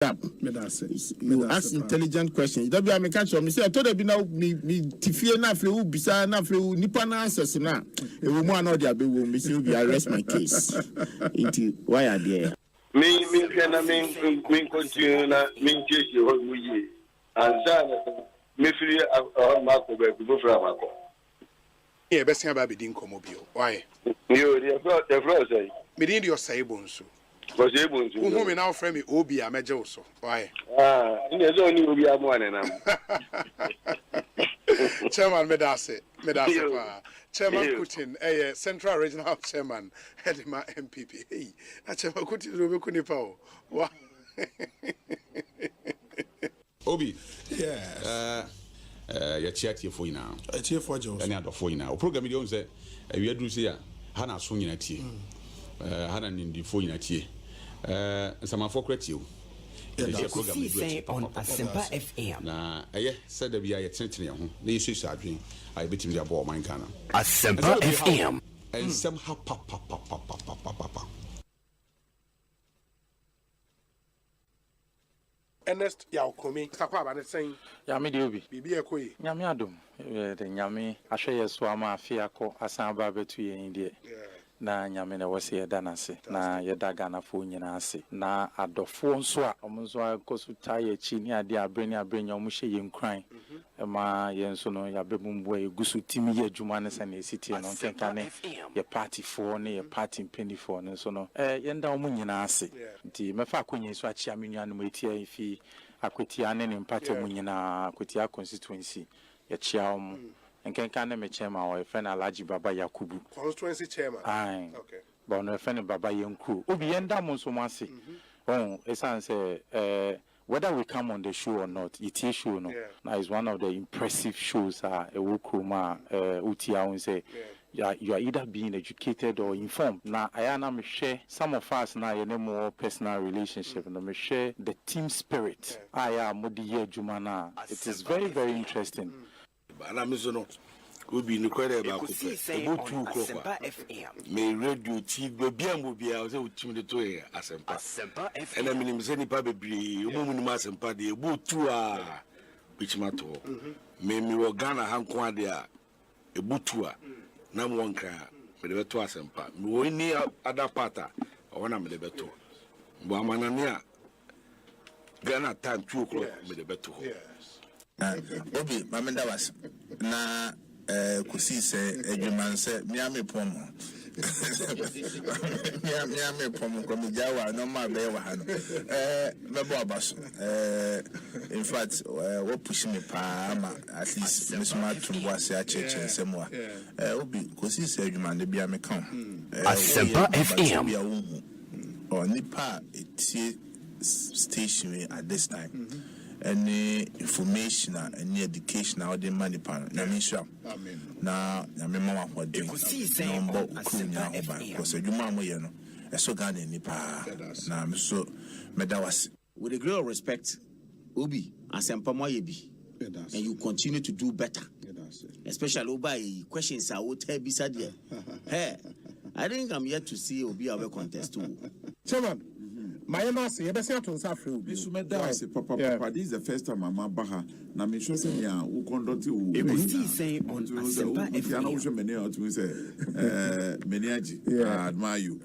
You ask intelligent questions. You don't be a catch me say I told you now me tifie na fle bisa na fle nipa na answers na e wo mu na dia be wo me say be arrest my case. Into why are there? Me continue na me case ho mu yi. Ansa me free ma ko be go fra ma ko. Yeah, best thing about being comobio. Why? You the Osei. Me didn't your say Bonsu. Osei Bonsu. Who me now friend me Obi a major so. Why? In the zone Obi a mo na. Chairman Medase. Chairman Putin, Central Regional Chairman, Hedima MPP. Hey, Chairman Putin will be Kunipao. Wow. Obi. Yeah. Ya chat here for you now. A cheer for Joe. Any other for you now. Program you say we are doing here. Hana swing in a tea. Hana in the phone in a tea. Some for credit you. Ekosiisen On Asempa FM. Na said that we are at the issues are dream. I bet him the ball mine can. Asempa FM. And somehow papa. Ernest Yaokomi, Sakwa, and saying, Yami Dubi, Bibi Ekoi, Yamiadum, the Yami, Ashe Swama, Fiako, Asamba Betu India. Na Yamina was here danasi, na Yadagana Funyanasi, na Adofon Swa, Omuzwa Kosutai, Chinia, dia bring your mushy in crying. Ma Yensono, Yabumwe, Gusu Timi, Jumanes and the city, and on Tenkane, your party for ne, your party in penny for, and so no. Yenda Munyanasi, the Mefakuni Swatch Yaminian Metia, if he Aquitian and Impati Munina, Aquitia constituency, Yachiam. And can me chairman or a friend Alaji Baba Yakubu. Constituency chairman. Aye. Okay. But no friend Baba Yanku. Obi enda Monsomasi. Oh, Esan say whether we come on the show or not, it is show no. Now it's one of the impressive shows a Wukuma Utia say you are either being educated or informed. Now I am share some of us now you know more personal relationship and me share the team spirit. I am Modiye Jumana. It is very, very interesting. Ana mizono obi ni kwere ba ko pe obotu ko me radio ti bia mo bia o se utim de to e Asempa ena minim se nipa bebre o mu ni Asempa de obotu a bichimato me wo Ghana hanko ade a ebutu a na mo nka me de beto Asempa me wo ni ada pata o na me de beto bo amana ne a Ghana time 2 o'clock me de beto Obi, Mamenda was na Ekosiisen adwumanse miame pomo. Miame pomo ko mi jawa no ma be wa ha no. Mebo abaso. In fact, what push me pa ma at least me smart to was a church semwa. Obi Ekosiisen adwumande bia me kan. Asempa FM. Or nipa etie station at this time. Any information any education or the money pan na me sure na me mama for doing no kunya oba because adwuma mo ye no eso Ghana ni pa na me so me da was with a great respect Obi Asempa mo ye bi and you continue to do better especially by questions I would tell beside there. Hey, I think I'm yet to see Obi our contest too. Chairman, my master, you better to suffer. This is the first time I'm baha. Na me sure say ya who conduct you. Ekosiisen On Asempa FM. I admire you.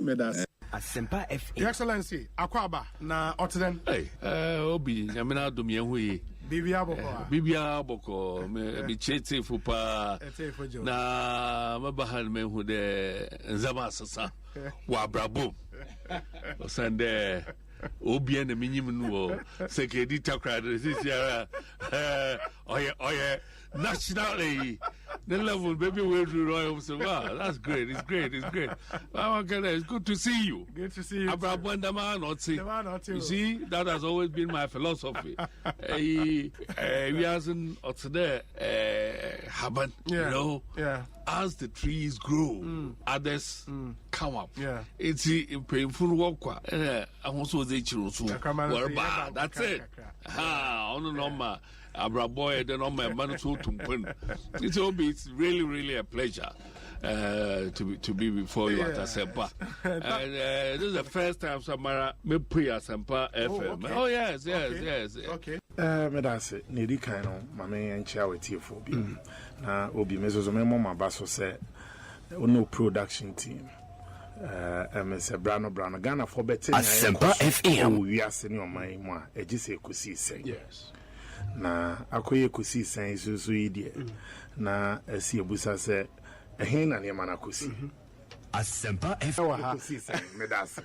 Asempa FM. Your Excellency, Akwaba na Otren. Hey, Obi, Yamina Dumiahui. Bibia Boko, me chete fupa na mabahan me who de Zamasasa wa brabo. Sande Obi and the minimum wo sekedi takra this year. Oh yeah, nationally the level baby will do royal so wow, that's great, it's great. It's good to see you. Good to see you. You see, that has always been my philosophy. We hasn't today happen, you know. Yeah. As the trees grow, others come up. Yeah. It's painful work. I also say that's it. On the number. Abraboy, the number man so to it's really, really a pleasure. to be before you at Asempa. And this is the first time Samara me pre Asempa FM. Oh yes. Okay. Me da say nedi kan no mame enchia wetie for bi. Na obi mezozo me mama baso say no production team. Mr. Brano Ghana for better Asempa FM. We are senior my moi. Ejise Ekosiisen. Yes. Na akoye Ekosiisen so idea. Na esi ebusa se ehin na niam na kosi. Asempa FM. Ekosiisen me das.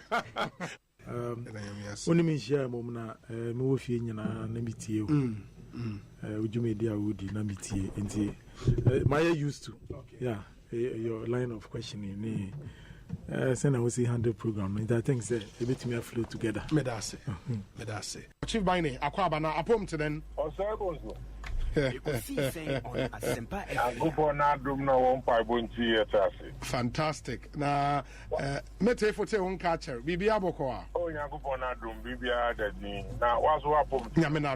Oni me share mom na me wo fie nyina na mitie o. Ujumedi awudi na mitie enti my used to. Okay. Yeah, your line of questioning send I will see 100 program and I think say a bit me flow together. Medase. Chief Bine, Aquaba na apom to then. Osei Bonsu. Ekosiisen On Asempa FM. Fantastic. Na mete fote won catcher. Bibia boko. Oh Nyankopon na dum bibia dadi. Na waso apom. Nyame na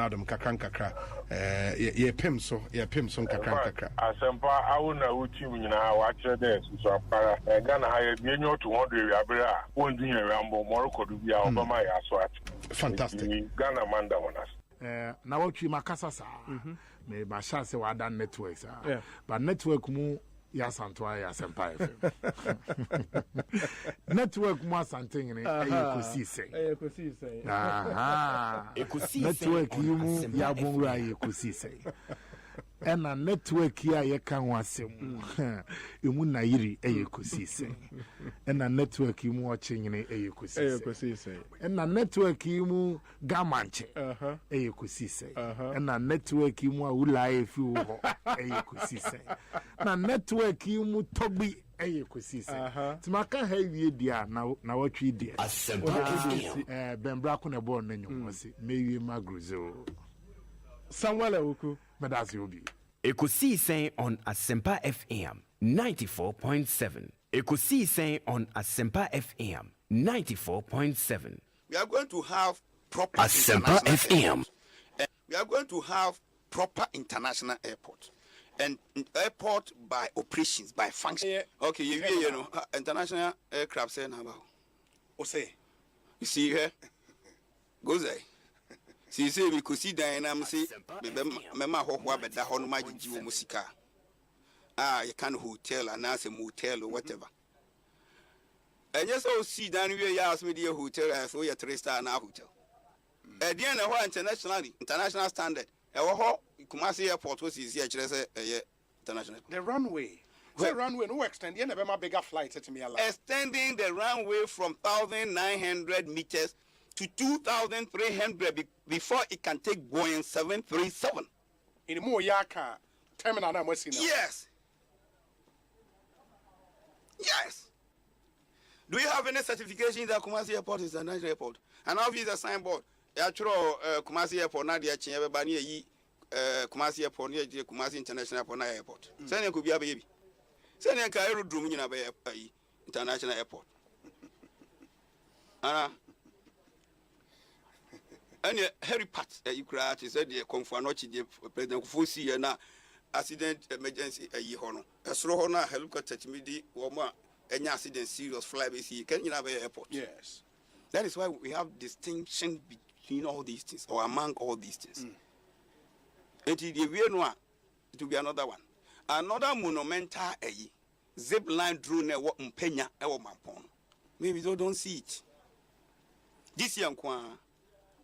dum kakra. Ye pem so kakra. Asempa awuna uti nyina wa kire de so apara. Ghana ha ye bienyo to 100 abere a won dunya rambo moroko du bia obama ya so at. Fantastic. Ghana manda wonas. Na watwi makasa sa me ba sha se wa dan network sa but network mu ya santoa ya Asempa FM network mu asanten ni Ekosiisen network mu ya bonra Ekosiisen ena network ya ye kan wasem emu na yiri Ekosiisen ena network mu ochenyene Ekosiisen ena network mu gamanche Ekosiisen ena network mu awula efi wo Ekosiisen na network mu tobi Ekosiisen timaka ha wie dia na watwi dia bembra ko na bo nanyu wose mewie magruzo Samuel Oku Medasi Obi. Ekosiisen On Asempa FM 94.7. Ekosiisen On Asempa FM 94.7. We are going to have proper Asempa FM. We are going to have proper international airport and airport by operations, by function. Okay, you know, international aircraft say now. Osei. You see here? Go there. See, we could see Diana say, Mema Hokwa, but the whole magic musika. You can hotel and ask a motel or whatever. And just so see down here, you ask me the hotel, I saw your 3-star now hotel. At the end of international standard, our Kumasi airport was easier, international. The runway. The runway, no extend, you never bigger flights to me. Extending the runway from 1,900 meters to 2,300 before it can take Boeing 737. In more yaka terminal I'm waiting. Yes. Do you have any certification that Kumasi Airport is a nice airport? And how is a signboard? Actually, Kumasi Airport, not the everybody, Kumasi Airport, Kumasi International Airport. Send you could be a baby. Send you Cairo Drum in a international airport. And Harry Pat, you cried, he said, the Confuanochi, the President Fusi, and accident emergency a year. A Srohona, Heluka Techmidi, Woma, any accident, serious fly, can you have an airport? Yes. That is why we have distinction between all these things, or among all these things. Until the Vienna, it will be another one. Another monumental zip line drone, Penya, or Mampon. Maybe they don't see it. This young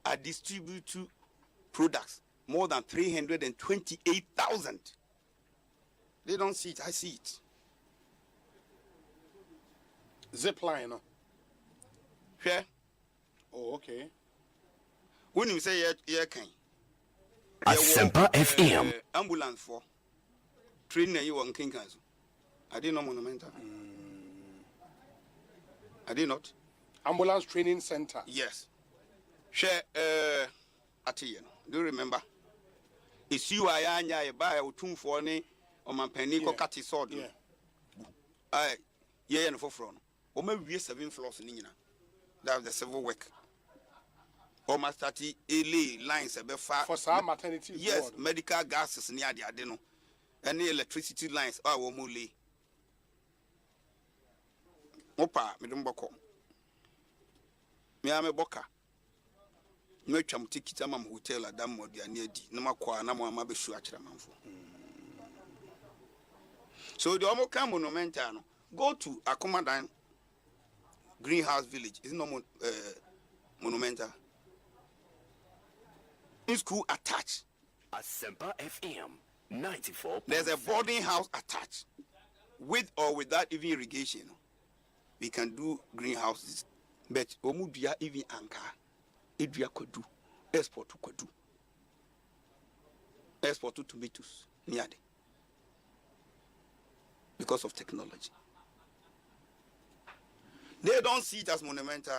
I distribute to products more than 328,000. They don't see it. I see it. Zip line. Yeah. Oh, okay. When you say yeah, can Asempa FM. Ambulance for training you on King Council. I didn't know monumental. I did not. Ambulance training center. Yes. Share Atieno. Do you remember? It's you I buy a 2 for any on my penny cockati sword. Yeah, and for front. Or maybe 7 floors in Nina. That's the civil work. Almost 30 LA lines for some maternity. Yes, medical gases near the adeno. Any electricity lines are more lay. Opa, me don't boko. Me am a boka. No cham ticket am hotel at Dam or the Anedi, no makwa, no more be sure. So the Omoka Monumentano go to Akomadan Greenhouse Village. It's no monumental. In school attached. Asempa FM 94. There's a boarding house attached. With or without even irrigation. We can do greenhouses. But Omudia even anchor. Idria could do. Export to could do. Export to tomatoes. Niade. Because of technology. They don't see it as monumental,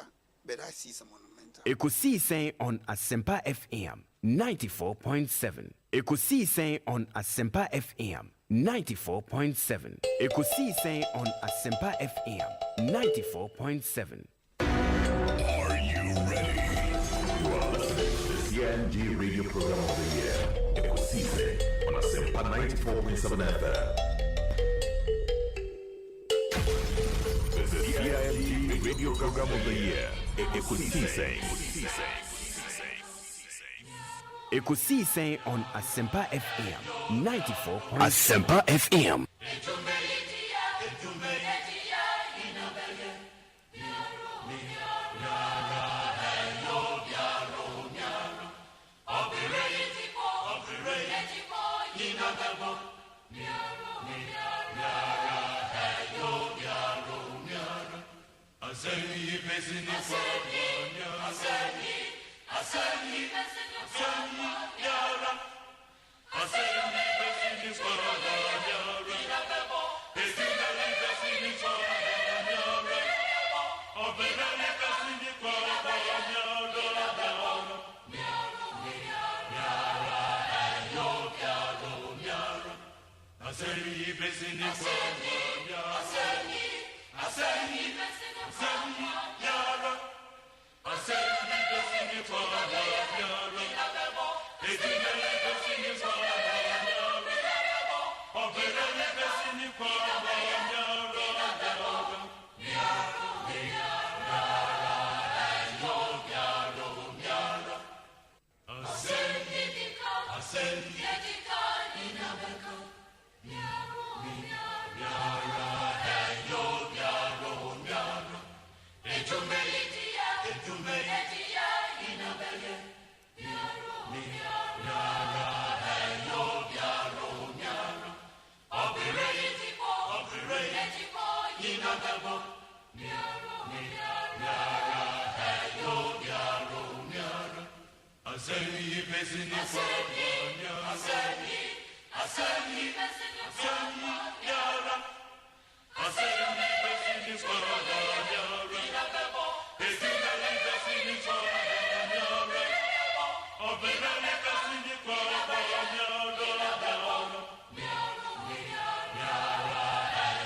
but I see some monumental. Ekosiisen on Asempa FM 94.7. Ekosiisen on Asempa FM 94.7. Ekosiisen on Asempa FM 94.7. Are you ready? You are listening to the CNG radio program of the year. Ekosiisen on Asempa 94.7 FM. The CNG radio program of the year. Ekosiisen. Ekosiisen on Asempa FM 94. Asempa FM.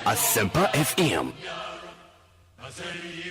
Asempa FM. Assempa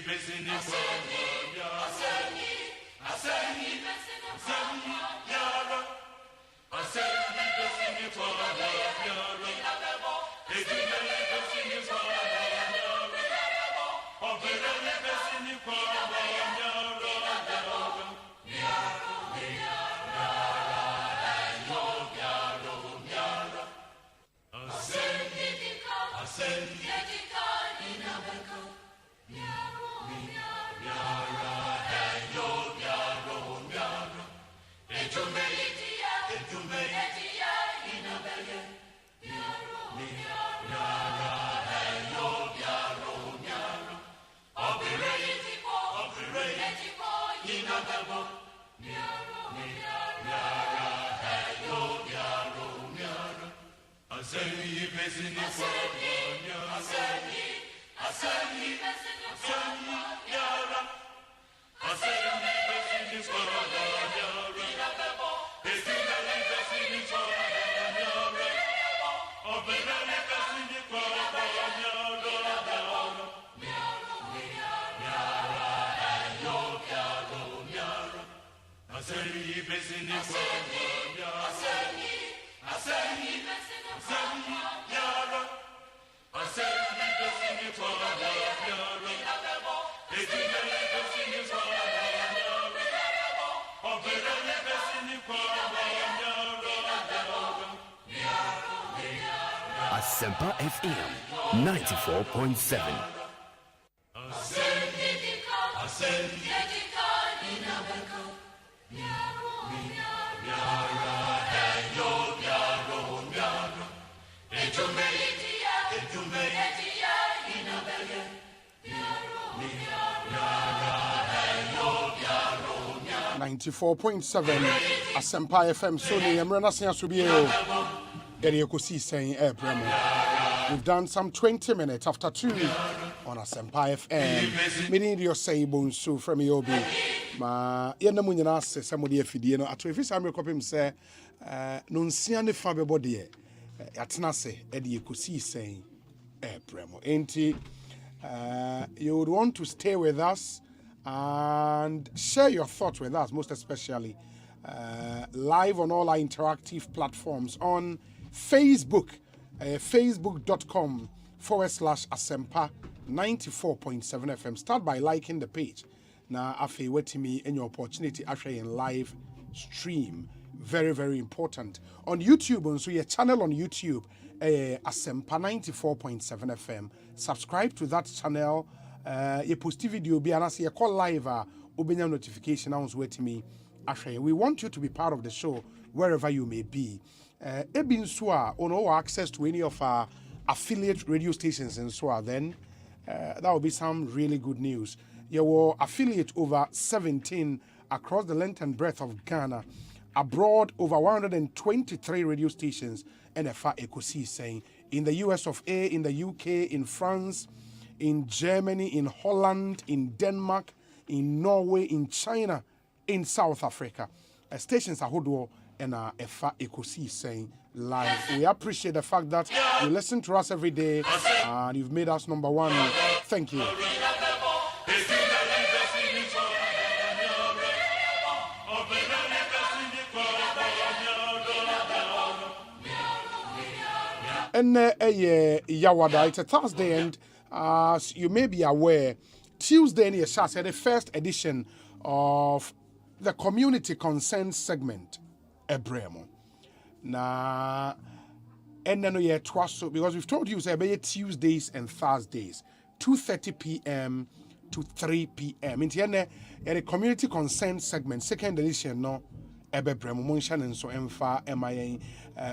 Asempa FM 94.7. Asempa FM so ne yemrena se asobie Ekosiisen On Asempa. We've done some 20 minutes after 2 on Asempa FM. Meaning your say Bonsu from Yobi. Ma yena mu nyina se samodi afidie no ato efi sam rekopem se no nsia ne fa bebode ye atena se e de Ekosiisen On. Enti you would want to stay with us and share your thoughts with us, most especially live on all our interactive platforms on Facebook, facebook.com/Asempa 94.7 FM. Start by liking the page. Now, afi wetimi any opportunity actually in live stream. Very, very important. On YouTube, on so your channel on YouTube, Asempa 94.7 FM. Subscribe to that channel. You post video be and you call live obenya notification on wetimi actually. We want you to be part of the show wherever you may be. Ebin Swa on our access to any of our affiliate radio stations and so on, then that will be some really good news. Your affiliate over 17 across the length and breadth of Ghana, abroad over 123 radio stations, NFA Ekosiisen in the US of A, in the UK, in France, in Germany, in Holland, in Denmark, in Norway, in China, in South Africa. Stations are Hodo and Efa Ekosiisen live. We appreciate the fact that you listen to us every day and you've made us number one. Thank you. And Yawada, it's a Thursday, and as you may be aware, Tuesday in said the first edition of the community consent segment, Ebremo. Na and then we twice because we've told you say Tuesdays and Thursdays, 2:30 p.m. to 3 p.m. In the community consent segment, second edition, no. And so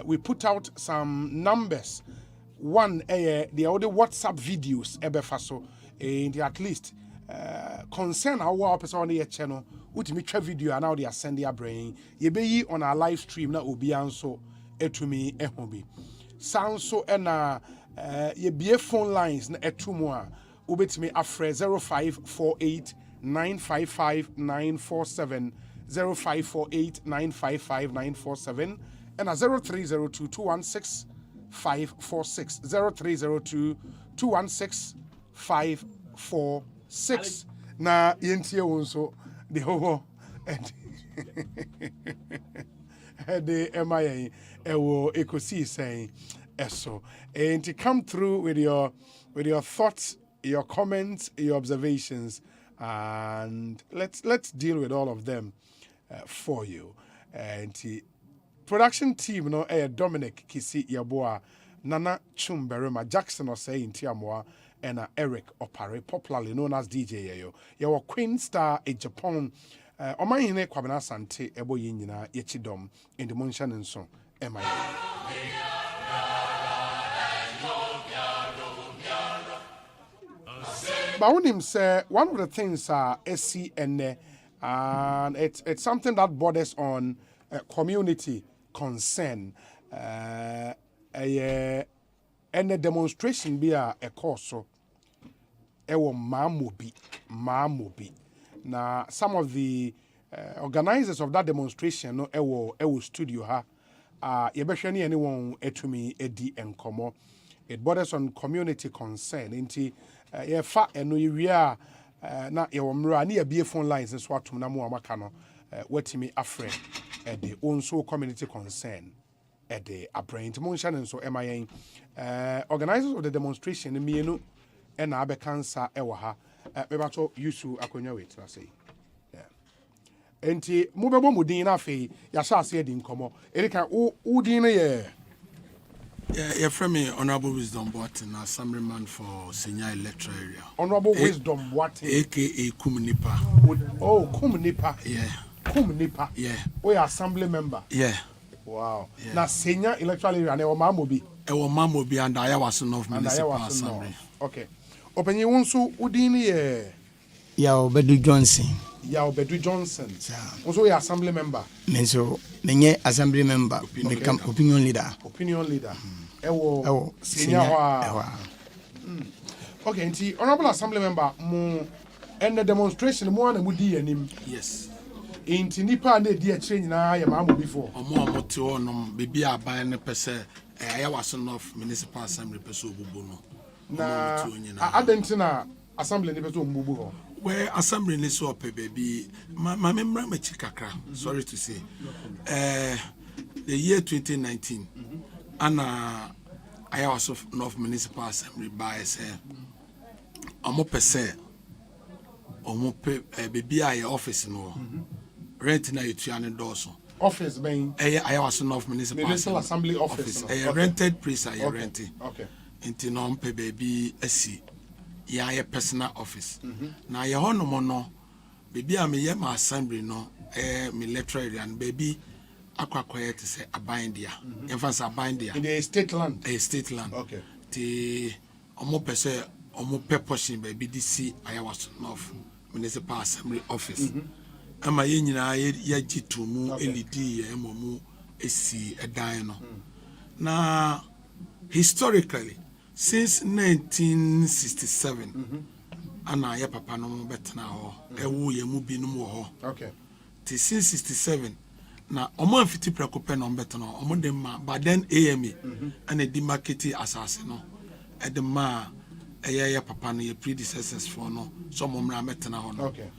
we put out some numbers. One, the other WhatsApp videos, and at least concern our person on the channel. Ultimate video and now they are sending their brain. You be on our live stream na obi anso etumi ehobi. Sound so and you be phone lines na etumo ubetimi afre 0548 955 947 0548 955 947 and 0302 216 546 0302 216 546 na yentie wonso the ho and the MIA ewo Ekosiisen eso and to come through with your thoughts, your comments, your observations, and let's deal with all of them for you. And the production team, no, Dominic Kisi Yaboa, Nana Chumberema, Jackson Osei in Tiamoa, and Eric Opare, popularly known as DJ Yayo. Your Queen Star in Japan, Omayine Kwabena Sante, Ebo Yinina, Yechidom, in the Monshan and Son, MIA. But when him say, one of the things are SCN, and it's something that borders on community concern. And the demonstration be a course so mamobi. Now some of the organizers of that demonstration no ewo studio ha yebehwani anyone etumi edi enkomo. It borders on community concern. Inti yefa eno yewia na yewomra na yebie phone lines nso atom na mo amaka no wetimi afre the onso community concern the apprent motion and so MIA organizers of the demonstration mienu and abe cancer ewa ha mebato yusu akonya wait na say enti mobebo mudin na fe ya sha ase di nkomo erika udin ye Yeah, from me, Honorable Wisdom Boatin, assemblyman for Senior Electoral Area. Honorable Wisdom Boatin, aka Kumnipa. Oh, Kumnipa. Yeah. Kumnipa. Yeah. We are assembly member. Yeah. Wow. Yeah. Now, Senior Electoral Area, and our Mamobi. Our Mamobi and I was enough municipal assembly. Okay. Open you want to Udini. Yao Bedu Johnson. Yao Bedu Johnson. Also, we are assembly member. Menso, menye assembly member. Become opinion leader. Opinion leader. Ewo senior. Okay, nti honorable assembly member mo and the demonstration mo na mudi anim. Yes. Nti nipa na di a change na ya ma mo before. Omo te onom bebi aban ne pese aya waso of municipal assembly pese obubu no. Na adentina assembly ne pese obubu ho. Where assembly ni so pe baby my member me chikakra sorry to say the year 2019 and I was of North Municipal Assembly by say omo pese omo pe baby I office no rent na etuane doso office ben I was North Municipal Assembly office a rented place I rented okay into no pe baby asi ya personal office na ye hono mo no baby am ye ma assembly no me electoral area and baby akwakoye to say abandia emphasis abandia in the state land okay the omo pese omo purpose baby DC ayawas North Municipal Assembly office ama ye nyina ye gitu mu LED ye momu esi edan no na historically since 1967 ana ya papa no betena ho ewu ye mu bi no ho okay till since 67 na omo amfiti prekope no betena omo dem ma but then AME and the market assassin no e dem ma ya papa no ye predecessors for no so mo mra betena ho no okay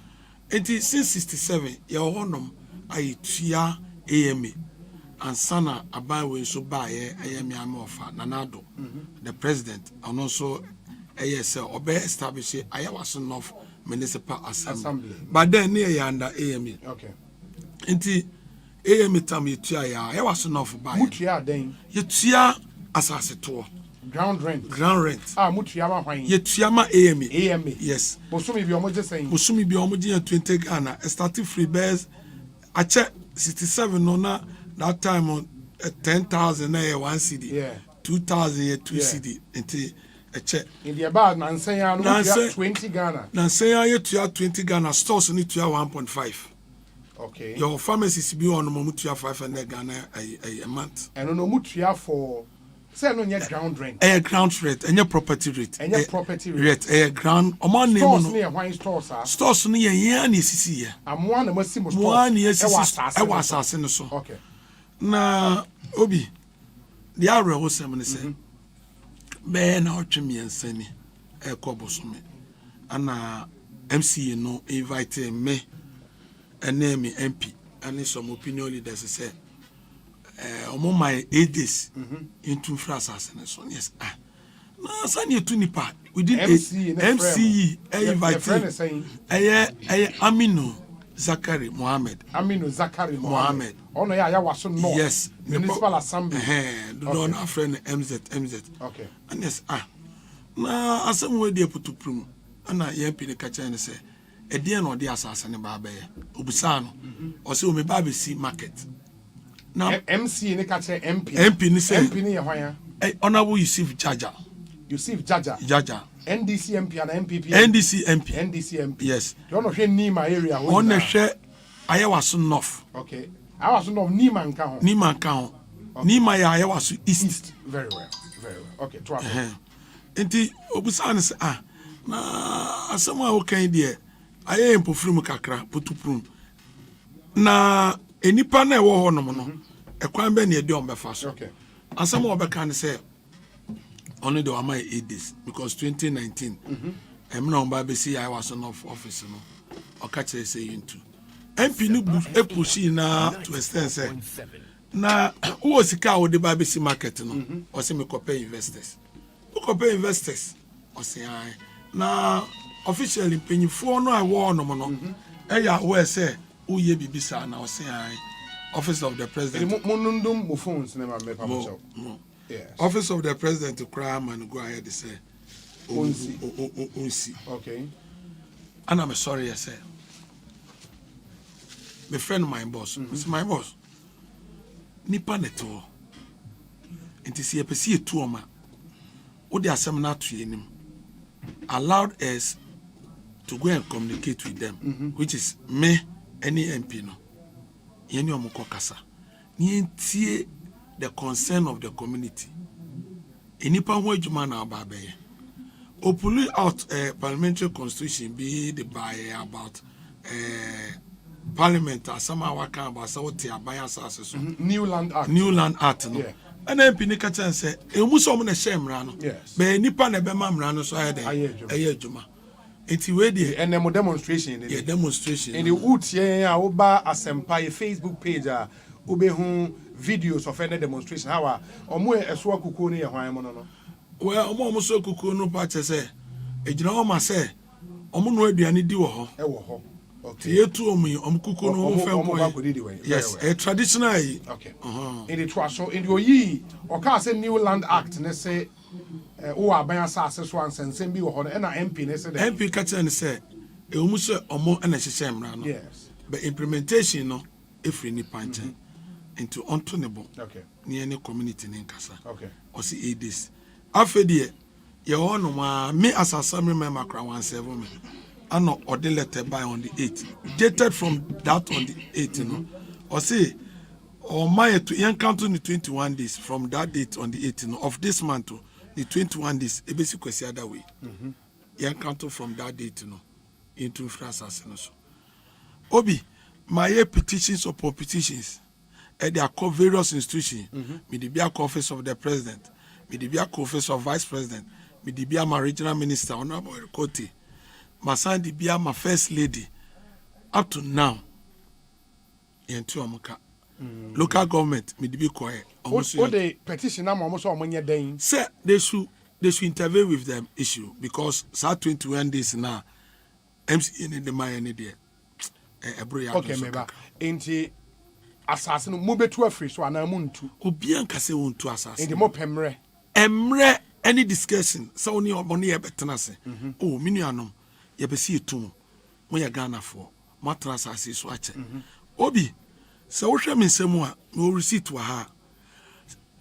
until since 67 ye ho nom ai tua AME and sana aban we so ba ye me am ofa nanado the president and also obe establish ayawaso North Municipal Assembly but then near ya under AME okay nti AME tam yetua ya ayawaso North ba mutua den yetua asase to ground rent mutua ma hwan yetua ma AME yes bosumi bi omo je sen bosumi bi omo je 20 Ghana starting free bears ache 67 no na that time 10,000 na 1 CD 2,000 2 CD nti eche in the about nansenya no 20 Ghana nansenya ye tua 20 Ghana stores ni tua 1.5 okay your pharmacies bi on mo tua 500 Ghana a month and no mutua for say no nye ground rent ground rent and your property rate property rate ground omo name no stores ni wine stores stores ni ye na sisi ye amwa na masimo stores mo na sisi e wa asase no so okay na obi the arrow was some say be na otwemi ensani e kobosome ana MCA no invite me and me MP and some opinion leaders say omo my ADs into frasas and so yes na sani to nipa within MCE invite Aminu Zakari Mohammed ono ya waso no yes Municipal Assembly do na friend MZ okay and yes na asem we dey putuprum ana ye pini ka chen say e dey na odi asase ne ba ba ye obusa no o say o me ba be see market now MC ne ka chen MP ni say MP ni ye hwan ya honorable Yusuf Jaja NDC MP and MPP NDC MP yes you no hwe Nima area ho on hwe ayawaso North okay ayawaso North Nima nka ho Nima ya ayawaso East very well okay to enti obusan se na asema o kan de aye mpofrum kakra potuprum na enipa na ewo ho no no ekwan be na e de ombefa so okay asema obeka ne se only the one 8 days because 2019 emna on ba see I was on office no o ka chere say into MP no epushi na to extend say na wo sika wo de ba see market no o say me copy investors o say na officially penyifo no I wo no no eya we say wo ye bibisa na o say office of the president munundum mo phones na me pa mo Office of the President to cram and go ahead and say, Unsi. Okay. And I'm sorry, I said. My friend, my boss, it's my boss. Nipa neto. And to see a PC to ma. What they are seminar to him allowed us to go and communicate with them, which is me, any MP no. Yeni omoko kasa. Nientie the concern of the community. Enipa ho adwuma na ababe. Opully out parliamentary constitution be the by about parliament asama waka about so te abayas assess New Land Act. New Land Act no. And MP ni ka chan say emu so mo na shemra no. Be nipa na be mamra no so ayede adwuma. Enti we dey and them demonstration yeah demonstration in the woods yeah oba Asempa Facebook page ube hu videos of any demonstration how omo eso akuku ni ye hwan mo no. Well, omo so kuku no pa che say ejina o ma say omo no aduane di wo ho e wo ho okay yetu omo kuku no fe ko yes a traditional okay in the so in the oyi o ka say New Land Act ne say o aban asase so ansensem bi wo ho na MP ne say MP ka che ne say e omo so omo na hyehyɛ mra no yes but implementation no efri ni panchen into untenable okay ni any community ni nkasa okay o see this afedie ye ono ma me as assembly member kra 17 me ano ode letter by on the 8th dated from that on the 8th no o see o my to yan count on the 21 days from that date on the 18th no, of this month to the 21 days e be si kwesi other way yan count from that date no into France no so obi my petitions upon petitions and they are called various institutions me the office of the president me the office of vice president me the my regional minister honorable Kote my the my first lady up to now into amuka local government me the quiet almost the petition am almost on money den say they should intervene with them issue because 21 days now MC in the my any there okay meba enti asase no mo betu afri so ana mo ntu obi anka se wontu asase enti mo pemre emre any discussion so oni obone ye betena se oh minuanom ye be si etum mo ye Ghana for mo atena asase so ache obi se wo hwe me nsemu a no receipt wa ha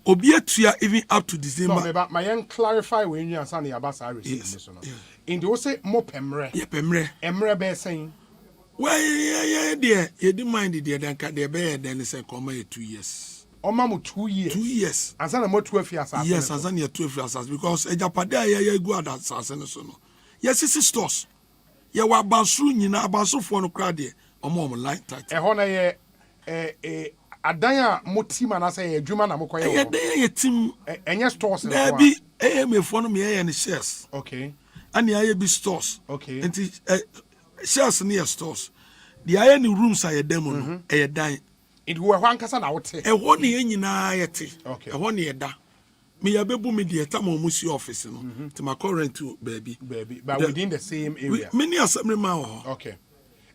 obi atua even up to December so meba my yen clarify when you answer na yabasa receipt this no enti wo say mo pemre ye pemre emre be sen well, yeah, you didn't mind the dear than the bear, then it's a comma 2 years. Oh, mamma, 2 years. 2 years. As I'm more 12 years. Yes, as I'm 12 years because a Japada, you go at assassin. Yes, it's stores. You were Bonsu, you know, Bonsu for no crowd, or more like that. A honor, Adaya Motim, and I say, a Juman, I'm quite a team, and your stores. There be a for me and shares. Okay. And the IAB stores. Okay. And shares near stores. The iron rooms are a demo, a dime. It were one casa out. A 1 year in yet. Okay. A 1 year da. Me a baby me the Tamo Musi office to my current to baby. But within the same area. Many assembly mile. Okay.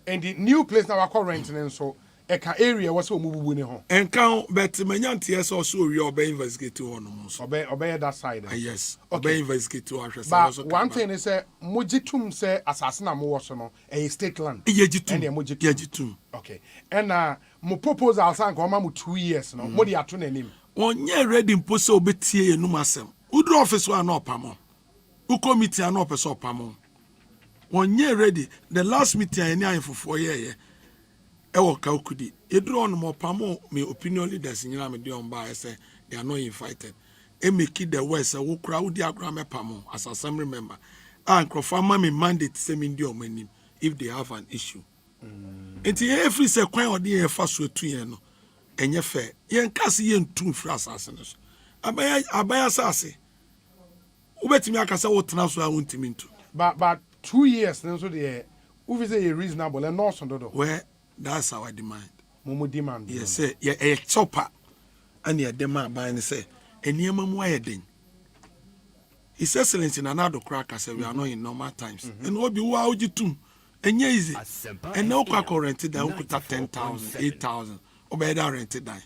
And the new place now are current and so Eka area was so moving home. And count but Manyanti has also we obey investigate to one. Obey that side. Yes. Obey investigate to our. But one thing is Mujitum say assassin mo a state land. Yejitum. Okay. And mo proposal san ko ma 2 years no. Mo di ato na nim. Onye ready impose obetie enum asem. Udu office wa na opamo. U committee na opese opamo. Onye ready. The last meeting any for year. Ewo kaukudi edro on mo pamo me opinion leaders nyina me de on ba say they are not invited e make the west wo kra wo di agra me pamo as assembly member and crofama me mandate say me ndi on anim if they have an issue enti every say kwan odi e fa so tu yen no enye fe yen kase yen tu free assassin so abaya asase wo betimi akasa wo tena so a wontimi ntu but 2 years then so the who say a reasonable and not so do where that's our demand. Momo demand. Yes, sir. Yeah, a chopper. And your demand by and say, and near Mamma Ding. His Excellency in another crack, I said, we are not in normal times. And what be wow you too? And easy. And no crack rented down, could have 10,000, 8,000, or better rented down.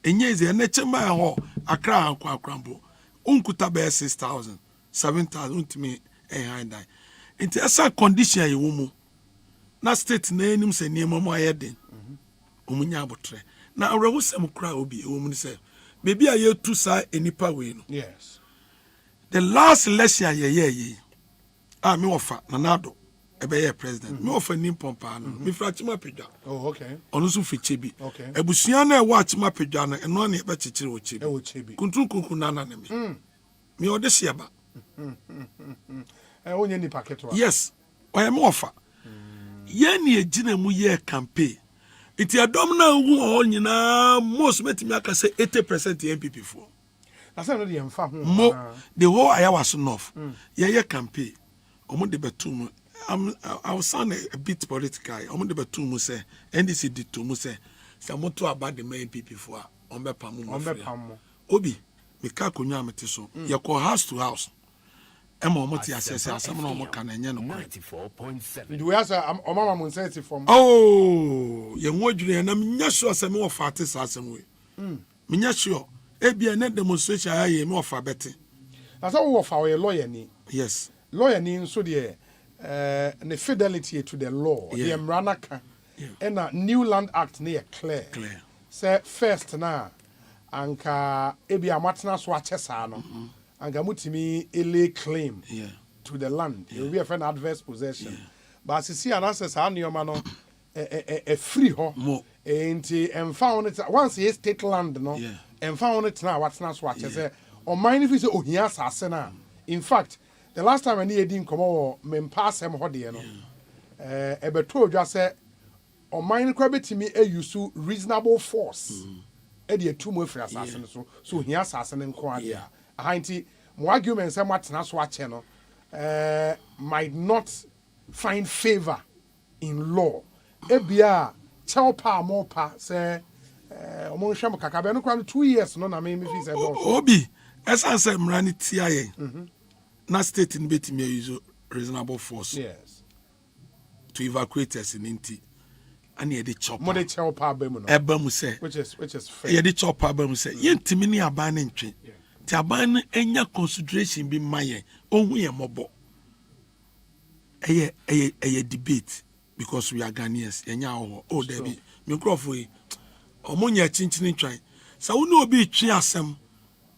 enyeze enechema ho akra akrambo unkuta be 6,000 7,000 untimi high die nti asa condition ye wo mu na state na enim se niema mo ayeden omunya abotre na awrewo sem kra obi wo mu se bebi aye tu sa enipa we no yes the last election ye me offer nanado ebe president me offer nim pompa no me fra chima pedwa okay onu so fiche bi okay ebusua na ewa chima pedwa no eno na ebe chichire wo chebi kuntun nana na me ode siaba onye ni paketo yes oya me offer ye ni ejina mu ye campaign iti adom na hu ho nyina most metimi aka say 80% MPP for na say no de mfa ho mo the whole aya was enough ye campaign omo de betum I was sound a bit political omo de betum say NDC did to say samoto about the main MPP for ombe pam obi me ka konwa amete so ye call house to house ema omo ti asese asem na omo ka na enye no 94.7 do we ask omama mun say it from oh ye nwadwure na menya sure asem wo fa ate asem we menya sure ebia na demonstration aye me ofa beti na so wo fa we lawyer ni yes lawyer ni so de the fidelity to the law the mranaka and new land act near clear say first na anka ebia matna so achesa no anka mutimi ele claim to the land it will be an adverse possession but see an access anioma no a free ho enti emfa it once he state land no emfa on it na watna so achese o mine fi say ohia asase na in fact the last time any edin komo me pass em hode no ebeto odwa say o mine kwa betimi use reasonable force e de atumo afri asase no so ohia asase ne nko ade a ahanti mo argument say matna so ache no might not find favor in law ebia chelpa mopa say omo hwem kakabe no kwa 2 years no na me fi say obi esanse mrani tiaye na state in betimi use reasonable force yes to evacuate us in inti and ye de chop mo de chelpa abamu no ebamu say which is fair ye de chop abamu say yentimi ni aban ne ntwe ti aban no enya consideration bi maye ohun ye mobo eye debate because we are Ghanaians yenya oh there be me crofo yi omonya chinchini twan sa wo no obi twe asem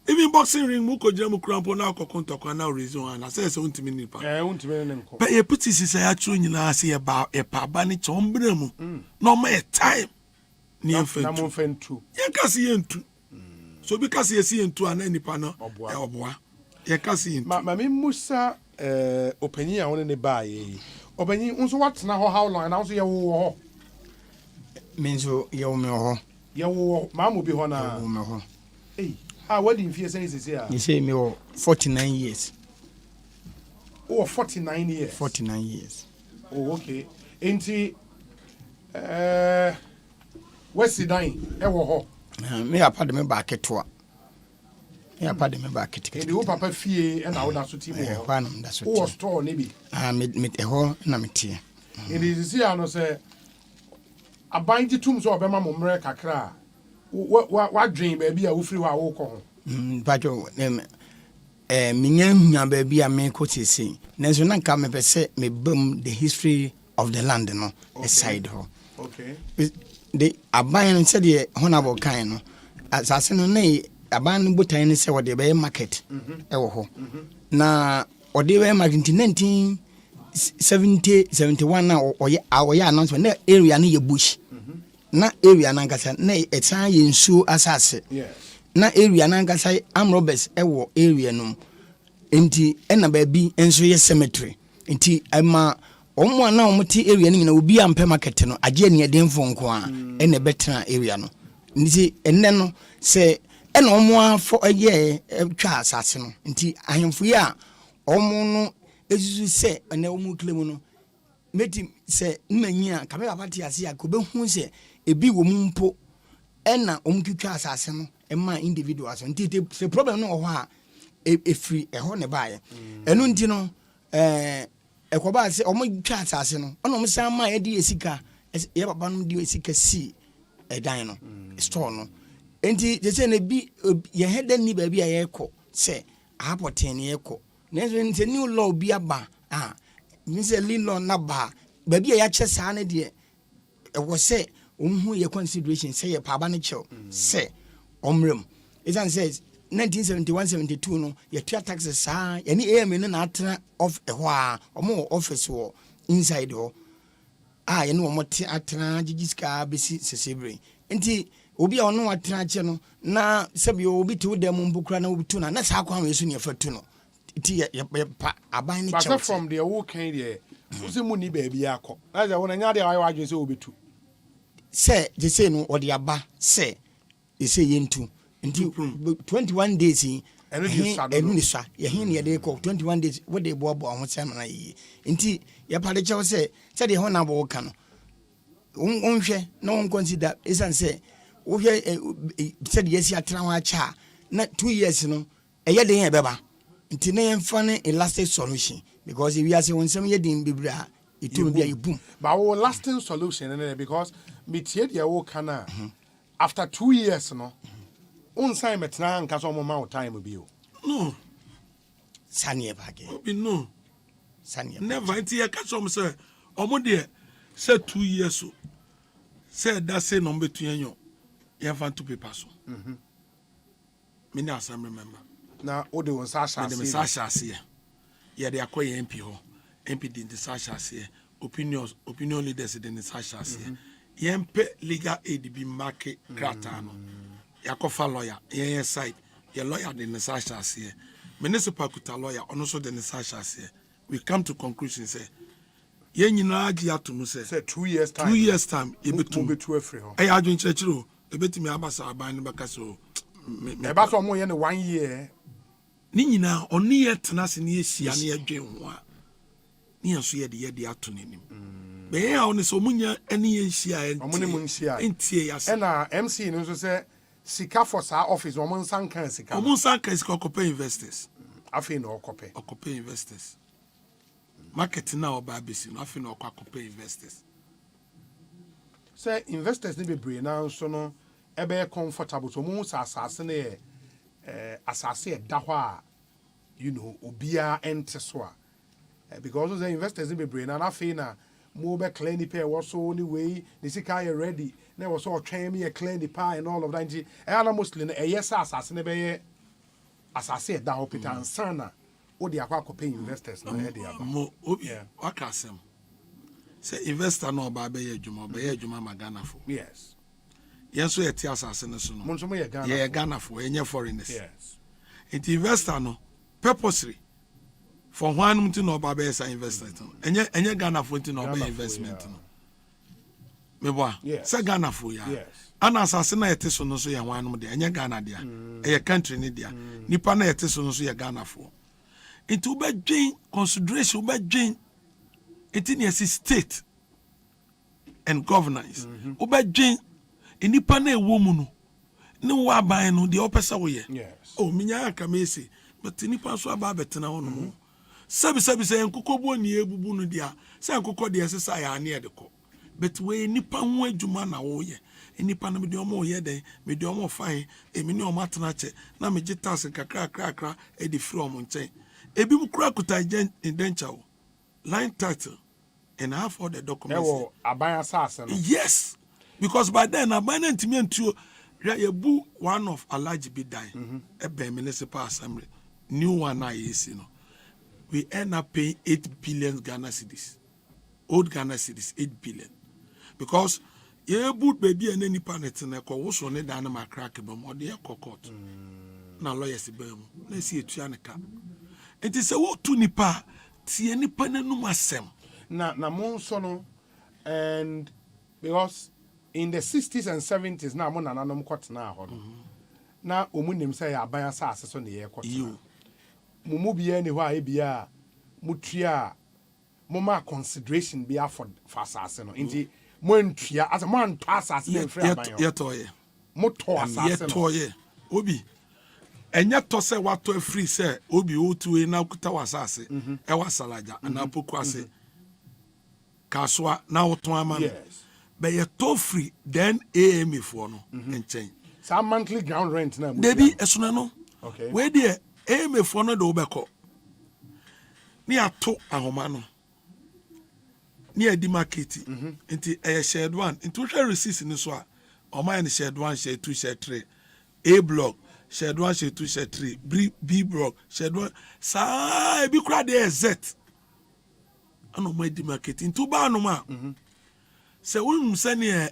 even boxing ring mu ko jira mu krampo na akoko ntoko na reason and say untimi nipa untimi ne nko but ye put this say atro nyina say ye ba e pa ba ni chombra mu no ma time ni enfentu ye kasi ye ntu so bi kasi ye si ntu ana nipa no e oboa ye kasi ntu ma me musa opinion a won ne ba ye opinion unso watna ho how long and also ye wo ho menzo ye wo me ho ye wo ma mo bi ho na wo me ho what do you feel saying is here? You say me 49 years. Oh, 49 years. 49 years. Oh, okay. Enti what's the dying? Me apa de me back to. Me apa de me back to. And the papa fie and our that's team. That's what. Oh, store maybe. Me ho na me tie. It is here no say abandi tum so obema momre kakra. What dream baby a ufri wa wo ko ho bajo minya hua baby a me ko tese nenso na nka me pese me bam the history of the land no aside ho okay the aban said the honorable kind no asase no na aban no botan ne se wo de be market e wo ho na o de be market 1970 71 na oye announcement na area na ye bush na area na ngasa na etan ye nsu asase na area na ngasa amrobes ewo area no enti ena baabi enso ye cemetery enti ama omo na omti area ni na obi ampe market no age ne edemfo nko a ena betena area no nti enne no se ena omo afo ye twa asase no enti ahemfo ya omo no ezuzu se ena omo klemu no meti se mmanyia kabe abati ase ya ko be hu se ebi wo mumpo ena omkitwa asase no ema individuals nti the problem no ho a free ho ne baaye enu nti no ekoba se omkitwa asase no ona omsan ma ye di esika ye baba no di esika si edan no store no enti je say na bi ye head ni ba bi a ye ko say ahapoten ye ko na so nti new law bi aba means a law na ba ba bi a ya che saa ne de e wo say hu ye consideration say ye pa ba ne chew say omrem it says 1971-72 no ye tua taxes saa ye ni AM no na atena of ho a omo office wo inside ho ye no omo te atena gigiska besi sesebre enti obi a ono atena che no na sebi obi te dem mbukura na obi tu na saa kwa we so ne fatu no ti ye pa aban ne chew but from the wo kan there usi mu ni ba bi akọ na je wona nya de ayo adwen se obi tu say je say no odi aba say e say yentu until 21 days in Enisa, ye hin ye de ko 21 days what they bo ho sem na yi nti ye pade che say the honorable ka no unhwe na won consider isan say wo hwe said yes atena ho acha na 2 years no ye de ye beba nti na ye mfa ne elastic solution because if we are say won sem ye din bibra it will be a boom but our lasting solution because me tie de wo kana after 2 years no unsign metna nka so mo ma time bi o no sanye bage obi no sanye never until you catch some say omo de say 2 years so say that say number 2 yanyo you fan to paper so me na some remember na o de won sa sha me sa sha se ye de akoye MP ho MP din de sa sha se opinion leaders din sa sha se yempe legal aid bi market krata no yakofa lawyer yen side your lawyer the necessary here municipal kuta lawyer ono so the necessary here we come to conclusion say yen nyina agi atum say 2 years time 2 years time e betu afri ho e adwun chechiro e betimi abasa aban ne baka so e ba so mo ye ne 1 year ni nyina oni ye tena se ne yehia ne adwen ho a ni aso ye de ato nenim be ya oni so munya ene ye hia entie ya se na MC no so say sika for sa office omo nsankan sika okope investors afi na okope investors market na oba besi no afi na okope investors say investors ni bebre na so no ebe comfortable so mu sa asase na asase e da ho a obia ente so a because the investors ni bebre na afi na mo be clean the pay was so anyway the sika you ready na was so train me clean the pie and all of that and ana mostly na yes asase na be asase da ho peter sana o de akwa pay investors na e de aba mo obi wakasem say investor no ba be adwuma magana fo yes so yeti asase no so no mo so mo ye Ghana fo enye foreigners yes it investor no purposely for one month no ba be say investment enye Ghana for no ba investment no me boa say Ghana for ya ana asase na yete so no so ya one de enye Ghana dia e country ni dia nipa na yete so no so ya Ghana for into be dwen consideration be dwen it in a state and governance oba dwen nipa na ewo mu no ne wo aban no de opesa wo ye minya aka mesi but nipa so aba betena ho no sabi say nkokobụ ni ebubu no dia say nkokọ de sesa ya na de ko but we nipa ho adwuma na wo ye nipa na me de omo ye den me de omo fine emi ni omo atena che na me gi tax kakra e de free omo nchen ebi mu kura kuta indenture line title and have all the documents yes because by then aban ntimi antuo yebu one of alaji bi die ebe municipal assembly new one na yesi no we end up paying 8 billion Ghana cedis. Old Ghana cedis, 8 billion. Because you boot baby and any planet in a call was on it down my crack bomb or the court. Now lawyers let's see a Chianica. It is a what to nipa, see any panenuma sem. Na monsono and because in the 60s and 70s now mon ananum court now. Na umunim say abaya sa assess on the air court. Mumu bia ni hwa bia mutua moma consideration bia for asase no nti mo ntua as mo anto asase na free aban yo toye mo to asase no toye obi enya to se wato free se obi otu na kuta wasase e wasalaja na poku ase kaswa na woton ama be ye to free then AM for no enchen Some monthly ground rent now. Debi esunano. Okay. Where there me for no do beko. Ni ato ahoma no. Ni edi market. Nti shared one. Nti share receipt ni so a. O man shared 1, shared 2, shared 3. A block, shared 1, shared 2, shared 3. B block, shared 1. Sa ebi kura de Z. Ano mo edi market. Nti ba no ma. Se won se ne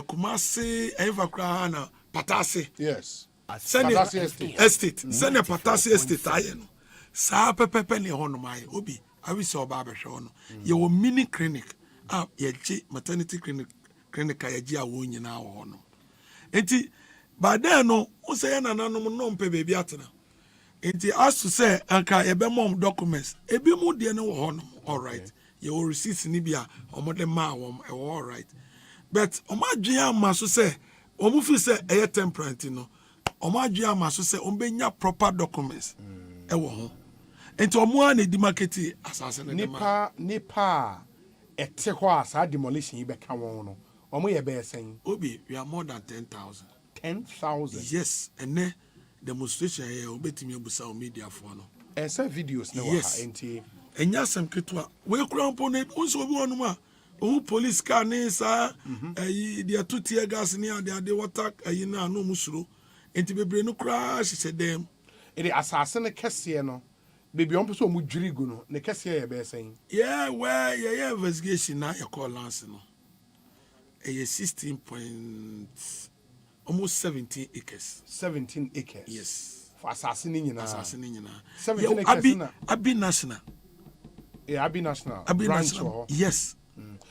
Kumasi eva kura na Patase. Yes. Patase estate. Send a Patase estate aye no. Sa pepepe ne ho no mai obi. Awi se oba behwe no. Ye wo mini clinic. Ye gi maternity clinic ya gi awo nyina wo no. Enti by then no, who say na nanom no mpe baby atena. Enti as to say anka ebe mom documents. Ebi mu de no wo no. All right. You will receive ni bia omode ma wom all right. But omadwe ama so say omu fi say eye temperate no. Omadwe ama so say ombenya proper documents. Ewo ho. Enti omo an di market asase ne nipa ete ho asa demolition yi be ka won no. Omo ye be sen. Obi, we are more than 10,000. 10,000. Yes, and then demonstration here obetimi abusa o media for no. And some videos no yes. Enti enya sem ketwa we krampo ne unso obi wonu ma o police car ne sa dia to tear gas ne ade water ayi na no musuro enti bebre no kra hye dem ede asase ne kese no bebi on person mu dwiri gu no ne kese ye be sen yeah where yeah investigation na e call lance no 16 point almost 17 acres. 17 acres. Yes. For asase ni nyina. 17 acres na. Abi national. Yeah, Abi national. Abi national. Yes.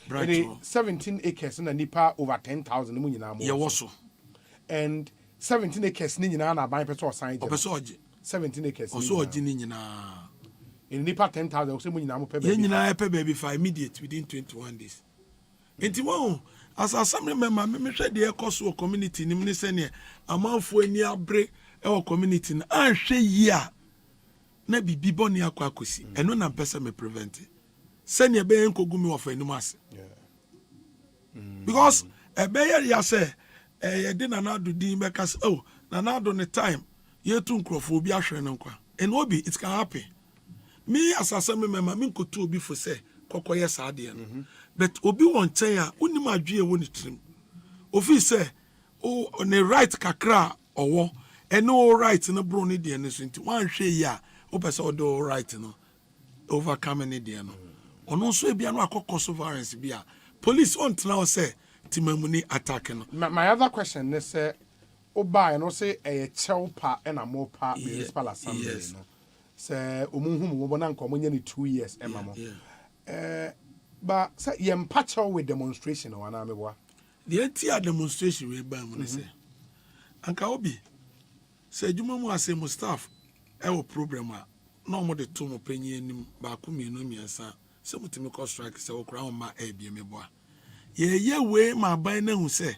Branch. 17 acres na nipa over 10,000 mu nyina mo. Yeah, also. And 17 acres ni nyina na ban person sign. Opeso oje. 17 acres. Also oje ni nyina. In nipa 10,000 so mu nyina mo pe baby. Ye nyina pe baby for immediate within 21 days. Enti won as assembly member me hwe de ekoso community nim ne sene amanfo ani abre e community na anhwe yi a na bibi boni akwakosi eno na mpesa me prevent sene be enkogumi of anim ase because be ya say ye de na do din be kas oh na do ne time ye tu nkrofo obi ahwe ne nkwa and obi it can happen me as assembly member me nkotu obi fo say kokoye saade no but obi won chen a unim adwe wo ne trim ofi say o ne right kakra owo eno right no bro ne de ne so nti wan hwe yi a o pese o do right no overcome ne de no ono so e bia no akokos violence bia police on tna say timamuni attack no my other question is say oba no say e chelpa e na mo pa municipal assembly no say omunhum wo bona nko mo nya ni 2 years e ma mo but say yem patch with demonstration or na meboa the entire demonstration we ba mo say anka obi say juma mu ase mo staff e wo program a na mo de to mo panyi anim ba ko mienu miensa say mutimi ko strike say wo kra ma e bia meboa ye we ma ban na hu say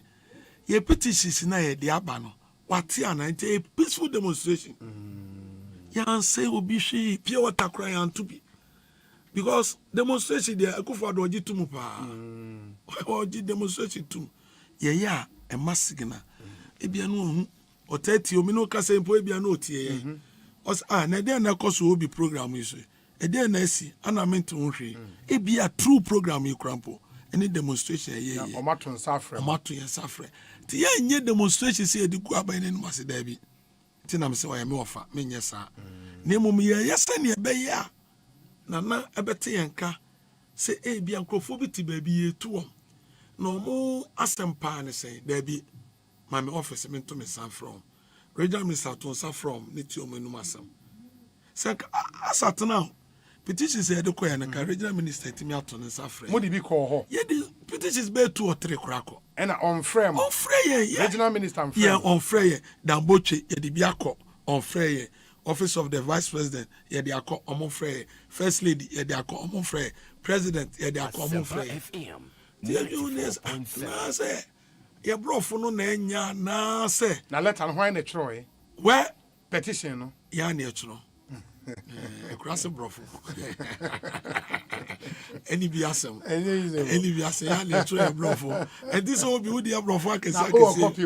ye petitions na ye de aba no wate ana a peaceful demonstration yan say obi hwe pure water cry and to be because demonstration there akufo do oji tumu pa oji demonstration tum ye ya e masigna e bia no hu otati omi no kasa mpo e bia no otie os na dey na koso obi program iso e dey na si ana mento hwe e bia true program ikrampo any demonstration ye omato nsafre ti ye nye demonstration se edi ku aban ne no aseda bi ti na me se wa ya me ofa me nye sa na mum ye yesa ne be ya na ebete yanka se e bia nkrofo bi ti ba bi yetu no mo asempa ne say da bi my office me to me san from regional minister to san from ne ti o me no masam se asatena petition say de koya na regional minister ti me ato ne safre mo di bi ko ho ye di petitions be 2 or 3 krako and on frame regional minister on frame yeah on frame damboche ye di bi akọ on frame office of the vice president ye de akọ omo frey first lady ye de akọ omo frey president ye de akọ omo frey na say ye brofo no na enya na say na letter why na chro where petition no ya na chro Cross brofo. Any be asem. Any be asem. Ya try brofo. And this will be with the brofo I can say. Copy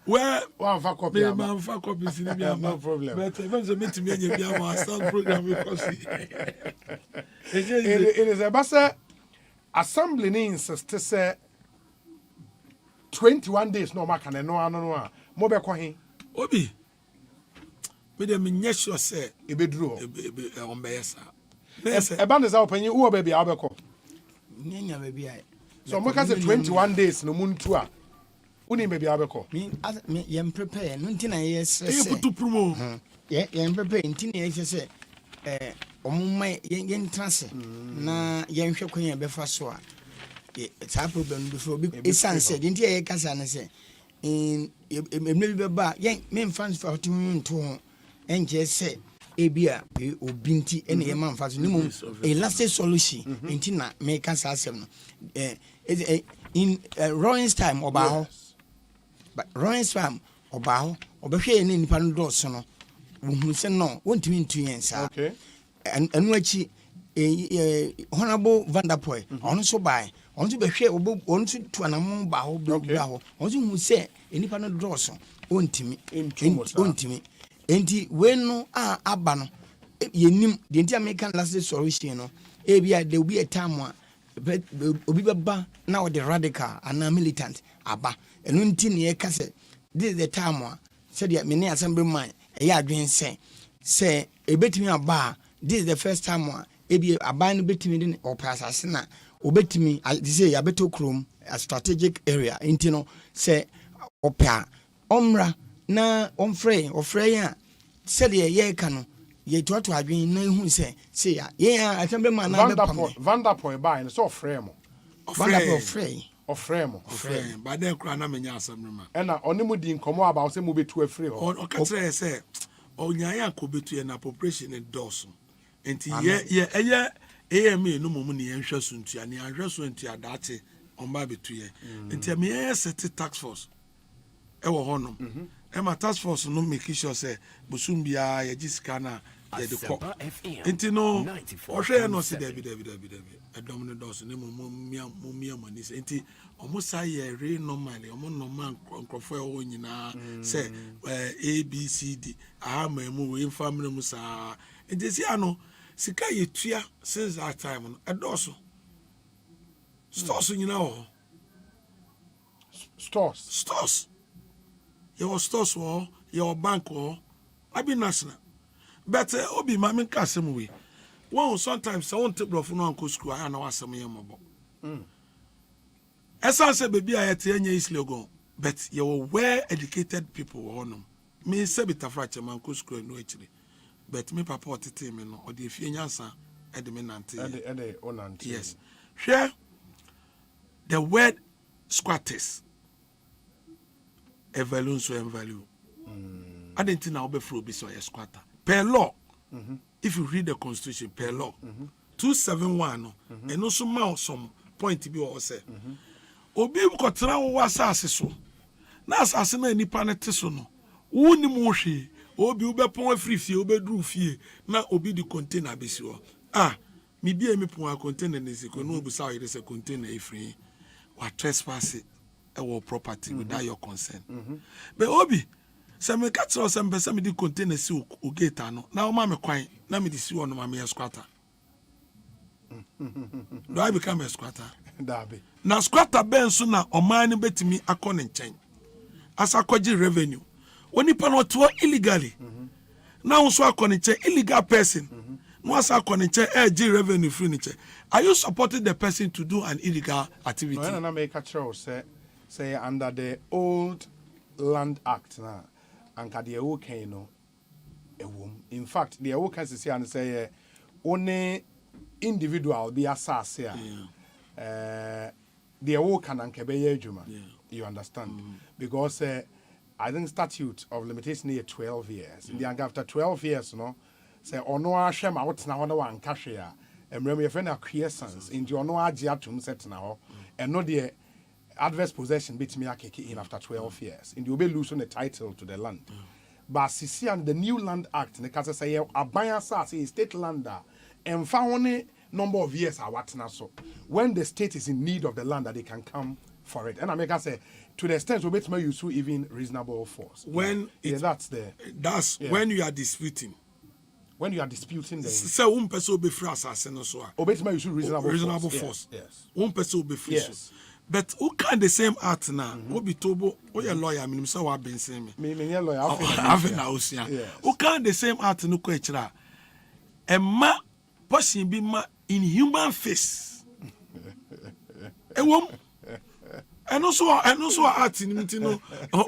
where one for copy. Man for copy no problem. But even the meeting me be our start program because it is a basa assembly insist say 21 days no maka no mo be ko hin obi me dem nyɛ sure sɛ ebeduru on be yesa e ba ne za opanyi wo ba bia obekɔ nyanya ba bia so mo ka say 21 days no muntu a uni ba bia obekɔ me yem prepare no ntina yes e putu promo yem prepare ntina yes sɛ omuma yen trance na yen hwɛ kwan ya befa so a saa problem before bi esan sɛ ntia ye kasa ne sɛ emle bi ba yen me fans for to nto enje sɛ ebia obinti ene ye man faso nimu a last solution enti na me kasa asɛm no in Rowan's time oba but Rowan's time oba ho obehwe ne nipa no dɔso no wohunu sɛ no wontimi ntu yen sa okay anu achi honorable Vanderpool ono so bai ono so behwe ono so tuanam ba ho ba ho ono so hu se enipa no dɔso ontimi enti when no aba no yenim the enti American last solution no ebia there will be a time obi beba now the radical and militant aba enu nti ne e ka se this is the time said the many assembly man e ya adwen say ebetimi aba this is the first time ebi aba no betimi den opasase na obetimi say ya beto krom a strategic area enti no say opa omra na ofre ya said ye ka no ye to adwen na hu say ya ye assembly man na be pam Vanderpool by so ofre mo ofre mo but then kra na menya assembly man and na onimu di nkomo aba say mo betu afre ho o ka tell say onyanya akobetu ye na population endorse enti ye AMA no mum ne nhwa suntua ne ahwa suntua date omba betu ye enti me ye set tax force e wo honom e ma task force no make sure say busum bia ye gisika na ye de ko enti no o hwe no se dabi edom ne dos ne mumia mani se enti omo say ye re normally omo normal nkrofo e wo nyina say ABCD ama mu we family mu sa enti si ano sika ye tua since that time no edoso stores nyina ho stores your stores or your bank or abi national but obi ma me ka sem we one sometimes I want to bro for no anko school I na wasem ye mobo esa say baby ayete anya islegon but you were well educated people honum me say bitafra man ko school no actually but me papa otete me no o de fie nyansa e de me nante e onante yes share the word squatters value so value I didn't know be fro be so a squatter per law if you read the constitution per law 271 and also ma some point be o say obi ko tra wo asase so na asase na nipa ne te so no woni mu hwe obi wo be pon afri fie wo be duru fie na obi di container be si wo me bia me pon a container ne se ko no obi sa yire se container efri wa trespass our property without your consent. But obi, se me catch us and me di container si o gate ano. Na o ma me kwan, na me di si o no ma me squatter. Do I become a squatter? Dabi. Na squatter ben so na o man ni betimi akọ ne nchen. As akọji revenue. Oni pa no to illegally. Na o so akọ ne nchen illegal person. No as akọ ne nchen revenue free ne nchen. Are you supporting the person to do an illegal activity? No, na make catch us say under the old Land Act na anka the ewo kan no ewom. In fact the ewo kan say and say only individual be asase a the ewo kan anka be ye adwuma. You understand? Because I think statute of limitation here 12 years. In the after 12 years no say ono ahwe ma wotena ho na wanka hwe a emrem ye fe na quiescence in the ono age atum set na ho eno de adverse possession bit me akeke in after 12 years. And you will lose on the title to the land. but sisi and the new land act ne kasa say aban asase state lander and found number of years awatena so when the state is in need of the land that they can come for it. And I make us say to the extent we may use even reasonable force. When that's when you are disputing. When you are disputing the say one person be free assassin no so obetuma use reasonable force. Yes. One person be free. Yes. But who can the same act now? Who be tobo or your lawyer minim say wa ben say me. Me lawyer who can the same act no kwechira. E ma person be ma in human face. E wom and also art in no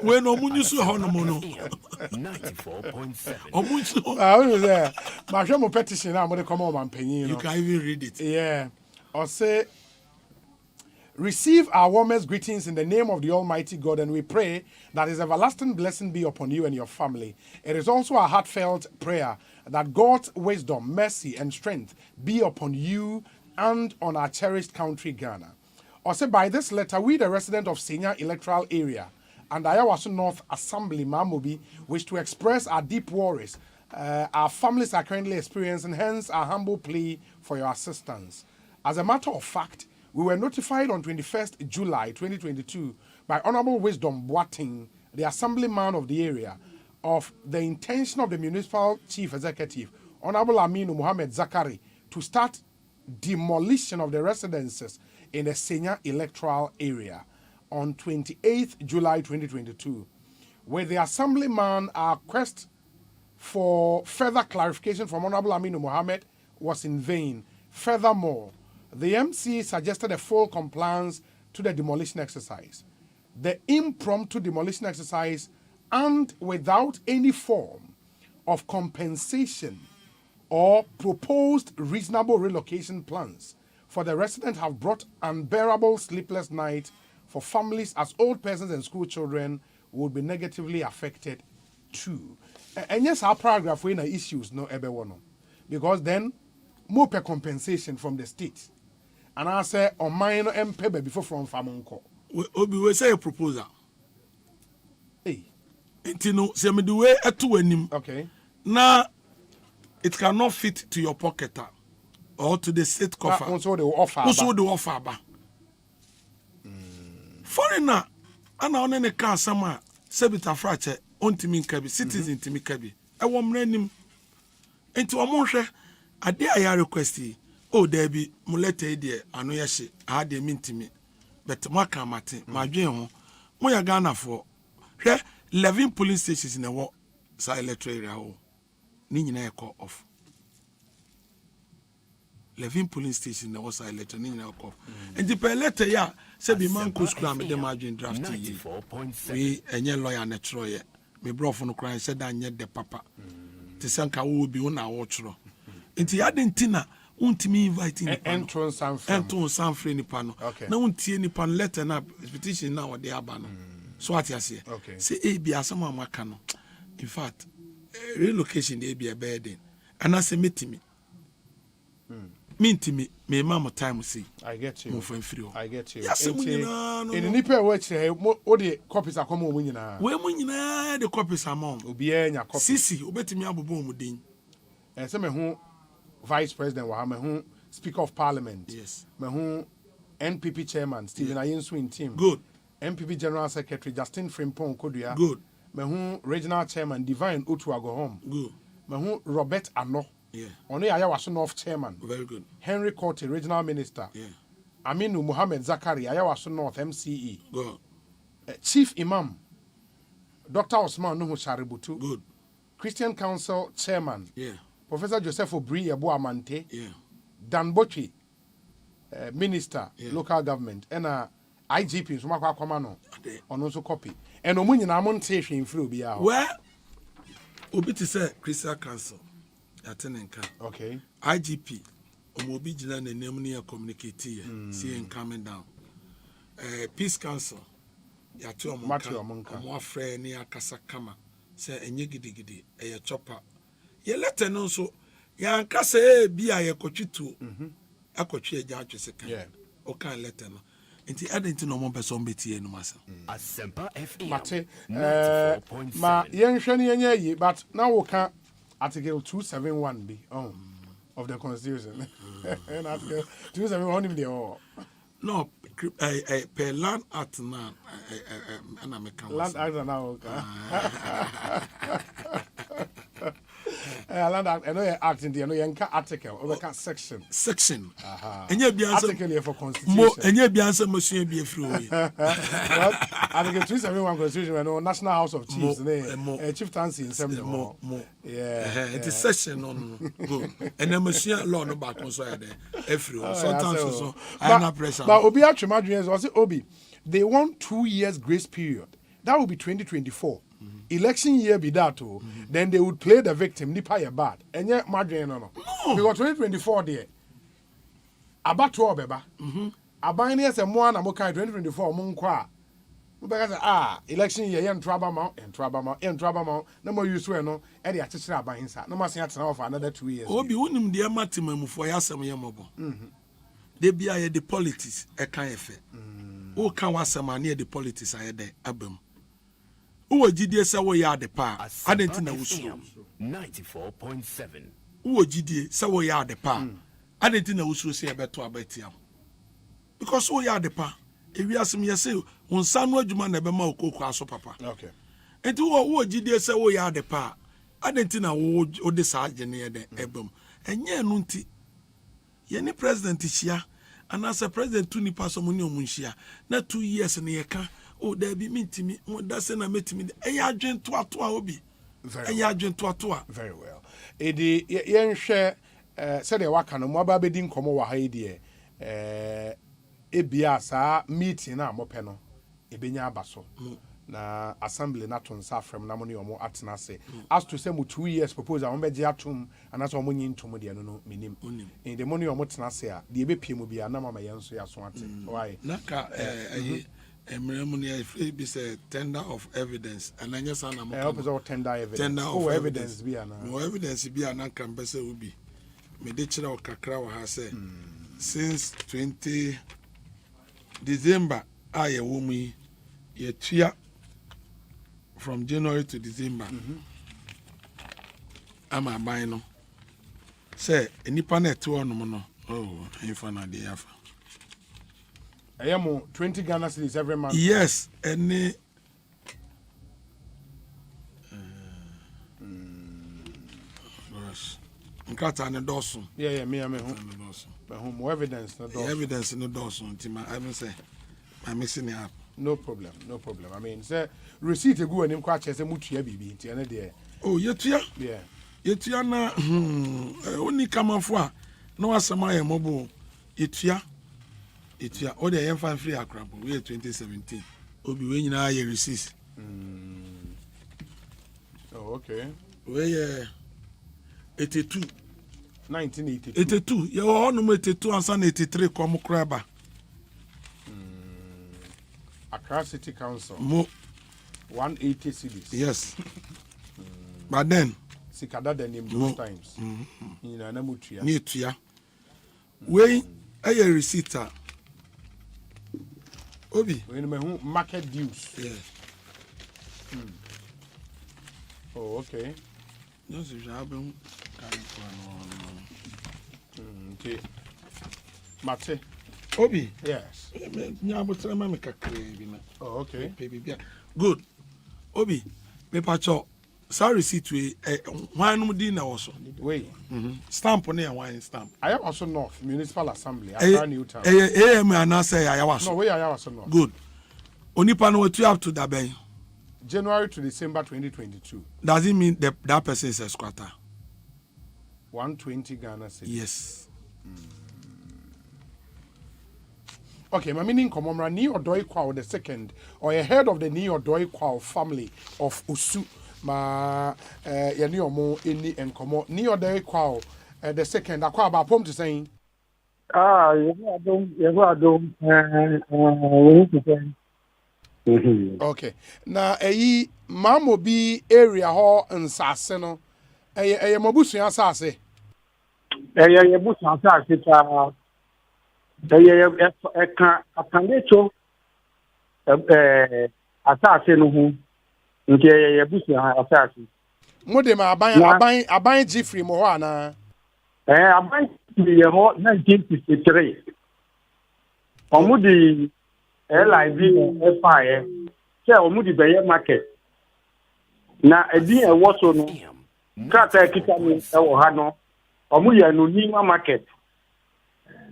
when no munyu so ho no mo no 94.7 I was there ma hwe mo petition na mo de come on panyin you can even read it. Yeah. Osei, receive our warmest greetings in the name of the Almighty God, and we pray that His everlasting blessing be upon you and your family. It is also a heartfelt prayer that God's wisdom, mercy, and strength be upon you and on our cherished country, Ghana. Also, by this letter, we, the resident of Senior Electoral Area and Ayawaso North Assembly, Mamobi, wish to express our deep worries our families are currently experiencing, hence our humble plea for your assistance. As a matter of fact, we were notified on 21st July 2022 by Honorable Wisdom Boating, the assemblyman of the area, of the intention of the municipal chief executive, Honorable Aminu Mohammed Zakari, to start demolition of the residences in the Senior Electoral Area on 28th July 2022. With the assemblyman, our quest for further clarification from Honorable Aminu Mohammed was in vain. Furthermore, the MC suggested a full compliance to the demolition exercise. The impromptu demolition exercise and without any form of compensation or proposed reasonable relocation plans for the residents have brought unbearable sleepless nights for families as old persons and school children would be negatively affected too. And yes, our paragraph we na issues no everyone, because then more compensation from the state. And I say on mine and pay before from Famonko. We say a proposal. Hey. Intino se me do way at to okay. Now it cannot fit to your pocket or to the state coffer. Also the offer. Foreigner, and on any car somewhere, Sebita Frache, Ontimi Kabi, citizen Timi Kabi. I want him into a monche. I dare I request ye. Oh, there be Mulete dear, I know yashi, I had a mean to me. But Maka Martin, my dream, Moya Ghana for 11 police stations in the war, silent area. Nina call off. 11 police stations in the war, silent Nina call. And the letter, yeah, said the man could scram the margin draft. We and your lawyer and a Troy. Me brought from the crying said, I need the papa. The Sanka will be on our watch. Into Argentina. Me inviting entrance and free Nipano. Okay. No one tea Nipan letter na petition now or the abano. So what you say? Okay. Say A be as someone makano. In fact, relocation they be a burden. And I say meet me. Mean to me, me mama time see. I get you. I get you. Yes, in the nipper watch all the copies are coming when you know. When the copies are mom. Obiya nya copy. Sisi, obeti me abubo mudin. And some who Vice President Wahame, Speaker of Parliament. Yes. Mehu NPP Chairman Stephen Ayinsu in team. Good. NPP General Secretary Justin Frimpong Kodua. Good. Mehu Regional Chairman Divine Utuagohom. Good. Mehu Robert Ano. Yeah. Oni Ayawaso North Chairman. Very good. Henry Korte Regional Minister. Yeah. Aminu Mohammed Zakari Ayawaso North MCE. Good. Chief Imam Dr. Osman Nuhu Shaributu. Good. Christian Council Chairman. Yeah. Professor Joseph Obri Yabo Amante. Yeah. Dan Bochi, Minister, Local Government, and IGP in Sumakwa Komano, on also copy. And Omunin Amon Station through Bia. Where Obiti say Christian Council, Atenenka. Okay. IGP, Omobi Jina and Nemunia communicate here, seeing coming down. Peace Council, Yatu Amonka, more friend near Kasakama, say a nigidi, a chopper. Ye letter no so yan kase bia ye kochitu akochi eja atwese kan o kan letter no nti adenti no mo person betie no masa Asempa FM mate ma yenhwe ne yenye yi but now we can article 271 be of the constitution and article 271 him there no per land act na na me kan land act now land act no act in there no yenka article or ka section enya bia article for constitution mo enya bia answer mosua bia free we article 271 constitution no national house of chiefs chieftaincy in assembly it is section on go and mosua law no back so ya there free sometimes so I na pressure but obi atwemadwen was obi they want 2 years grace period that will be 2024 election year be that too. Then they would play the victim nipa ye bad enye madwen no because 2024 there abato obeba aban ne se mo na mo kai 2024 mo nko a mo be say election year ye ntraba ma na mo use we no e de akekere aban nsa na mo asen atena for another 2 years obi wonim de matemamufo ya asem ye mobo de bia ye the politics e kan efe o kan wasem ane the politics aye de abam uwo jidie se wo ya de pa adenti na wusu 94.7 uwo jidie se wo ya de pa adenti na wusu se ebeto abetiam because wo ya de pa ewi asem ye se wonsa no adwuma na ebema okoko aso papa okay enti uwo jidie se wo ya de pa adenti na wo de sa agene ye de ebam enye no nti ye ni president hia anasa president tu ni paso mo ni omunhia na 2 years na ye ka oh there be mitimi that's na metimi eya adwen to obi eya adwen to very well edi yenhwe said e waka no mo aba bedi nkomo wa ha edi ebia saa meeting na mo pe no ebenya abaso na assembly na ton sa frem na mo ne omo atena se as to say mo 2 years proposal mo beje atom anasa omo nyi ntom de no minim in the money omo tena se a de ebepie mo bia na mama yenso ya so ate why naka Emremunia be say tender of evidence and then yes and I'm tender evidence be ana no evidence be ana kan pese ubi me de kire o kakra wa ha say since 20 December aye wo mu ye tua from January to December ama ban no say enipa na eto no no oh infa na de yafa I am 20 Ghana cedis every month. Yes, any. Nkata ne dosun. Yeah, me home evidence no dosun. Evidence no dosun. Tima, I say, I'm missing it up. No problem. I mean, say receipt a go and him kwa che say mutua bibi nti ene de. Oh, yetua? Yeah. Yetua na oni kamafo a no asama ye mobo yetua. It's ya all the M5 free akrabo we 2017 obi we nyina ye receipt oh okay we 82 1982 ye o no 82 ansa na 83 kom kraba Accra City Council mo 180 cedis yes but then sikada than him those times nyina na mutua ni tua we aye receipt Obi. When me market dues. Yeah. Oh, okay. Yes, you have been okay. Mate. Obi. Yes. Oh, okay. Good. Obi. Me pacho. Sorry, receipt we why no di na also. Wait. Stamp on wine stamp. I am also North Municipal Assembly. Accra Newtown. Me ana say I was. No, where I was North. Good. Onipa no what you have to that ben. January to December 2022. Does it mean that person is a squatter? 120 Ghana cedis. Yes. Okay, my meaning commemorate Ni Odoi Kwao the second, or a head of the Ni Odoi Kwao family of Usu. Ma yani omo eni enkomo Ni Odoi Kwao the second akwa ba pom to saying you adom okay na eyi mamo bi area ho nsase no eye mabusu asase ye busu asase ta Akandecho asase no ho nke ye busu asase mode ma aban Jeffrey mo ho ana aban ye ho 1963 omudi LIV FIA se omudi beye market na edi ewo so no kata kita mi ewo ha no omuye no ni market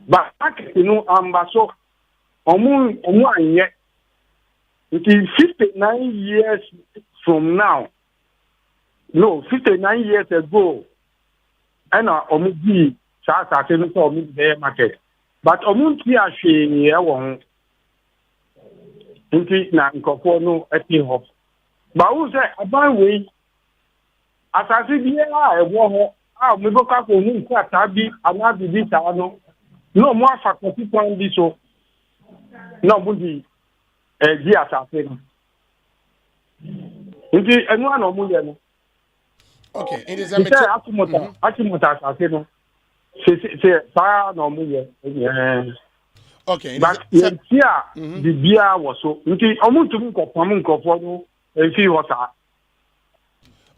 ba market no ambaso omu anye. It is 59 years from now. No, 59 years ago. And Omudi Chasa Omudi market. But Omunti Ashi Yawon Inti na Nkofono Etiho. But who say about way as I said, yeah, a war, we go up on him, Tabi, and not be this. No more faculty point this. Nobody. Dia asase no nti enu ana omuye no okay it is a matter atimota asase no se pa na omuye okay but tia bibia wo so nti omuntu nkopam nkofo no enfi ho sa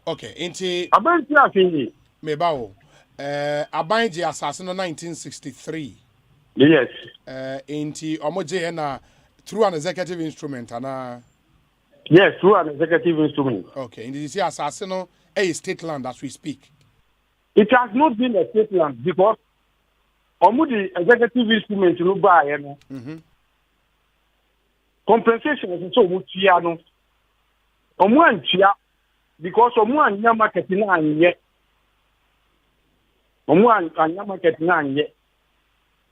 okay nti abanti afini me bawo abanji asase no 1963 yes nti omoje na through an executive instrument, and yes, through an executive instrument. Okay, and you see, Assassino, a state land as we speak. It has not been a state land because the executive instrument no buy compensation is so much no. Because anya market na anye. Anya market na anye.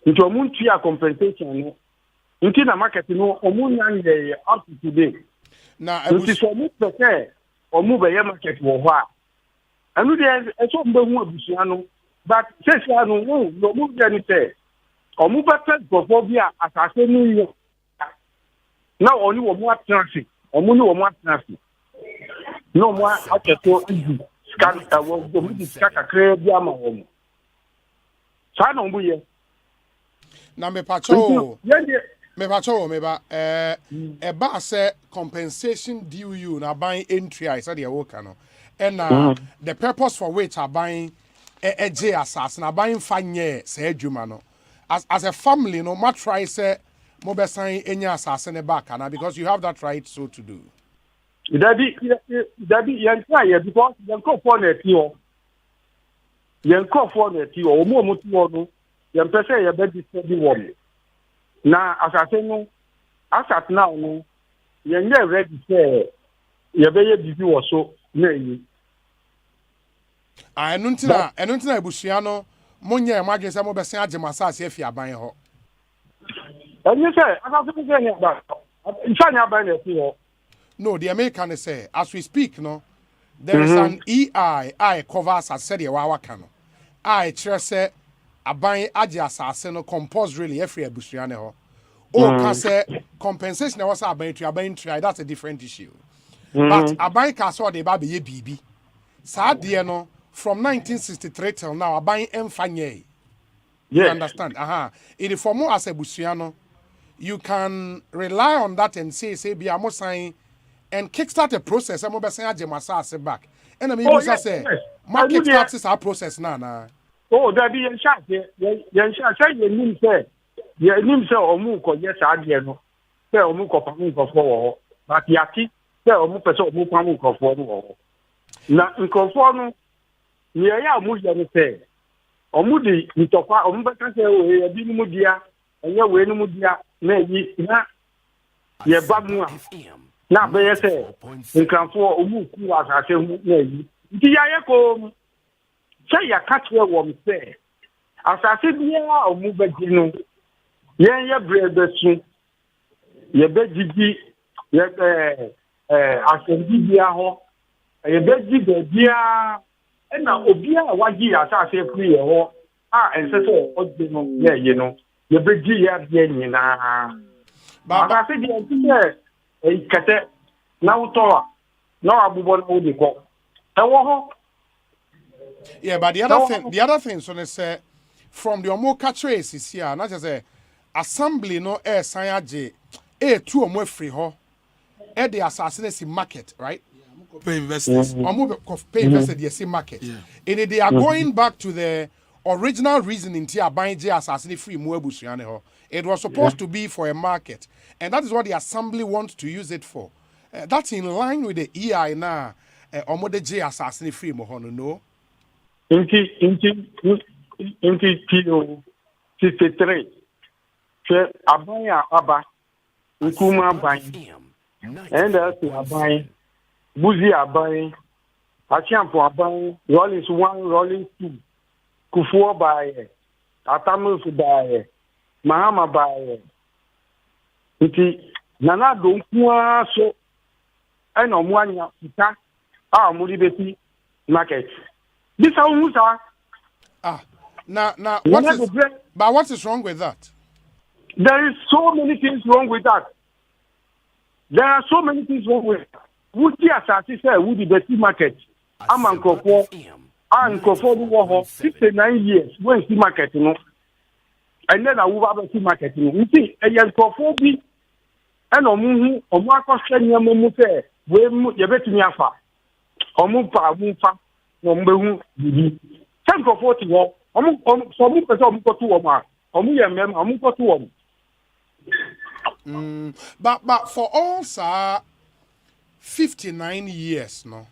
Into compensation no. Into the market, no, omunya up to today. Now, I was so much better or move a market for what. And there's a sort of but says, no move anything. Or move better for phobia as I say, now only one traffic, or more traffic. No more after so easy. Scan a will go to scatter a clear diamond home. Sign on we. Now, me patrol. Me pacho eba say compensation due you na buying entry I said the work no and the purpose for which are buying a J assassin na buying fanye say adwuma no as a family no ma try say mo be sign any assassin back na because you have that right so to do that be yan try because yan ko for na ti o mo ti o no yan pese ya be di wo na asase no asat now no yenye ready say ye be ye bibi wo so na yi enu ntina ebusua no monye madwe say mo be sen agema asase afi aban ho enye say asase ko say ne ba insani aban na fi ho no the American say as we speak no there is an EI covers as said ye wa waka no I chere say aban age asase no compulsorily every abusua ne ho o ka say compensation na was aban try that's a different issue but aban ka so dey ba be ye bibi sa de no from 1963 till now aban emfanye you understand it for more as abusua no you can rely on that and say be amo sign and kickstart a process amo be sign agema asase back and I mean say market starts our process na oh, that be in shot. Yan shot say you nim say. You nim say omu ko yes adie no. Say omu ko pamu ko for but yaki say omu pese omu pamu ko for no. Na nkofo no ye ya omu je no say. Omu di ntofa omu be ka say o ye bi mu dia, enye we no mu dia na yi na ye ba mu a. Na be ye say nkanfo omu ku asase mu na yi. Nti ya ye ko say ya catch where one say as I said yeah or move no yeah bread soon ye be gigi ye asendi bia ho ye be gigi bia e na obi a wagi asase free ye ho ense so odde no ye no ye be gigi ya bia nyina ba I said the e kete na uto na abubo na odi ko e wo ho. Yeah, but the other thing, so they say from the Omoka trace is here, not just say assembly no sign agye two or more free ho the assassination market, right? Pay investors. Pay investors yes market. And they are going back to the original reason in tia buying assassinate free muebusiane ho. It was supposed to be for a market, and that is what the assembly wants to use it for. That's in line with the EI na omode J assassinate free mo no. Inti kilo 63. Se abaya aba nkuma aban. And that's aban. Buzi aban. Achiampo aban. Rollins 1, Rollins 2. Kufuor baye. Atamufu baye. Mahama baye. Inti nana do nkuwa so ena omwanya sika a omulibeti market. This how Musa. Now, what is wrong with that? There is so many things wrong with that. There are so many things wrong with that. Would the assassin say would the best market? I'm uncomfortable. I'm uncomfortable 69 years. When is the market, you know? And then I will have a market, you know. You see, a young coffee and Omu, Omaka Senya Momufe, where you bet me afa. Omupa, Mufa. But for all sir 59 years no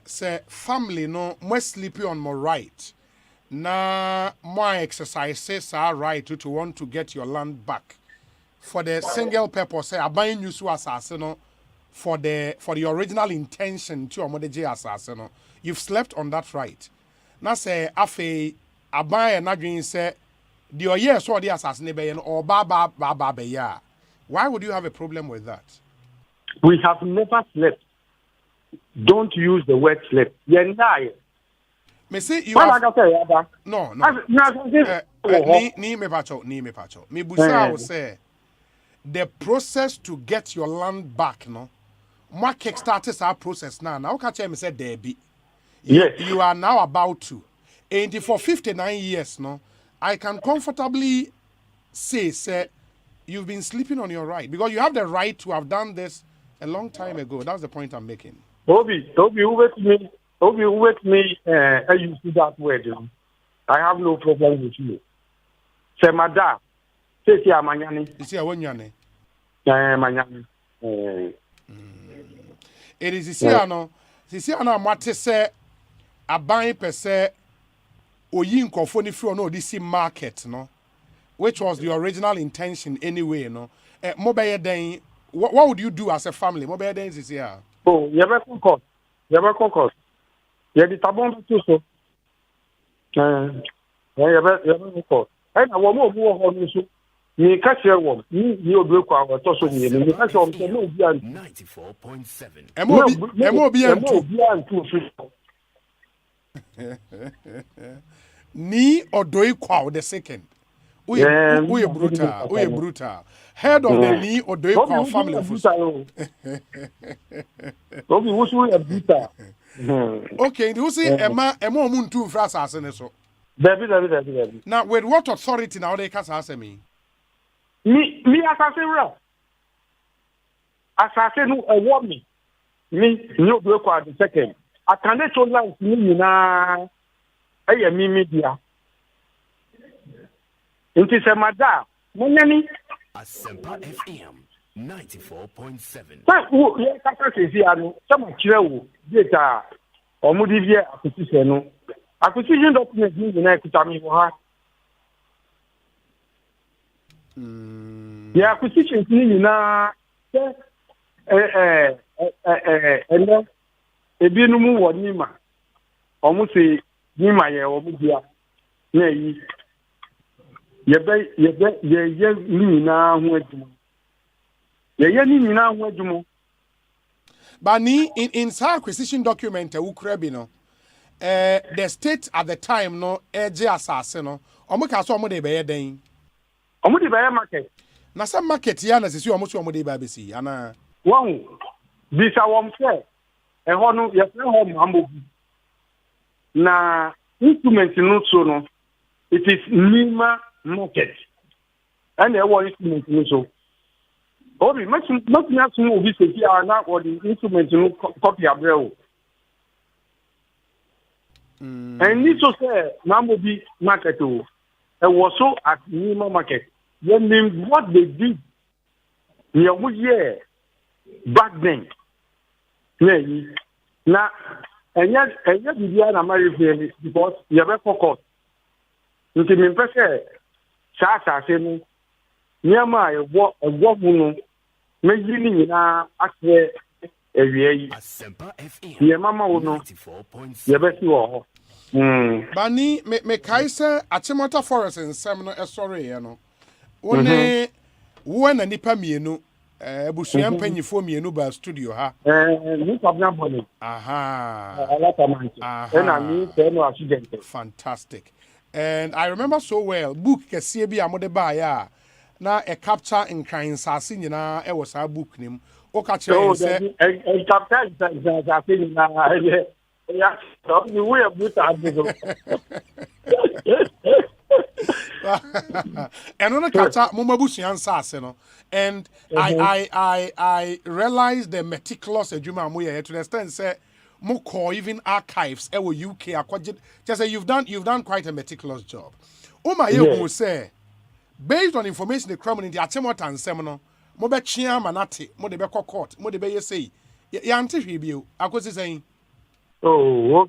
say family no more sleepy on my right na more exercises are right to want to get your land back for the single purpose say aban you so assassin no for the original intention to omodeje assassin. You've slept on that right. Now say afe aban na dwen say the oye so the assassin be or ba be ya. Why would you have a problem with that? We have never slept. Don't use the word slept. You lie. Me say you have... No. Ni me pacho. Me busa will say the process to get your land back no. More kickstarters our process now. Now catch me say there be. Yes. You are now about to. And for 59 years no, I can comfortably say you've been sleeping on your right because you have the right to have done this a long time ago. That's the point I'm making. Obi, who with me, I use that word. You know? I have no problem with you. Say Mada, say Manyani. You see a Wanyane? Manyani. It is Sisiano. Sisiano Mate say a buying per se oyin kofoni free no this market no, which was the original intention anyway no. Mobile then what would you do as a family? Mobile then is here. Oh, you ever concord. You the tabon too so. You ever concord. And I want more on you. Me catch your one. Me odo kwa wa to so me. Me catch your one. No be an 94.7. Ni odoi kwa the second. We brutal. Head of the ni odoi kwa family. Okay, you see Emma Muntu Frasa so. Debbie. Now with what authority now they can ask me? Me assassin who award me. Me no break the second. I can let you land me na me media. Inti se mada. Monyani. Asempa FM 94.7. Who ye kaka sesi anu. Some kire wo data omudi vie acquisition no. Acquisition document ni na ekutami wo ha. The acquisition ni na ebinumu wo nima. Omu se nima ye omu dia. Na yi ye ni na hu adwuma. Ye ni na hu adwuma. But in acquisition document ukrebi no the state at the time no edge assassin no omo ka so omo de be ye den omo de be ye market na some market ya na sisi omo so omo de ba be si ana won bisa won say e ho no ye say ho mambo na instrument no so no it is Nima market and there was instrument so. Obi, much not small visit here are not what the instrument to copy a braille. And this was a Namobi market and was so at Nima market. Then mean what they did year back then. Now, and yet the other married because you have a focus. You can impress Sasa saying, Yama, a woman. Maybe na akwe ewie ye mama wo no ye beti wo ho bani me kaise Achimota Forest nsem no esore ye no woni wo na nipa mienu busua mpanyifo mienu ba studio ha ni problem boni fantastic. And I remember so well book kese bi amode ba ya na a capture in kind sase nyina e was a book nim o ka kire say a capture sase na ya so you we boot abigo and on a capture mo mabusuan sase no and I realized the meticulous adwuma mo ye to the extent say mo call even archives e wo UK akwaje just say you've done quite a meticulous job o ma ye go say based on information the crime in the Achimota and Seminole, Mobe Chia Manati, Mode Beko Court, Mode Bay say, Yanti Review, I was saying, oh,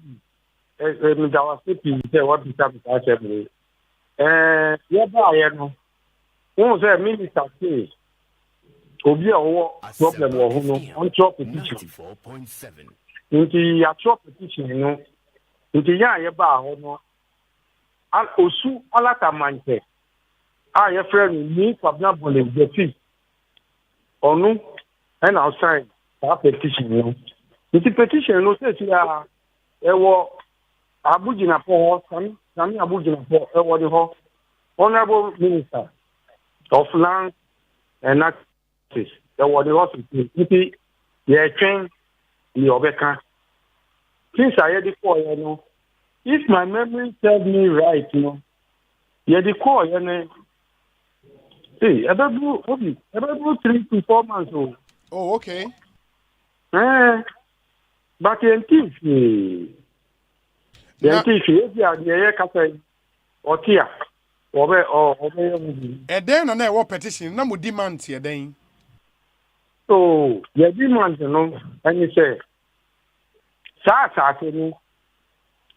I was thinking, what is happening? Yeah, I know. Who said Minister say, Obi a problem or on top petition. 94.7. Into a top petition, you know, into Yaba, no, Al Osu Alata Mante. Your friend me for the fee or no and outside that petition you know the petition no say ya e wo abugina for sami abugina for e wo the ho honorable minister of land and access e wo the hospital nti ye twen the obeka since I had the call you know if my memory serves me right you know ye the call you know. Hey, about 3 to 4 months old. Oh, okay. But in TV, or Tia, or and then on what petition, no more demand here, then. So, the demand, you know, and you say, Sasa,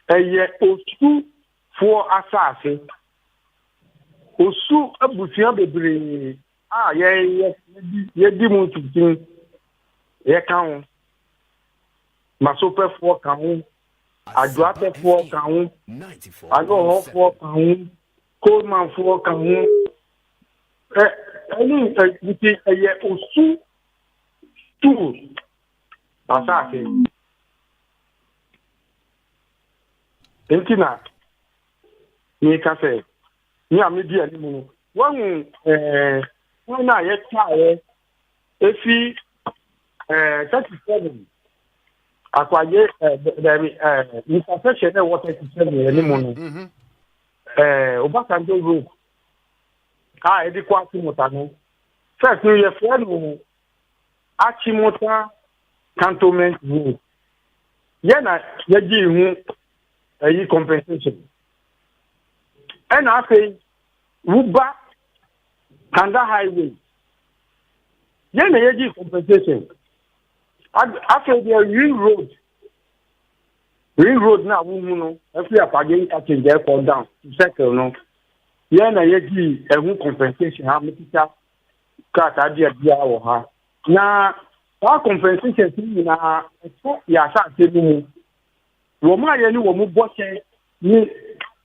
a year or two for assassin. Osu abusia bebre ye di mu tutin ye kan masope fo kan aduate fo kan ado fo kan coleman fo kan any ye osu tu asase entina ni ka say ni media ni mu won na ye try efi 37 akwaje intersection e water system ni mu no Obasanjo road edikwa Timota no first new year for no Achimota cantonment road ye na ye gi hu ayi compensation and I say Wuba Kanda Highway. Then the compensation. I say the ring road now, if we are again catching there for down to settle no. Then I give a compensation. How much cut idea or her. Now, our compensation thing now, yeah, something. Roma, you know, what you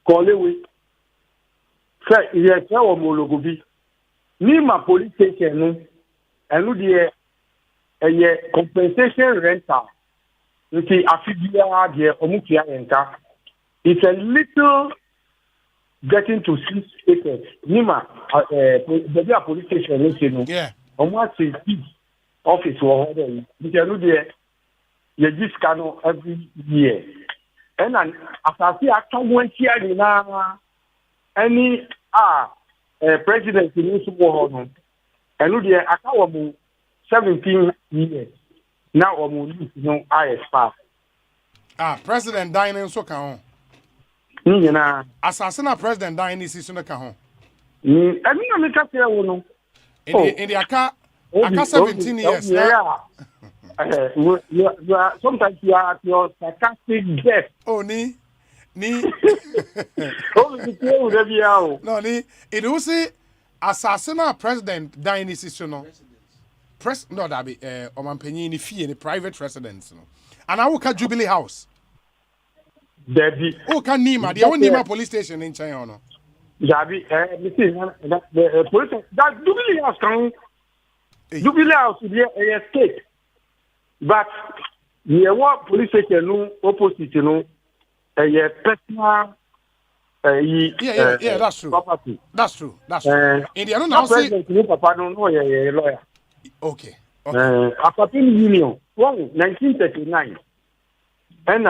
call it. Say, yes, our homologo be. Nima police station, no, and would a compensation rental. You see, Afibia, the Omukia enter. It's a little getting to 6 acres. Nima, the police station, no, yeah, almost 6 office or other. You can do you just cannot every year. And then, after I see, I can't wait here now. Any president ni so wo no enu de aka wo mu 17 years na wo mu lease no expire. President dining so kan ho. Ni na asase na president dining si so no kan ho. Enu na me ka tell wo no. In the aka 17 years. Yeah. Sometimes you are at your sarcastic depth. Oh, ni. No, ni. It was say assassin president dining si no. No, that be Omanpenyi ni fee ni private residence no. And I will Jubilee House. Debbie. Oh, can Nima? The only Nima police station in China no. Debbie, the police that Jubilee House can Jubilee House is a state. But the police station no opposite no a personal yeah, that's true. Property. That's true. In the other now say papa no lawyer. Okay. Apartment union 1939 and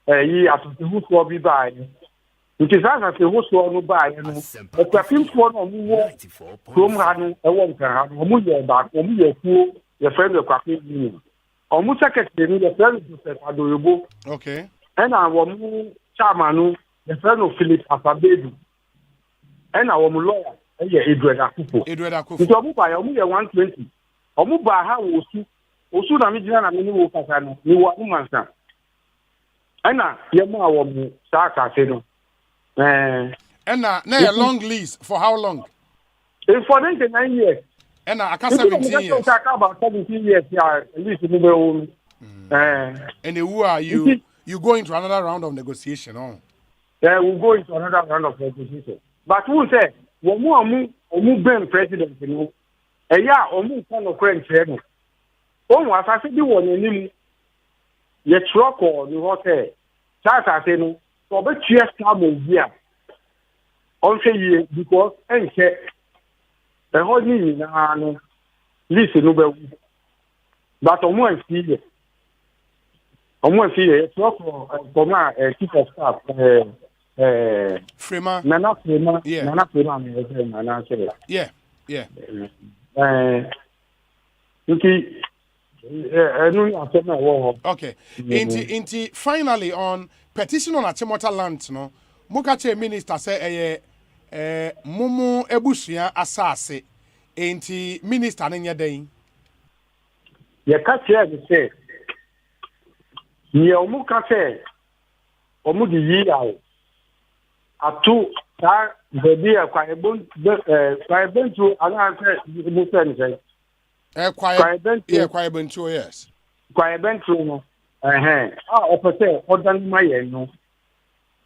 yi asante hu so bi ba yi nti asante hu so no ba yi no apartment fo no mu wo from ha no e wo nkan ha no mu ye ba mu ye kuo ye friend apartment union omu secretary ni ye friend Joseph Adoyobo okay and wo mu chairman no ye friend of Philip Asabedu and wo mu lawyer ye Edward Akufo nti omu ba ye omu ye 120 omu ba ha wo osu na mi jina na mi ni wo kasa no ni wo amansa Anna, you know, na a long lease for how long? For 99 years. And I can't 17 years. About 17 years, yeah, at least in the and who are you? You go into another round of negotiation, oh? Yeah, we'll go into another round of negotiation. But who said, when we bring president, you know, yeah, we kind of crank, you know. Oh, as I said, you want to ye truck or the hotel. That's I say no. So be cheers come here. On say ye because and say the whole thing na no listen no be. But omo see ye. Omo see ye truck or coma chief of staff Frema. Nana Frema. Yeah. Nana Frema me say Nana say. Yeah. Yeah. Okay. Okay. Inti finally on petition on Achimota land no. Mukache minister say mumu ebusuya asase. Inti minister nenya den. Ye ka che say. Ye omu ka say omu di yi yawo. Atu ta bebi kwa ebontu ana say mu say Quiet Bentu, yes. Quiet Bentu, no. Order my no.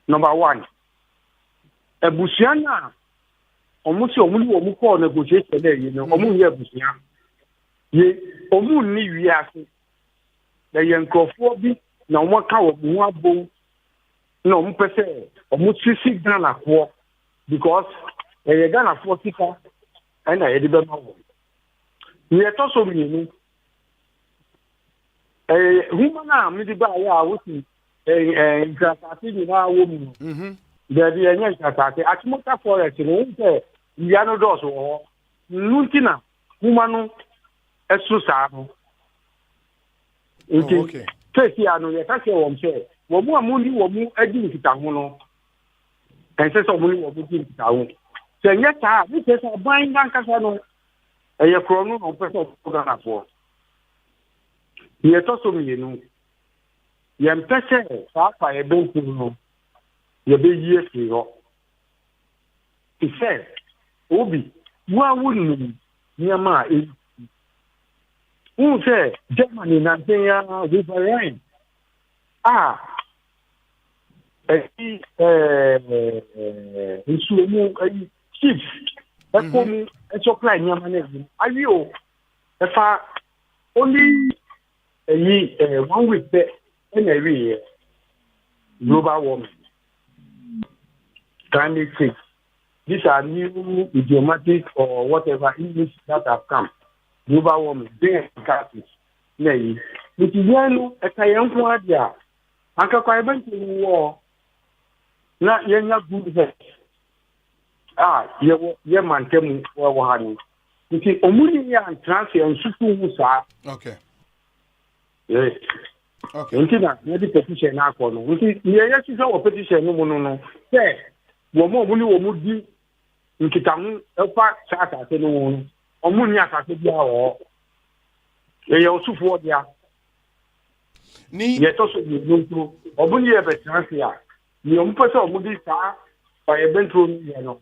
Number one. A Busiana, almost Omuko negotiation there, you know, Omu Busia. Ye, Omu ni Yasi. The young Kofobi, no more cow of Muabu, no Mpese, Omusi Gana for because a Gana for Sika and I had the we are also meaning a me ba ya wuti grasati na wo mu there be anya grasati atmota forest no nte ya no do so nuntina humanu esu sa no okay tesi anu ye ka se wo mse wo mu amundi wo mu adi nkita ho no ense so mu ni wo mu di nkita ho se nya ta ni se so ban dan kasa no eye krono no person Ghana for ye to so me no ye mpese fa fa e bentu no ye be yie fi ho ti se obi wa wonu niama e un se Germany na ya Wolverine insumu chief Ekomu supply niama na egu ayo efa only 1 week there in every year global warming climate change. These are new idiomatic or whatever English that have come. Global warming, being gases. Nay, which is no a kayanku adia. Anka kwa event in war. Not young good head. ye mantem wo ha ni nti omuni ya transfer nsusu hu saa okay yes okay nti na the petition na akọ no nti ye si so petition no mu no say wo mo omuni wo mu di nkitahu efa saa se no omuni asase bia wo ye osufo dia ni ye to so ni nto obuni ye be transfer ni ompese omudi saa by a bedroom, you know.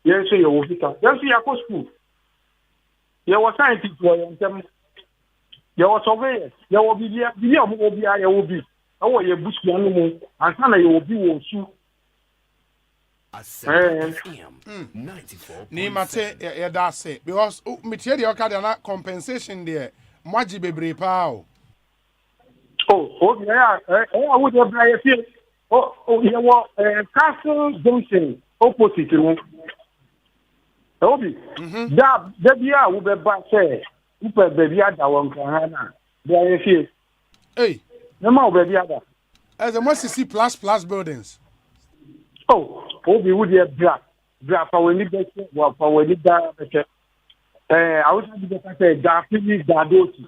Yes, you will be done. Yes, you are school. You were scientists for them. You were surveyors. You will be there. You will be. Oh, you bush animal. And son, you will be also. Ni mate ya dase because material okada na compensation there. Mwaji bebre pa o. Oh, yeah. I would have been you were Castle Junction opposite to Obi. That year we be back say, upe baby ada one kahana. There is hey, no more baby ada. As a must see plus buildings. Oh, Obi would have black for when it gets well for when it down. I was going to say that finish that doti.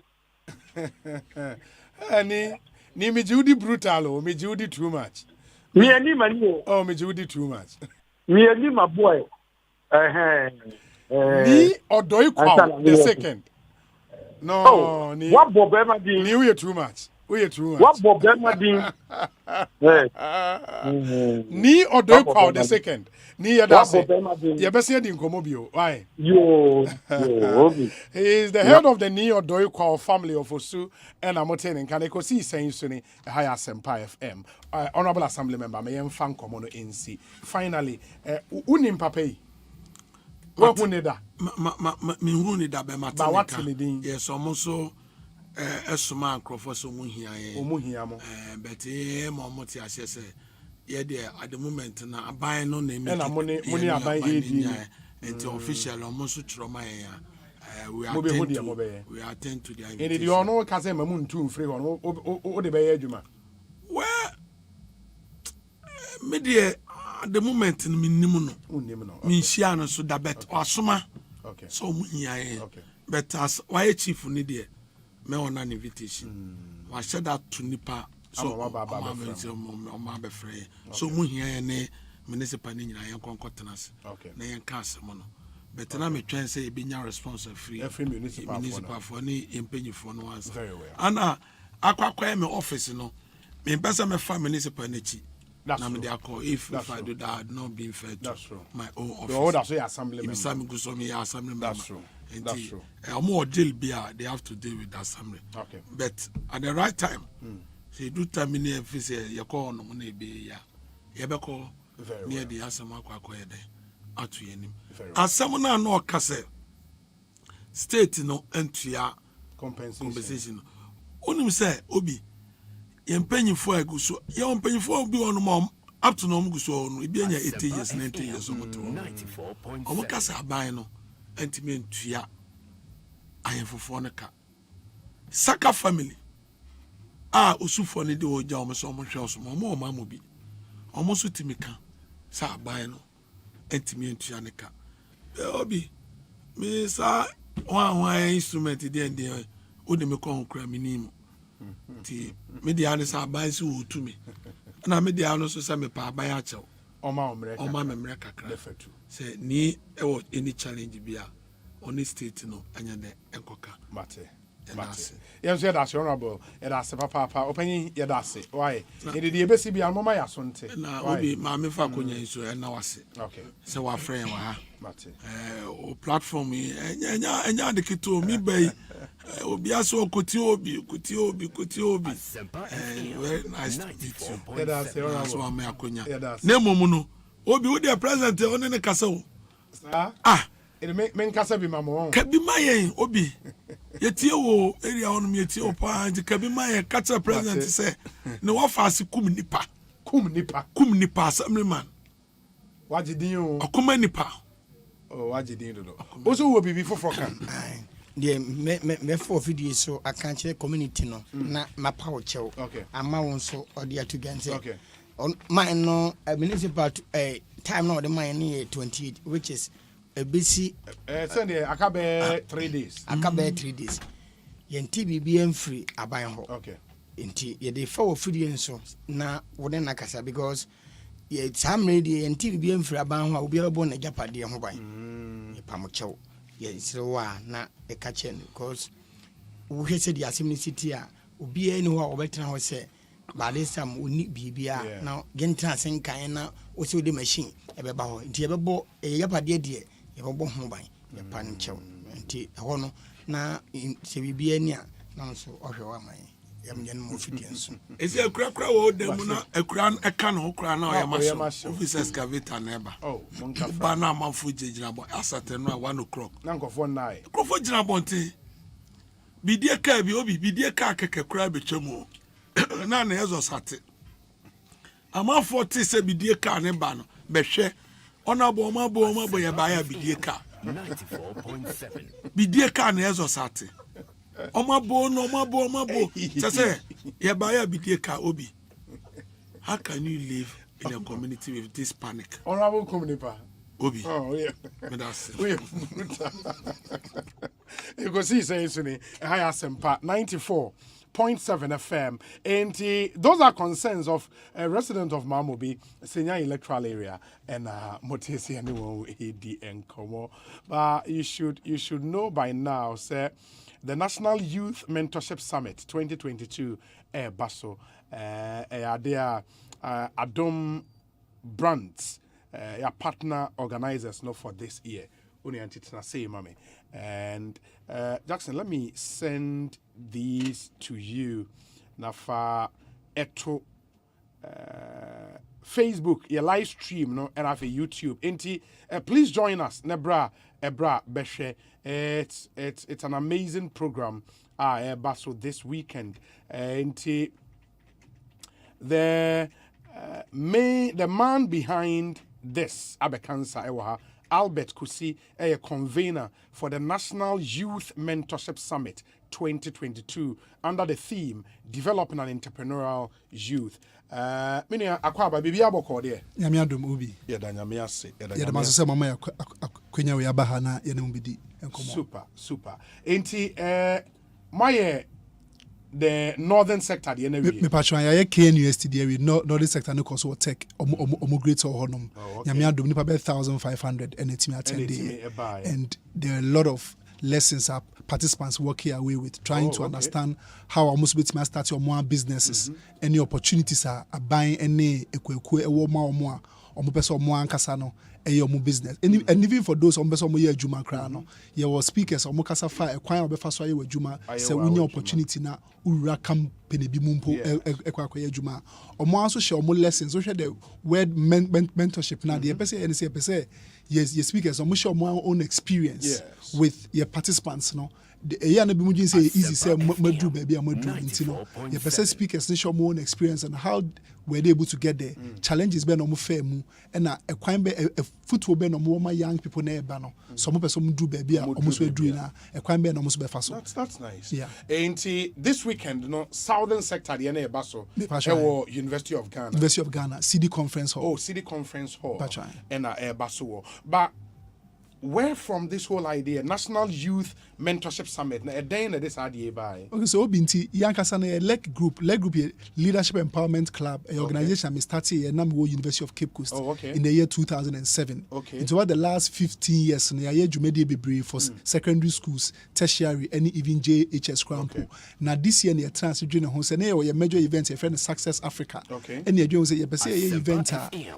Ni me Judy brutal o, me Judy too much. Me any money. Oh, me Judy too much. Me any my boy. Ni odoikwa the second. No, ni what Bobema din. Ni we too much. We too much. What Bobema din. Ni odoikwa the second. Ni yadase. Yebese di nkomobio. Why? Yo. He is the head of the Ni Odoikwa family of Osu and Amoten and Ekosiise Suni High Asempa FM. Honorable Assembly Member, may I thank Komono NC. Finally, unim pape. What unida? Me unida be matter. But what unidin? Yes, almost so. Esuma Crawford so muhia mo. But momoti asese. Yeah, there at the moment na buy no name. And money abuy and official almost trauma. We attend to the invitation. And you know Kazem Mamun too free on o de be adwuma. Well, media at the moment in minimum no so that bet asoma okay so muhia but as why chief need there me on an invitation I said that to nipa so my friend so muhia ne municipal ni nyina yen konkotenas na yen cast mo no but na me twen say e binya response free every municipal for ni empenyi for no answer very well ana akwa me office no me pesa me fa municipal na chi na me dey call if I do that I'd not been fair to my own office that's your assembly member some go so me assembly member that's true more deal bia they have to deal with the assembly okay but at the right time say do time in office you call no na be ya you be call near the assembly akwa ye dey atu yenim asem na no kase state no entua compensation onim say obi yempanyifo aguso ye ompanyifo obi ono mom up to no mguso no ebi anya 80 years 90 years omoto omo kasa aban no entime ntua ayefofo no ka saka family osufo ne de oja omo so omo hwe omo omo mamobi omo so timika sa aban no entime ntua ne ka obi me sa one instrument de ende o de me ko nkra minim ti media ne sa ban si wo tumi na media no so sa me pa ban a chew oma memre kakra say ni any challenge bia on the state no anya de enkoka mate yes that's honorable that's papa open yedase why e de ebesi bia mama ya sonte na obi ma me fa konya iso na wase okay say wa friend wa ha mate o platform enya de kito mi bay obi aso koti obi very nice to meet you that's honorable so me akonya na momu no obi wo de president one ne kasa wo it make kasa bi mamo kabi mayen obi yetie wo area onum yetie wo pa nti kabi mayen kasa president say ne wo faase kum nipa assembly man wagidin o akoma nipa wagidin do also wo bibi foforo kan de me for video so aka kire community no na mapa wo chew ama won so ode atu ganse okay on mine no municipal time now the money 28, which is a busy. Sunday, I can 3 days. I can 3 days. Yenti BBM free abayan ho. Okay. Yenti ye dey for free enso na woden nakasa because ye time ready yenti BBM free abayan ho obi abo na japade ho ban. Ye pamochew. Ye srewa na e ka chen because wo hwese di asemnicity a obi ani ho a obetena ho se ba this time oni bibia na gentra senkan na wo se wo de machine e beba ho nti e bebo e japade de ye bebo ho ban ye panchew. Nti ho no na se bibia ni a na so ohwe man yam nyen mo fidienso esi akura wo dem na akura eka na okura na oyamaso office excavator na eba monka ba na amafo jejira bo asate no 1 o'clock na nkofo nai nkofo jira bonte bidie ka bi obi bidie ka keke kura betwemu na na ezo sate amafo te se bidie ka ne ba no behwe ona bo ma bo ye ba ya bidie ka 94.7 bidie ka na ezo sate omabo say ye ba ya bidie ka obi. How can you live in a community with this panic? Honorable community obi. Oh yeah. Ekosiise On Asempa 94.7 FM. And those are concerns of a resident of Mamobi, senior electoral area, and Motesi anyone AD and Komo. But you should know by now, sir, the National Youth Mentorship Summit 2022 Baso there Adom Brands your partner organizers for this year. And Jackson, let me send these to you. Nafa eto Facebook, your live stream, no, and have a YouTube. Please join us. Nebra Beshe. It's an amazing program. Baso this weekend. The man behind this Abekansa Ewaha, Albert Kusi, a convener for the National Youth Mentorship Summit 2022 under the theme Developing an Entrepreneurial Youth. Mini akwaba bibi aboko de. Nyame adom obi. Ya da nyame ase. Ya da maso se mama ya kwenya we abaha na ya na mbidi enkomo. Super. Enti my the northern sector the energy. Me patron ya KNUST there we northern sector no course tech omo great or honum. Nyame adom nipa be 1500 and etimi attend there. And there are a lot of lessons up participants work here away with trying to understand how almost bit may start your more businesses. Any opportunities are buying any ekweku ewo ma omo omo person omo ankasa no eyo business and even for those omo person omo ye adwuma kra no ye was speakers omo kasa fa ekwan obefa so ye adwuma se wunya opportunity na urura company bi mumpo ekwa ye adwuma omo aso share omo lessons so share the word mentorship na the person any say yes speakers omo share omo own experience with your participants no the na bi mujin say easy say madu baby amadu intino your person speakers they show more own experience and how were they able to get there challenges be no mo fair mu and a kwan be a football be no mo young people na eba no so mo person do baby almost we do na a kwan be no mo so be fa so that's nice yeah and this weekend no southern sector the na eba so University of Ghana CD Conference Hall CD Conference Hall and eba so but where from this whole idea National Youth Mentorship Summit na day na this idea by okay so obinti yankasa na leg group leadership empowerment club a organization me started here na me University of Cape Coast in the year 2007 into over the last 15 years na year jumedi bebre for secondary schools tertiary and even JHS Crampo na this year na transgender ho say na your major event your friend Success Africa and you do say you say event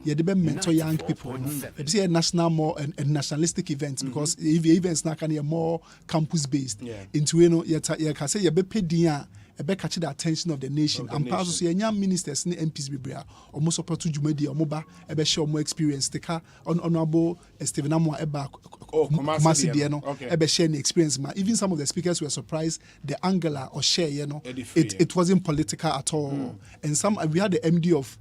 you dey mentor young people you say national more and nationalistic events because if events now can be more campus based into you know you can say you be paying catch the attention of the nation and pass so young ministers and MPs be bria almost support to jumedi omoba ebe share more experience take honorable Stephen Amwa eba Kumasi there no ebe share the experience ma even some of the speakers were surprised the angle or share you know it wasn't political at all and some we had the MD of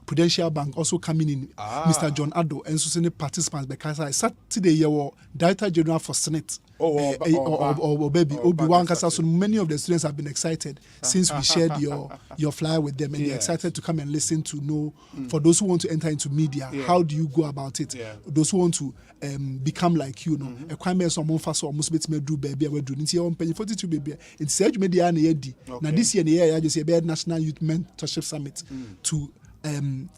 Prudential Bank also coming in. Mr. John Addo and so many participants because I Saturday you were Director General for Senate. Or baby Obi-Wan Kasa. So many of the students have been excited since we shared your flyer with them, and they're excited to come and listen to know for those who want to enter into media, how do you go about it? Those who want to become like you know. A crime is someone fast or almost bit me do baby we do. It's your own penny 42 baby. It's said media and yedi. Now this year I just say National Youth Mentorship Summit to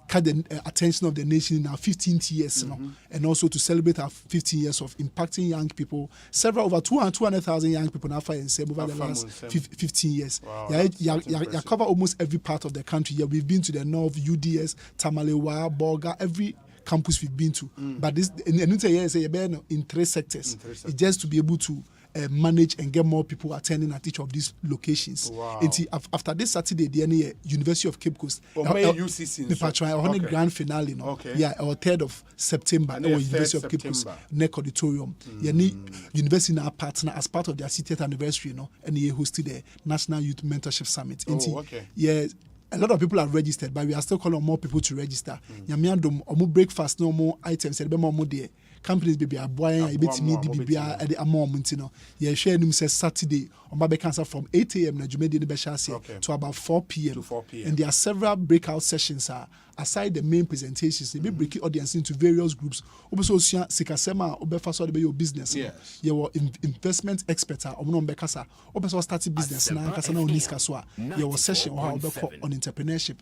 catch the attention of the nation in our 15th years, you know, and also to celebrate our 15 years of impacting young people. Several over 200,000 young people now find over the last 15 years. Wow, yeah, cover almost every part of the country. Yeah, we've been to the North, UDS, Tamalewa, Bolga, every campus we've been to. But this in 3 sectors. It's just to be able to manage and get more people attending at each of these locations. Wow. After this Saturday, the University of Cape Coast, the grand finale, or 3rd of September, University of Cape Coast, Neck Auditorium. University now partner as part of their 60th anniversary, and they hosted the National Youth Mentorship Summit. A lot of people are registered, but we are still calling on more people to register. Breakfast, no more items, more there. Companies be a boy, I bet me be at the moment, you know. Yeah, share him says Saturday on Babe Cancer from 8 a.m. to about 4 p.m. And there are several breakout sessions aside the main presentations. They be breaking audience into various groups. Also, Sikasema, Obefa, your business. Yes. Your investment expert, Bekasa, Obeso starting business now, Kasana Uniskaswa. Your session on entrepreneurship.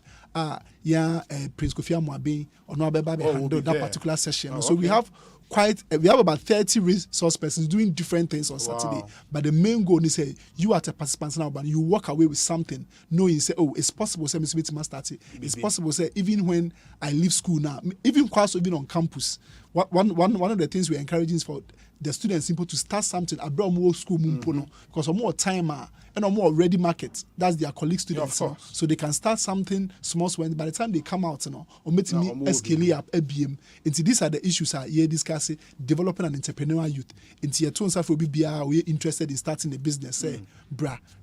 Prince Kofi Amwabe, or no handle that particular session. So we have about 30 resource persons doing different things on Saturday. But the main goal is you are a participant now, but you walk away with something, knowing say, oh, it's possible. Say, it's possible. Say, even when I leave school now, even on campus, one of the things we're encouraging is for the students simple to start something at more school because more time and more ready market. That's their colleague students, so they can start something small. When by the time they come out, or meet me SKL up ABM. Into these are the issues here discussing developing an entrepreneurial youth. Into your tone for BBR, we're interested in starting a business. Say,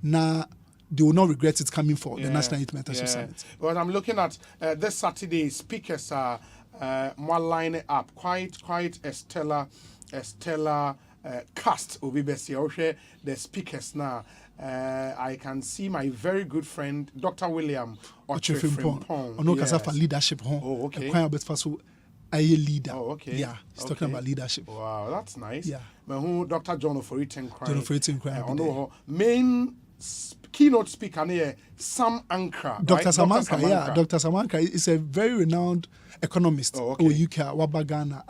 now they will not regret it coming for the National Youth Mentorship Summit. But I'm looking at this Saturday. Speakers are more line up. Quite a stellar cast will be best here. The speakers now. I can see my very good friend Dr. William Ochefrimpong. Yes. For leadership. Oh, okay. Leader. Oh, okay. Yeah, he's talking about leadership. Wow, that's nice. Yeah. Dr. John Oforitin main keynote speaker here, Sam Ankra. Dr. Samanka, yeah. Dr. Samanka is a very renowned economist. Oh, okay. UK, Wabagana,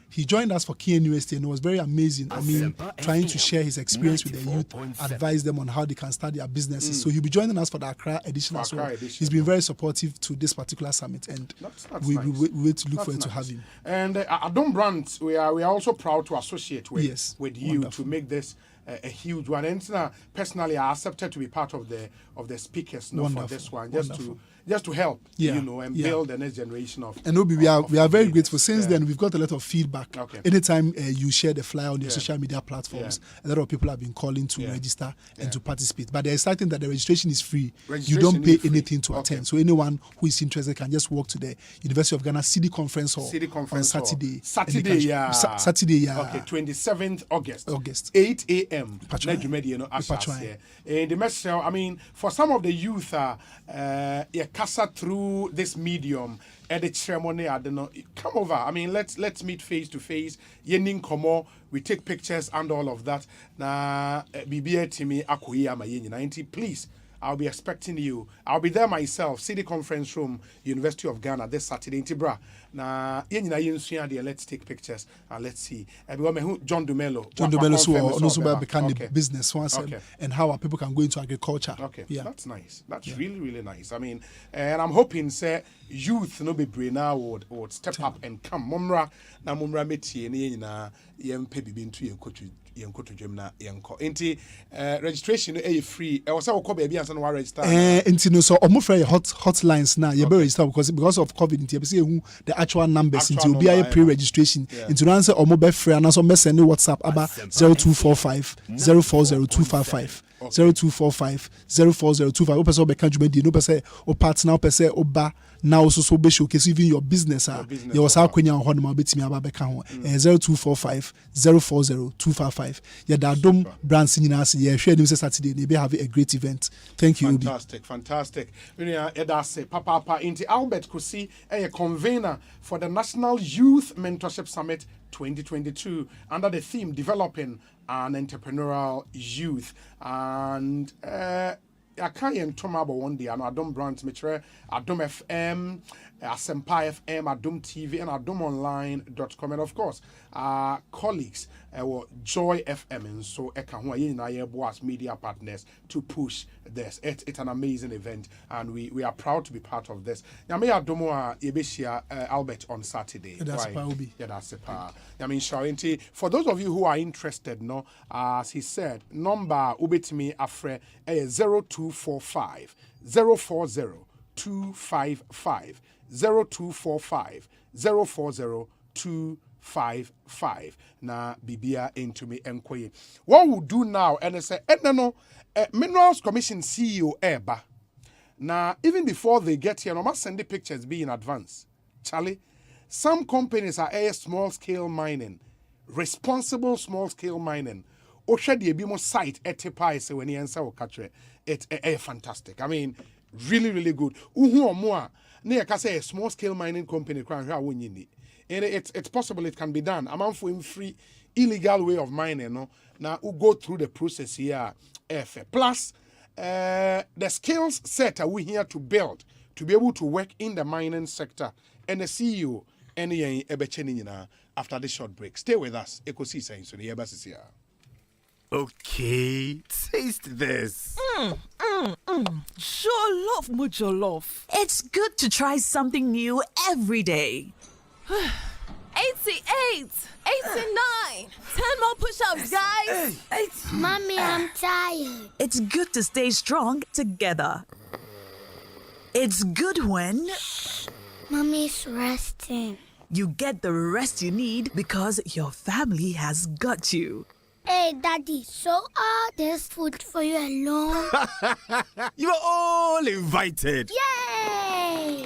he joined us for KNUST and it was very amazing. Trying to share his experience with the youth, advise them on how they can start their businesses. So he'll be joining us for the Accra edition as well. He's been very supportive to this particular summit, and we wait to look forward to have him. And Adom Brandt, we are also proud to associate with you. Wonderful. To make this a huge one. And personally, I accepted to be part of the speakers for this one, just to help, and build the next generation of. And we are very grateful. Since then, we've got a lot of feedback. Okay. Anytime you share the flyer on your social media platforms, a lot of people have been calling to register and to participate. But the exciting that the registration is free. You don't pay anything to attend. So anyone who is interested can just walk to the University of Ghana City Conference Hall on Saturday. Saturday, Okay, 27th August. 8 a.m. The message, I mean, for some of the youth, Kasa through this medium at the ceremony, I don't know. Come over. I mean, let's meet face to face. Yening komo, we take pictures and all of that. Na BBA Timi Akuya Mayin 90. Please, I'll be expecting you. I'll be there myself. City Conference Room, University of Ghana this Saturday in Tibra. Na let's take pictures and let's see. John Dumelo also become the business once and how our people can go into agriculture. Okay, that's nice. That's really, really nice. I mean, and I'm hoping say youth no be brain now would step up and come. Mumra meti na yempe bibi ntu yenkotu dwemna yenko. Enti registration free. E was say okọ baby ansa no register. Enti no so omofre hotlines na you be register because of COVID nti be say the actual numbers into will be a pre-registration into answer or mobile free and also send WhatsApp about 0245 040255 0245 040255 o person be kan jumedi no person o partner person o ba now so be showcase even your business you was how kwenya ho no betimi aba beka ho 0245 040 255 yeah that dom brands nyina ase yeah hwe nim Saturday they be have a great event. Thank you. Fantastic. Edase papa into Albert Kusi a convener for the National Youth Mentorship Summit 2022 under the theme Developing an Entrepreneurial Youth. And I can't talk one day. I know Adom Brands, Adom FM, Asempa FM, Adom TV, and adomonline.com. And of course, our colleagues, Joy FM, and so as media partners to push this. It's an amazing event, and we are proud to be part of this. Yame Adomo Yebeshia Albert on Saturday. That's for those of you who are interested, no, as he said, number ubetimi afre 0245 040 255 0245 040 255 na bibia into me enkoye. What we'll do now and say Minerals Commission CEO Eba. Now even before they get here, no must send the pictures be in advance. Charlie, some companies are small scale mining, responsible small scale mining. Oshadi ebimo site etipa ese when answer or catch it fantastic. I mean, really good. Uhu omwa na yaka say a small scale mining company kran hwa wonyini. And it's possible it can be done. I'm for free illegal way of mining, no. Now we go through the process here. Plus the skills set are we here to build to be able to work in the mining sector. And the CEO any ebechenina after this short break. Stay with us. Ekosiisen so the Ebas here. Okay, taste this. Jollof, Mujollof. It's good to try something new every day. 88, 89, 10 more push-ups, guys. Mommy, I'm tired. It's good to stay strong together. It's good when Mommy's resting. You get the rest you need because your family has got you. Hey, Daddy, so all this food for you alone? You are all invited. Yay!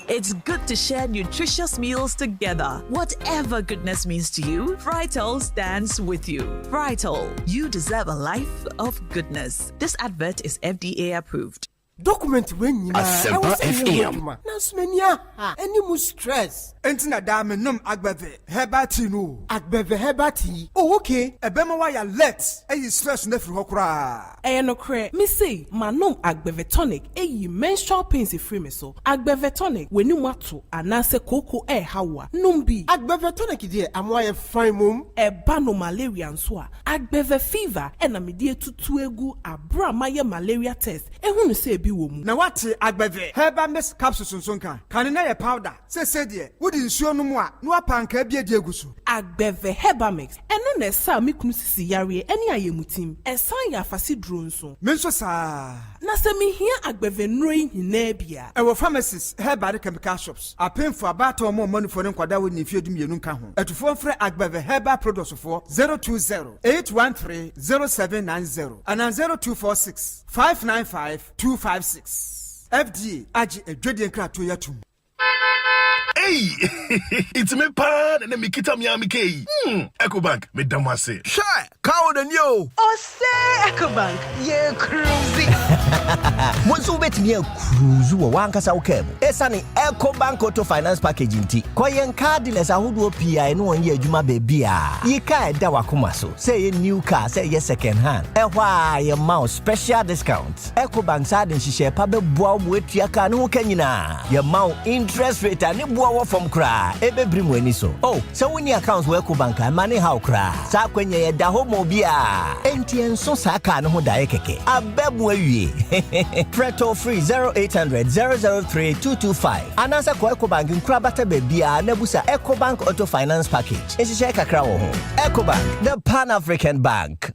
It's good to share nutritious meals together. Whatever goodness means to you, Frytol stands with you. Frytol, you deserve a life of goodness. This advert is FDA approved. Document when you Asempa FM. Nasmenia, any more stress. Entina dame nom agbeve hebati no. Agbeve hebati. Oh okay. Ebema wa ya let. Eyi stress na free hokra. No kre. Me say manom agbeve tonic. Eyi menstrual pains free me so. Agbeve tonic when you mato anase koko hawa. Numbi. Agbeve tonic die amwa ye fine mum. Eba no malaria nso a. Agbeve fever na me die tutu egu abra maye malaria test. Ehunu say na wate agbeve herbal mix capsules nsonka kan na ye powder se de wodi nsuo no mu a no apanka bia de agusu agbeve herbal mix eno na sa me kunu sisi yare eni ayemutim esan ya afase duro nso me nso sa na se me hia agbeve nroi hina bia e wo pharmacies herbal chemical shops apemfo abato mo manufo ne kwada wo ni fiedum yenu nka ho etufo mfre agbeve herbal products for 020 813 0790 and 0246 595 256 FDA aji edwedie nkrato yatum. Hey, it's me pan and me kita mi amike. Ecobank me damase. Shy, cow the new. Osei Ecobank, ye cruising. Once you bet me a cruise wo wankasa ukebo. Esani Ecobank Auto Finance Package nti. Koyen cardless ahudu PI no onye adwuma bebia. Ye ka eda wakoma so. Say ye new car, say ye second hand. Ehwa ye mouse special discount. Ecobank sa den hihye pa be boa wo etua ka ne ho kanyina. Ye mouse interest rate ani boa from cry, ebe brim weni so. Oh, so when your accounts work bank and money how cry. Sa kwenye ye da homo bia. Enti so sa ka no ho dae keke. Abebu awie. Preto free 0800 003 225. Anasa ko Ecobank nkrabata bebia na busa Ecobank Auto Finance Package. Ehihye kakra wo ho. Ecobank, the Pan-African Bank.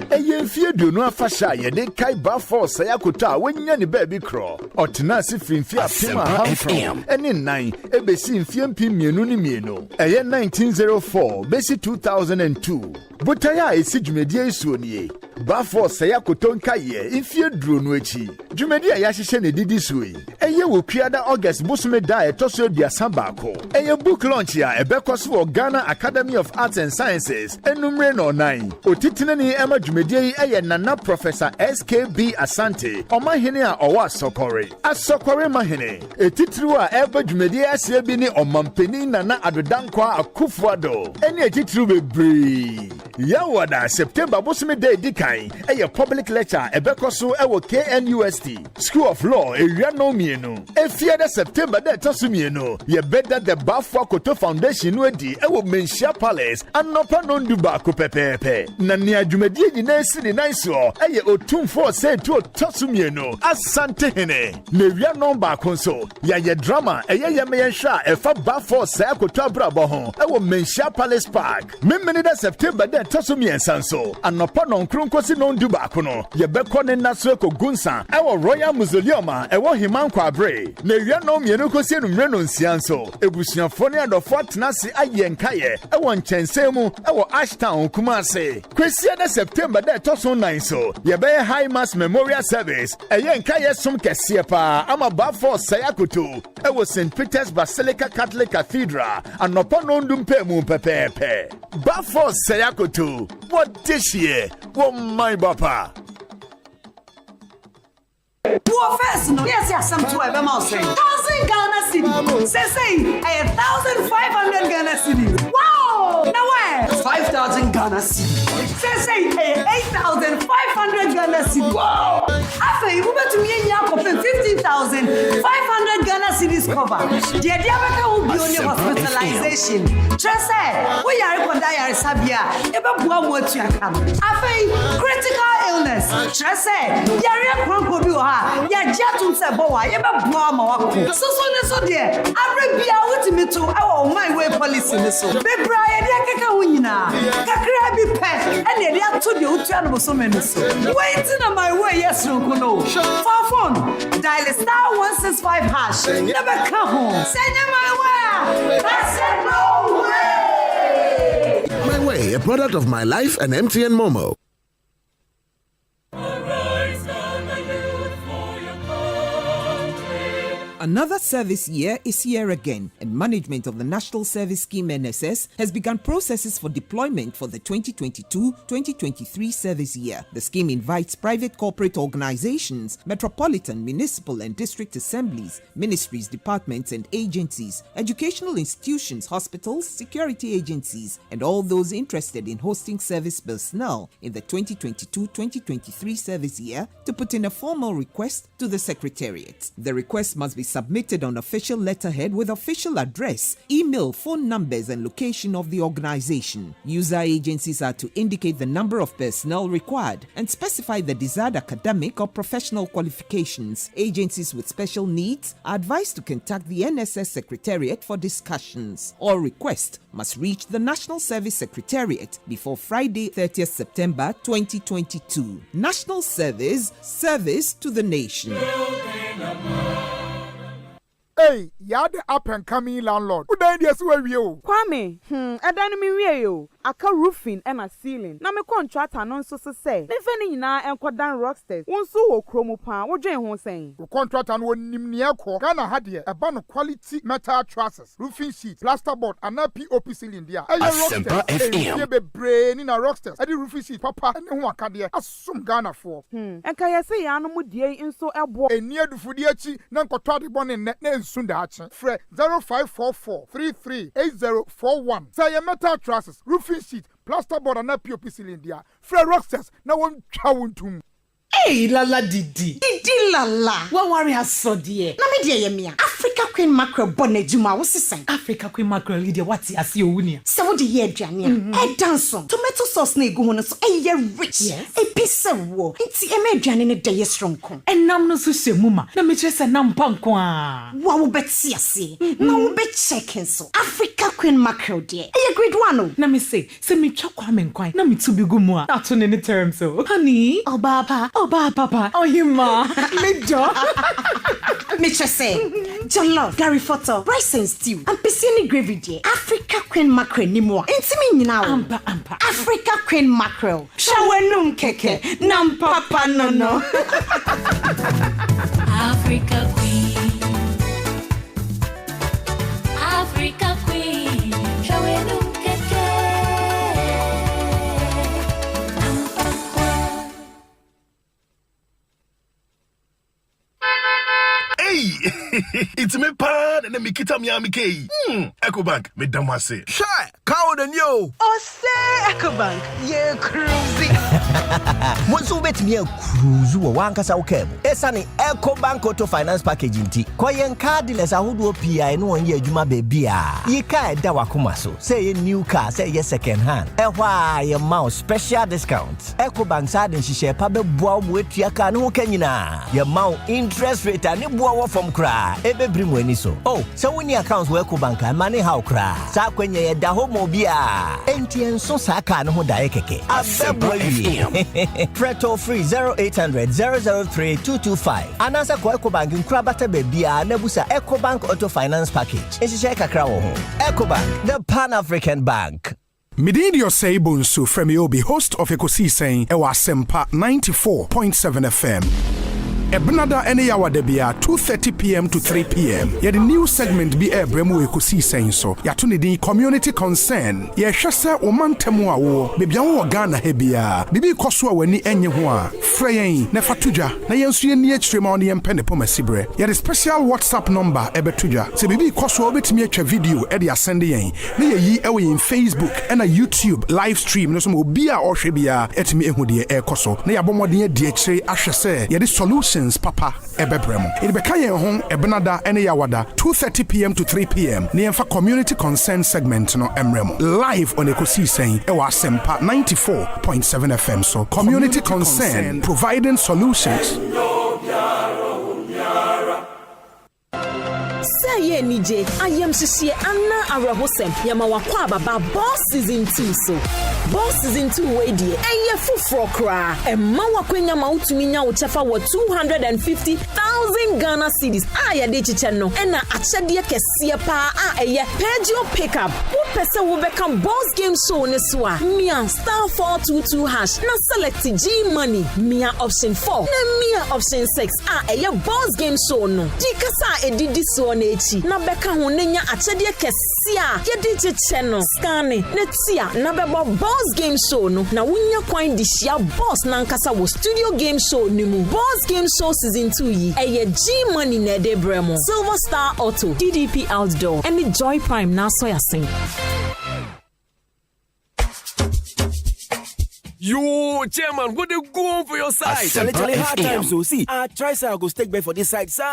Eye fie duonu afasha ye de kai ba force ya kota wanya ne baby crawl otena se finfi apima ham ene nan ebesi mfie mpim mienu ni mienu eye 1904 besi 2002 botaya esi dwumedie isuo nie bafo saya kotonka ye infie duro no echi dwumedie ya hyehyɛ ne didi suoi eye wo kuada August bosome da etoso aduasa baako eye book launch ya ebekɔso wɔ Ghana Academy of Arts and Sciences enumre no 9 otitinani ema dwumedie yi eye nana Professor SKB Asante ɔmahene a ɔwɔ asɔkɔre mahene etitiriw a eba dwumedie asie bi ne ɔmampani nana adodankwa akufuado ene etitiriw bebree yawada September bosome da edikan eye public lecture ebekɔso ɛwɔ KNUST School of Law ewiano mienu efiada September da etoso mienu ye beda the Bafo Koto Foundation no edi ɛwɔ Menhia Palace anopa no nduba ko pepepe na ne adwumedie nyina esi ne nanso eye otumfo se tu otoso mienu asante hene ne wiano ba konso ya ye drama eye ye meyenhwa efa Bafo Saya Koto abrabo ho ɛwɔ Menhia Palace Park memene da September da etoso miensa nso anopa no nkronkosi no nduba ko no ye bekɔ ne naso ekogunsa ɛwɔ Royal Mausoleum ɛwɔ Himankwa Abre na wiano mienu kosi enumre no nsia nso ebusuafo ne adɔfo tenase ayɛ nkaye ɛwɔ nkyɛnsee mu ɛwɔ Ashtown Kumase kwesi da September da etoso 9 so ye be High Mass Memorial Service ɛyɛ nkaye som kɛseɛ pa ama Bafo Saya Koto ɛwɔ St. Peter's Basilica Catholic Cathedral anopa no ndumpe mu pepepe Bafo Saya Koto what this year what my bapa Who first no yes some to a mouse 1,000 Ghana cedis say 1,500 Ghana cedis wow now where 5,000 Ghana cedis say 8,500 Ghana cedis wow after you move to me ya 15,500 Ghana cedis cover the Abaka will be on your hospitalization just say we are required sabia ebe bua mo tuaka after critical illness just say yare kronko bi o ha ya jatum se bowa ye be bua ma wako so ne so de arabia wutimi to our my way policy ne so be bra ye de keka ho nyina kakra bi pe ene de ato de utua no so me ne so wait na my way yes no no for phone dial *165# never come home send my way that's no way My Way, a product of My Life and MTN Momo. Another service year is here again, and management of the National Service Scheme NSS has begun processes for deployment for the 2022-2023 service year. The scheme invites private corporate organizations, metropolitan, municipal and district assemblies, ministries, departments and agencies, educational institutions, hospitals, security agencies, and all those interested in hosting service personnel in the 2022-2023 service year to put in a formal request to the Secretariat. The request must be submitted on official letterhead with official address, email, phone numbers, and location of the organization. User agencies are to indicate the number of personnel required and specify the desired academic or professional qualifications. Agencies with special needs are advised to contact the NSS Secretariat for discussions. All requests must reach the National Service Secretariat before Friday, 30th September 2022. National Service, service to the nation. Hey, you're the up and coming landlord. Who died yesterday with you? Kwame, I done me you. Aka roofing and a ceiling. Na me contract anonso so say. Ne feni nyina enko dan rocksters. Wonso wo kromo pa, wo dwen ho sen. Wo contract an won nimne akọ. Ghana ha de eba no quality metal trusses, roofing sheet, plasterboard and POP ceiling dia. Asempa FM. E be brain na rocksters. E di roofing sheet papa ne ho aka de asum Ghana for. Enka ye say ya no mu die nso ebo. Eni adufudi achi na nkoto ade bone ne Sunda action. Fre 0544-338041. Say your metal trusses, roofing sheet, plasterboard and POP ceiling dia. Fre rocksters na won chawuntum. Hey, lala Didi lala. What worry has so dear? Na me dear yemia. Africa Queen Mackerel bonejuma wo sisan. Africa Queen Mackerel leader what ya see owunia. Se wo de ye aduane a. E danson. Tomato sauce na egu ho no so e ye rich. Yes. E pise wo. Nti e me aduane ne de ye stronko. Enam no so hwemu ma. Na me kire se nam panko a. Wa wo beti ase. Na wo be checking so. Africa Queen Mackerel dear. E ye grade 1 o. Na me say me twa kwa me nkwan. Na me tu bi gu mu a. Na to ne ne term so. Honey, Obaba, papa. Oh, you ma. Me jo. Me just say. Jollof, Gary Photo, rice and stew, and piscine gravy dear. Africa Queen Mackerel ni mo. Intimi nyina wo. Ampa. Africa Queen Mackerel. Shawenum keke. Nam papa no. Africa Queen. Africa Queen. Shawenum keke. Nam papa. Hey, it's me pan and me kita mi amike. Ecobank, me damase. Shy, cow than you. Osei Ecobank, ye cruising. Monsu bet me a cruise wo wankasa ukemu. Esani Ecobank Auto Finance Package inti. Kwa yen car dealers ahudu PI no onye adwuma bebia. Yika eda wakoma so. Say ye new car, say ye second hand. Ehwa ye mouse special discount. Ecobank sa den hihye pa be boa mo etua car no kanyina. Ye mouse interest rate ani boa from kra. Ebe brimu ani so. Oh, so when your accounts work Ecobank money how kra. Sa kwenye ye da ho mo bia. Enti enso sa car no ho da ekeke. Asempa Preto free 0800 003 225. Anasa kwa Ecobank nkrabata bebia nebusa Ecobank Auto Finance Package. Eshishe kakra wo ho. Ecobank, the Pan-African Bank. Midini Osei Bonsu from Yobi, host of Ekosiisen On Asempa 94.7 FM. Ebnada ene yawa debia 2:30 p.m. to 3 p.m. Ye the new segment be bremu Ekosiisen so. Ya to ni community concern. Ye hwese omantemu awo bebia wo Ghana hebia. Bibi koso wani enye ho a. Freyen na fatuja na yensu ye ni akyirema on ye mpene pomasibre. Ye the special WhatsApp number ebetuja. Se bibi koso obetimi atwa video e de asende yen. Na ye yi ewe in Facebook and a YouTube live stream no so obi a ohwe bia etimi ehudie ekoso. Na yabomode ye die akyire ahwese ye the solution Papa Ebebremo. It became a home Ebenada and Yawada 2:30 p.m. to 3 p.m. near for community concern segment no Emremo. Live on Ekosiisen On Asempa 94.7 FM. So community concern providing solutions. Say nije ayam sisi anna arahosem yamawakwa baba boss season 2 so boss season 2 we die eye fufro kra emma wakwenya ma utumi nya wo chefa wo 250,000 Ghana cedis aya de chiche no ena achede kese pa a eye pageo pickup wo pese wo become boss game show ne so a mia star 422 hash na select G money mia option 4 na mia option 6 a eye boss game show no jikasa edidi so na echi na beka ho nenya achede kese a yedi chiche no scanning netia na bebo boss game show no na wunya kwan di shia boss na nkasa wo studio game show ni mu boss game show season 2 yi eye G money na de bremo Silver Star Auto DDP Outdoor and Joy Prime na so ya sing. Yo, chairman, what they go on for your side? Literally hard times, so see. I try say I go stake back for this side, sir,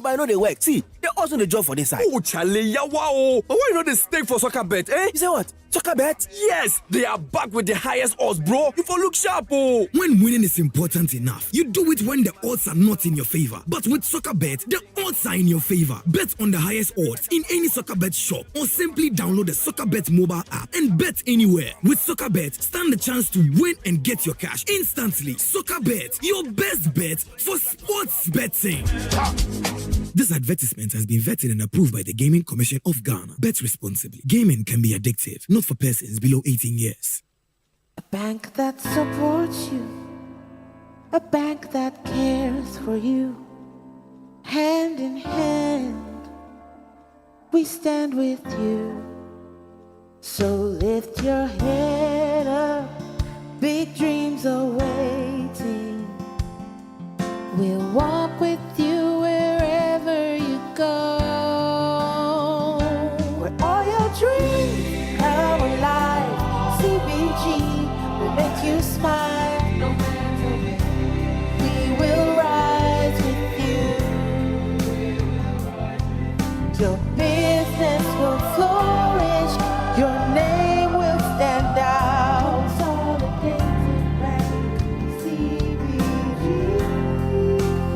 but I know they work. See, they also the job for this side. Oh, Charlie, yeah, wow. But why not the stake for soccer bet, eh? You say what? Soccer bet? Yes, they are back with the highest odds, bro. You for look sharp, oh. When winning is important enough, you do it when the odds are not in your favor. But with soccer bet, the odds are in your favor. Bet on the highest odds in any soccer bet shop or simply download the soccer bet mobile app and bet anywhere. With soccer bet, stand the chance to win and get your cash instantly. Soccer bet, your best bet for sports betting. This advertisement has been vetted and approved by the Gaming Commission of Ghana. Bet responsibly. Gaming can be addictive, not for persons below 18 years. A bank that supports you, a bank that cares for you. Hand in hand, we stand with you. So lift your head up, big dreams are waiting. We'll walk with you wherever you go. Where all your dreams come alive. CBG will make you smile. No matter where. We will rise with you. Your business will flourish. Your name will stand out.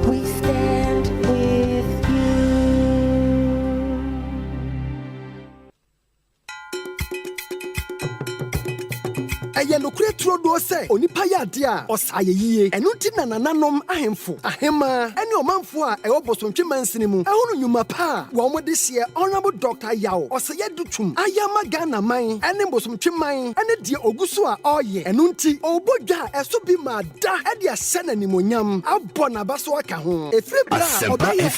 We stand with you. Eye no kure tro do se onipa ya de a osaye yie. Eno nti na nananom ahemfo. Ahema ene omanfo a ewo bosontwe mansini mu. Ehunu nyuma pa wo mo de hye Honorable Dr. Yao Osei dutum ayama Ghana man ene bosontwe man ene de oguso a oye. Eno nti obodwa eso bi ma da e de ahye na nimonyam abɔ na baso aka ho. Efiri bra obaye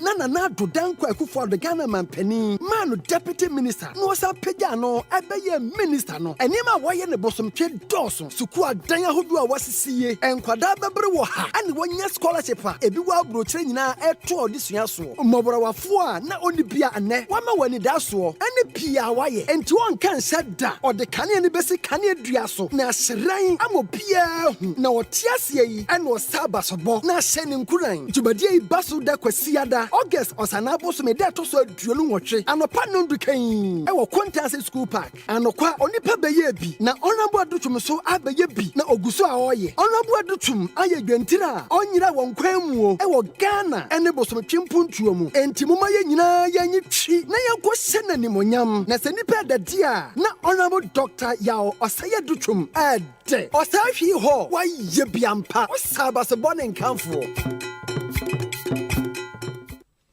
na do danko akufo de Ghana man pani man deputy minister no sa pagya no ebeye minister no. Enema waye ne bosomtwe dɔso suku adan ahodo a wasisiye enkwada bebre wo ha ane wonya scholarship a ebi wa abrokyere nyina eto odisua so mmoborawafo a na oni bia ane wama wani da so ane pia waye enti won kan da ode kane ne besi kane dua so na hyeran amobia hu na otiase yi ane osaba sobo na hye ne nkuran jubadie yi baso da kwasiada August osana boso me da to so aduonu nwotwe anopa no dukan e wo Kontanse school park anokwa onipa beye bi na Honorable Adutum so abeye bi na oguso a oye Honorable Adutum aye dwentira onyira won kwamu e wo Ghana ene bosomtwimpuntuo mu enti moma ye nyina yanyi twi na yanko hye na nimonyam na se nipa dade a na Honorable Dr. Yao Osei Adutum ade osahwi ho waye biampa osaba se bone nkamfo.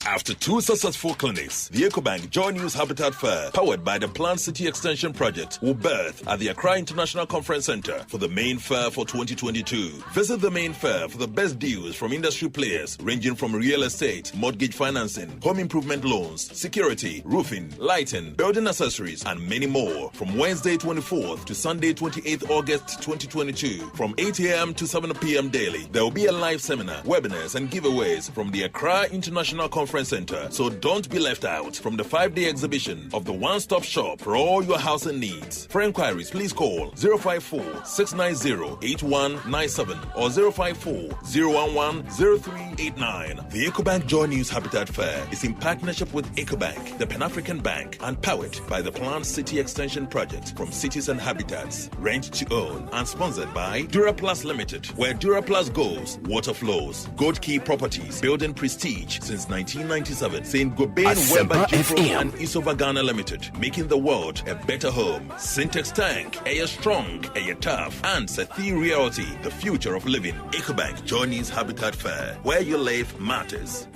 After 2 successful clinics, the EcoBank Joy News Habitat Fair, powered by the Plant City Extension Project, will birth at the Accra International Conference Center for the main fair for 2022. Visit the main fair for the best deals from industry players ranging from real estate, mortgage financing, home improvement loans, security, roofing, lighting, building accessories, and many more. From Wednesday 24th to Sunday 28th August 2022, from 8 a.m. to 7 p.m. daily, there will be a live seminar, webinars, and giveaways from the Accra International Conference Center, so don't be left out from the 5-day exhibition of the one-stop shop for all your housing needs. For inquiries, please call 054-690-8197 or 054-011-0389. The EcoBank Joy News Habitat Fair is in partnership with EcoBank, the Pan-African Bank, and powered by the Plant City Extension Project from Cities and Habitats. Rent to own and sponsored by DuraPlus Limited, where DuraPlus goes, water flows. Gold Key Properties, building prestige since 1997. St. Gobain, Weber, Jifro, and Isova Ghana Limited, making the world a better home. Syntex Tank, Air Strong, Air Tough, and Sethi Realty, the future of living. EcoBank Joy News Habitat Fair, where you live matters.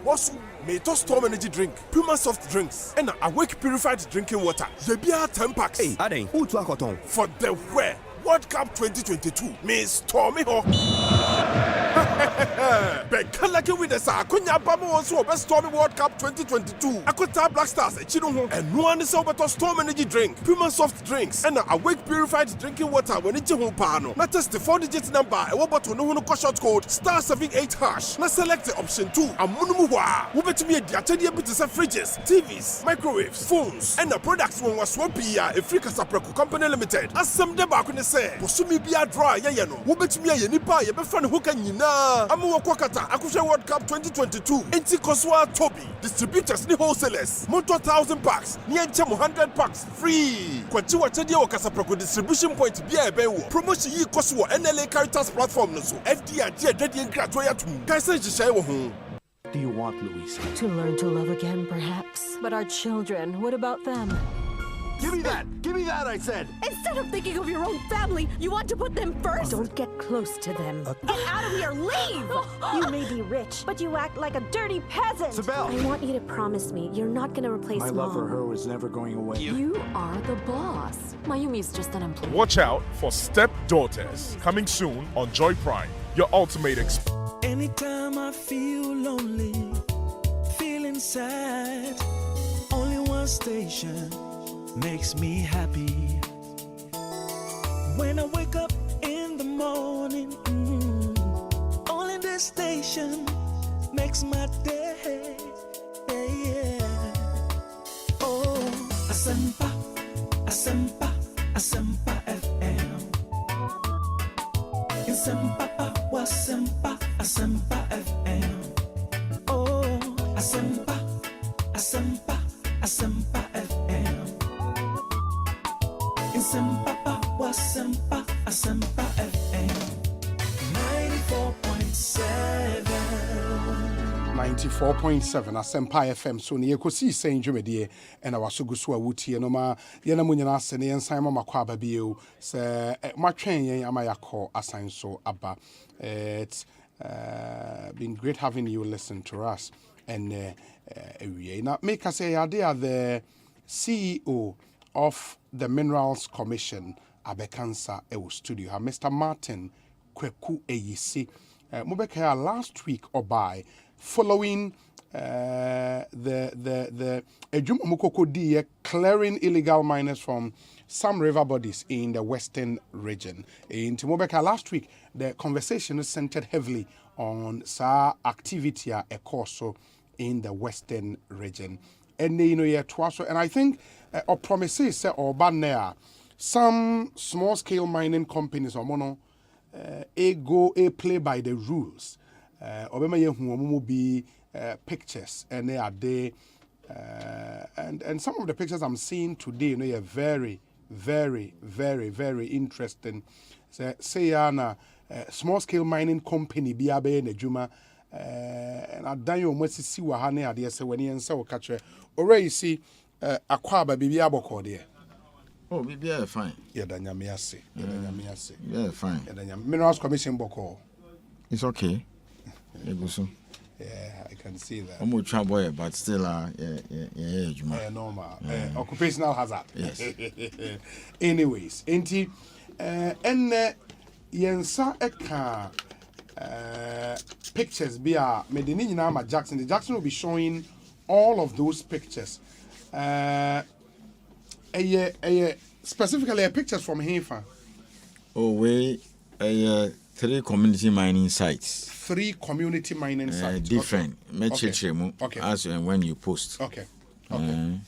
Bonsu, may to Storm Energy drink, Puma soft drinks, and Awake purified drinking water. Yebia 10 packs. Hey, Aden, who to Akoton? For the where? World Cup 2022 means Stormy Ho. Bekalaki with the Sakunya Bamo also best Stormy World Cup 2022. Akota Black Stars, Chino, and one is over to Storm Energy drink, Puma soft drinks, and Awake purified drinking water when it's pano. Not just the 4-digit number, a robot to no short code *78#. Now select the option 2. And Munumuwa, who bet me a diatedia bit fridges, TVs, microwaves, phones, and the products when was Swapia, a free Casapreco Company Limited. As some debak when say, Posumi be a dry, yano, who bet me a nipa, a befan who can you know? Amu Kwakata, Akusha World Cup 2022. Enti Koswa Toby, distributors ni wholesalers. Moto 1,000 packs, Niancham 100 packs free. Kwachiwa Chadia Casapreco distribution point Bia Bewo. Promotion yi Koswa NLA Caritas platform no so. FDR Daddy and Gratoya to Kaisa Jishayo home. Do you want, Louisa? To learn to love again, perhaps. But our children, what about them? Give me that! Give me that, I said! Instead of thinking of your own family, you want to put them first? Don't get close to them. Get out of here! Leave! You may be rich, but you act like a dirty peasant. Sibel! I want you to promise me you're not going to replace My Mom. love for her was never going away. You are the boss. Mayumi's just an employee. Watch out for Stepdaughters, coming soon on Joy Prime, your ultimate Anytime I feel lonely, feeling sad, only one station makes me happy. When I wake up in the morning, only this station makes my day. Yeah. Oh, Asempa, Asempa, Asempa FM. Asempa, Asempa, Asempa FM. Oh, Asempa, Asempa, Asempa FM. Asempa, Asempa, Asempa FM. 94.7. My 94.7 Asempa FM so ne Ekosiise dwumedie ena wasogu so awutie no ma ye na munyina ase ne yensan mama kwa aba bio se matwen yen amayakọ asan so aba. It's been great having you listen to us and now make us say they are the CEO of the Minerals Commission Abekansa Ewo Studio, Mr. Martin Kweku Eyisi. Mubeka last week or by following the Ejumukoko clearing illegal miners from some river bodies in the western region. In Timobeka last week, the conversation is centered heavily on sa activity Ekoso in the western region. And you know, and I think or promises or ban some small scale mining companies or mono play by the rules. Obema ye be pictures and they are there. And some of the pictures I'm seeing today, you know, are very, very, very, very interesting. Say na small scale mining company biabe na juma and adan yo mwesi si wa ha na ade se wani ensa wo ka kire. Already see akwaba bibia aboko there. Oh, bibia fine. Yeah, danyame ase. Yeah, fine. Yeah, Minerals Commission boko. It's okay. Yeah, I can see that. I'm a boy, but still, yeah, normal. Occupational hazard. Yes. Anyways, enti, and yensa eka pictures be a medini na Jackson. The Jackson will be showing all of those pictures. Specifically, pictures from Hefa. Oh, we 3 community mining sites. 3 community mining sites. Different. Okay. As and when you post. Okay. And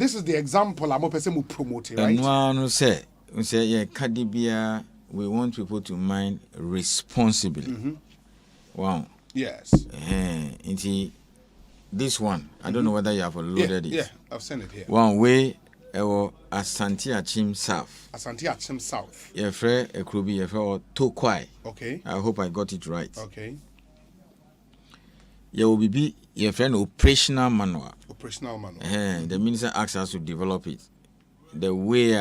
this is the example I'm going promote, right? And one say, yeah, Kadibia, we want people to mine responsibly. Mm-hmm. Wow. Yes. This one, I don't know whether you have loaded it. Yeah, I've sent it here. One way, Asante Achim South. Yeah, Frere Ekrubi, Tokwai. Okay. I hope I got it right. Okay. You will be your friend operational manual. The minister asks us to develop it. The way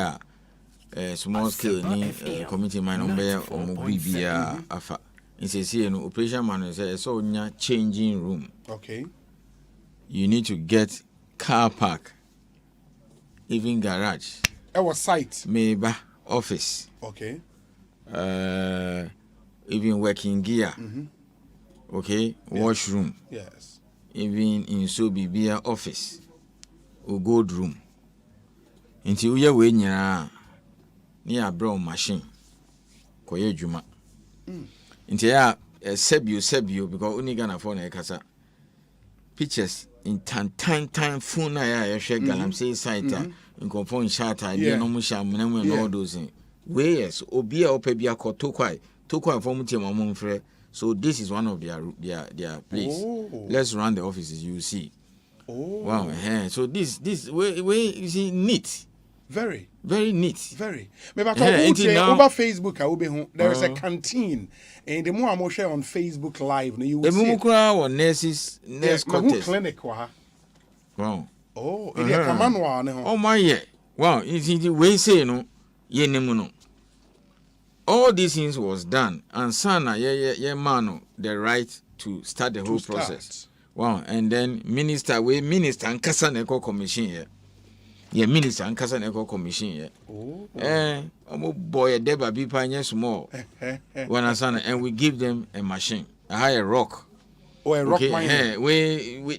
small scale community mine on bear or Mobibia Afa. It says here, operational manual says so changing room. Okay. You need to get car park, even garage. Our site. Maybe office. Okay. Even working gear. Mm-hmm. Okay. Washroom. Yes. Even in Sobibia office. Or gold room. Until we are waiting near brown machine. Koye Juma. Until ya sebio because only gonna phone a casa. Pictures in time phone I share galam say site in confirm chat idea no musham and all those things. Whereas obia opebia ko tokwai form team among frere. So this is one of their place. Let's run the offices, you see. Wow, so this way you see neat. Very neat. Very. Maybe over Facebook, there is a canteen, and the more I'm share on Facebook Live, you will see. The nurse contest clinic, wow. Oh, it is a command. Oh my yeah. Wow, it's way say no, ye nemuno. All these things was done, and sana mano the right to start the whole process. Wow, and then minister and Kasaneko commission here. Yeah, minister and Kasaneko commission here. Oh, boy, a deba be pioneer small. When I son and we give them a machine, a higher rock. Oh, a rock mining.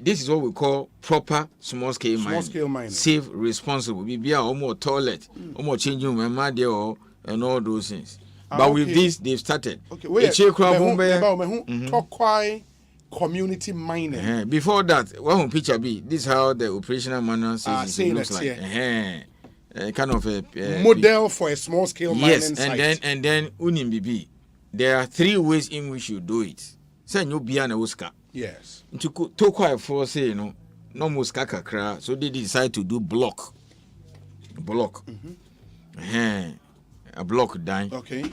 This is what we call proper small scale mining. Safe, responsible. We be almost toilet, almost changing room, and all those things. But with this, they've started. Okay, community mining. Before that, one picture be this is how the operational manual says it looks like. Kind of a model for a small scale mining site. Yes, and then unim bibi. There are 3 ways in which you do it. Say you be an Oscar. Yes. To quite for say no muska kakra. So they decide to do block. A block dying. Okay.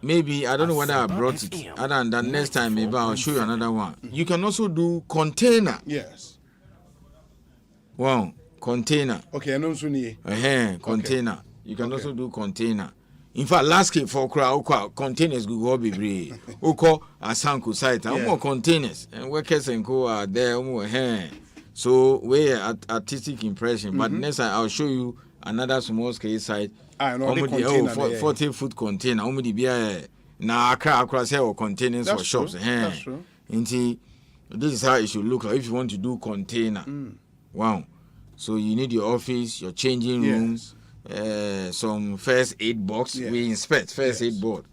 maybe I don't know whether I brought it. Other than that, next time maybe I'll show you another one. You can also do container. Yes. Wow, container. Okay, I know Sunni. Container. Okay. You can also do container. In fact, last case for containers go be brave. Oko Asanku site. More containers and workers and co are there. So we artistic impression. But next time I'll show you another small scale site. 40-foot container. Only be na across here or containers for shops. That's true. This is how it should look like if you want to do container. Wow. So you need your office, your changing rooms, some first aid box. We inspect first aid board.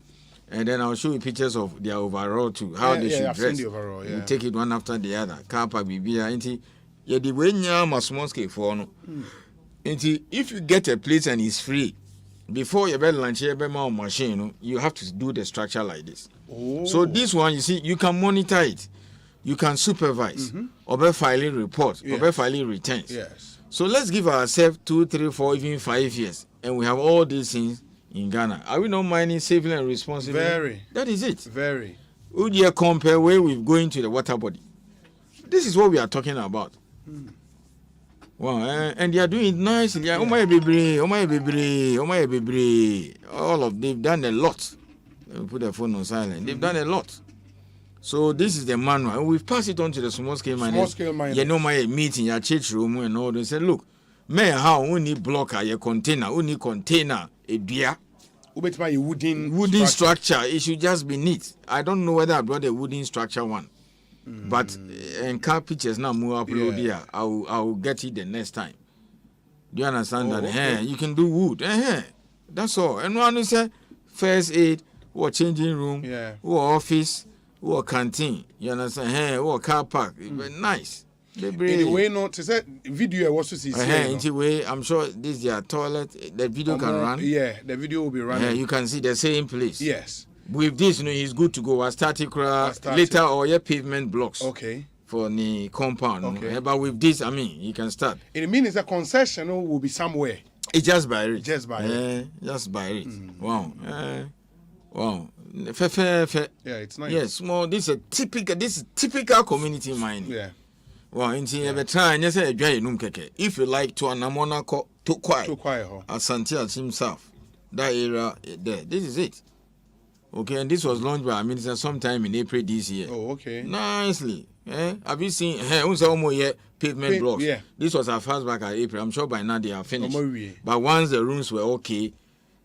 And then I'll show you pictures of their overall too, how they should dress. The overall, You take it one after the other. Car park, BBI. The way you small scale for no. If you get a place and it's free, before you buy lunch, you buy more machine, you have to do the structure like this. So this one, you see, you can monitor it. You can supervise, or by filing reports, or by filing returns. Yes. So let's give ourselves 2, 3, 4, even 5 years, and we have all these things in Ghana. Are we not minding safely and responsibly? Very. That is it. Very. Would you compare where we're going to the water body? This is what we are talking about. Wow, and they are doing it nicely. Oh my baby, oh my baby, oh my baby. All of they've done a lot. Put the phone on silent. They've done a lot. So this is the manual, and we've passed it on to the small scale miners. Small scale miners. You know my meeting, your church room, and all. They say, look, man, how we need blocker, your container, we need container, a deer. Wooden structure. It should just be neat. I don't know whether I brought a wooden structure one. But and car pictures now more upload here. I will get it the next time. Do you understand that? Okay. You can do wood. That's all. And one is first aid, or changing room, or office, or canteen. You understand? Or car park. Nice. Anyway, no, to say video was to see. Anyway, I'm sure this is their toilet. The video can run. Yeah, the video will be running. You can see the same place. Yes. With this, he's good to go. Static later or pavement blocks. Okay. For the compound. Okay. But with this, you can start. It means a concession will be somewhere. It's just by it. Just by it. Just by it. Wow. Wow. Yeah, it's nice. Yes, more. This is typical community mining. Yeah. Wow. If you like to Anamona to quiet. Asante himself. That area there. This is it. Okay, and this was launched by our minister sometime in April this year. Oh, okay. Nicely. Have you seen pavement blocks? Yeah. This was our first back at April. I'm sure by now they are finished. But once the rooms were okay,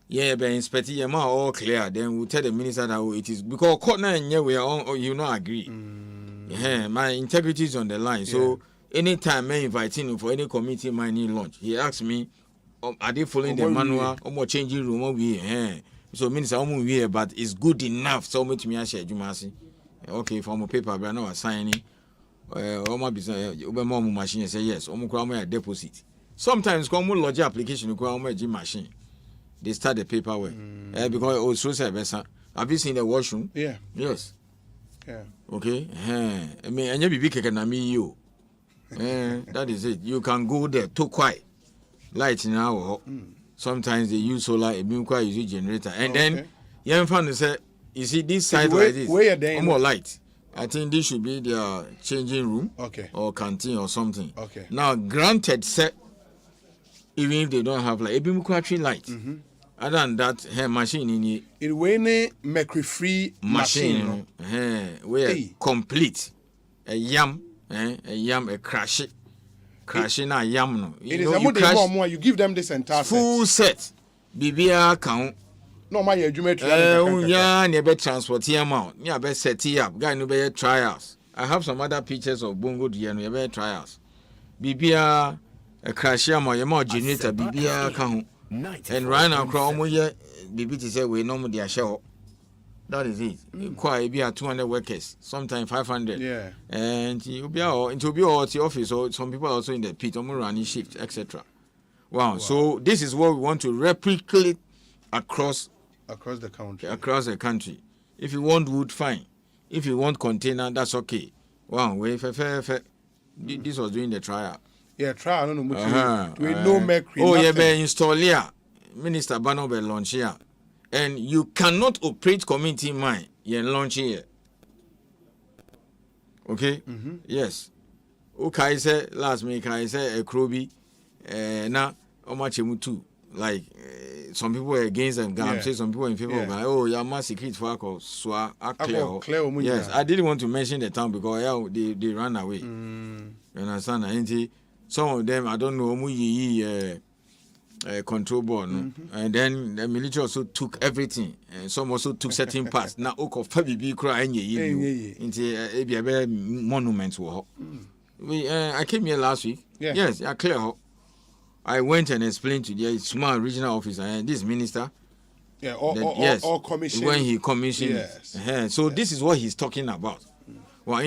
but inspecting them are all clear, then we'll tell the minister that it is because court now and we are on, you not agree. My integrity is on the line. So anytime I invite him for any committee mining launch, he asks me, are they following the manual or changing room? So minister, here, but it's good enough. So much me share Jumasi. Okay, for my paper, but I know signing. My business, machine say yes. Deposit. Sometimes come lodge application, you machine. They start the paperwork because also say have you seen the washroom? Yeah. Yes. Yeah. Okay. I mean, and you be you. That is it. You can go there too quiet. Light now. Sometimes they use solar, use generator. And then, young fan say, you see this side like this, more light. I think this should be their changing room or canteen or something. Okay. Now, granted, set, even if they don't have like a light. Other than that, her machine in it when mercury free machine. We complete. A yam, a crash. Crashing a yam no. It is a more you give them this entire full set. BBR count. No my geometry. Never transport here amount. Yeah, best set here up. Guy no be trials. I have some other pictures of Bongo here no be trials. BBR a crash yam or more generator BBR count. And right now crown here BB to say we no dia share. That is it. Quite be 200 workers, sometimes 500. Yeah. And it will be all the office, or some people also in the pit, running shift, etc. Wow. So this is what we want to replicate across the country. Across the country. If you want wood, fine. If you want container, that's okay. Wow. This was doing the trial. Yeah, trial. I don't know. We no mercury. Oh, yeah, be install here. Minister Bano be launch here. And you cannot operate community mine in launch here. Okay? Yes. Okay, say last week I say a Krobi now Omachemutu. Like some people are against them, say some people in favor of them. Oh, you're my secret for alcohol, so I clear. Yes, I didn't want to mention the town because they ran away. You understand? And some of them, I don't know, control board, and then the military also took everything, and some also took certain parts. Now, Fabi crying into a monument. I came here last week. Yes, I clear. I went and explained to the small regional officer and this minister. Yeah, or commission. When he commissioned. Yes. So this is what he's talking about. Well,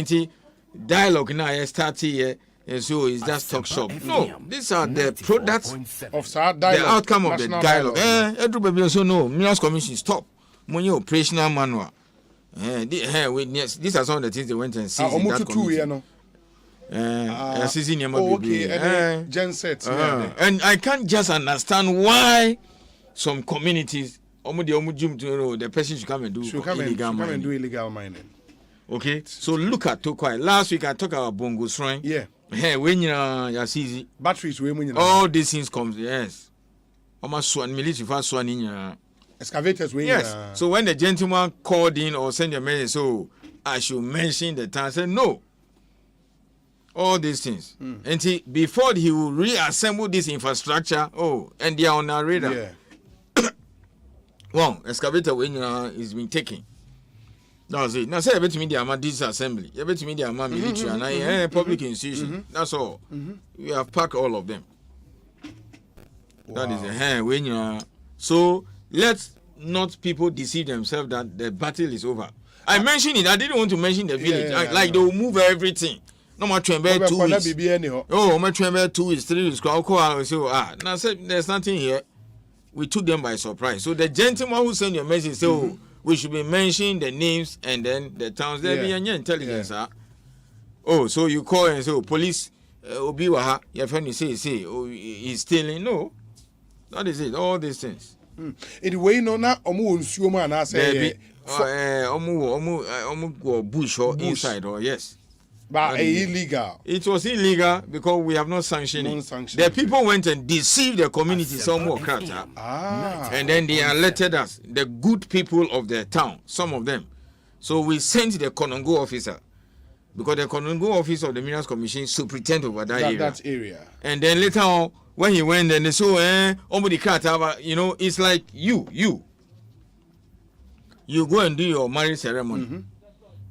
dialogue now started here. And so it's just talk shop. No, these are the products of dialogue, the outcome of the dialogue. Everybody also know. Minerals Commission stop. Money operational manual. These are some of the things they went and see in that committee. Genset. And I can't just understand why some communities, the person should come and do illegal mining. Okay, so look at Tokwai. Last week I talked about Bongo Shrine. Yeah. When you see batteries, all these things comes. Yes. Almost military fast one excavators. Yes. So when the gentleman called in or sent a message, so I should mention the time. I said no. All these things. And before he will reassemble this infrastructure, and they are on our radar. Yeah. Well, excavator when is been taken. That's it. Now say about me the disassembly. About me the military and public institution. That's all. We have packed all of them. Wow. That is the hand when you are. So let not people deceive themselves that the battle is over. I mentioned it. I didn't want to mention the village. Like they will move everything. No more 2 weeks. My 2 weeks, 3 weeks. Now say there's nothing here. We took them by surprise. So the gentleman who sent your message said, we should be mentioning the names and then the towns. There be any intelligence. So you call and say, police, Obiwaha, your friend say, he's stealing. No, that is it. All these things. Anyway, no, not Omu and I say, Omu bush or inside or yes. But illegal. It was illegal because we have not sanctioned it. The people went and deceived the community somewhat. And then they alerted us, the good people of the town, some of them. So we sent the Konongo officer because the Konongo office of the Minerals Commission superintend over that area. And then later on, when he went and they saw, it's like you go and do your marriage ceremony.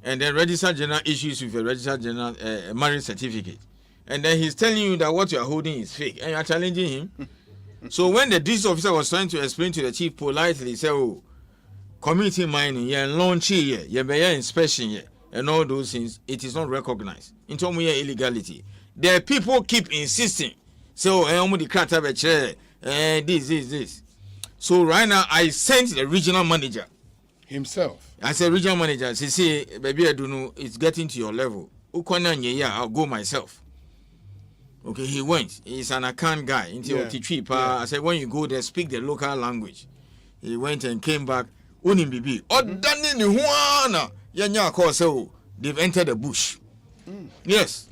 And then Registrar General issues with a Registrar General marriage certificate. And then he's telling you that what you are holding is fake. And you are challenging him. So when the district officer was trying to explain to the chief politely, he said, community mining, launch here, inspection here, and all those things, it is not recognized. In terms of illegality. The people keep insisting. So, this. So right now, I sent the regional manager. Himself. I said, regional manager, say, baby, I don't know, it's getting to your level. I'll go myself. Okay, he went. He's an account guy. I said, when you go there, speak the local language. He went and came back. They've entered the bush. Yes.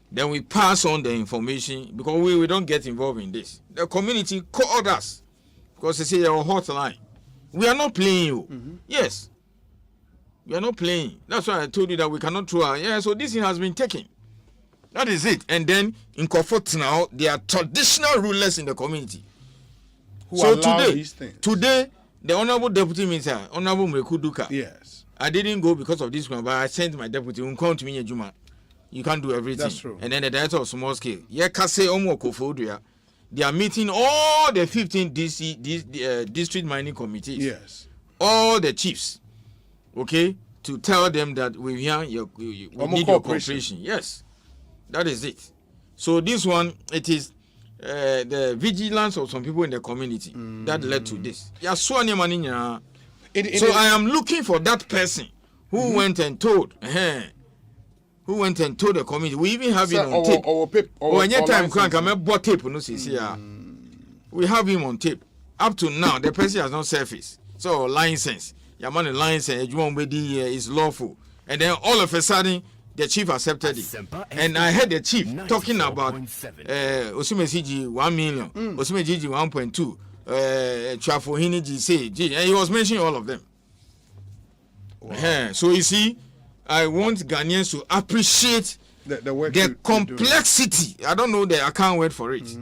Then we pass on the information because we don't get involved in this. The community called us because they say they're on hotline. We are not playing you. Yes. We are not playing. That's why I told you that we cannot throw out. Yeah, so this thing has been taken. That is it. And then in Comfort now, there are traditional rulers in the community. Who allow these things. Today, the Honorable Deputy Minister, Honorable Mekuduka. Yes. I didn't go because of this one, but I sent my deputy. Come to me, Juma. You can't do everything. That's true. And then the director of small scale. They are meeting all the 15 district mining committees. Yes. All the chiefs. Okay? To tell them that we need your cooperation. Yes. That is it. So this one, it is the vigilance of some people in the community that led to this. So I am looking for that person who went and told the community. We even have him on tape. We have him on tape. Up to now, the person has not surfaced. So license. Your money license, you won't be is lawful. And then all of a sudden, the chief accepted it. And I heard the chief talking about Osimesiji 1 million, Osimesiji 1.2, Trafohiniji say, and he was mentioning all of them. Wow. So you see, I want Ghanaians to appreciate the work the complexity. I don't know I can't wait for it.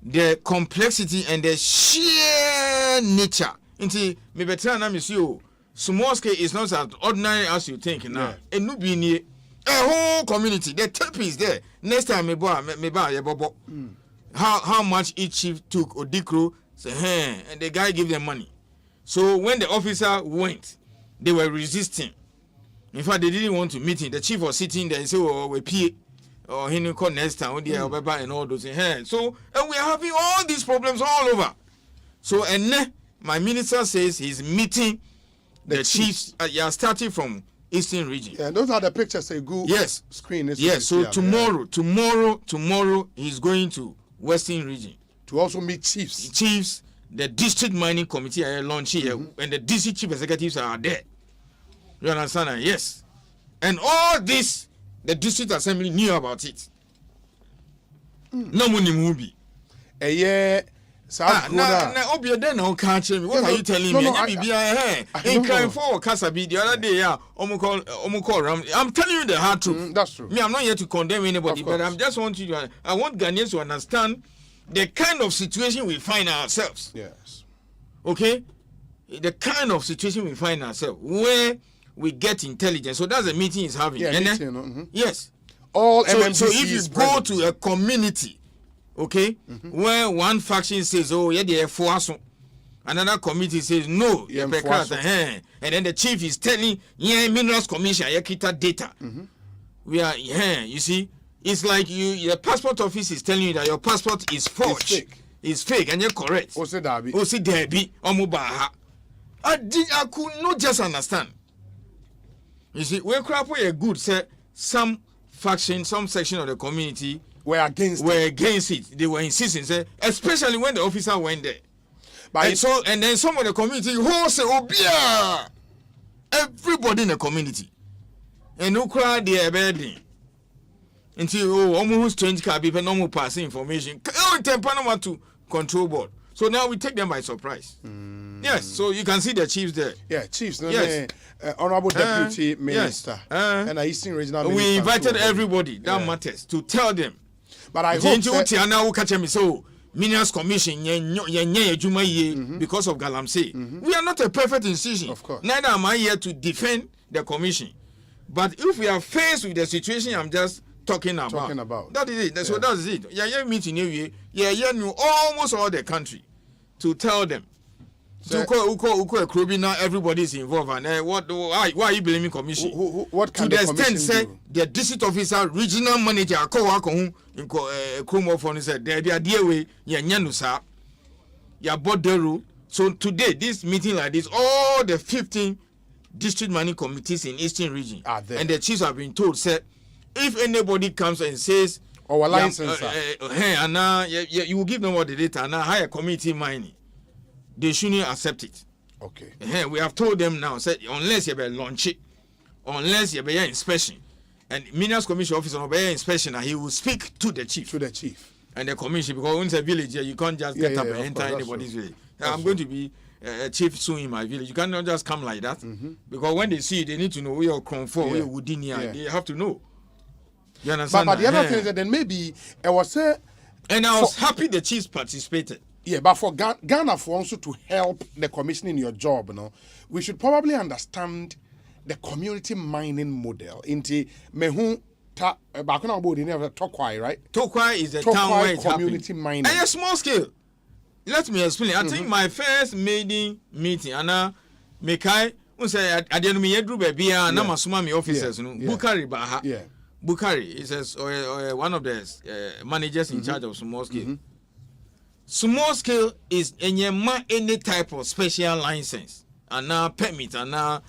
The complexity and the sheer nature. Until me better na miss you. Small scale is not as ordinary as you think now. And no be a whole community. The tape is there. Next time me buy bobo. How much each chief took or decro say and the guy gave them money. So when the officer went, they were resisting. In fact, they didn't want to meet him. The chief was sitting there and said, "Oh, we pay." Or he call next time, and all those things. So, and we are having all these problems all over. So, and my minister says he's meeting the chiefs. Starting from Eastern region. Yeah, those are the pictures. Say, go screen. Yes. So tomorrow he's going to Western region to also meet chiefs. Chiefs, the district mining committee are launch here, and the district chief executives are there. You understand? Yes, and all this. The district assembly knew about it. No money movie. Yeah. What are you telling me? In crime for Kasabi the other day, I'm telling you the hard truth. That's true. Me, I'm not here to condemn anybody, but I just want you to. I want Ghanaians to understand the kind of situation we find ourselves. Yes. Okay. The kind of situation we find ourselves where we get intelligence. So that's the meeting is having. Yeah, yes. All so if you go to a community, okay, where one faction says, "Oh, yeah, they're force," another committee says, "No, and then the chief is telling, "Yeah, Minerals Commission, yeah, kita data." We are, you see, it's like your passport office is telling you that your passport is forged, it's fake, and you're correct. Osei Derby, Omubaha. I could not just understand. You see, we're a good say some faction, some section of the community were against it. They were insisting, say, especially when the officer went there. And then some of the community who say, "Oh, everybody in the community, and who cry their bedding until almost strange car people no more passing information. To control board. So now we take them by surprise. Yes, so you can see the chiefs there. Yeah, chiefs. Yes. Honorable Deputy Minister and Eastern Regional Minister. We invited everybody that matters to tell them. But I hope so Minerals Commission because of Galamsey. We are not a perfect institution. Of course. Neither am I here to defend the commission. But if we are faced with the situation I'm just talking about. That is it. So that's it. Yeah, meeting you knew almost all the country to tell them. Everybody is involved, and why are you blaming commission? What can to the extent say the district officer, regional manager, in Krumo phone said they are dear way, Yanusa, Yaboderu. So today, this meeting like this, all the 15 district mining committees in Eastern region are there, and the chiefs have been told, said, if anybody comes and says, our license, you will give them all the data and hire committee mining. They shouldn't accept it. Okay. We have told them now, said unless you be launch it, unless you be inspection, and Minerals Commission officer will be inspection, and he will speak to the chief. And the commission, because when it's a village here, you can't just get up and enter anybody's village. I'm going to be a chief soon in my village. You cannot just come like that, because when they see, they need to know where you're from, where you're within here. They have to know. You understand? But the other thing is that then maybe I was and I was happy the chiefs participated. Yeah, but for Ghana for also to help the commission in your job, we should probably understand the community mining model. Into mehu ta bakuna body never Tokwai, right? Tokwai is a town where it's community mining. And a small scale. Let me explain. I think my first meeting, and Mekai, say at the end of me baby and Namasumami officers, Bukari Baha. Yeah. Bukari is one of the managers in charge of small scale. Small scale is any type of special license and now permit and now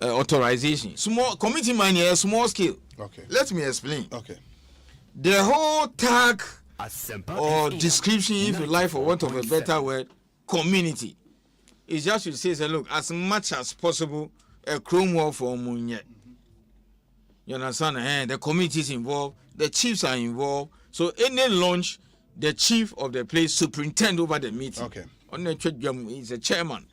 authorization. Small community mining is small scale. Okay. Let me explain. Okay. The whole tag or description, if you like, for want of a better word, community. it's just to say, look, as much as possible, a chrome wall for Munye. You understand? The committee is involved, the chiefs are involved. So any launch, the chief of the place superintend over the meeting. Okay. On the he's a chairman.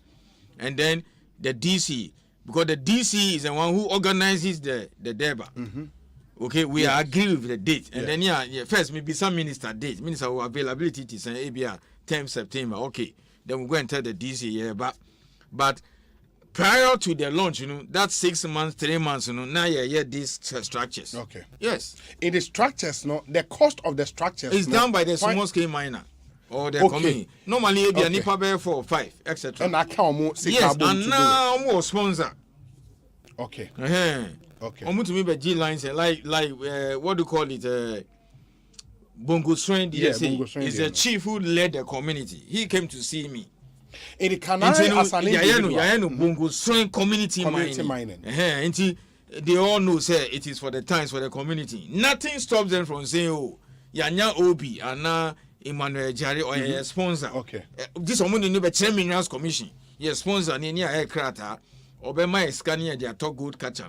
And then the DC, because the DC is the one who organizes the DEBA. Okay, we agree with the date. And then, first, maybe some minister date. Minister availability to say ABR 10 September. Okay, then we go and tell the DC, but prior to the launch, that's 6 months, 3 months, now these structures. Okay. Yes. In the structures, the cost of the structures is done by the small scale miner or the community. Normally, it be a nipa bear 4 or 5, etc. And I can't yes, and now more sponsor. Okay. Okay. I'm to me by G lines like what do you call it? Bongo Strain is the chief who led the community. He came to see me. It can as an individual. Bongo Strain community mining. They all know, say it is for the times for the community. Nothing stops them from saying, oh, Yanya Obi and now Emmanuel Jari or a sponsor. Okay. This one you know the 10 Minerals Commission. Yes, sponsor ni aircraft or by my scanning their top good catcher.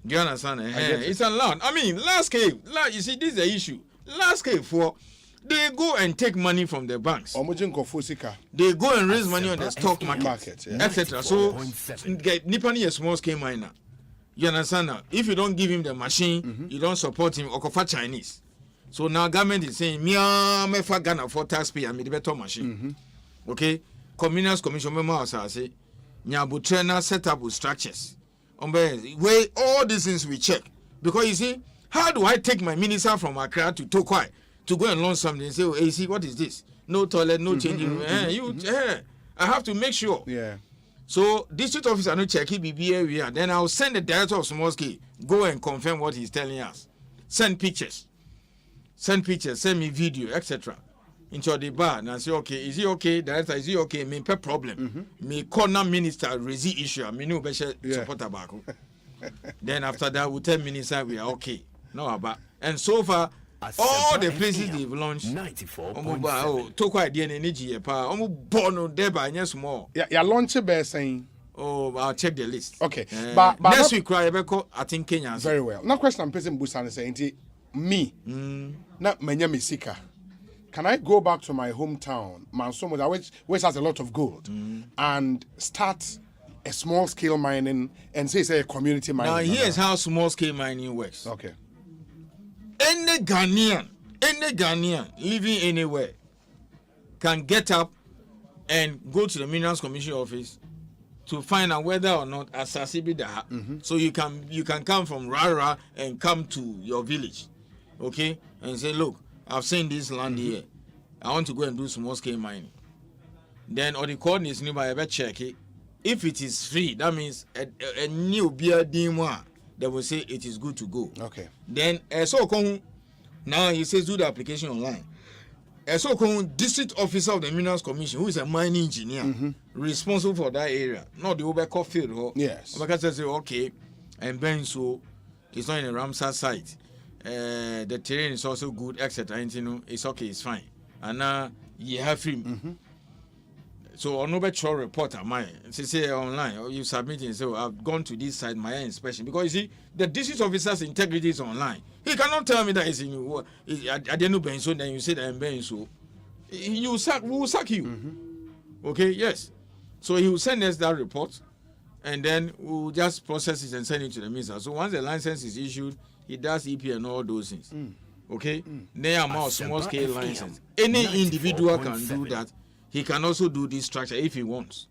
Do you understand? It's allowed. I mean, last case, you see, this is the issue. Last case for they go and take money from the banks. They go and raise money on the stock market, etc. So, Nipani a small scale miner. You understand now? If you don't give him the machine, you don't support him, or for Chinese. So now government is saying, me for Ghana for taxpayer, me the better machine. Okay? Communals Commission member say, Nyabu trainer set up with structures. Where all these things we check. Because you see, how do I take my minister from Accra to Tokwai to go and launch something and say, oh, AC, what is this? No toilet, no changing room. I have to make sure. Yeah. So district officer no check BBA, then I'll send the director of small scale, go and confirm what he's telling us. Send pictures, send me video, etc. Into the bar and I say, okay, is he okay? Director, is he okay? Me per problem. Me corner minister raise issue. Me no better support tobacco. Then after that, we tell minister we are okay. No about. And so far, all the places they've launched, 94.7. To quite the energy, bono deba and yes more. Yeah, launch a bear saying. Oh, I'll check the list. Okay, but next week, I think Kenya. Very well. Now, question I'm President Busan saying, me, not many misika. Can I go back to my hometown, Mansomoda, which has a lot of gold, and start a small scale mining and say a community mining? Now, here's how small scale mining works. Okay. Any Ghanaian living anywhere can get up and go to the Minerals Commission office to find out whether or not Asasi be that. So you can come from Rara and come to your village, okay, and say, look, I've seen this land here. I want to go and do small scale mining. Then on the coordinates nearby, I check it. If it is free, that means a new beer demo. They will say it is good to go. Okay. Then now he says do the application online. District officer of the Minerals Commission, who is a mining engineer, responsible for that area, not the Oberco field. Yes. Oberco says okay, and Bonsu is not in a Ramsar site. The terrain is also good, etc. It's okay, it's fine. And now you have him. So on Oberco report am I say online or you submit it. So I've gone to this side, my inspection, because you see the district officer's integrity is online. He cannot tell me that it's in you. I didn't know so then you say that I'm Benso. We will sack you. Okay, yes. So he will send us that report and then we'll just process it and send it to the minister. So once the license is issued, he does EP and all those things. Okay? They are more small scale license. Any individual can do that. He can also do this structure if he wants.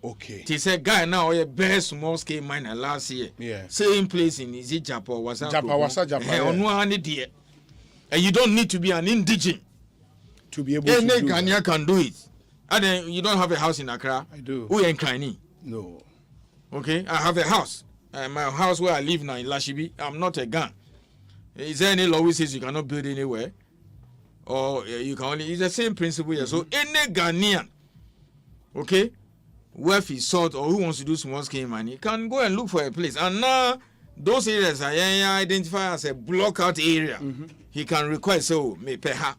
Okay. He said, guy now a best small scale miner last year. Yeah. Same place in Japa was Japa. And you don't need to be an indigene to be able to do that. Ghanaian can do it. And then you don't have a house in Accra. I do. Who in Kleini? No. Okay, I have a house. My house where I live now in Lashibi. I'm not a Ghan. Is there any law which says you cannot build anywhere? Or you can only, it's the same principle here. So any Ghanaian, okay, worth his salt or who wants to do small scale mining can go and look for a place. And now those areas are identified as a blockout area. He can request, so may pay her.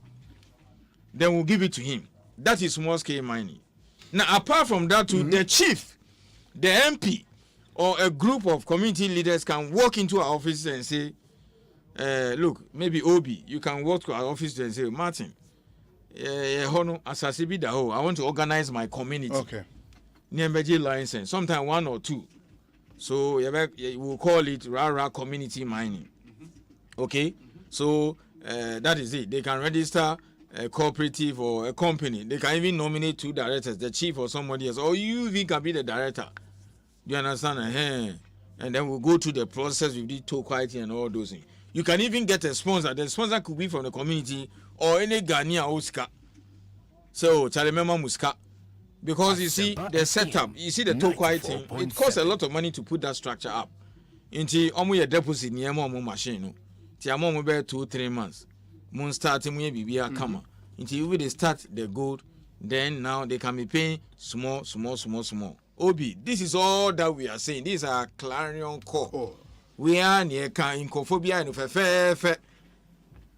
Then we'll give it to him. That is small scale mining. Now, apart from that, too, the chief, the MP, or a group of community leaders can walk into our office and say, look, maybe Obi, you can walk to our office and say, Martin, I want to organize my community. Okay. Near license, sometimes 1 or 2. So we'll call it Rara Community Mining. Okay? So that is it. They can register a cooperative or a company. They can even nominate 2 directors, the chief or somebody else. Or you even can be the director. Do you understand? And then we'll go through the process with the toe quality and all those things. You can even get a sponsor. The sponsor could be from the community or any Ghanaian Oscar. So, Chalemema Muska. Because you see, the setup, you see the toe quality, it costs a lot of money to put that structure up. Into almost a deposit near more machine. Tiamo mobile 2-3 months. Moon starting with BBA Kama. Until they start the gold, then now they can be paying small. Obi, this is all that we are saying. These are clarion call. Oh. We are near incophobia and fair.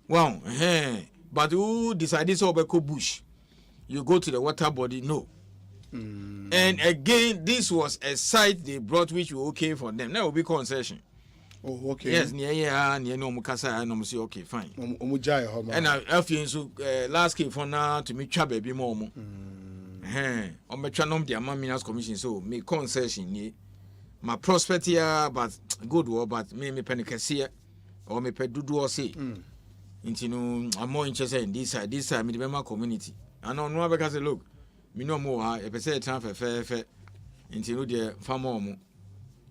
Wow, but who decided to go bush? You go to the water body, no. And again, this was a site they brought which were okay for them. That will be concession. Oh, okay. Yes, near no Mukasa, no say okay, fine. And I feel so last case for now to me trouble be more. On my channel, the Amaminas Commission, so me concession, my prospect here, but good war, but me penny or me pedudu or say. I'm more interested in this side, me the member community. And on one because look, me no more, if I say time for fair, into the farmer.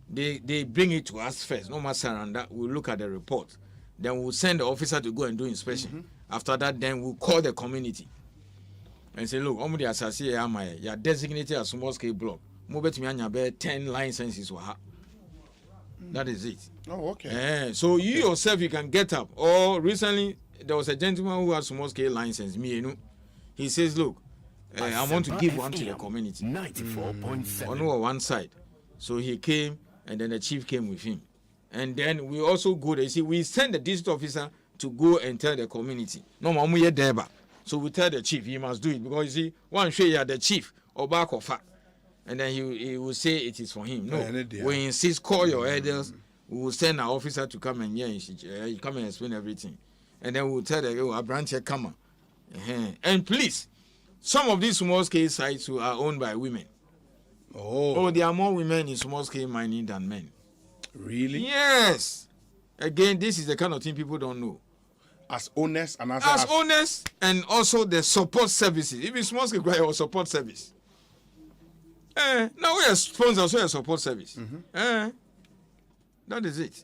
They bring it to us first. No matter surrender, we'll look at the report. Then we'll send the officer to go and do inspection. After that, then we'll call the community and say, look, the associate you are designated as small scale block. Move to me 10 licenses. That is it. Oh, okay. So you yourself, you can get up. Or recently, there was a gentleman who had small scale license. He says, look, I want to give one to the community. 94.7 on one side. So he came, and then the chief came with him. And then we also go there. You see, we send the district officer to go and tell the community. No, Mamu ye deba. So we tell the chief he must do it because you see, one show you are the chief or back or fat, and then he will say it is for him. No, we insist call your elders. We will send our officer to come and you come and explain everything, and then we will tell the branch here come. And please, some of these small scale sites are owned by women. Oh, there are more women in small scale mining than men. Really? Yes. Again, this is the kind of thing people don't know. As owners and as owners and also the support services. Even small scale or support service. Now we are sponsors, so a support service. That is it.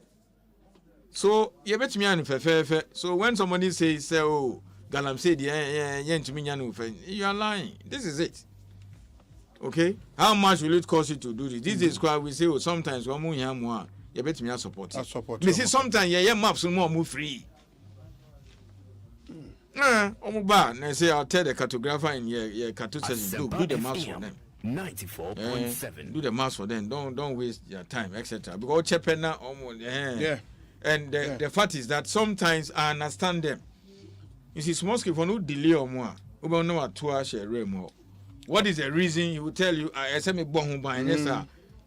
So you bet me so when somebody says, oh, Galam said, you are lying. This is it. Okay? How much will it cost you to do this? This is why we say, oh, sometimes one more you bet me support. I support. Me say sometimes maps more move free. I say I'll tell the cartographer in your cartoon session, do the maps for them. 94.7. Do the maps for them. Don't waste your time, etc. Because Chepena almost And the fact is that sometimes I understand them. You see, small scale for no delay or more. What is the reason? He will tell you,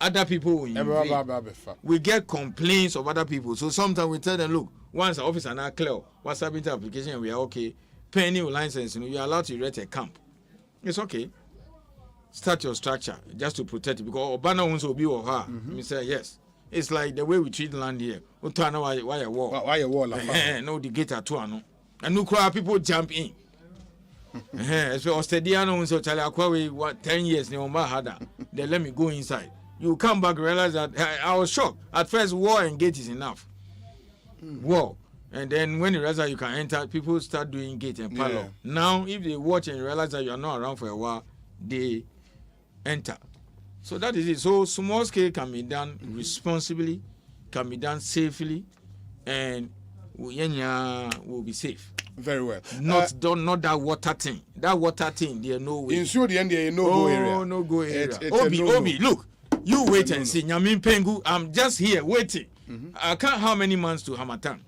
other people will invade. We get complaints of other people. So sometimes we tell them, look, once the office are not clear, what's happening to application, we are okay. Paying your license, you are allowed to erect a camp. It's okay. Start your structure just to protect it. Because Obana wants to be or her. We say, yes. It's like the way we treat land here. Why a wall? Why a wall? No, the gate at one. And no crowd people jump in. So Ostediano so Chalaquawi 10 years they let me go inside. You come back realize that I was shocked. At first, wall and gate is enough. Wall. And then when you realize that you can enter, people start doing gate and parlor. Now, if they watch and realize that you are not around for a while, they enter. So that is it. So small scale can be done responsibly, can be done safely, and will be safe. Very well. Not that water thing. That water thing, there no way. In the end, there no go area. No go area. Obi, look. You wait and see. Nyamin Pengu, I'm just here waiting. I can't how many months to Hamatan.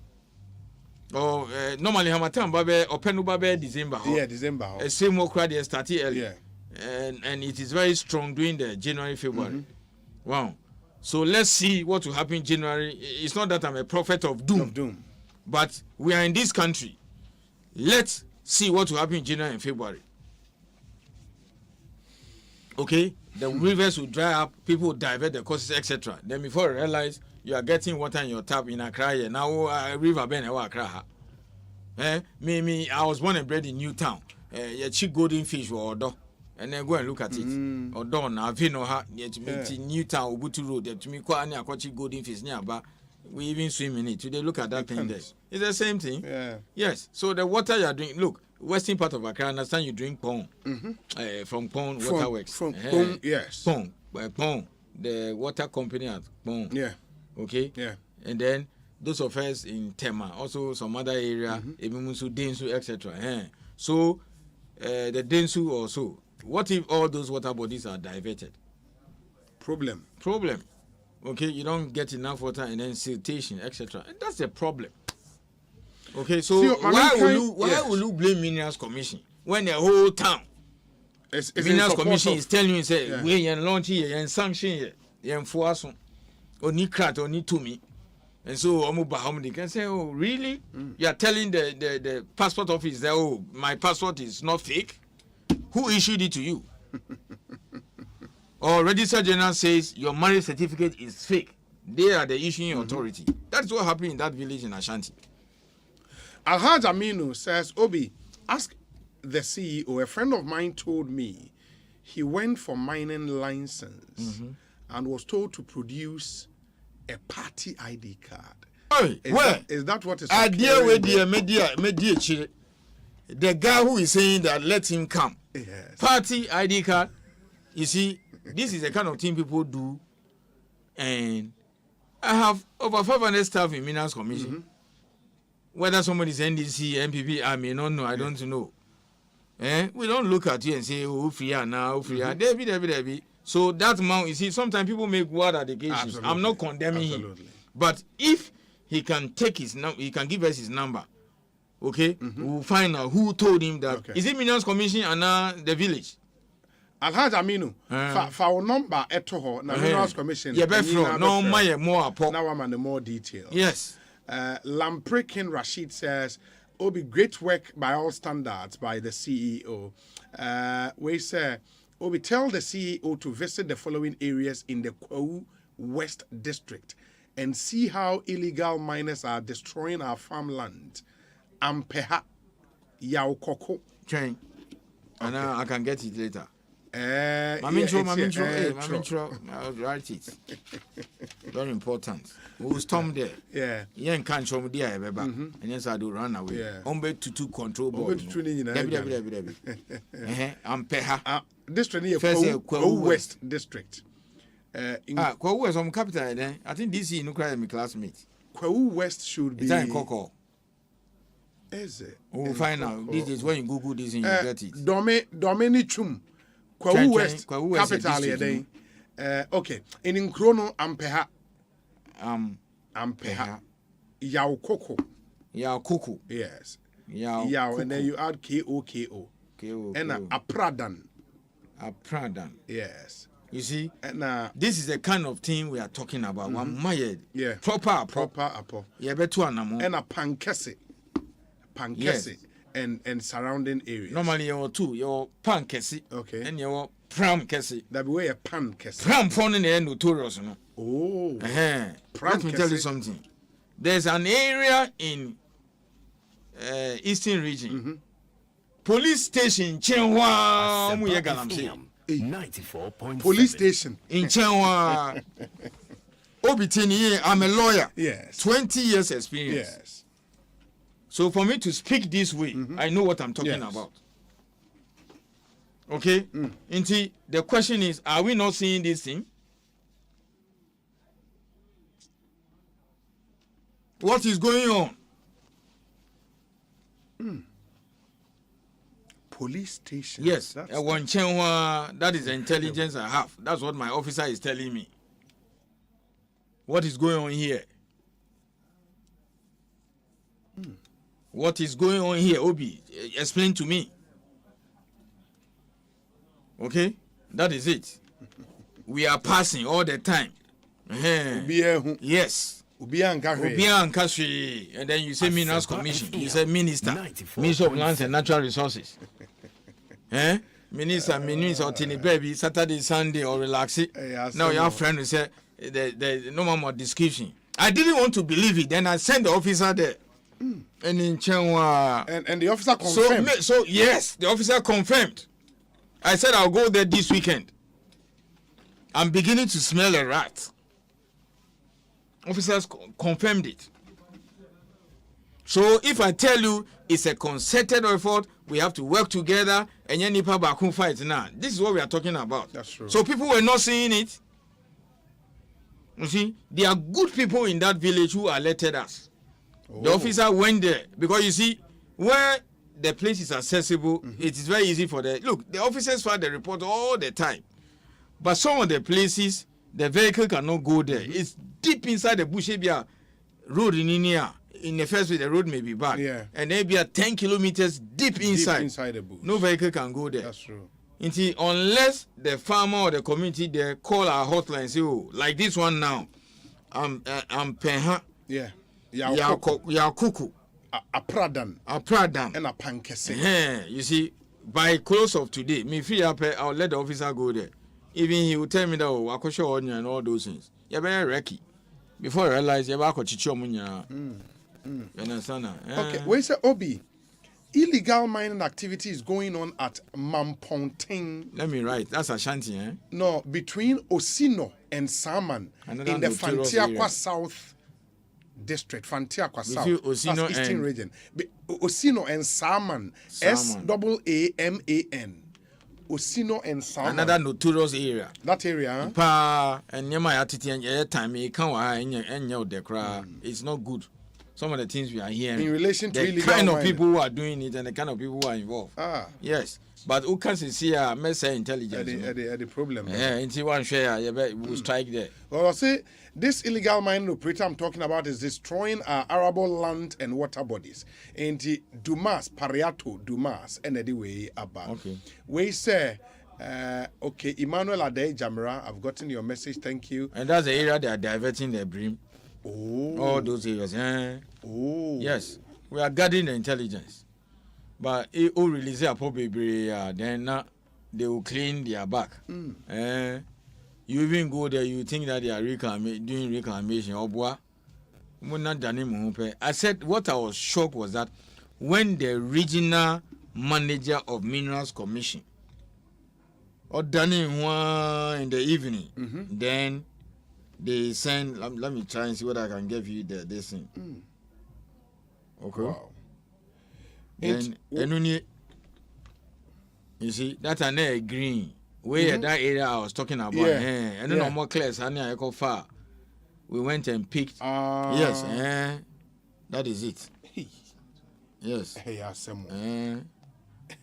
Normally Hamatan babe Openu babe December. Yeah, December. Same more crowd they started early. and it is very strong during the January, February. Wow. So let's see what will happen in January. It's not that I'm a prophet of doom. But we are in this country. Let's see what will happen in January and February. Okay? The rivers will dry up, people will divert the courses, etc. Then before you realize you are getting water in your tap in Accra. Now river bend Accra. Me, I was born and bred in Newtown. You cheap golden fish or odo. And then go and look at it. Odo na vino ha Newtown Obutu Road. To me, kwa ni akwachi golden fish nearby. We even swim in it. Today, look at that thing there. It's the same thing. Yeah. Yes. So the water you are drinking, look, western part of Accra, I understand you drink pond. From Pond Waterworks. From Pond, yes. Pond. Pond. The water company at Pond. Yeah. Okay? Yeah. And then those of us in Tema, also some other area, Ebimusu, Densu, etc. So the Densu also. What if all those water bodies are diverted? Problem. Okay, you don't get enough water and then siltation, etc. And that's the problem. Okay, so why will you blame Minerals Commission when the whole town Minerals Commission is telling you, say, we are launching here and sanction here, and for us, only crat, only to me. And so Omubahamdi can say, oh, really? You are telling the passport office that, oh, my passport is not fake? Who issued it to you? Or Registrar General says your marriage certificate is fake. They are the issuing authority. That's what happened in that village in Ashanti. Alhaj Aminu says, Obi, ask the CEO. A friend of mine told me he went for mining license and was told to produce a party ID card. Is that what is happening? The guy who is saying that let him come. Yes. Party ID card. You see, this is the kind of thing people do. And I have over 500 staff in Minerals Commission. Whether somebody is NDC, MPP, I may not know. I don't know. We don't look at you and say, oh, free now, free. Debbie. So that man, you see, sometimes people make word allegations. I'm not condemning him. But if he can take his number, he can give us his number. Okay, we'll find out who told him that. Okay. Is it Minerals Commission and the village? Alhaj Aminu, for our number etoho na Minerals Commission. Yeah, no Now I'm on the more details. Yes. Lamprekin Rashid says, Obi, great work by all standards by the CEO. We say, Obi, tell the CEO to visit the following areas in the Kwahu West District and see how illegal miners are destroying our farmland. Ampeha Yaukoko. Chain. And I can get it later. I'll write it. Very important. We'll storm there. Yeah. You can't show me there, and yes, I do run away. Yeah. To control board. Ampeha. District near Kwahu West District. Kwahu West, I'm capital. I think this is my classmate. Kwahu West should be. It's in Coco. Is it? We'll find out. This is when you Google this and you get it. Dominichum. Kwahu West capital here. Okay. In Nkrono Ampeha. Ampeha. Yaukoko. Yaukoko. Yes. Yao. And then you add Koko. And Apradan. Apradan. Yes. You see, this is the kind of thing we are talking about. One mired. Yeah. Proper. Yeah, better one. And a pankese. Yes. And surrounding areas. Normally you're two, you're pan kesi. Okay. And you're pram kesi. That way a pan kesi. Pram phone in the end notorious, no? Oh. Let me tell you something. There's an area in Eastern region. Police station Chenwa 94.7. Police station in Chenwa. Obitini, I'm a lawyer. Yes. 20 years experience. Yes. So for me to speak this way, I know what I'm talking about. Okay? Inti, the question is, are we not seeing this thing? What is going on? Police station. Yes. That is the intelligence I have. That's what my officer is telling me. What is going on here? What is going on here, Obi? Explain to me. Okay? That is it. We are passing all the time. Yes. And then you say Minerals Commission. You say Minister of Lands and Natural Resources. Minister, Tini Baby, Saturday, Sunday, or relax it. Now your friend will say, there's no more description. I didn't want to believe it. Then I sent the officer there. And in Chenwa. And the officer confirmed. So, yes, the officer confirmed. I said I'll go there this weekend. I'm beginning to smell a rat. Officers confirmed it. So if I tell you it's a concerted effort, we have to work together, and any back who fight now. This is what we are talking about. That's true. So people were not seeing it. You see, there are good people in that village who alerted us. The officer went there because you see, where the place is accessible, it is very easy for the look. The officers file the report all the time, but some of the places the vehicle cannot go there. It's deep inside the bush. Road in India. In the first place, the road may be bad. Yeah. And maybe 10 kilometers deep inside. Deep inside the bush. No vehicle can go there. That's true. Unless the farmer or the community they call our hotline and say, oh, like this one now, I'm Penha. Yeah. Yakuku. A Pradan. And a Pankese. You see, by close of today, me free up, I'll let the officer go there. Even he will tell me that, oh, I could show on you and all those things. You're very wrecky. Before I realize you're back to Chichomunya. You understand? Okay, where is Obi? Illegal mining activity is going on at Mamponting. Let me write. That's Ashanti, eh? No, between Osino and Saman in the Fantiaqua South District. Fantiaqua South. Osino That's Eastern region. Osino and Saman. Saman. Osino and Saman. Another notorious area. That area, huh? And time it's not good. Some of the things we are hearing in relation to the kind of people who are doing it and the kind of people who are involved. Yes, but who can see a message intelligence? The problem. Yeah, into one share, we'll strike there. Well, I say this illegal mining operator I'm talking about is destroying our arable land and water bodies. And the Dumas, Pariato, Dumas, and anyway about. Okay. We say. Okay, Emmanuel Ade Jamra, I've gotten your message. Thank you. And that's the area they are diverting the bream. Oh, all those areas. Oh, yes, we are gathering the intelligence, but it will release a probably then they will clean their back. You even go there, you think that they are doing reclamation. I said what I was shocked was that when the regional manager of Minerals Commission or done in the evening, then they send. Let me try and see what I can give you this thing. Okay. Wow. Then you see that's an green where that area I was talking about. And then no more class. I go far. We went and picked. Yes. That is it. Yes. Hey,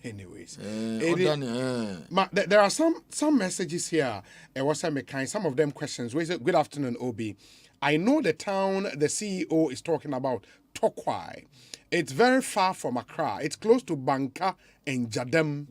anyways, there are some messages here. Some of them questions. Good afternoon, Obi. I know the town the CEO is talking about, Tokwai. It's very far from Accra. It's close to Banka and Jadem.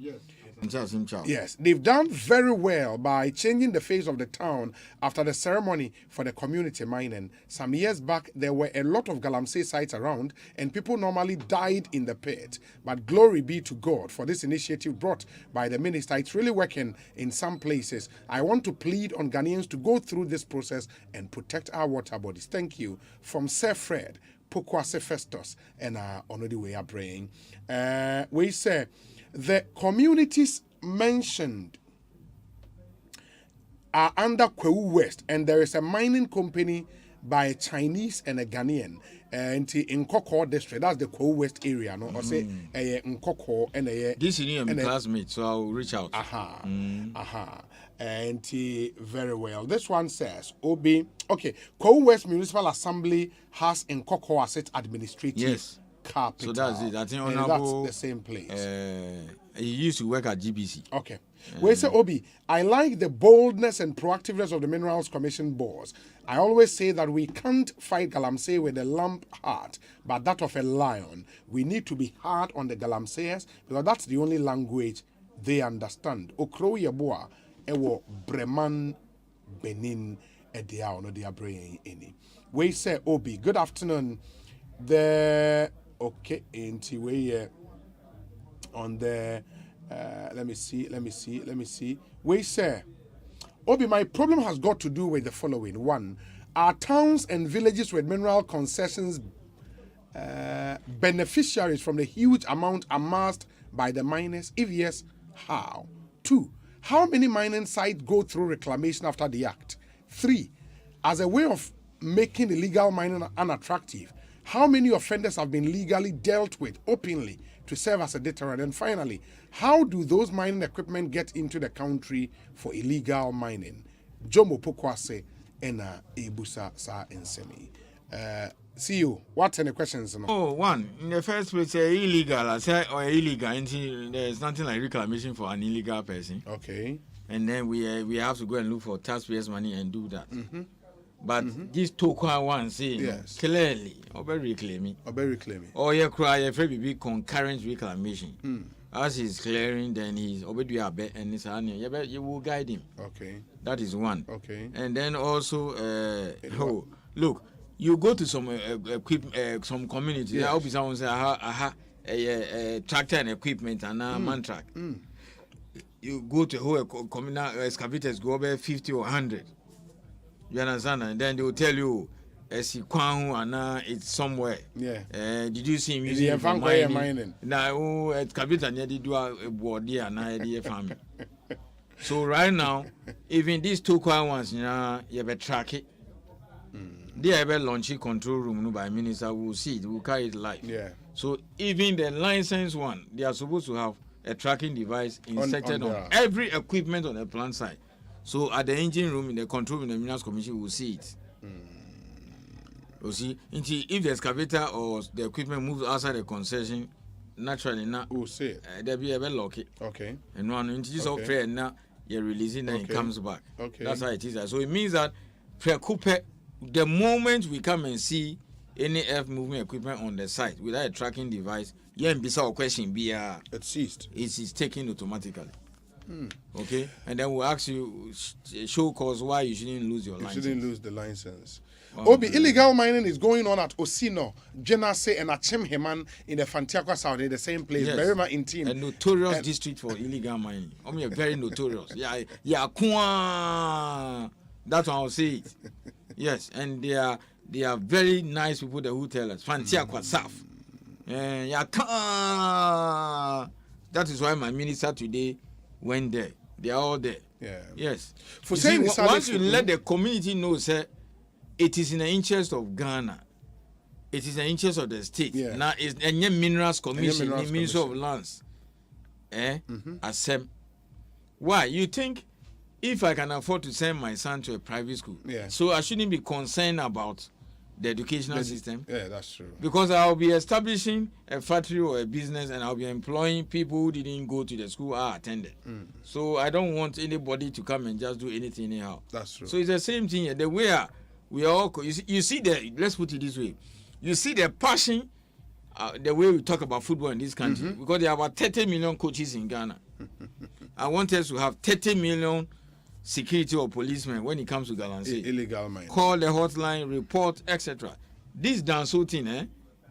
Yes, they've done very well by changing the face of the town after the ceremony for the community mining. Some years back, there were a lot of Galamsey sites around, and people normally died in the pit. But glory be to God for this initiative brought by the minister. It's really working in some places. I want to plead on Ghanaians to go through this process and protect our water bodies. Thank you. From Sir Fred, Pokwase Festus, and on the way are praying. We say, the communities mentioned are under Kwewu West, and there is a mining company by a Chinese and a Ghanaian in Nkoko district. That's the Kwewu West area, no? Or say Nkoko and a. This is my classmate, so I'll reach out. And very well. This one says, Obi, okay, Kwewu West Municipal Assembly has Nkoko as its administrative. Yes. Capital. So that's it. I think that's the same place. He used to work at GBC. Okay. We say, Obi, I like the boldness and proactiveness of the Minerals Commission boards. I always say that we can't fight Galamsey with a lamb heart, but that of a lion. We need to be hard on the Galamseyers because that's the only language they understand. Okro Yeboa, Ewo Breman Benin, Edia, or no, they are bringing any. We say, Obi, good afternoon. Okay, into way on the, let me see. We say, Obi, my problem has got to do with the following. One, are towns and villages with mineral concessions beneficiaries from the huge amount amassed by the miners? If yes, how? 2, how many mining sites go through reclamation after the act? 3, as a way of making illegal mining unattractive, how many offenders have been legally dealt with openly to serve as a deterrent? And finally, how do those mining equipment get into the country for illegal mining? Jomo Pokwase ena ebusa sa ensemi. See you. What any questions? No? Oh, one. In the first place, illegal. I say or illegal. There's nothing like reclamation for an illegal person. Okay. And then we have to go and look for taxpayers' money and do that. But this token one saying clearly, or very reclaiming. Or you cry a very big concurrent reclamation. As he's clearing, then he's already a bet and it's you will guide him. Okay. That is one. Okay. And then also, look, you go to some some community. There will be someone say, a tractor and equipment and a man track. You go to whole communal excavators go over 50 or 100. You understand? And then they will tell you, it's somewhere. Yeah. Did you see him using it for mining? Now, excavator near the do a board here and I farming. So right now, even these two quiet ones, you have track it. They have a launching control room by minister. Will see it. Will carry it live. Yeah. So even the licensed one, they are supposed to have a tracking device inserted on every equipment on the plant side. So at the engine room in the control room, the Minerals Commission will see it. You see, if the excavator or the equipment moves outside the concession, naturally now we'll see it. There'll be a bit lucky. Okay. And one into this fair now you're releasing and it comes back. Okay. That's how it is. So it means that the moment we come and see any earth movement equipment on the site without a tracking device, question be it's ceased. It is taken automatically. Okay, and then we'll ask you show cause why you shouldn't lose your license. You shouldn't lose the license. Obi, illegal mining is going on at Osino, Jenase, and Achim Heman in the Fantiaqua South, in the same place. Yes. Very much in team. A notorious district for illegal mining. I mean, very notorious. Yeah, that's how I'll say it. Yes, and they are very nice people who tell us Fantiaqua South. That is why my minister today went there. They are all there. Yeah. Yes. For saying once you let the community know, sir, it is in the interest of Ghana. It is in the interest of the state. Yeah. Now, it's a Minerals Commission, the Ministry of Lands. Asem. Why? You think if I can afford to send my son to a private school, so I shouldn't be concerned about the educational system? Yeah, that's true. Because I'll be establishing a factory or a business and I'll be employing people who didn't go to the school or attended. So I don't want anybody to come and just do anything anyhow. That's true. So it's the same thing. The way we are all, you see the, let's put it this way, you see the passion, the way we talk about football in this country, because there are about 30 million coaches in Ghana. I want us to have 30 million security or policemen when it comes to Galamsey. Illegal mining. Call the hotline, report, etc. This Danso thing,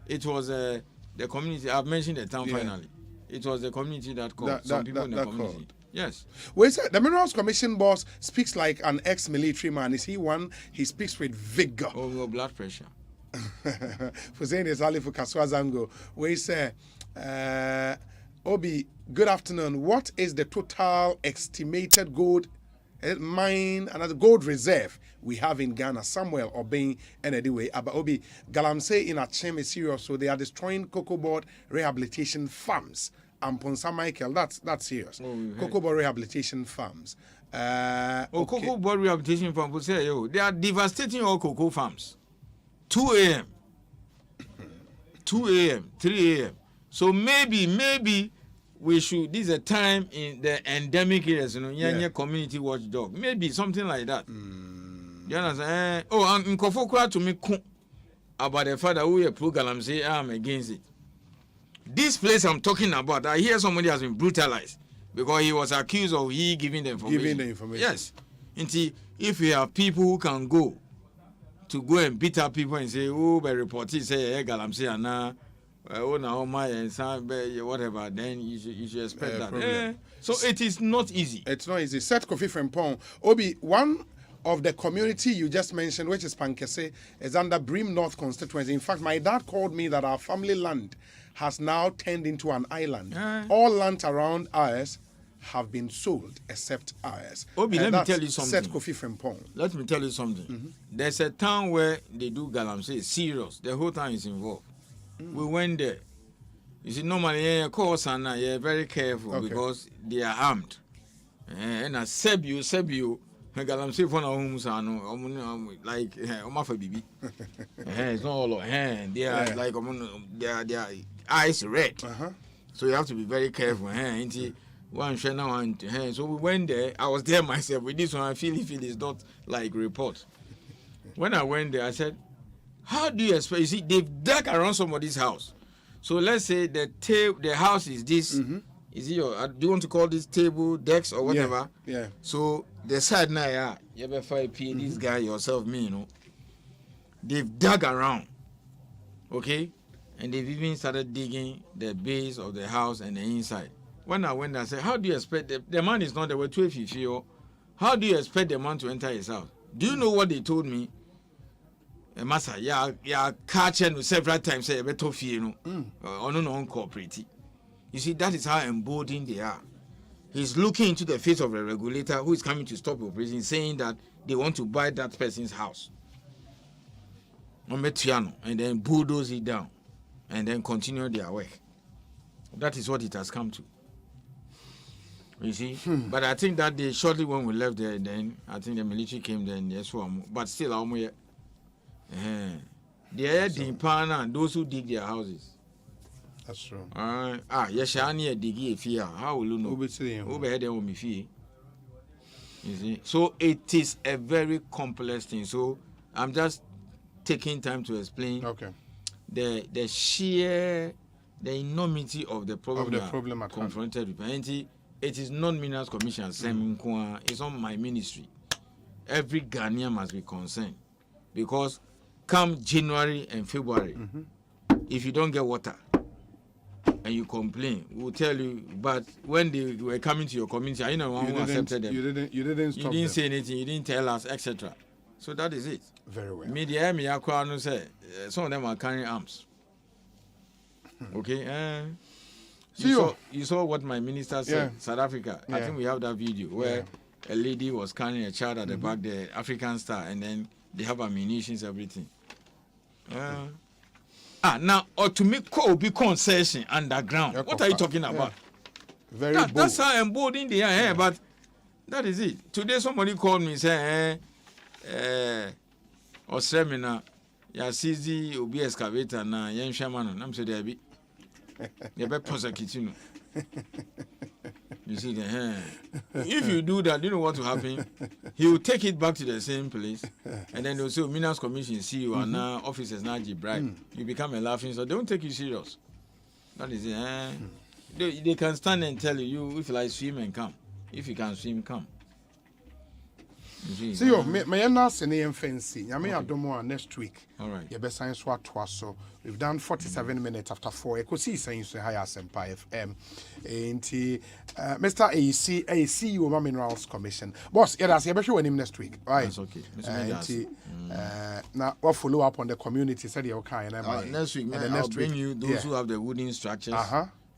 it was the community. I've mentioned the town finally. It was the community that called. Some people in the community. Called. Yes. Well, the Minerals Commission boss speaks like an ex-military man. Is he one? He speaks with vigor. Oh, blood pressure. For saying this, Ali for Kaswazango. We say, Obi, good afternoon. What is the total estimated gold mine and the gold reserve we have in Ghana? Samuel Obeng and anyway, but Obi Galamsey in Achem is serious, so they are destroying cocoa board rehabilitation farms. And Ponsa Michael, that's serious. Cocoa board rehabilitation farms. Cocoa board rehabilitation farms, they are devastating all cocoa farms. 2 a.m., 2 a.m., 3 a.m. So maybe we should, this is a time in the endemic areas, community watchdog. Maybe something like that. You understand? And Nkofokra to me about the father who a program say I'm against it. This place I'm talking about, I hear somebody has been brutalized. because he was accused of giving the information. Yes. Until if we have people who can go and beat up people and say, oh, by reporting, say, galam say, na, oh, now my and whatever, then you should expect that. So it is not easy. It's not easy. Set Kofi Frimpong. Obi, one of the community you just mentioned, which is Pankese, is under Brim North constituency. In fact, my dad called me that our family land has now turned into an island. All land around ours have been sold except ours. Obi, let me tell you something. Set Kofi Frimpong. Let me tell you something. There's a town where they do galamsey, serious. The whole town is involved. We went there. You see, normally, of course, and you're very careful because they are armed. And I seb you, galamsey for our homes like Omafa Bibi. It's not all they are like their eyes red. So you have to be very careful. One so we went there. I was there myself with this one. I feel it's not like report. When I went there, I said, how do you expect? You see, they've dug around somebody's house. So let's say the house is this. Is it your? Do you want to call this table, decks, or whatever? Yeah. So the side now, you ever find this guy yourself, me, you know. They've dug around, okay, and they've even started digging the base of the house and the inside. When I went there, I said, how do you expect the man is not there? We're 12 How do you expect the man to enter his house? Do you know what they told me? Master, catching several times, say, better fear, no, cooperative. You see, that is how emboldened they are. He's looking into the face of a regulator who is coming to stop operation, saying that they want to buy that person's house. And then bulldoze it down and then continue their work. That is what it has come to. You see? But I think that day, shortly when we left there, then I think the military came then, yes, but still, I'm here. They are the partner, those who dig their houses. That's true. Yes, I need a dig fear. How will you know? You see? So it is a very complex thing. So I'm just taking time to explain the sheer, the enormity of the problem, confronted with. It is not Minerals Commission, it's on my ministry. Every Ghanaian must be concerned because come January and February, if you don't get water and you complain, we'll tell you. But when they were coming to your community, I know one who accepted them. You didn't say anything. You didn't tell us, etc. So that is it. Very well. Media, say some of them are carrying arms. Okay. You saw what my minister said. South Africa. I think we have that video where a lady was carrying a child at the back, the African star, and then they have ammunitions, everything. Now, or to make be concession underground. What are you talking about? That's how emboldened they are. But that is it. Today somebody called me and said, Osei, Yasizi Obi excavator na yen shaman. I'm saying there be. You better prosecute you. You see the if you do that, you know what will happen? He will take it back to the same place, and then they'll say, Minerals Commission see you and now officers now bribe. You become a laughing, so they don't take you serious. That is it. They can stand and tell you if you like swim and come. If you can swim, come. See you, my nurse and fancy. Yami Adomo next week. All right. Your best science what so we've done 47 minutes after 4. Ekosiisen On Asempa FM. And Mr. AC you Minerals Commission. Boss, yeah, that's your name next week. Right. That's okay. Now we'll follow up on the community. Said you okay next week, man, I'll bring you those who have the wooden structures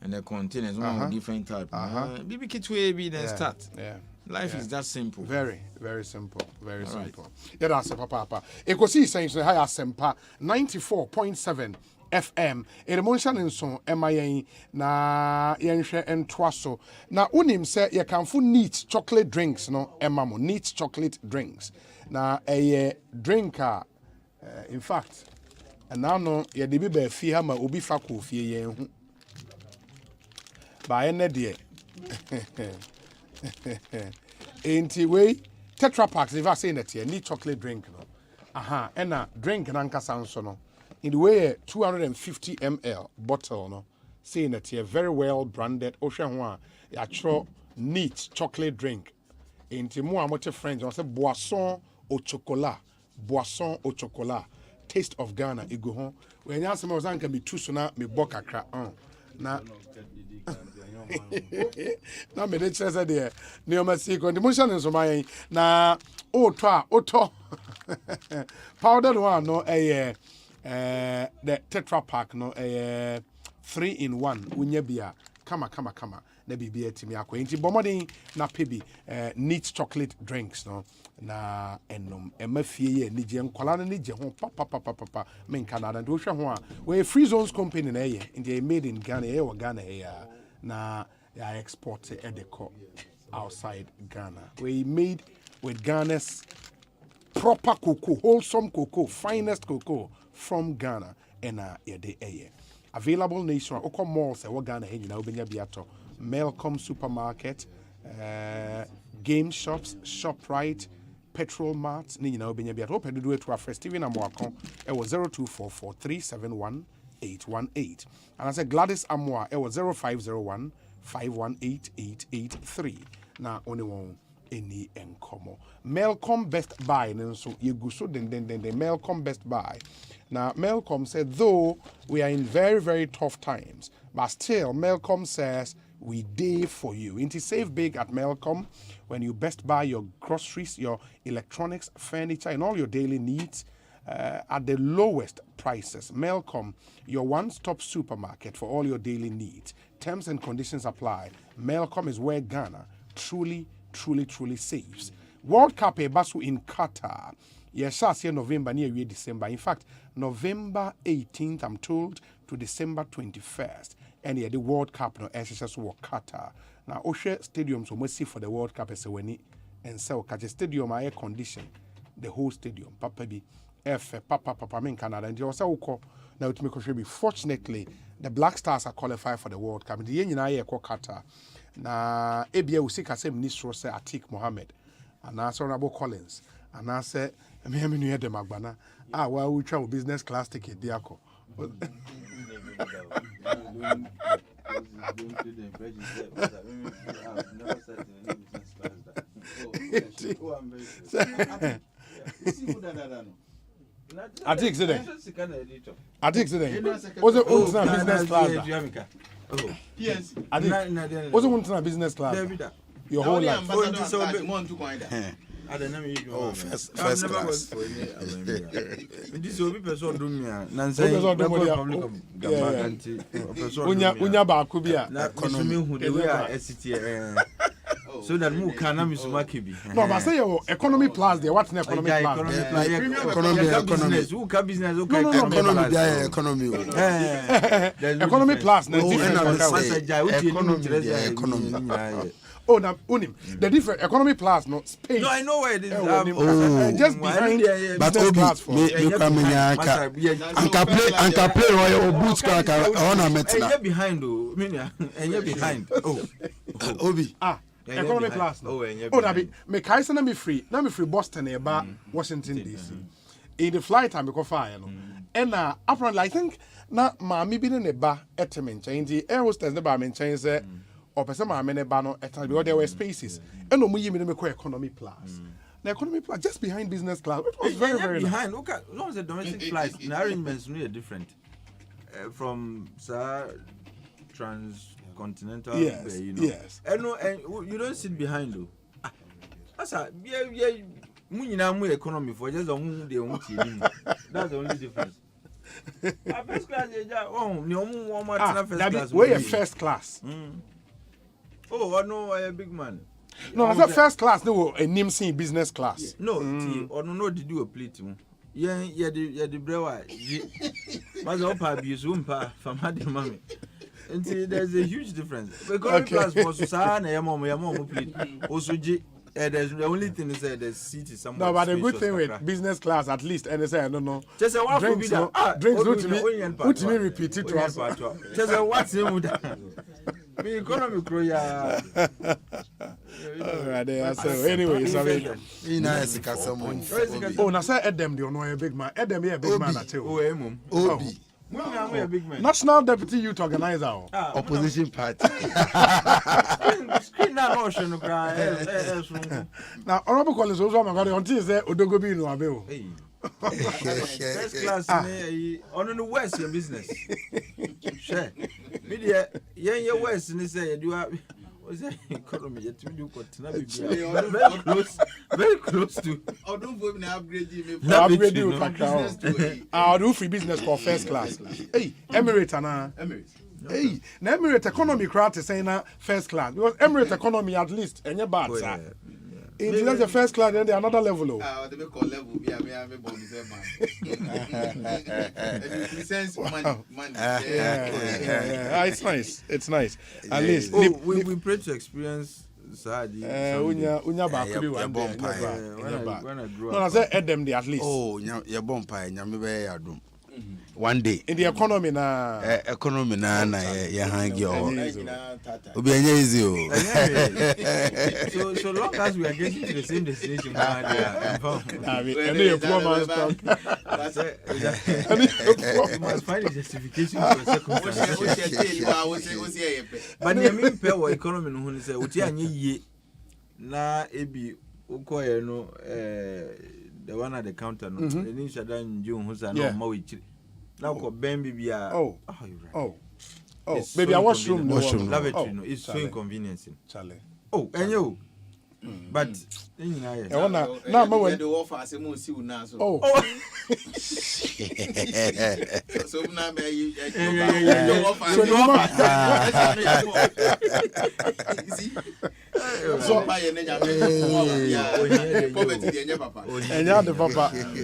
and the containers, one of different type. BB kit way then start. Yeah. Life is that simple. Very, very simple. Very simple. Yeah, that's a papa. Ekosiisen On Asempa 94.7 FM. Emotion in son MIA na yenhwe entwaso. Na unim se ye can fu neat chocolate drinks no emamo neat chocolate drinks. Na a drinker in fact and now no ye de bi ba fie ha ma obi fa ko fie yen hu. Ba ene de Ain't way Tetra Packs if I say that here need chocolate drink no. And a drink nanka sounds no. In the way 250 ml bottle no. Saying that here very well branded ocean one. Ya neat chocolate drink. Inti mo amote friends, I say boisson au chocolat. Boisson au chocolat. Taste of Ghana. Igo hon. When you ask me, I can be too soon. Me boka kra. Na. Na me de chese de. Ni o ma si ko. The motion is my na. Oto. Powdered one no the Tetra Pak no 3-in-1 unye bia kama na bibia timi akwa nti bomodin na pebi neat chocolate drinks no na enom emafie ye nije nkwala na nije ho papa men Canada ndo hwe ho a we free zones company na ye nti made in Ghana ye wa Ghana ya na ya export edeko outside Ghana we made with Ghana's proper cocoa, wholesome cocoa, finest cocoa from Ghana and yede eye. Available nation oko malls e wo Ghana he nyina obenya biato. Melcom supermarket, game shops, ShopRite, petrol marts ni nyina obenya biato. Open do it to our festive na moakon e wo 0244371818. And I said Gladys Amwa e wo 0501518883. Na only one any enkomo. Melcom Best Buy so you go so then Melcom Best Buy. Now Melcom said though we are in very, very tough times, but still Melcom says we day for you. It is save big at Melcom when you best buy your groceries, your electronics, furniture, and all your daily needs at the lowest prices. Melcom, your one-stop supermarket for all your daily needs. Terms and conditions apply. Melcom is where Ghana truly saves. World Cup basu in Qatar. Yes, here November near December. In fact, November 18th, I'm told, to December 21st. And the World Cup no SSS war Qatar. Now Osei Stadium so see for the World Cup as when and so catch stadium air condition. The whole stadium. Papa be Papa men Canada and you also now to make sure be fortunately the Black Stars are qualified for the World Cup. The Union air Qatar. Na ebia usika se ministro se Atik Mohammed and also Honorable Collins and I say me nu ye dem agbana wa we twa business class ticket diako Atik say was it business class yes. What's the business class? Your whole life. First class. This will be person do me. Unya ba kubia. Economy who the way I so that mu kana mi sumakibi. No, but say your economy plus there. What's an economy plus? Business. Who can business? Okay. Economy. Economy plus. Economy. Oh, now unim. The different economy class, no space. No, I know where it is. Just behind. But Obi, me come here. Anka play or boots car. Ona metina. And behind, oh, and you're behind. Oh, Obi. Economy class. Oh, Nabi. Me Kaisa na me free. Na me free Boston eba Washington DC. In the flight time, because fire no. And apparently, I think na mami bi ne ba etemen change. The air hostess ne ba men change say. Or person ma mene ba no because there were spaces and no me me call economy class. The economy class just behind business class. It was very behind. Look at no the domestic flights. The arrangements really different from transcontinental. Yes, you know. Yes. And no, and you don't sit behind though. That's yeah. Mu economy for just on the own team. That's the only difference. First class, we're first class. Oh, no, a big man. No, I said first class. No, a NIMC business class. No, or no, did you a plate? Yeah, the brewer. Was open abuse, from had mommy. And see, there's a huge difference. Because class was Sana, your mom, plate. Also, there's the only thing is that the seat is somewhere. No, but the good thing with business class, at least, and they say, I don't know. Just a what drinks, drinks, to me, repeat it to us. Just a what's him with the economy, anyway, someone. Oh, now say Edem, you know, a big man. Edem, a big man, I tell you. Obi. National Deputy Youth Organizer. Opposition party. Screen that motion. Now, Honorable Collins also am going to say Odogobi no abeo. First class on the West your business. Sure. Media your West and say you are was that economy yet to do very close to. I don't vote me upgrade you. Upgrade you I'll do free business for first class. Hey, Emirates and Emirates. Hey, na Emirates economy crowd is saying first class because Emirates economy at least any bad sir. It is the first class then the another level. They make call level be me bomb say man. Yeah. It's nice. It's nice. At least we pray to experience Saadi. Unya ba could be one day. When I grow up. No, I say at them at least. Oh, your bomb pie, nyame be ya dum. One day in the economy na ya hang your obi anya easy so long as we are getting to the same destination we must find a justification for circumstances but I mean pay our economy no hu say uti anya yie na ebi ukoye no the one at the counter no ni shada nju hu sa na ma we chiri. Now, baby, you're right. Baby, I washroom. Lavatory, no, it's so inconveniencing. Charlie. Oh, and you. But, now, when the offer, I say, more see now. Oh, so now,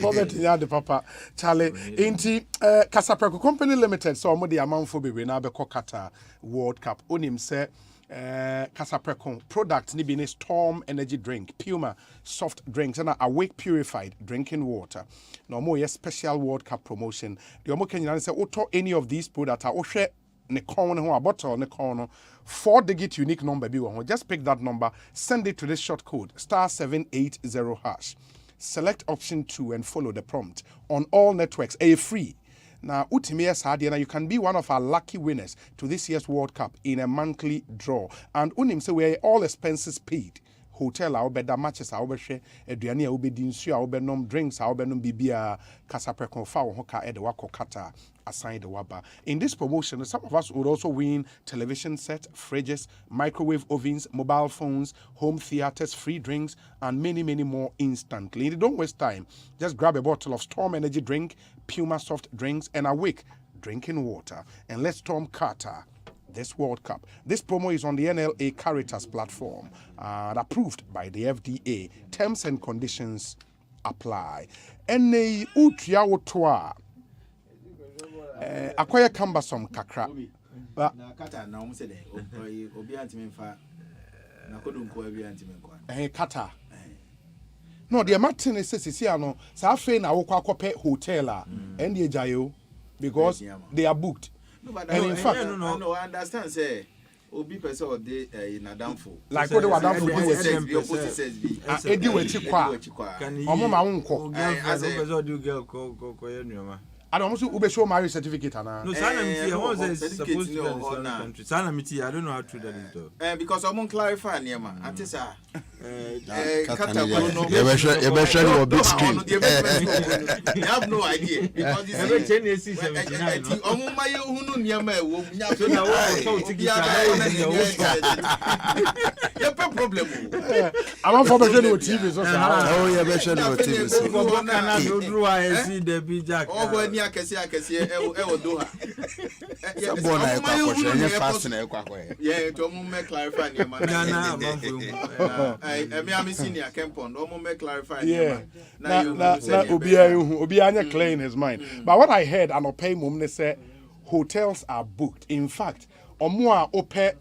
poverty papa Charlie inti Casapreco Company Limited so mo the amount for be na be Qatar World Cup onim say Casapreco product ni be ni Storm energy drink Puma soft drinks and Awake purified drinking water no more special World Cup promotion the omo Kenyan say auto any of these products are ohwe ne kon ho a bottle ne kon no 4-digit unique number be one. Just pick that number, send it to this short code *780#. Select option 2 and follow the prompt on all networks. Free. Now, you can be one of our lucky winners to this year's World Cup in a monthly draw. And unim say we all expenses paid. Hotel a obeda matches a obehwe aduane a obedi nsu a obenom drinks a obenom bibia Casapreco fa wo hoka e de wako Qatar assign the waba. In this promotion, some of us would also win television sets, fridges, microwave ovens, mobile phones, home theaters, free drinks, and many, many more instantly. Don't waste time. Just grab a bottle of Storm energy drink, Puma soft drinks, and Awake drinking water. And let's storm Qatar this World Cup. This promo is on the NLA Caritas platform and approved by the FDA. Terms and conditions apply. NA Utia Wotoa. Akwaya cumbersome kakra. Na kata na omo se de obi antimenfa na kodunko abi antimenkwa. Kata. No, the Martin is sisi ano sa afi na wo kwakope hotel a and ejayo because they are booked. No, but and in fact no I understand say obi person or dey in adamfo. Like what they were done for edi wechi kwa. Omo ma wonko. As a person do girl ko nyoma. I don't want to show marriage certificate. No, Sanamiti, how is supposed to be in the country? Sanamiti, I don't know how true that is though. Because I won't clarify, Niema. Antisa. You big screen. You have no idea. Because you see, you problem. I'm not for the TV. Oh, yeah, better no TV. Akesi e do ha. Yeah, to mo make clarify ni ma. Na me am senior Kempon. Do mo make clarify ni ma. Na obi anya clear in his mind. But what I heard and opay mum ne say hotels are booked. In fact, omo a opay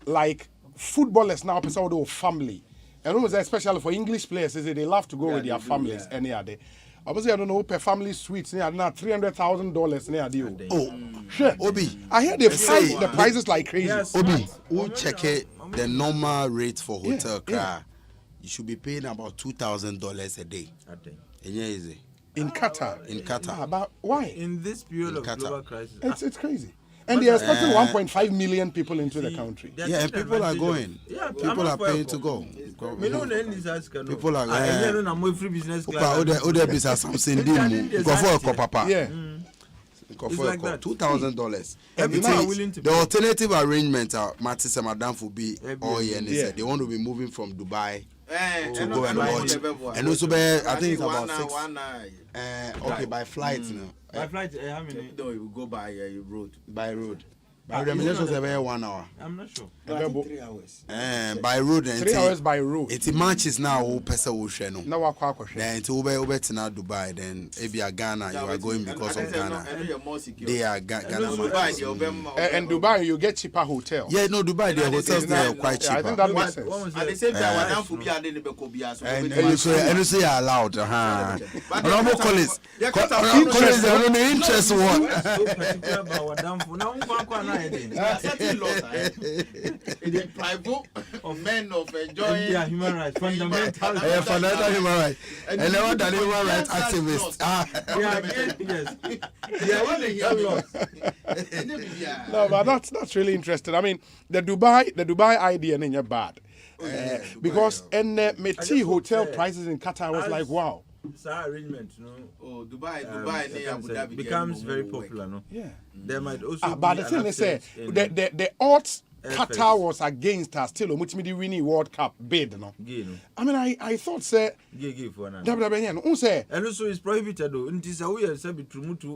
like footballers now person with family. And almost especially for English players, they love to go with their families any other day. Obviously, I don't know per family suites near now $300,000 near deal. Oh, sure. Obi, I hear they say the prices like crazy. Yes, Obi, who check it the normal rate for hotel car? You should be paying about $2,000 a day. Yeah, easy. In Qatar. In Qatar. But why? In this period of Qatar. global crisis. It's crazy. And they're expecting 1.5 million people into the country. Yeah, and people are going. People are paying to go. People are going. Free business class. Something go for a papa. Yeah. It's like that. $2,000. The alternative arrangement are Matisse Madame for be all year. They want to be moving from Dubai to go and watch. And also, I think it's about 6. Okay, by flight now. By flight, how many? No, you go by road. By road. By road, it's about 1 hour. I'm not sure. 3 hours. By road. 3 hours by road. It's matches now. Who person will share no? No, then it's over to Dubai. Then maybe Ghana. You are going because of Ghana. They are Ghana. And Dubai, you get cheaper hotel. Yeah, no, Dubai, the hotels there are quite cheaper. I think that makes sense. At the same time, and you say allowed. Honorable Collins, Collins, they don't interest what. So particular about certain laws in private of men of enjoying human rights, fundamental human rights, and never done human rights activists. No, but that's really interesting. I mean, the Dubai idea ain't bad, because Meti hotel prices in Qatar was like wow. It's our arrangement, no. Oh, Dubai, Abu Dhabi becomes very popular, no. Yeah. There might also. But the thing is, the odds Qatar was against us still, which made the winning World Cup bid, no. I mean, I thought, say. And also, it's prohibited, though. It is a way to be true to. No,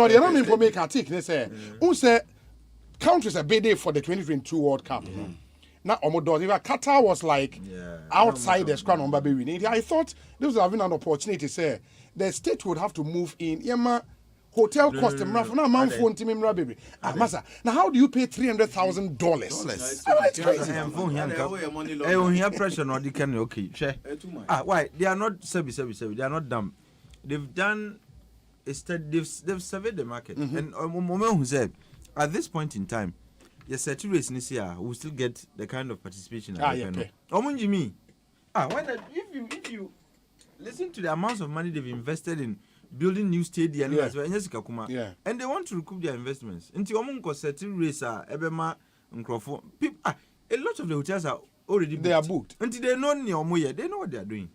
they don't mean for make a tick. They say, who say countries are bidding for the 2022 World Cup. Now, Qatar was like outside the scrum on baby winning. I thought this was having an opportunity. Say the state would have to move in. Hotel cost them now man phone to me baby. Masa. Now how do you pay $300,000? We have pressure on the can okay. Why? They are not service. They are not dumb. They've done a study, they've surveyed the market. And moment who said at this point in time, yes, race this year will still get the kind of participation. Why not? If you listen to the amounts of money they've invested in building new stadium as well, and they want to recoup their investments. Until certain race are a lot of the hotels are already booked. They are booked. Until they know they know what they are doing.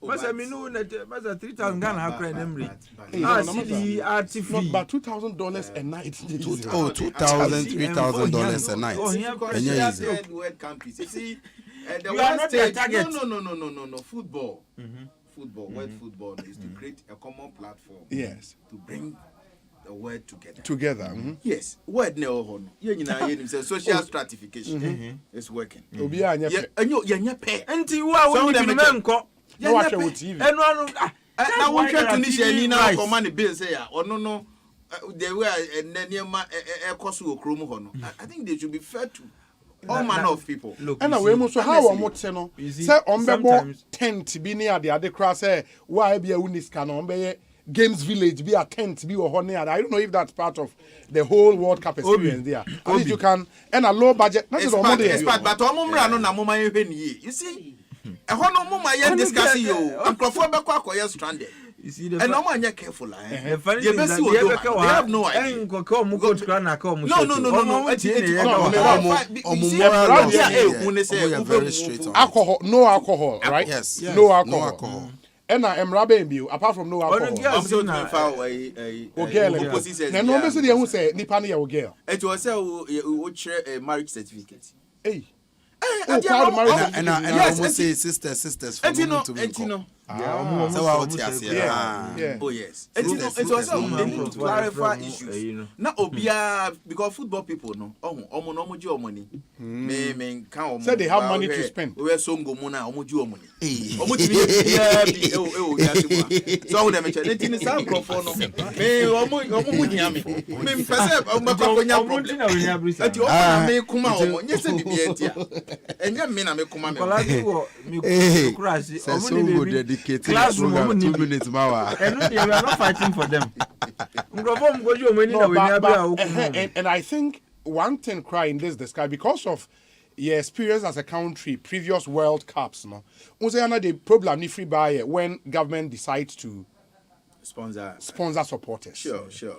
But 3,000 Ghana cry Emery. But $2,000 a night. $2,000, $3,000 a night. No. Football, word football is to create a common platform. Yes. To bring the word together. Yes. Word social stratification is working. And you pay. And you are one of them. No, I watch TV. Now we try to initiate now for money bills here. Or no. They were near my Ekosu Okromo. I think they should be fair to all manner of people. Look, and we must how much say on the tent be near the other cross say why be a unis can on be Games Village be a tent be or near. I don't know if that's part of the whole World Cup experience there. At least you can and a low budget. That is all money. But you see, a whole mama discussing you. I'm stranded. You see, and no one careful. They have no idea. Alcohol, no alcohol, right? Yes. No alcohol. And I am rubbing you apart from no alcohol. I'm so far away. Then no say who say nipa na your girl. It was a marriage certificate. Hey. And I almost say sisters for to me. Oh yes. It was they need to clarify issues. Now obia because football people no. Money. Me count. Say they have money to spend. We so go mona money. So them they say for no. Me me pese problem. Me kuma nyese bibia enya me na me kuma me. Classroom 2 minutes, and we are not fighting for them. And I think one thing crying this guy because of your experience as a country, previous World Cups, no. The problem ni free buy when government decides to sponsor supporters. Sure.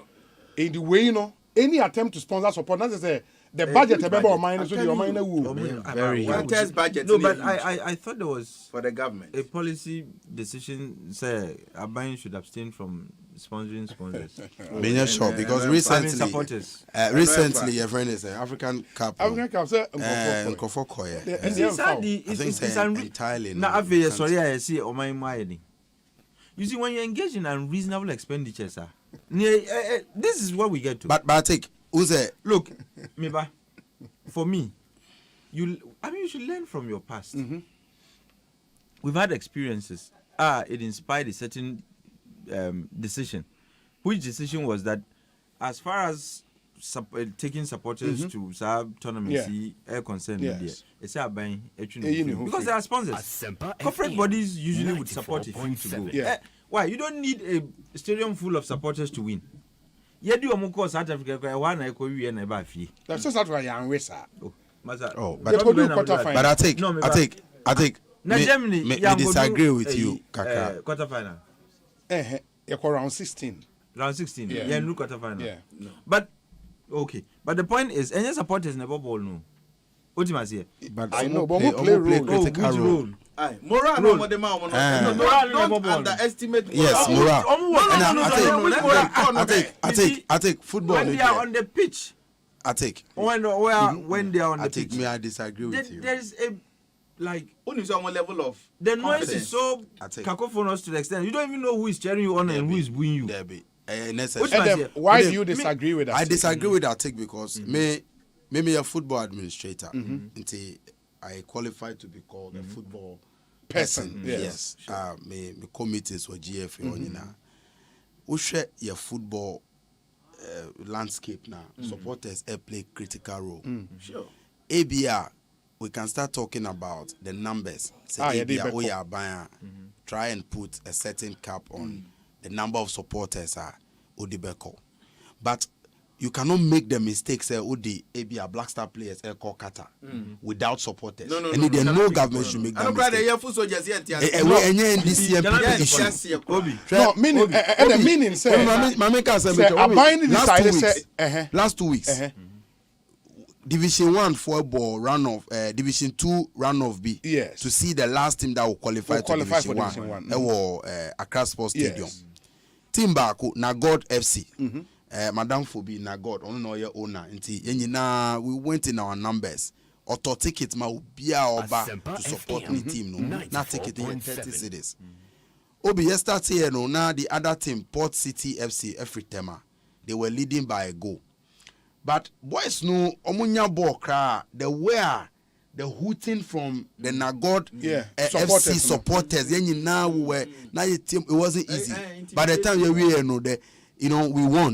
In the way, any attempt to sponsor support, that's the budget about mine so your mine will very huge budget. No, but I thought there was for the government a policy decision say Abain should abstain from sponsoring sponsors. Being sure because recently your friend is an African Cup. Sir. I think it's entirely. Now, sorry, I see on my you see, when you engage in unreasonable expenditures, this is what we get to. But I take look, Miba, for me, you should learn from your past. We've had experiences. It inspired a certain decision. Which decision was that, as far as taking supporters to serve tournaments are concerned, it's buying because they are sponsors. Corporate bodies usually would support if you to go. Why? You don't need a stadium full of supporters to win. You do a South Africa, one I call you and a baffy. That's just not why I'm with her. But I take. Now, Germany, me disagree with you, Kaka. Quarterfinal. Round 16. Round 16. Yeah, no quarterfinal. Yeah. No. But okay. But the point is, any supporters never ball no. What you must say? But I know, but we play critical role. Aye. Moral no the man. Don't underestimate. Yes, moral. I take football. When they are on the pitch. I take. When they are on the pitch. I disagree with you. There is a only one level of the noise is so cacophonous to the extent you don't even know who is cheering you on and who is booing you. Why do you disagree with that? I disagree with that take because me a football administrator until I qualify to be called a football person. Yes. Me committees or GFA on now. We share your football landscape now. Supporters play critical role. Sure. ABR. We can start talking about the numbers. Say try and put a certain cap on the number of supporters Odibeko. But you cannot make the mistakes Odi ABR Black Star players Kata without supporters. No government should make that mistake. Last 2 weeks. Division 1 football run-off, Division 2 run-off B. Yes. To see the last team that will qualify to Division 1. Accra Sports Stadium. Team Baku, Nagod FC. Madame Fobi, Nagod, on your owner. We went in our numbers. Auto ticket ma ubia oba to support the team. No, not ticket in 30 cities. Obi yesterday, no, now the other team, Port City FC, Efritema, they were leading by a goal. But boys no omunya ball cry the way the hooting from the Nagod FC supporters now it wasn't easy. By the time we won.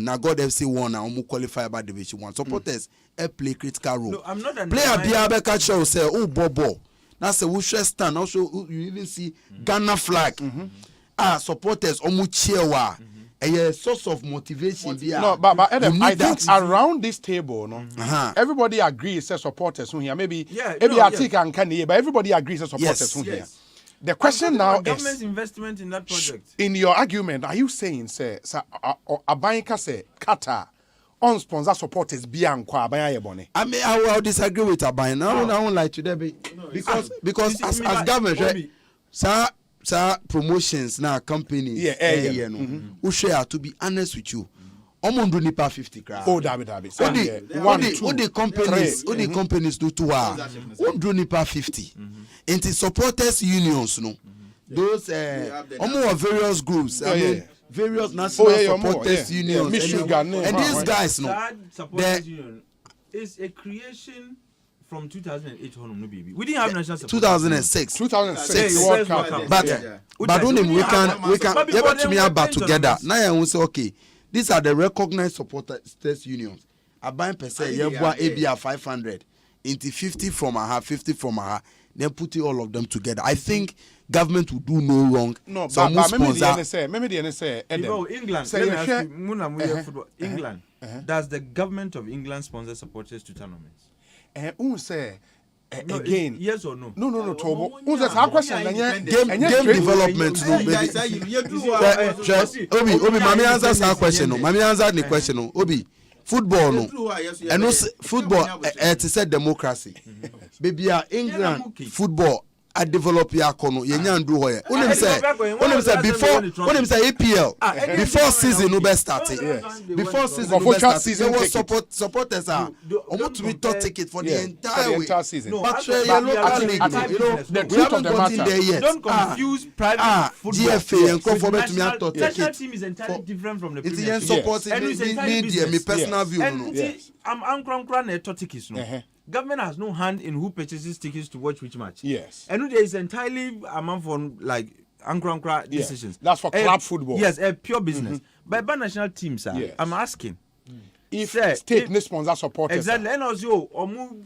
Nagod FC won and qualify by Division 1. Supporters play critical role. No, I'm not player Biabe catch us say Bobo. That's a wush stand. Also you even see Ghana flag. Supporters cheerwa. A source of motivation. No, but Adam, I think around this table, everybody agrees as supporters here. Maybe I think and can but everybody agrees as supporters here. The question now government's is investment in that project. In your argument, are you saying, sir, Abanka say Qatar on sponsor supporters biankwa Abaya Yebone? I mean, I will disagree with Abaya. I won't lie to them because as government, sir, promotions now company who share, to be honest with you, Omondo nipa 50 crowd. Oh, David. What the companies do to her? Omondo nipa 50. Into supporters unions, no. Those various groups. I mean, various national supporters unions. And these guys, no. Supporters union is a creation. From 2008 on, baby. We didn't have national support. 2006. World Cup. But only we can get to me about together. Now I will say, okay, these are the recognized supporters unions. I buy per se, ABR 500. into 50 from her, 50 from her, then put all of them together. I think government will do no wrong. No, but maybe the NSA. England. Let me ask you, Muna football. England. Does the government of England sponsor supporters to tournaments? Again, yes or no? No, Tobo. Who's that question? Game development. Obi, Mami answers our question. Mami answered the question. Obi, football no. And no football. It's a democracy. Baby, England football. I develop your kono yenyan do hoye onim say before APL before season no best started before season no best season was supporters are almost to be top ticket for the entire season but you know the truth of the matter don't confuse private football GFA and come for me to me top ticket national team is entirely different from the Premier League supporting media me personal view no I'm cran tickets no. Government has no hand in who purchases tickets to watch which match. Yes. And there is entirely amount for like decisions. That's for club football. Yes, a pure business. But by national teams, I'm asking. If state sponsor supporters. Exactly. And also,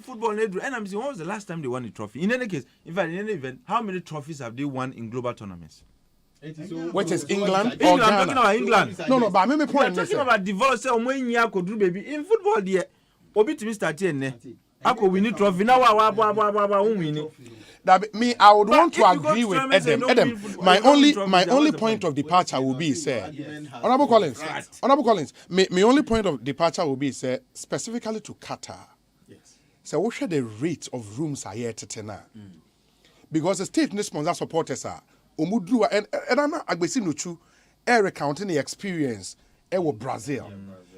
football, and I'm saying, when was the last time they won a trophy? In any case, in fact, in any event, how many trophies have they won in global tournaments? Which is England? I'm talking about England. No, but I mean, I'm talking about divorce. In football, there, Obi to start here. Ako we need trophy now. Me, I would want to agree with Adam. My only point of departure will be Honorable Collins. My only point of departure will be specifically to Qatar. Yes. So what should the rate of rooms are here to now? Because the state sponsor supporters are Omudru and I'm Agbesi Nuchu recounting the experience with Brazil.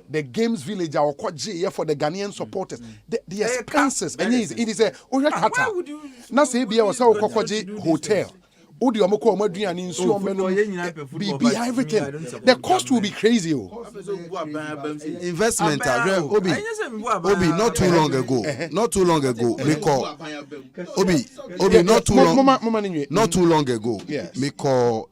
The games village are quite for the Ghanaian supporters. The expenses and it is a Qatar. Now say be was hotel. Odi omoko omaduan nsuo menu be everything. The cost will be crazy. Investment Obi not too long ago. Me call Obi not too long ago. Yes. Me call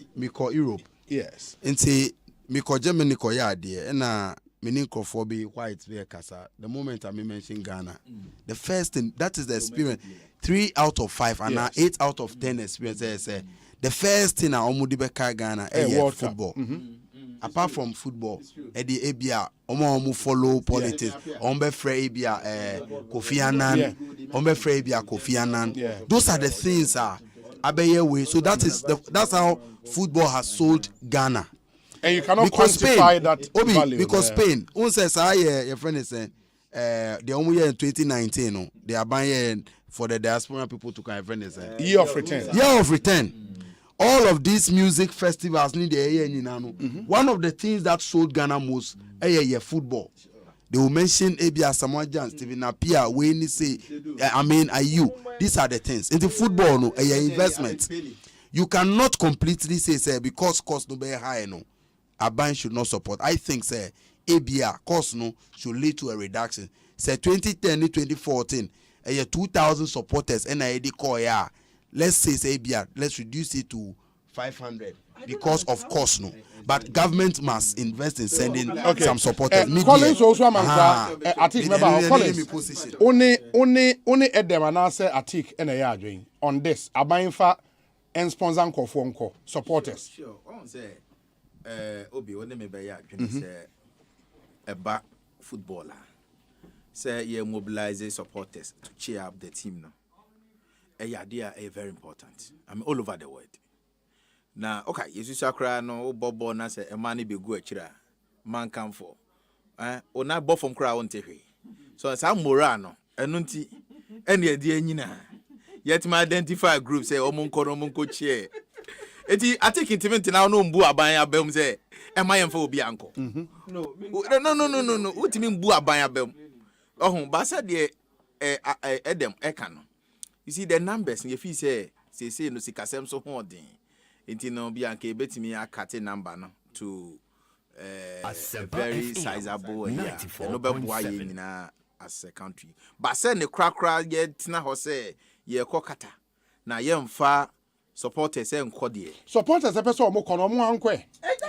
Europe. Yes. Nti me call Germany ko ya de na meaning for be white be kasa. The moment I mention Ghana, the first thing that is the experience. 3 out of 5 and now 8 out of 10 experiences. The first thing I almost be Ghana is football. Apart from football, the ABA, omo follow politics. Ombe free ABA, Kofi Annan. Ombe free ABA, Kofi Annan. Those are the things way. So that's how football has sold Ghana. And you cannot quantify that value. Because Spain, who says, your friend is saying, the only year in 2019, they are buying for the diaspora people to kind of year of return. Year of return. All of these music festivals need a year in One of the things that sold Ghana most football. They will mention Abia Samoa Jan, Stephen Apia, when say, you. These are the things. In the football, no, investment. You cannot completely say because cost no be high, no. A bank should not support. I think ABR cost no should lead to a reduction. 2010 to 2014, 2,000 supporters and I call let's say ABR, let's reduce it to 500 because of cost no. But government must invest in sending some supporters. Collins also I think remember Collins. Only Edem and answer Atik and a doing on this. A buying for and sponsor for supporters. Sure. Obi when me be ya dwene say eba footballer say you mobilize supporters to cheer up the team no they are very important. I mean all over the world. Now okay yesu sakra no bobo na say e man be go akira man come for ona bo from kra won tehwe so say moral no eno nti ene e de anyina yet ma identify group say omonko cheer. Eti atiki intimate now no mbu aban abem say e ma yemfa obi anko. No. Utimi mbu aban abem. Oh, ba say de edem eka no. You see the numbers you feel say no sikasem so hoden. Enti no bi anka e betimi akate number no to a very sizable here. No be boa ye nyina as a country. Ba say ne krakra ye tina ho say ye kokata. Na yemfa supporters and Codie. Supporters a person more conquer.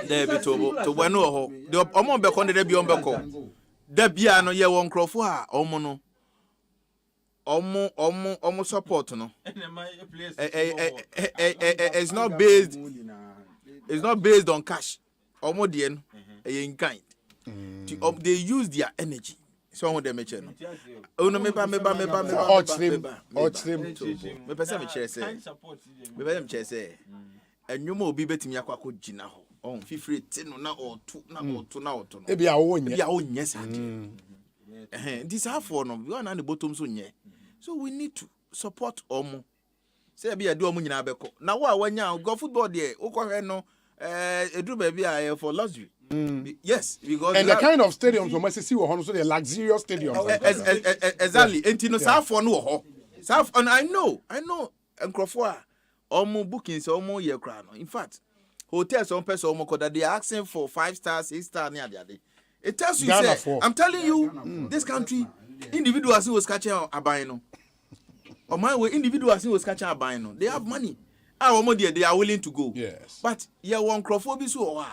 There be to one ho. The Omon Becon de Bion Beco. The piano ye won't crow for Omono. Omo support no. It's not based on cash. Omo dien in kind. They use their energy. So on them mention. Oh no, me ba. Me person me share say. Me person share say. Enyo mo obi betimi akwa ko gina ho. On fifre ti no na otu na. E bia wo nye. Bia wo nye sa. This half for no. We na the bottom so nye. So we need to support omo. Say bia do omo nyina beko. Na wo a wanya go football there. Wo ko hwe no edru ba bia for luxury. Yes, because and the kind of stadiums from SSC were so the luxurious stadiums. Exactly. Entino South for no ho. South and I know. Nkrofo omo bookings omo ye kra no. In fact, hotels on person omo koda they are asking for 5 stars, 6 stars near there. It tells you say, I'm telling you, this country individuals who was catching abayin no. Or my way individuals who was catching abayin no. They have money. Omo they are willing to go. Yes. But yeah, one Nkrofo bi so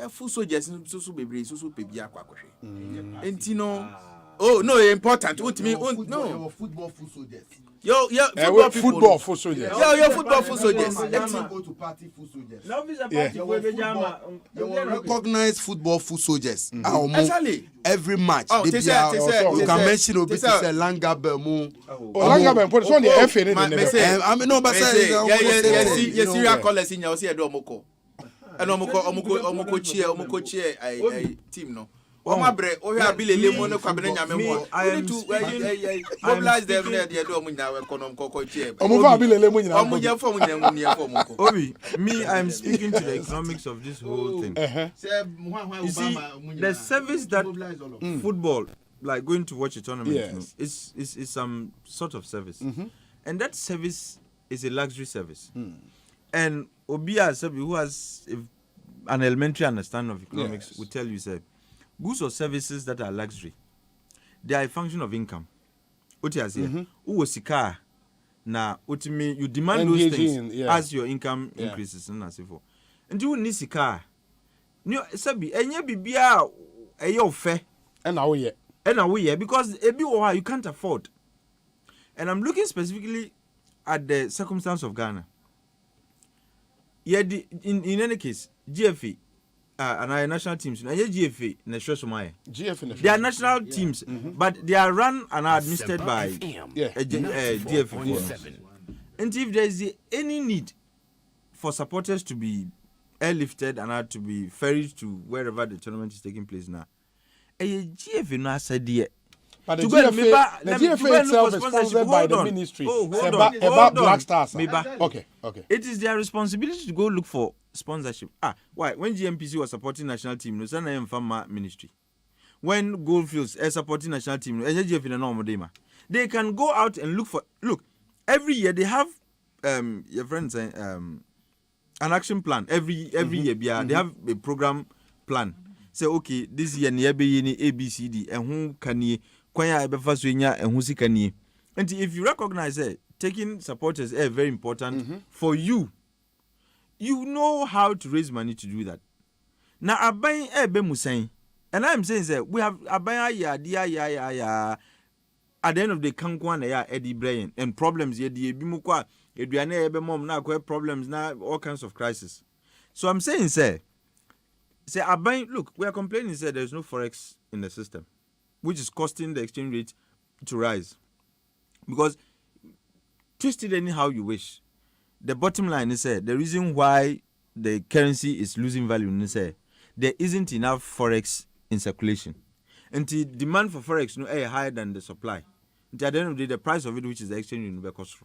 full soldiers so bebre so pebi akwa kwhwe entino no important what me no football full soldiers football full soldiers football full soldiers go to party full soldiers recognize football full soldiers every match you can mention obi say Langa Bemu Langa Bemu so the FA I mean no but say yes serial callers in your say do omoko and omoko cheer team no. Omabre o ya bilele mo no kwabene nyame ho. I need to mobilize them there they do omunya economic ko cheer. Omufa bilele mo nyina. Omunya fo munya munya fo moko. Obi, me I'm speaking to the economics of this whole thing. You see, the service that football, like going to watch a tournament, is some sort of service. And that service is a luxury service. And Obia who has an elementary understanding of economics will tell you, say, goods or services that are luxury, they are a function of income. What you say? Sika na utimi you demand those things as your income increases and so forth. And you need sika. No, sabi enye bibia eyo fe and away because ebi you can't afford. And I'm looking specifically at the circumstance of Ghana. Yeah, in any case, GFA and our national teams. Now, GFA, they are national teams, but they are run and are administered by GFA. And if there is any need for supporters to be airlifted and are to be ferried to wherever the tournament is taking place now, GFA no said but the GFA itself is sponsored by the ministry. About Black Stars. Okay. It is their responsibility to go look for sponsorship. Why? When GMPC was supporting national team, no sana farmer ministry. When Goldfields is supporting national team, they can go out and look. Every year they have your friends an action plan. Every year, they have a program plan. Say okay, this year ni ABCD and who can ye. And if you recognize it, taking supporters is very important for you. You know how to raise money to do that. Now, Abayin Musain, and I'm saying that we have Abayin at the end of the Kankwan Eddie Brain and problems here, the Bimukwa, Edriane Ebemom now problems now, all kinds of crises. So I'm saying, say Abayin, look, we are complaining, say there's no forex in the system, which is costing the exchange rate to rise. Because twist it anyhow you wish. The bottom line is the reason why the currency is losing value is there isn't enough forex in circulation. And the demand for forex is higher than the supply. And at the end of the day, the price of it, which is the exchange rate, cost.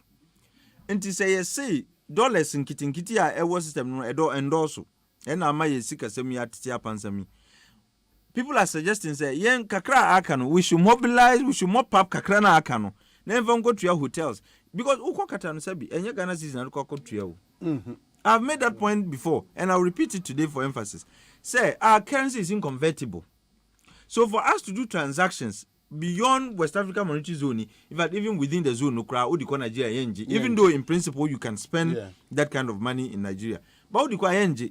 And to say dollars in kitty a system no endorse. And I might seek a semi people are suggesting yen kakra akano we should mobilize, we should mop up kakra na akano. Never go to your hotels because uko katano sabi enye Ghana season na go to your. I've made that point before and I'll repeat it today for emphasis. Say our currency is inconvertible. So for us to do transactions beyond West Africa Monetary Zone, in fact even within the zone even though in principle you can spend that kind of money in Nigeria. But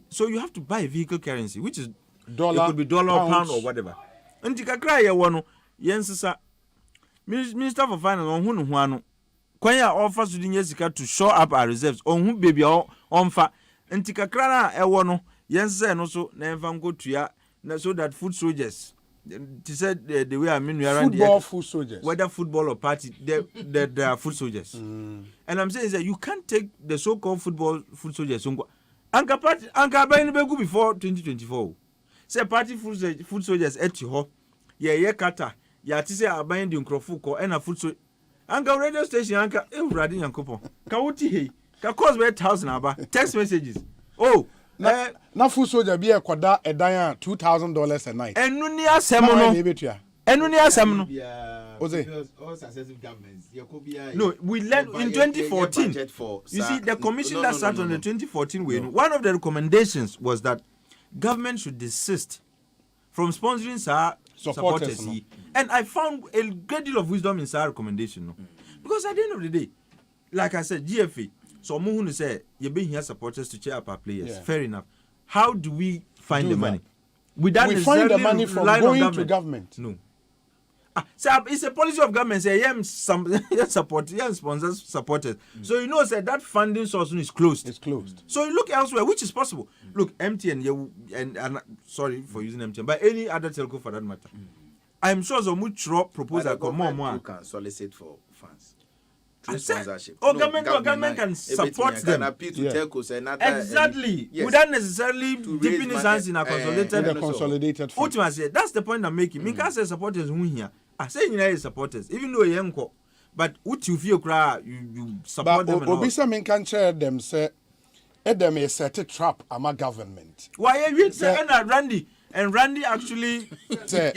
so you have to buy a vehicle currency which is dollar, it could be dollar, pound or whatever. And kakra ye wono yensisa Minister for Finance on who no ano. Kwanya offers to the sika to shore up our reserves. On who baby on fa. Nti kakra na ewo no yense no so na emfa go tua so that food soldiers they said the way I mean we around football food soldiers, whether football or party they are food soldiers. And I'm saying is that you can't take the so-called football food soldiers anka party anka buy no begu before 2024 say party food soldiers eti ho ye kata ya ti say aban di nkrofo ko na food soldiers anka radio station anka ewurade yankopon ka wuti he ka cost 1,000 aba text messages na food soldier be ekoda edan $2,000 a night. Enu ni asem no. Enu ni asem no. Osei. All successive governments. No, we learned in 2014. You see, the commission that sat on the 2014 way. One of the recommendations was that government should desist from sponsoring supporters. No. And I found a great deal of wisdom in our recommendation. No? Because at the end of the day, like I said, GFA. So Muhunu say you be here supporters to cheer up our players. Yeah. Fair enough. How do we find the money? We find the money from going to government. No. So it's a policy of government. Say sponsors supporters. So you know say that funding source is closed. It's closed. So you look elsewhere, which is possible. Look, MTN and sorry for using MTN, but any other telco for that matter. I'm sure so much proposal come more can solicit for funds. Sponsorship. Government can support them. Exactly. Without necessarily dipping his hands in a consolidated fund. Ultimately, that's the point I'm making. Me can say supporters who here. I say you know supporters, even though you ain't but what you feel you support them. But Obisa men can share them say them a set a trap ama government. Why you say Randy actually say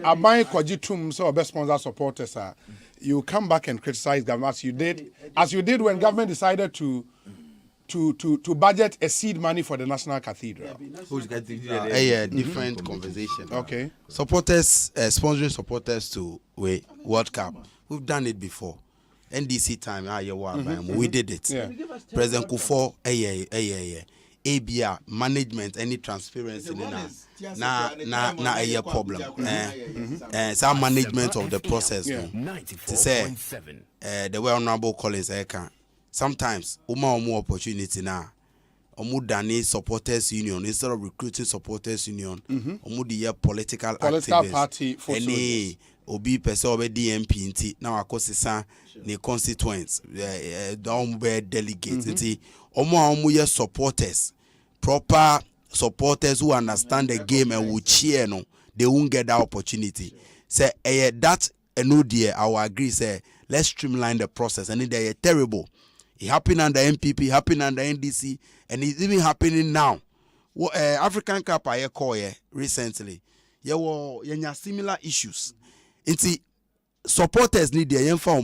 abai kwajitum so best sponsor supporters are. You come back and criticize government as you did when government decided to budget a seed money for the National Cathedral. Different conversation. Okay. Supporters, sponsoring supporters to World Cup. We've done it before. NDC time, we did it. Yeah. President Kufo, ABR, management, any transparency. Na a problem. Some management of the process. To say, the way Honorable Collins Eka, sometimes, more opportunity now. Omudani supporters union instead of recruiting supporters union. Omudi political activists. Party for any obi person obe DMP inti now akosisa ne constituents. Don't be delegates. Inti omu supporters, proper supporters who understand the game and will cheer. No, they won't get that opportunity. Say that no dear, I will agree. Say let's streamline the process, and they are terrible. It happened under MPP, happened under NDC, and it's even happening now. African Cup I call recently. There similar issues. It's supporters need their info,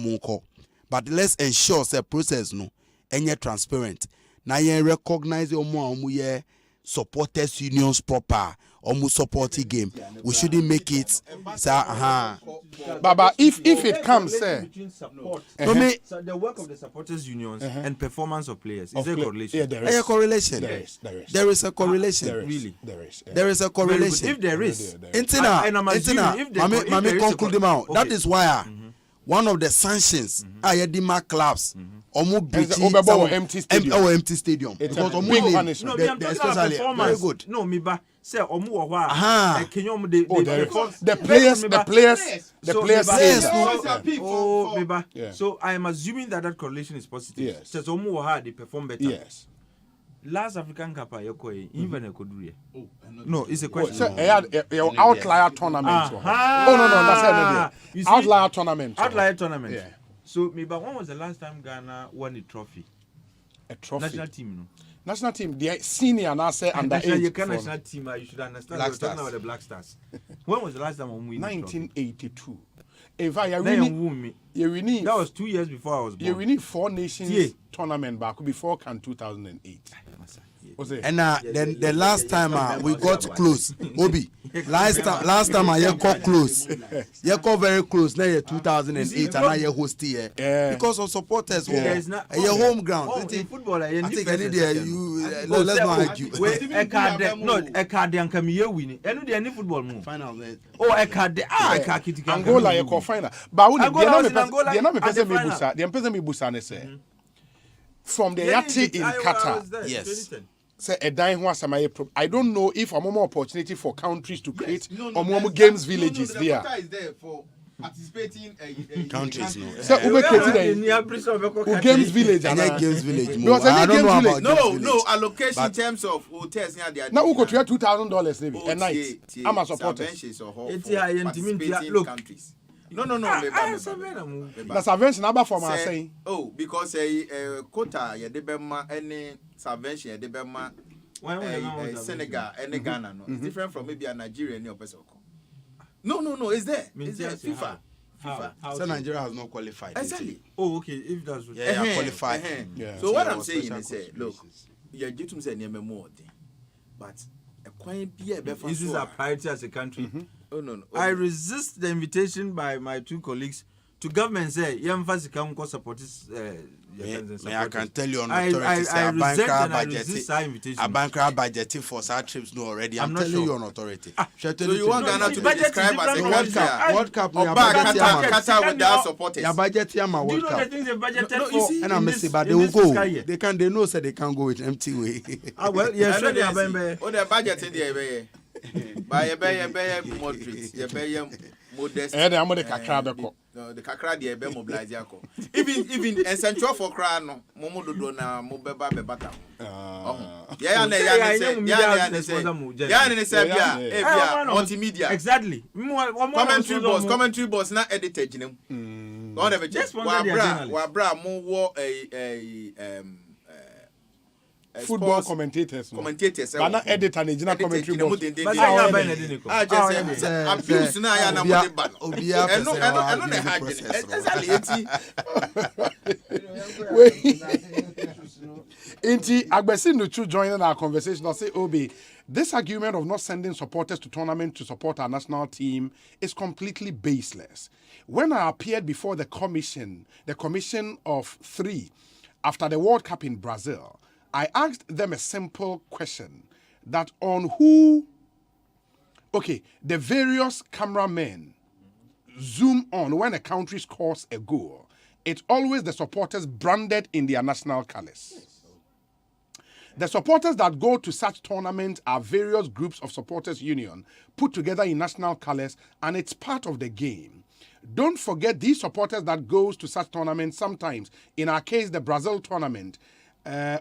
but let's ensure the process no any transparent. Now you recognize your supporters unions proper. Almost supporting game. We shouldn't make it. Baba, if it comes, so the work of the supporters unions and performance of players is there a correlation? Yeah, there is. A correlation. There is a correlation. Really? There is a correlation. If there is, Mami conclude them out. That is why one of the sanctions Ayedima clubs. Empty stadium. It's a big punishment. Especially very good. No, me ba say omu wa the players. So I am assuming that correlation is positive. Yes. Says omu wa they perform better. Yes. Last African Cup even no, it's a question. Outlier tournament. No, that's it. Outlier tournament. Outlier tournament. Yeah. So, but when was the last time Ghana won a trophy? A trophy? National team, no? National team, the senior and I say under 8. National team, you should understand. We're talking about the Black Stars. When was the last time we won 1982. That was 2 years before I was born. You winning 4 Nations tournament back before Can 2008. And then the last time we got close, Obi. Last time I got close. You got very close. Now you're 2008 and now you're host here. Because of supporters. Your home ground. Football. I think any day let's not argue. A card and come here winning. Any football move. Final. Oh, a card. Angola you call final. But when the not person me busa. The person me busa ne say. From the Yati in Qatar. Yes. Say a dying one I don't know if a more opportunity for countries to create more games villages there. The is there for participating countries. No. So we games village and games village. I don't know about no allocation in terms of hotels near there. Now we go to $2,000 maybe a night. I'm a supporter. Countries. No. The subvention number for my saying. Oh, because quota ya debema any subvention ya debema Senegal and Ghana no. It's different from maybe a Nigerian or person. No, it's there. It's there. FIFA. So Nigeria has not qualified. Exactly. Oh, okay. If that's what qualified. So what I'm saying is look, you get to say more but this is our priority as a country. Oh no. I resist the invitation by my two colleagues to government say emphasis can support this. I can tell you on authority. I resist our invitation. A bankrupt budgeting for such trips no already. I'm telling you on authority. So you want Ghana to be described as a World Cup? Qatar without supporters. Your budget here, my World Cup. Do you know the things they budgeted for? And I'm messy, but they will go. They know say they can't go with empty way. Well, yes, sure they are. Oh, the budget in there. By a moderate, modest. I'm the kakra the kakra de be mobilize yako. Even essential for cry no momo do na mo beba bebata. Multimedia. Exactly. Commentary boss na edited jinem. Don't ever just wa bra mo wo football commentators. But not editor and general commentary boss. Abuse na ya na mo de ba. Inti Agbesi Nuchu joining our conversation. I'll say, Obi, this argument of not sending supporters to tournament to support our national team is completely baseless. When I appeared before the commission of 3 after the World Cup in Brazil, I asked them a simple question that on who, the various cameramen zoom on when a country scores a goal. It's always the supporters branded in their national colors. The supporters that go to such tournaments are various groups of supporters union put together in national colors, and it's part of the game. Don't forget these supporters that goes to such tournaments sometimes, in our case, the Brazil tournament,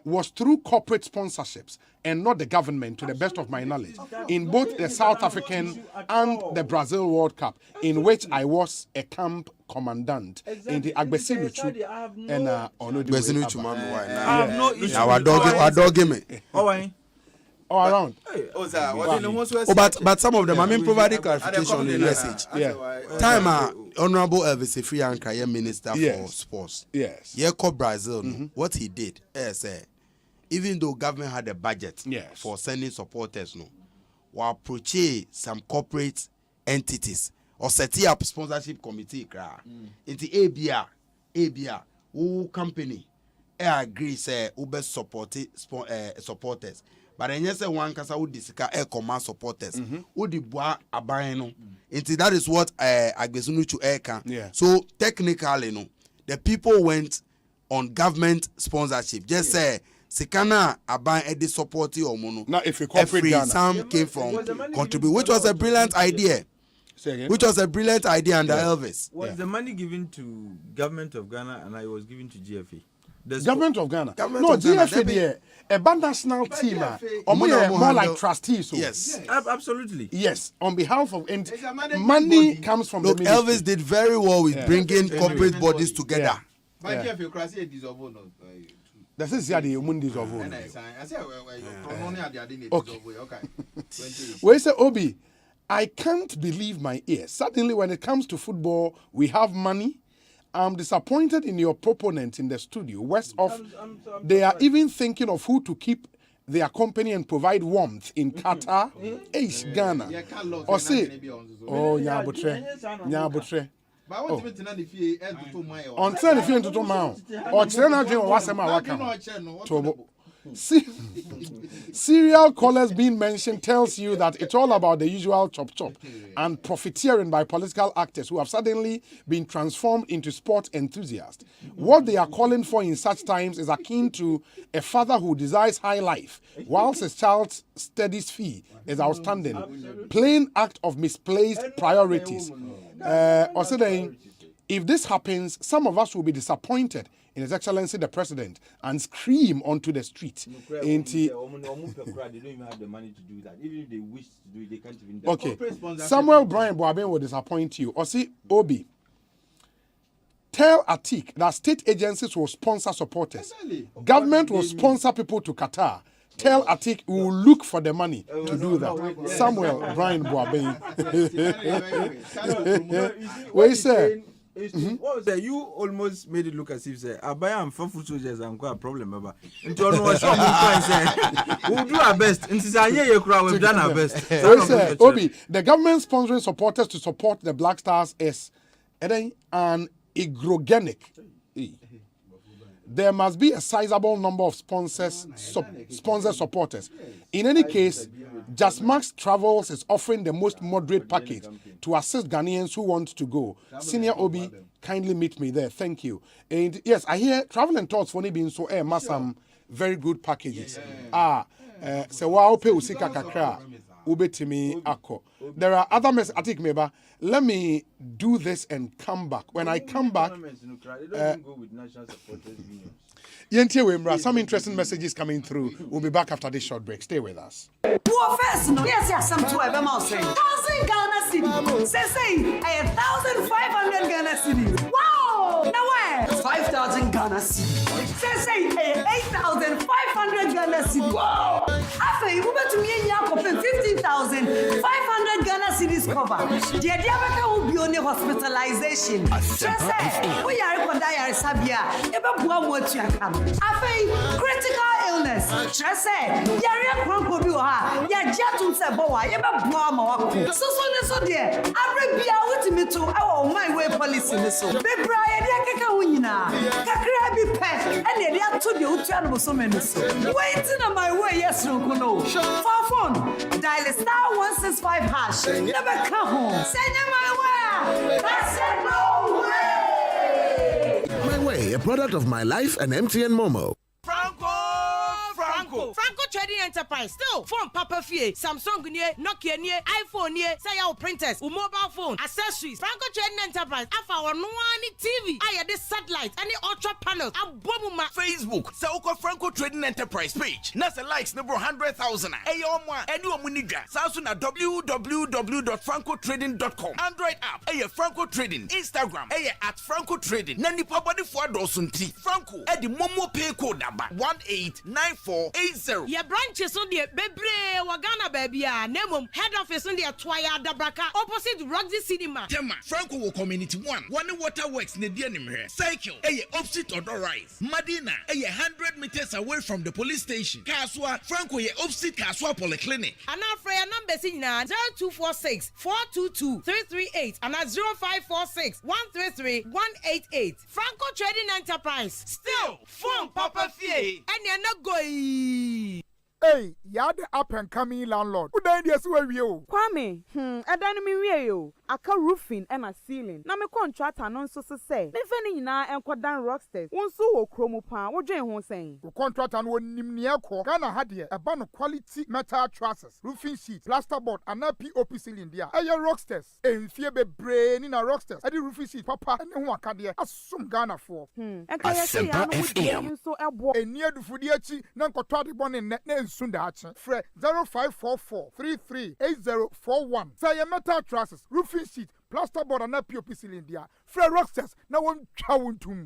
was through corporate sponsorships and not the government, to the best of my knowledge, in both the South African and the Brazil World Cup, in which I was a camp commandant in the Agbesi Nuchu and Agbesi I have no issue. Our dog me. All around. But some of them, I mean, providing clarification on the message. Time, Honorable Elvis Ifrianka, Minister for Sports. Yes. Yeko Brazil, what he did, even though government had a budget for sending supporters, while approaching some corporate entities or setting up sponsorship committee, into ABR, who company, agree say ube supporters. But then yes, one kasa who disika command supporters, who di boa abayeno. Into that is what Agbesunuchu can. So technically, the people went on government sponsorship. Just say Sikana aban edi supporti or mono. Now if you corporate some came from contribute, which was a brilliant idea. Which was a brilliant idea under Elvis. Was the money given to government of Ghana and I was given to GFA? Government of Ghana. GFA a band national team more like trustees. Yes. Absolutely. Yes, on behalf of money comes from the ministry. Elvis did very well with bringing corporate bodies together. This is the Mundis of Okay. We say, Obi, I can't believe my ears. Suddenly, when it comes to football, we have money. I'm disappointed in your proponents in the studio. They are even thinking of who to keep they accompany and provide warmth in Qatar, Ghana. Osei, oh, Nyabutre. On turn if you into Mao or Chena was a Mawaka. Serial callers being mentioned tells you that it's all about the usual chop and profiteering by political actors who have suddenly been transformed into sport enthusiasts. What they are calling for in such times is akin to a father who desires high life whilst his child's studies fee is outstanding. Plain act of misplaced priorities. If this happens, some of us will be disappointed in His Excellency the President and scream onto the street. They don't even have the money to do that. Even if they wish to do it, they can't even do it. Okay. Samuel Brian Boaben will disappoint you. Osei Obi, tell Atik that state agencies will sponsor supporters. Government will sponsor people to Qatar. Tell Atik we will look for the money to do that. Samuel Brian Boaben. What you say? What was that? You almost made it look as if say Abaya and Fafu soldiers and quite a problem about. And to know some we'll do our best. And since I hear you cry, we've done our best. Obi, the government sponsoring supporters to support the Black Stars is an hygrogenic. There must be a sizable number of sponsor supporters. In any case, Just Max Travels is offering the most moderate package to assist Ghanaians who want to go. Senior Obi, kindly meet me there. Thank you. And yes, I hear Travel and Tours for being so some very good packages. So wow, pay usika kakra. Ubetimi ako. There are other messages. I think maybe let me do this and come back. When I come back, some interesting messages coming through. We'll be back after this short break. Stay with us. Yes, some 1,000 Ghana cedis. Say, 1,500 Ghana cedis. Wow! Now where? 5,000 Ghana cedis. Say, 8,500 Ghana cedis. Wow! After you move to me and 15,500 Ghana cedis cover. The idea will be only hospitalization. We are going to die Sabia. After critical illness. Yaria Kronko Bua, Yajatum Saboa, Yaba Boama. So dear, Arabia with me to our my way policy. So, Big Brian Yakawina, Kakrabi Pet, and the other to the Utrian so many. Waiting on my way, yes, no. For phone, dial *165 hash. Never come home. Send you my way. I said no way. My way, a product of My Life and MTN Momo. Franco Trading Enterprise still phone Papa Fie, Samsung near, Nokia near, iPhone near, say our printers, mobile phone, accessories. Franco Trading Enterprise, our no TV, I had this satellite, and the ultra panels, a Facebook, Sauko Franco Trading Enterprise page. Nasa likes number 100,000. Ayoma, and you Muniga. Samsung at www.francotrading.com. Android app, Franco Trading, Instagram, at Franco Trading. Nani Papa de Fuadosunti. Franco, at the Momo Pay code number 189480. Your branches on the Bebre Wagana baby, Nemum, head office on the Twaya Dabraka, opposite Roxy Cinema. Tema, Franco Community 1, Waterworks Nedianim here. Cycle, opposite Odor Rise. Madina, 100 meters away from the police station. Kaswa, Franco, opposite Kaswa Polyclinic. And our prayer number is 0246 422 338 and 0546 133 188. Franco Trading Enterprise. Still, phone Papa Fie. And you're not going. Hey, you're the up and coming landlord. Who died yes where you? Kwame, I don't mean you. I can roofing and a ceiling. Now my contract and so say. Me feni na and kwadan rocksters. One so chromo pan. What you want saying? The contract and one nimnia ko. Ghana had here a ban of quality metal trusses, roofing sheets, plasterboard, and a POP ceiling there. Aye rocksters. And fear be brain in a rocksters. I the roofing sheet papa and one can there. Assume Ghana for. Asempa FM. So abo. And near the foodiachi nan kotwadi bon in net Sundachi. Fre 0544 338041. Say a metal trusses, roofing sheet, plasterboard, and a POP cylinder. Fre rocksters, now one chawuntum.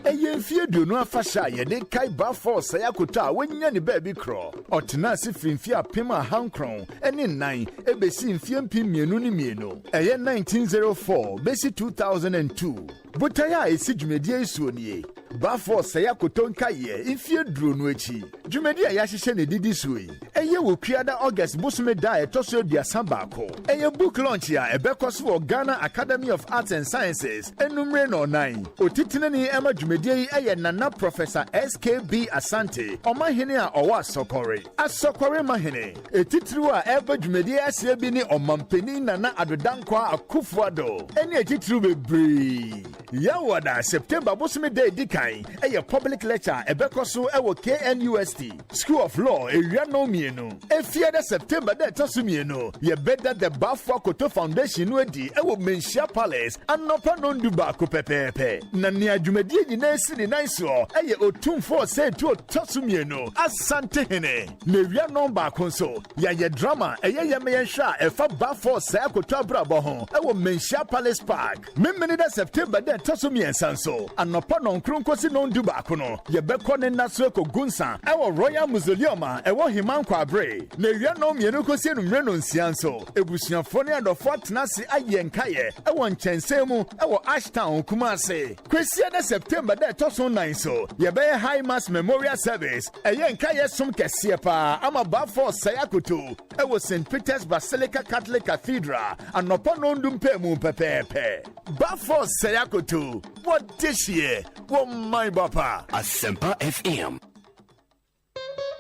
Eye fie do no afasha ye de kai ba force ya kota wanya ne baby crawl otena se finfi apema hankron ene nan ebesi mfie mpimienu ni mienu eye 1904 besi 2002 botaya esi dwumedie isuo nie Bafo saya kotonka ye infie duro no echi. Dwumadi a yahyehyɛ ne didi so yi. Eye wo kuada August bosume da etoso aduasa baako. Eye book launch ya ebekɔ so wɔ Ghana Academy of Arts and Sciences. Enumre no 9. Otitinani ema dwumadi yi eye Nana Professor SKB Asante. Ɔmahene a ɔwɔ Asokore. Asokore mahene. Etitiri a eba dwumadi asie bi ne ɔmampani Nana Adodankwa Akufuado. Ene etitiri bebree. Yawada September bosume da edikan eye public lecture ebekɔ so ewo KNUST School of Law ewia no mienu. Efiada September da etoso mienu. Ye beda the Bafo Koto Foundation no edi ewo Menshia Palace anopa no nduba ko pepepe. Na ne adwumadi nyina si ne nan so eye otumfo se tu otoso mienu. Asante hene. Na ewia no ba konso ye drama eye ye meyenhwa efa Bafo se Koto abrabo ho ewo Menshia Palace Park. Memene da September da etoso miensan so anopa no nkronkosi no nduba ko no ye bekɔ ne naso ko gunsa ewo Royal Mausoleum ewo Himankwa Abre. Na ewia no mienu kosi enumre no nsianso ebusuafo ne adofo tenase aye nkaye ewo nkyensem mu ewo Ashtown Kumase. Kwesi na September da etoso 9 so ye be High Mass Memorial Service eye nkaye som kese pa ama Bafo Sayakoto ewo St Peter's Basilica Catholic Cathedral anopa no ndumpe mu pepepe. Bafo Sayakoto what this year what my papa Asempa FM.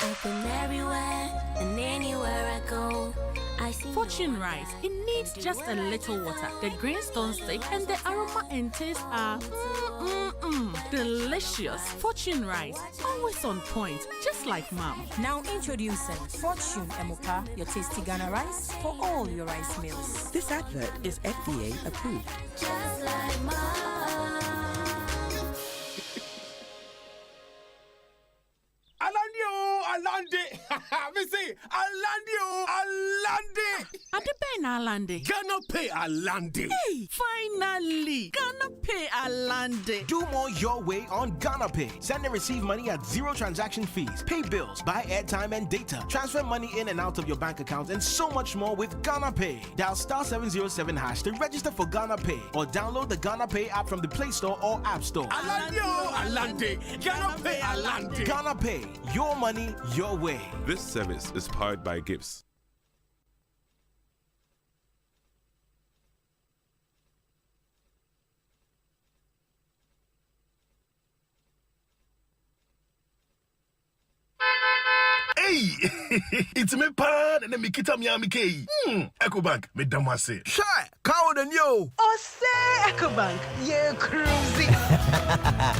I've been everywhere and anywhere I go. Fortune rice, it needs just a little water. The green stone stick and the aroma and taste are delicious. Fortune rice, always on point, just like mom. Now introducing Fortune Emoka, your tasty Ghana rice for all your rice meals. This advert is FDA approved. Just like mom. Alande, me say Alande. Adepen Alande. Ghana pay Alande. Hey, finally, Ghana pay Alande. Do more your way on Ghana Pay. Send and receive money at zero transaction fees. Pay bills, buy airtime and data, transfer money in and out of your bank account, and so much more with Ghana Pay. Dial *707# to register for Ghana Pay or download the Ghana Pay app from the Play Store or App Store. Alande, Ghana pay Alande. Ghana Pay, your money, your way. This service is powered by Gibbs. Hey, it's me pan and me kita mi amike. Ecobank, me damase. Shy, cow the new. Osei Ecobank, ye cruising.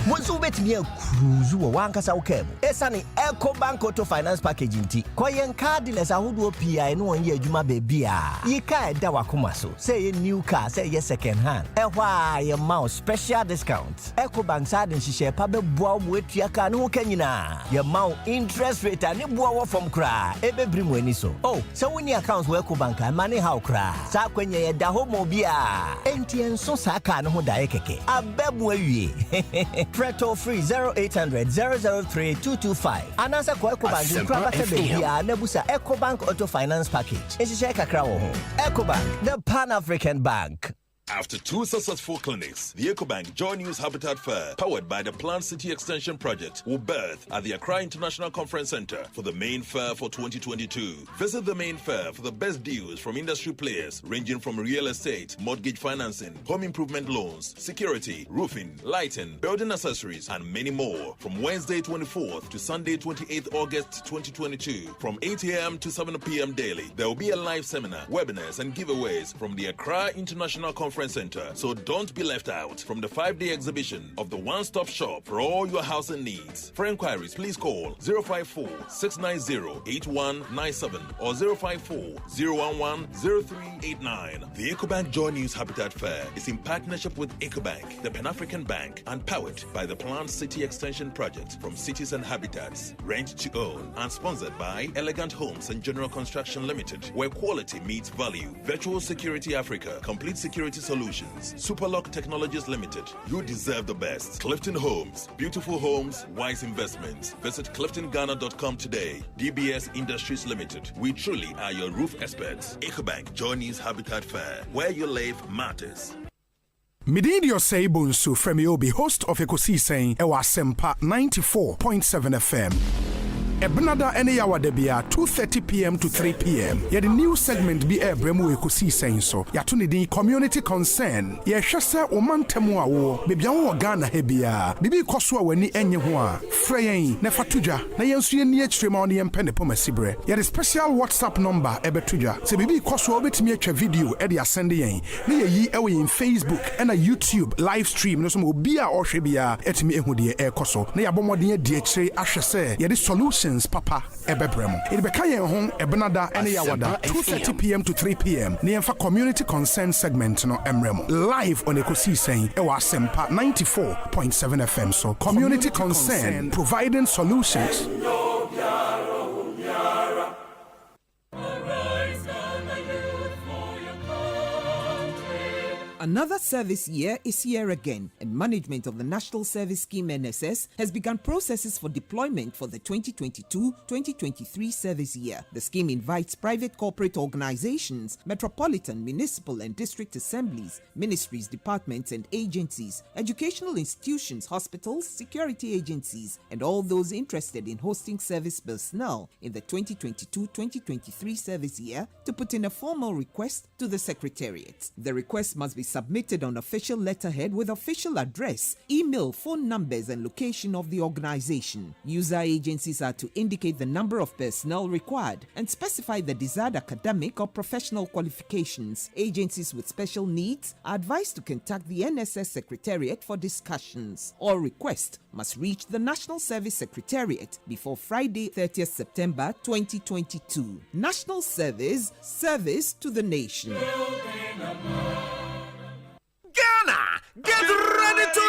Bonsu bet me cruise wo wankasa ukemu. Esani Ecobank Auto Finance Package nti. Koyen cardless ahodo PI no onye adwuma baby a. Yika eda wakoma so. Say ye new car, say ye second hand. Ehwa ye mouse special discount. Ecobank side nhihye pa beboa mo etua ka no kanyina. Ye mount interest rate ani boa from kra. Ebe brimu eni so. Oh, so when your accounts wo Ecobank money how kra. Sa kwenye ye da ho mo bia. Enti enso sa ka no ho da keke. Abebu awie. Preto free 0800 003 225. Anasa kwa Ecobank nkra ba bia na busa Ecobank Auto Finance Package. Ehihye kakra wo ho. Ecobank, the Pan-African Bank. After 2 successful clinics, the Ecobank Joy News Habitat Fair, powered by the Planned City Extension Project, will birth at the Accra International Conference Center for the main fair for 2022. Visit the main fair for the best deals from industry players ranging from real estate, mortgage financing, home improvement loans, security, roofing, lighting, building accessories, and many more. From Wednesday 24th to Sunday 28th August 2022, from 8 a.m. to 7 p.m. daily, there will be a live seminar, webinars, and giveaways from the Accra International Conference Center, so don't be left out from the 5-day exhibition of the one-stop shop for all your housing needs. For inquiries, please call 054-690-8197 or 054-011-0389. The Ecobank Joy News Habitat Fair is in partnership with Ecobank, the Pan-African Bank, and powered by the Planned City Extension Project from Cities and Habitats. Rent to own and sponsored by Elegant Homes and General Construction Limited, where quality meets value. Virtual Security Africa, complete security solutions. Superlock Technologies Limited. You deserve the best. Clifton Homes. Beautiful homes, wise investments. Visit cliftonghana.com today. DBS Industries Limited. We truly are your roof experts. Ecobank Joy News Habitat Fair. Where you live matters. Mididi Osei Bonsu Fremi Obi, host of Ekosiisen On Asempa 94.7 FM. Ebnada ene yawa debia 2:30 p.m. to 3 p.m. Yet the new segment be bremu Ekosiisen so. Yatuni di community concern. Ye hwese omantemu awo. Bebia wo Ghana hebia. Bibi koso a wani enye ho a. Freyen na fatuja na yensu ye ni akyire ma oni empene po masibre. Ye the special WhatsApp number ebetuja. Se bibi koso obetimi atwa video e de asende yen. Na ye yi ewe in Facebook and a YouTube live stream no so obi a ohwe bia etimi ehu de e koso. Na ya bomodin de akyire ahwese ye the solution Papa Ebebremo. It became home Ebenada and Yawada 2:30 p.m. to 3 p.m. near for community concern segment no Emremo. Live on Ekosiisen On Asempa 94.7 FM. So community concern providing solutions. Another service year is here again, and management of the National Service Scheme NSS has begun processes for deployment for the 2022-2023 service year. The scheme invites private corporate organizations, metropolitan, municipal and district assemblies, ministries, departments and agencies, educational institutions, hospitals, security agencies, and all those interested in hosting service personnel in the 2022-2023 service year to put in a formal request to the Secretariat. The request must be submitted on official letterhead with official address, email, phone numbers, and location of the organization. User agencies are to indicate the number of personnel required and specify the desired academic or professional qualifications. Agencies with special needs are advised to contact the NSS Secretariat for discussions. All requests must reach the National Service Secretariat before Friday, 30th September 2022. National Service, service to the nation. Ghana, get ready to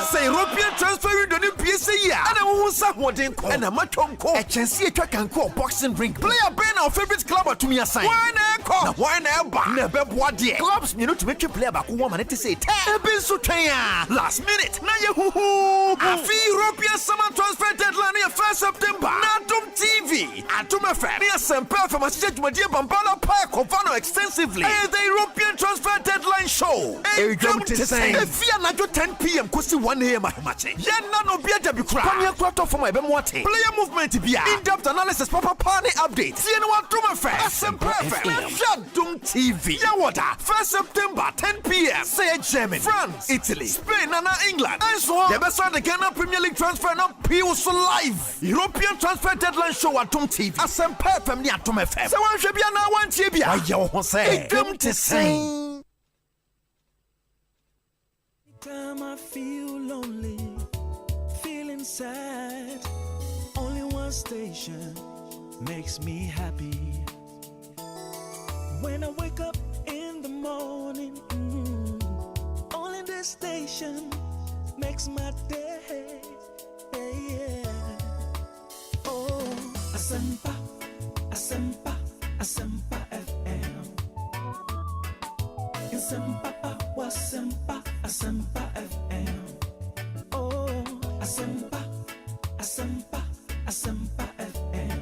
say European transfer window in PSA year. And I won't say what they call and a matonko. A chance you can call boxing drink. Play a band of favorite club to me assign. Why not call? Why not? Never what dear. Clubs, you know, to make you play about woman to say, been so tired. Last minute. Now you hoo. A fee European summer transfer deadline in 1st September. Natum TV. Atuma fan. Near Asempa from a stage with dear Bambala Park Confano extensively. The European transfer deadline show. Come to say. If you are not 10 p.m. Kusi 1 a.m. match. Yen no be a bikra. Panya quarter for my bemwate. Player movement be in-depth analysis, proper party updates. You know what to my friend. Asempa Shadum TV. Yawada. 1st September 10 p.m. Say Germany, France, Italy, Spain, and England. And so the best of the Ghana Premier League transfer now Pius live. European transfer deadline show at Tum TV. Asempa FM ni Atum FM. So one should be now one TV. Why you say? Come to say. Time I feel lonely, feeling sad. Only one station makes me happy. When I wake up in the morning, only this station makes my day. Yeah. Oh, Asempa, Asempa, Asempa FM. Asempa, Asempa, Asempa FM. Oh, Asempa, Asempa, Asempa FM.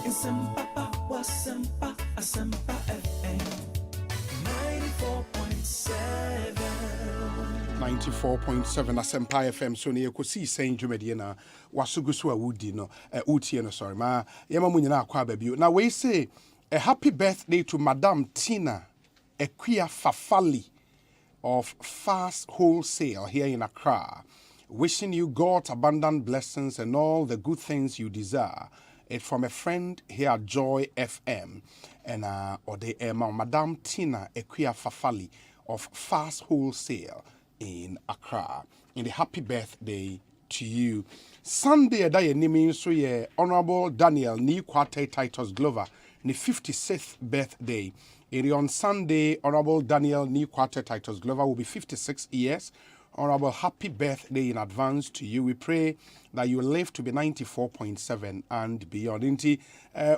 Asempa, Asempa, Asempa FM. 94.7. 94.7 Asempa FM. So near Ekosiisen Jumediana Wasuguswa Woody no Utieno sorry ma Yama Munina Kwa baby. Now we say a happy birthday to Madame Tina Equia Fafali of Fast Wholesale here in Accra. Wishing you God's abundant blessings and all the good things you desire. It's from a friend here at Joy FM. And or the Madame Tina Equia Fafali of Fast Wholesale in Accra. In the happy birthday to you. Sunday day name so ye Honorable Daniel Ni Kwate Titus Glover ni 56th birthday. On Sunday, Honorable Daniel Ni Kwate Titus Glover will be 56 years. Honorable, happy birthday in advance to you. We pray that you live to be 94.7 and beyond.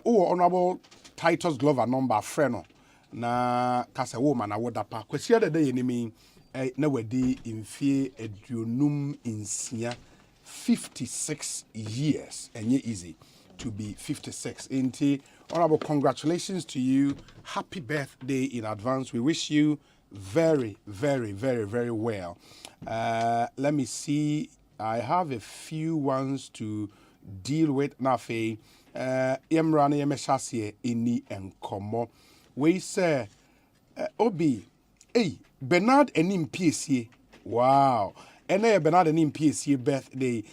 Honorable Titus Glover number freno na kasa woman na wodapa. Kwesi the day enemy na wedi imfie eduonum insia 56 years. Enye easy. to be 56. Inti, honorable, congratulations to you. Happy birthday in advance. We wish you very, very, very, very well. Let me see. I have a few ones to deal with. Nafe, Emrani Emeshasye ini enkomo. We say, Obi, hey, Bernard enim PSC. Wow. Ene Bernard enim PSC birthday.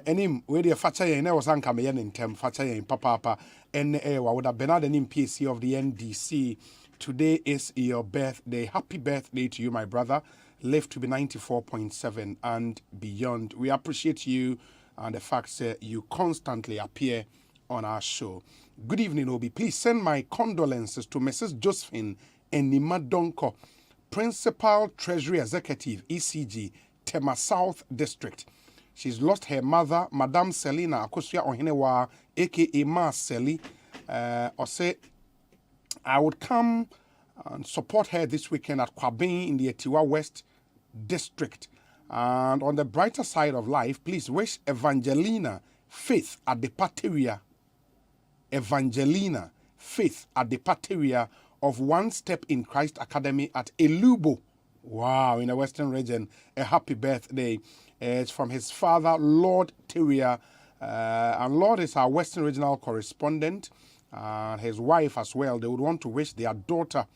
Enim we dey facha yen na was anka me yen ntem facha yen papa ene wa with Bernard enim PSC of the NDC. Today is your birthday. Happy birthday to you, my brother. Live to be 94.7 and beyond. We appreciate you and the fact that you constantly appear on our show. Good evening, Obi. Please send my condolences to Mrs. Josephine Enima Donko, Principal Treasury Executive, ECG, Tema South District. She's lost her mother, Madame Selina Akosia Ohinewa, a.k.a. Ma Seli. Osei, I would come and support her this weekend at Kwabin in the Etiwa West District. And on the brighter side of life, please wish Evangelina Faith at the Pateria. Evangelina Faith at the Pateria of One Step in Christ Academy at Elubo. Wow, in the Western region. A happy birthday. It's from his father, Lord Terrier. And Lord is our Western regional correspondent. And his wife as well. They would want to wish their daughter,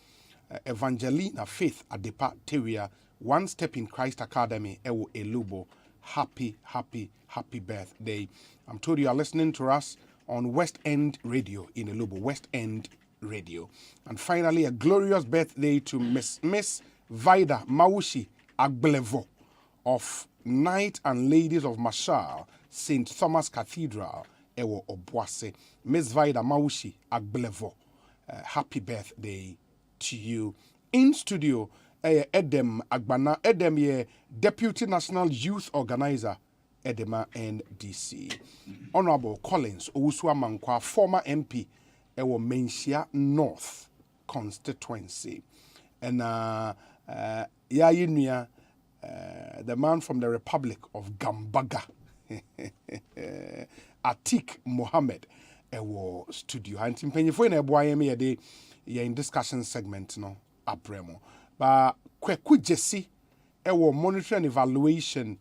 Evangelina Faith at the Pateria, One Step in Christ Academy, Ewo Elubo. Happy, happy, happy birthday. I'm told you are listening to us on West End Radio in Elubo, West End Radio. And finally, a glorious birthday to Miss Vida Maushi Agblevo of Knight and Ladies of Mashal, St. Thomas Cathedral, Ewo Obuase. Miss Vida Maushi Agblevo, happy birthday to you. In studio, Edem Agbana, Edem ye Deputy National Youth Organizer, Edema NDC. Honorable Collins Owusua Mankwa, former MP, Ewo Menchia North Constituency. And Yayinuya, the man from the Republic of Gambaga, Atik Mohammed, Ewo studio. And Timpenifo in Ebuayemi yade ye in discussion segment no abremo. But Kweku Jesse, Ewo monitoring and evaluation.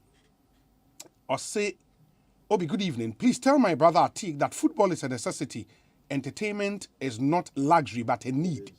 Osei, Obi, good evening. Please tell my brother Atik that football is a necessity. Entertainment is not luxury but a need.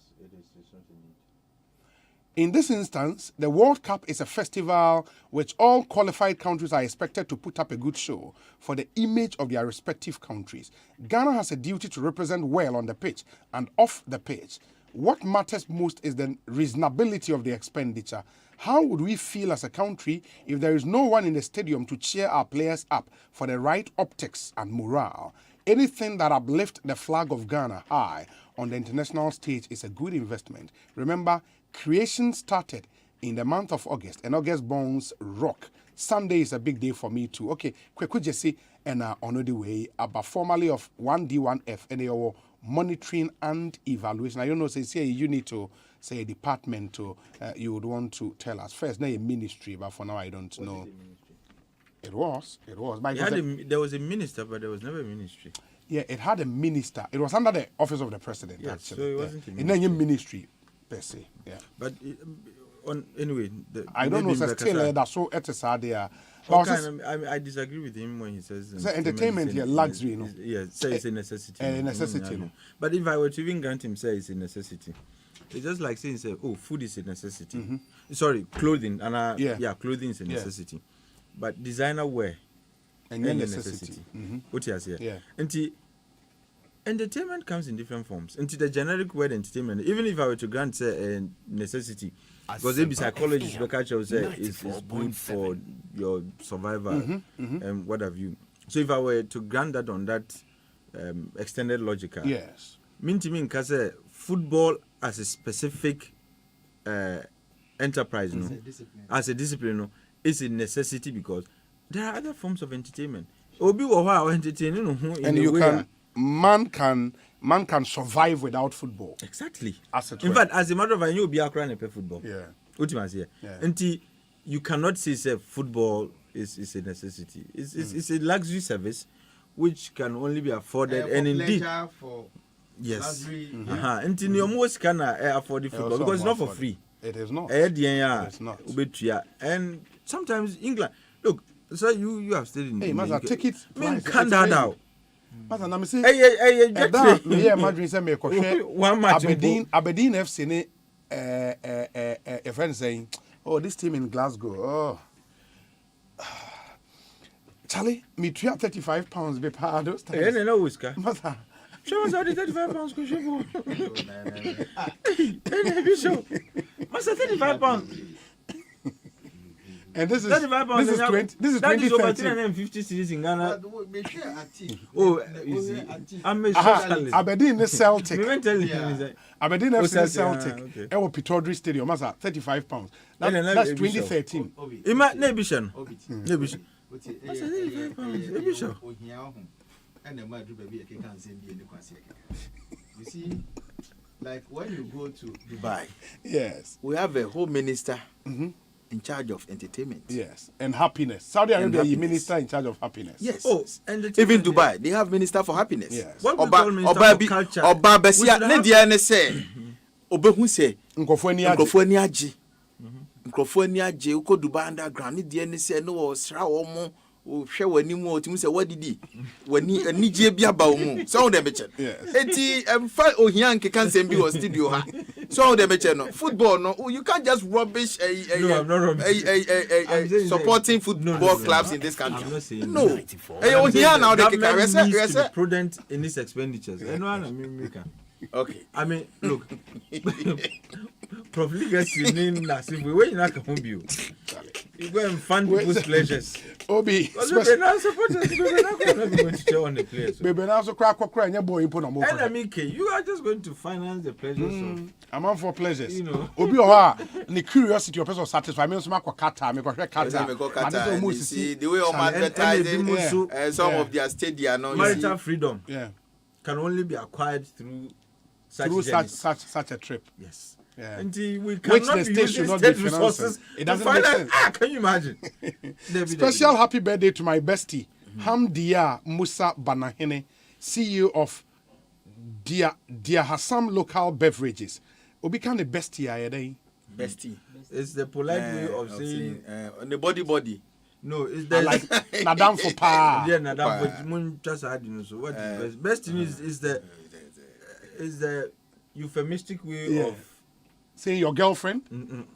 In this instance, the World Cup is a festival which all qualified countries are expected to put up a good show for the image of their respective countries. Ghana has a duty to represent well on the pitch and off the pitch. What matters most is the reasonability of the expenditure. How would we feel as a country if there is no one in the stadium to cheer our players up for the right optics and morale? Anything that uplifts the flag of Ghana high on the international stage is a good investment. Remember, creation started in the month of August, and August bones rock. Sunday is a big day for me too. Okay, Kweku Jesse and on the way about formally of 1D1F and your monitoring and evaluation. I don't know, say you need to say a department to you would want to tell us first. Now a ministry, but for now I don't know. It was. There was a minister, but there was never a ministry. Yeah, it had a minister. It was under the office of the president. Yes, actually. so it wasn't a ministry. It wasn't a ministry per se. Yeah. But anyway, I don't know. Still, that's so there. I disagree with him when he says entertainment here, luxury. You know? Yeah, say it's a necessity. A necessity. No. But if I were to even grant him, say it's a necessity. It's just like saying, food is a necessity. Mm-hmm. Sorry, clothing. And clothing is a necessity. But designer wear and a necessity. Mm-hmm. What he has here. Yeah. And entertainment comes in different forms. And the generic word entertainment, even if I were to grant say a necessity, because maybe psychologists will catch you say it's good for your survival and what have you. So if I were to grant that on that extended logic, yes, mean to me because football as a specific enterprise, as a discipline, is a necessity because there are other forms of entertainment. Obi wa entertaining, and you can man can survive without football. Exactly. In fact, as a matter of fact, you be a play football. Yeah. Ultimately, until you cannot say football is a necessity. It's a luxury service which can only be afforded, and indeed, for yes, until your most can afford the football because it's not for free. It is not. It's not. And sometimes England, look, so you have stayed in. Hey, Master, take it. Can't that out. Master, na me say. Hey, yeah, Madrid say me one match. Aberdeen FC ne a friend saying, oh, this team in Glasgow, oh. Charlie, me £35 be part those times. Hey, no, Whisker. Master. Show us how the £35 could show. Master, £35. And this is £35. This is 20. This is that 2013. is over 350 cities in Ghana. Oh, you see, I'm a socialist. Aberdeen is Celtic. Yeah. Aberdeen FC Celtic. Ewo Pitodri Stadium. Master, £35. That's 2013. Ima Nebishan. Nebishan. Master, £35. You see, like when you go to Dubai, yes, we have a home minister in charge of entertainment. Yes, and happiness. Saudi Arabia, you minister in charge of happiness. Yes. Oh, and even Dubai, they have minister for happiness. Yes. What we call minister for culture? Oba Besia, Nedia ne say, Obehu say, Nkofoni aji. Nkofoni aji, uko Dubai underground. Nedia ne say, no, sra omo. Share when you more to say what did he when he and Nijia Baum, so the bitch. Eti fight oh Yanke can send you a studio. So the bitch football no you can't just rubbish a supporting football clubs in this country. I'm not saying no. Oh here now they can be prudent in its expenditures. Okay. I mean look profligacy in Nasim we not come you. You go and fund people's pleasures. Obi, we're not supporters. We're not going to show on the players. Baby, now so crack and your boy put on more. And I mean, you are just going to finance the pleasures of. I'm on for pleasures. You know. Obi, the curiosity of person satisfied. Me, so much kata, me go kata. You see the way of advertising some of their stadia now. Marital freedom. Yeah. Can only be acquired through such a trip. Yes. Yeah. Until we cannot be using state resources. It doesn't make sense. Can you imagine? Special happy birthday to my bestie, Hamdia Musa Banahene, CEO of Dia Hassam Local Beverages. We become the bestie today. Bestie. It's the polite way of saying the body. No, it's the like Nadam for pa. Yeah, Nadam for Mun just adding. So what is best? Bestie is the euphemistic way of saying your girlfriend?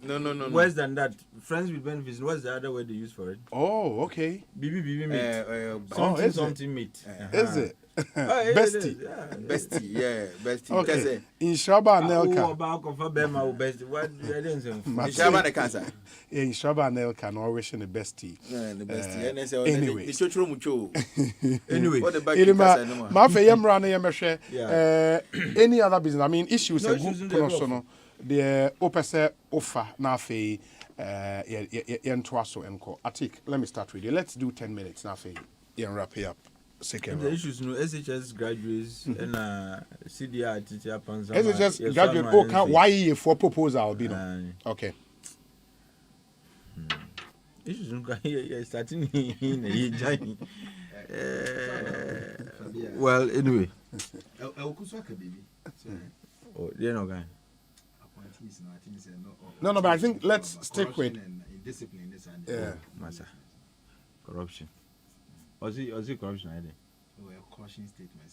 No. Worse than that. Friends with benefits. What's the other word they use for it? Oh, okay. BB mate. Something mate. Is it? Bestie. Bestie, yeah. Bestie. Okay. In Shaba and Elka. In Shaba and Cancer. In Shaba and Elka, no wishing the bestie. The bestie. Anyway. Anyway. Mafe Yamrana Yameshe. Any other business? I mean, issues a good the opese offer nafe yentoaso enko. Atik, let me start with you. Let's do 10 minutes nafe yen wrap it up. The issues no SHS graduates and CDR teacher panza. SHS graduate okay why for proposal be no. Okay. Issues no starting in well anyway. Oh, you know guy. No, but I think let's stick with discipline. Yeah, Massa. Corruption. Was it corruption? I did. Oh, caution statement.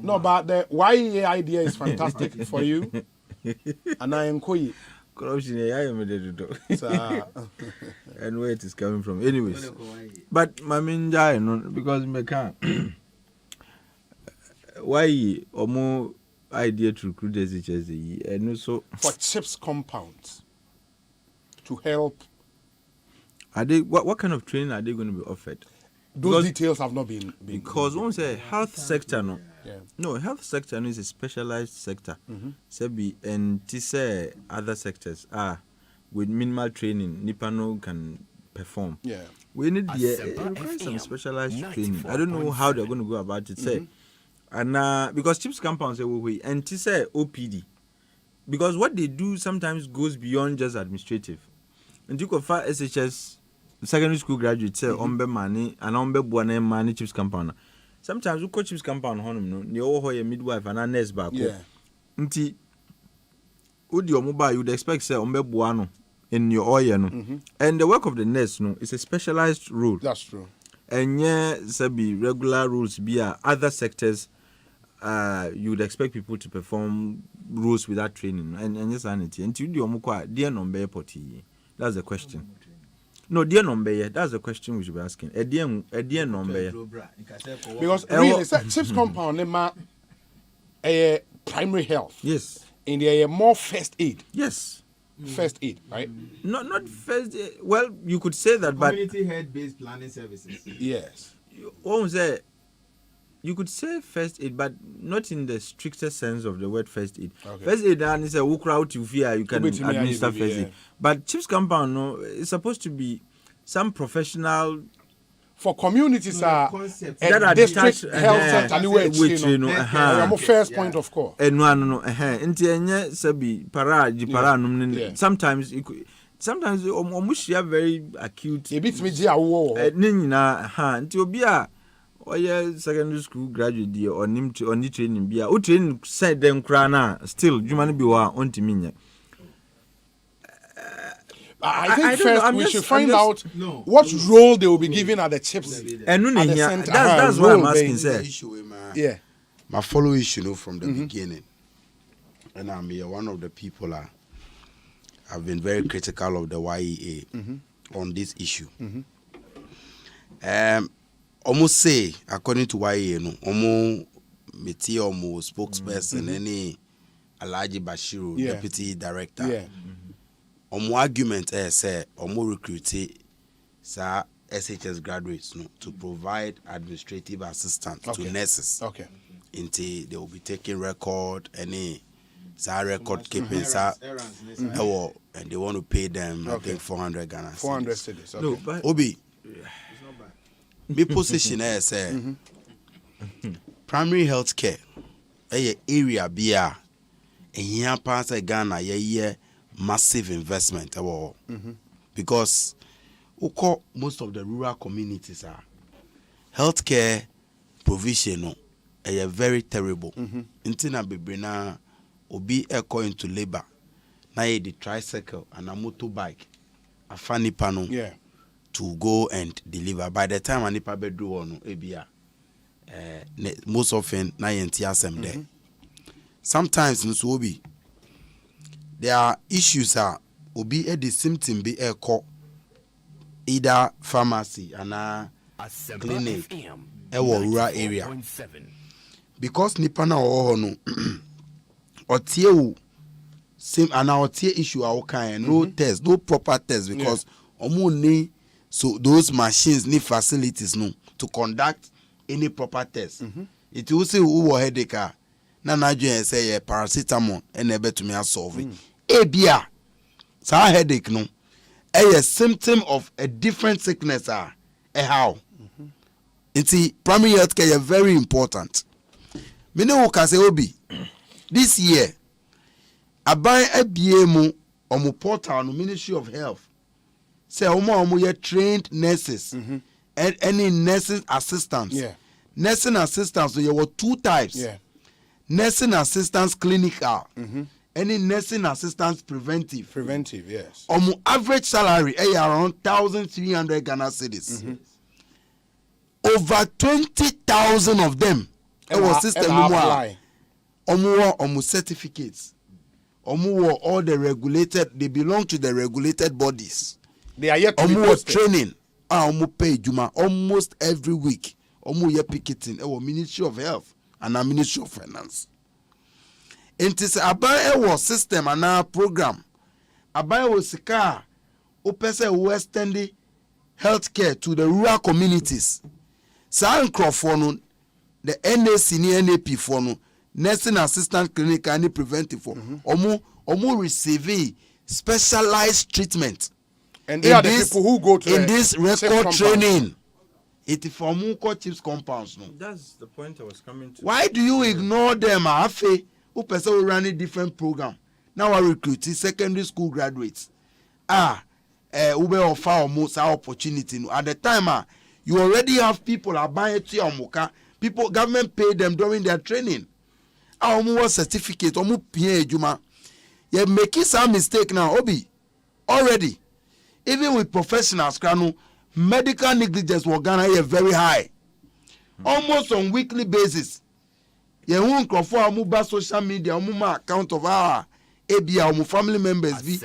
No, but the YEA idea is fantastic for you, and I enjoy it. Corruption, I am and where it is coming from. Anyways, but my main guy, because me can't. Why or more idea to recruit SHS and also for CHIPS compounds to help. Are they what kind of training are they going to be offered? Those details have not been because once a health sector health sector is a specialized sector. Sebi and say other sectors are with minimal training Nipano can perform. Yeah, we need some specialized training. I don't know how they're going to go about it. Say. And because CHIPS compounds say we and say OPD, because what they do sometimes goes beyond just administrative. And you could find SHS secondary school graduates say ombe money and ombe buane money chips compound. Sometimes we coach chips compound honum no the old midwife and a nurse back. Yeah. Nti would your mobile you'd expect say ombe buano in your oil no. And the work of the nurse no is a specialized role. That's true. And yeah, sabi regular rules be other sectors you would expect people to perform rules without training and yes sanity. And you do omukwa dear number poti. That's the question. No, dear number, that's the question we should be asking. A dear number. Because really, chips compound primary health. Yes. And there are more first aid. Yes. First aid, right? Not first aid. Well, you could say that, but community head-based planning services. Yes. You could say first aid, but not in the strictest sense of the word first aid. Okay. First aid is a walk out you fear you can administer first aid. But chips compound no, it's supposed to be some professional for communities that are district health center which you know first point of call. No nti enye sabi para sometimes sometimes omushia very acute e bit me ji awo nyina nti obi a oye secondary school graduate there onim training bia o training said them kra na still juma no bi wa ontimi nya. I think first we should find out what role they will be given at the chips. And that's what I'm asking, sir. Yeah. My follow issue from the beginning. And I'm here, one of the people I've been very critical of the YEA on this issue. Almost say, according to YEA, no, almost Meti almost spokesperson, any Alaji Bashiru, deputy director. Yeah. Omo argument say omo recruit sa SHS graduates no to provide administrative assistance to nurses. Okay. Until they will be taking record any record keeping and they want to pay them I think 400 Ghana. 400 cedis. Okay. No, but Obi. Me position say primary health care area bia here pass Ghana massive investment because most of the rural communities are healthcare provision very terrible. Intina bebrina obi eko into labor na ye the tricycle and a motorbike a funny panel to go and deliver. By the time anipa bedru ono ebia most often na ye ntiasem there. Sometimes nso obi there are issues obi the symptom be either pharmacy and clinic rural area because nipa na no otie wo same and otie issue no test, no proper test because omo so those machines need facilities no to conduct any proper test. It will say who headache na najo say paracetamol and ebe to me solve it. Ebia sa headache no a symptom of a different sickness how it's primary health care very important. Me no ka say obi this year aban abie mu omo portal no Ministry of Health say omo ye trained nurses and any nursing assistants. Nursing assistants there were two types. Nursing assistants clinical. Any nursing assistance preventive, yes. Average salary around 1,300 Ghana cedis. Over 20,000 of them. Our system certificates. All the regulated. They belong to the regulated bodies. They are yet to be posted. Training. Pay Juma almost every week. Ye picketing. Our Ministry of Health and our Ministry of Finance. It is a system and our program. Abai was sika opese western healthcare to the rural communities. Sa nkrofo the NAC ni NAP for no nursing assistant clinic and preventive for omo receive specialized treatment. And they are the people who go to in this record training. It is for Muko chips compounds no. That's the point I was coming to. Why do you ignore them afe? Who person run a different program. Now I recruit secondary school graduates. ube offer almost our opportunity. At the time, you already have people are buying to your muka. People, government pay them during their training. Our certificate, juma. You making some mistake now, Obi. Already, even with professionals, medical negligence will Ghana very high. Almost on weekly basis. You won't conform amuba social media, amuma account of our ABA, family members be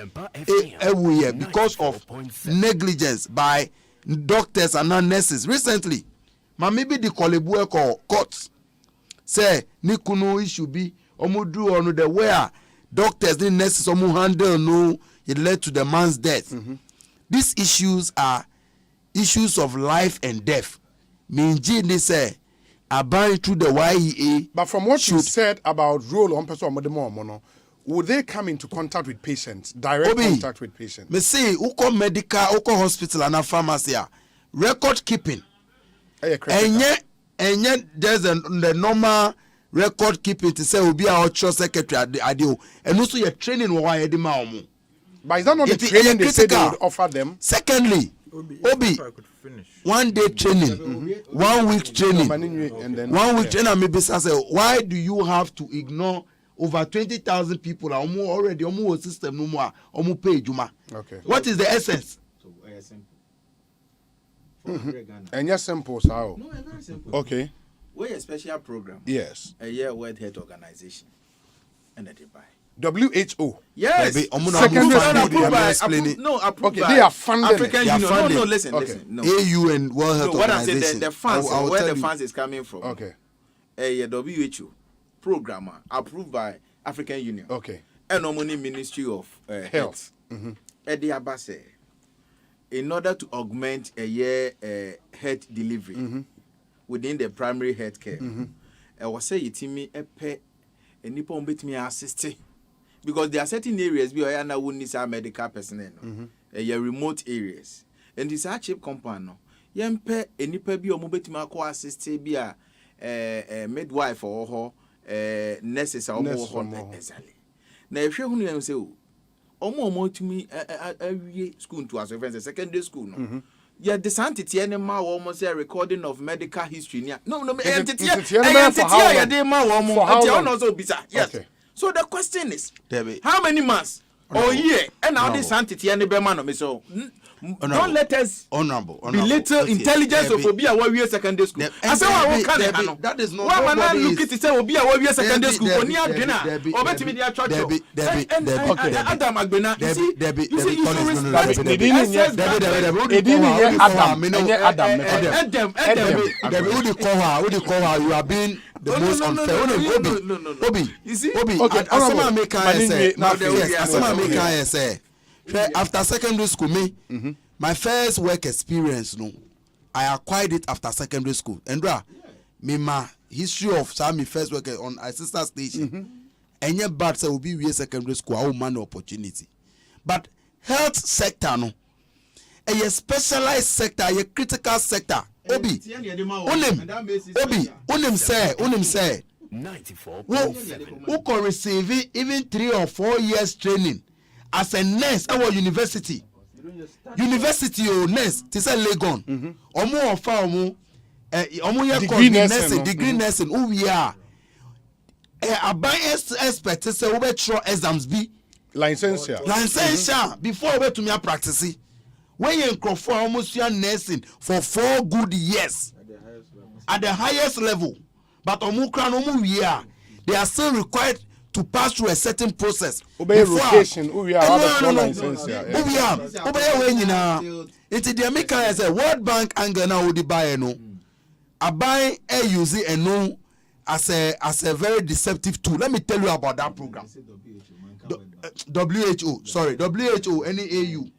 every year because of negligence by doctors and nurses. Recently, maybe the Kolebu courts say Nikunu issue be omudu on the where doctors the nurses omu handle no it led to the man's death. These issues are issues of life and death. Minji they say abide through the YEA. But from what you said about role on person mono, would they come into contact with patients, direct contact with patients? Me say uko medical, uko hospital and a pharmacy record keeping. And yet there's the normal record keeping to say will be our church secretary adio and also your training why the maumu. But is that not the training they say they would offer them? Secondly, Obi, 1 day training, 1 week training, and then 1 week training. Maybe say, why do you have to ignore over 20,000 people? Already, almost system no more, almost pay Juma. Okay. What is the essence? And yes, simple, so. No, it's very simple. Okay. We're a special program. Yes. A year World Health Organization. And they buy. WHO. Yes. Secondary approved okay, by they are funded. African Union. No, listen. No. AU and World Health What I'm Organization. saying, the funds, where the funds is coming from. Okay. A WHO program approved by African Union. Okay. And Omoni Ministry of Health. Eddie Abase. In order to augment a year health delivery within the primary health care, I was saying it to me a pet and Nippon bit me assist because there are certain areas where I now need some medical personnel, remote areas, and this are cheap company. Young pet and nipper be or mobile to assist be a midwife or nurses or more exactly. Now, if you say, more to me every school to us, a secondary school. No. Yeah, the sanctity anymore almost a recording of medical history. No, entity. Yes. So the question is, how many months or year and now this sanctity and the man so don't let us belittle intelligence of be a warrior secondary school. I say that is not why man look at it say be a warrior secondary school for near dinner or bet me their church and Adam Agbena you see Adam you are being the most unfair. Obi, Asema make I say after secondary school my first work experience I acquired it after secondary school. Andra, my history of my first work on assistant station. And yet bad say will be secondary school our man opportunity. But health sector a specialized sector, a critical sector. Obi say 94. Who can receive even 3 or 4 years training as a nurse at our university or nurse to say Legon omo offer omo degree nursing who we are expert say we throw exams be licensure before we to me practice when you for almost your nursing for 4 good years at the highest level, but they are still required to pass through a certain process. Obey rotation. It's the American say World Bank angle now would buy I buy a use and no as a very deceptive tool. Let me tell you about that program. WHO, any AU.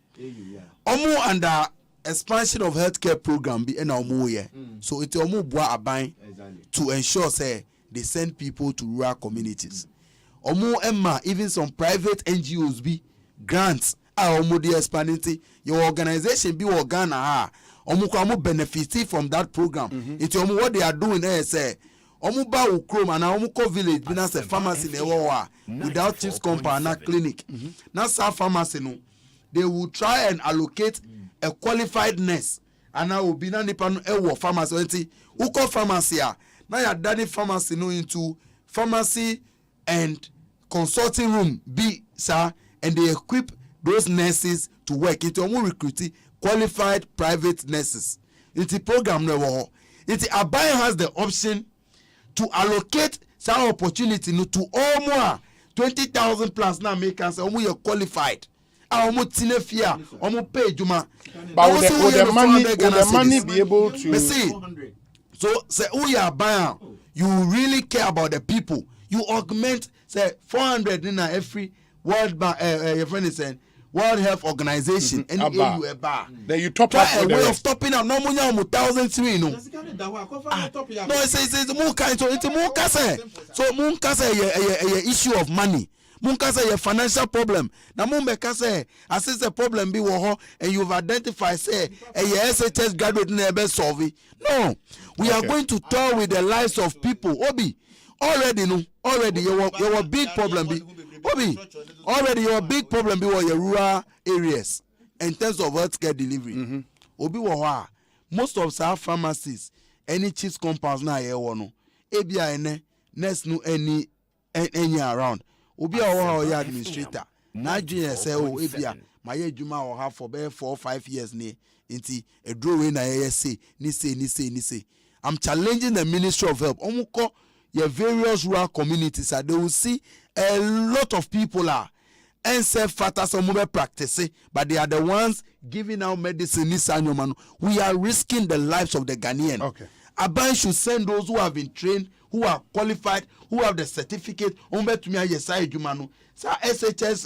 Omo under expansion of healthcare program be na omo here. So it's omo boa aban to ensure say they send people to rural communities. Omo emma even some private NGOs be grants are omo dey expanding your organization be Ghana ha omo benefit from that program. It's omo what they are doing there say omo ba ukrom and omo ko village be na say pharmacy na without chiefs compound na clinic. Na sa pharmacy no they will try and allocate a qualified nurse. And I will be na nipa no ewo pharmacy. Who call pharmacy? Now you're done pharmacy no into pharmacy and consulting room B, sir, and they equip those nurses to work into a recruiting qualified private nurses. It's a program no. It's Abai has the option to allocate some opportunity no to all more 20,000 plus now make us almost qualified. Almost tinefia, almost pay juma. But would the money be able to see? So say who you are buying, you really care about the people. You augment say 400 in every World your friend is saying World Health Organization and AU bar. Then you top up a way of topping up no money 1,003 no. No it says more kind so it's more kase. So more kase issue of money. Munkasa a financial problem. Na mumbeka say assess the problem be wo and you've identified say a SHS graduate never solve it. No. We are going to tour with the lives of people. Obi already your big problem be Obi already your big problem be your rural areas in terms of healthcare delivery. Obi wo most of our pharmacies any chiefs compounds na here no ebia ene next no any around obi a ya administrator na adwene say o ebia maye adwuma o ha for 4 or 5 years ni nti edro we na ye say ni say I'm challenging the Ministry of Health omuko your various rural communities they will see a lot of people are and self fatas omo practice but they are the ones giving out medicine we are risking the lives of the Ghanaian. Okay. Aban should send those who have been trained, who are qualified, who have the certificate. SHS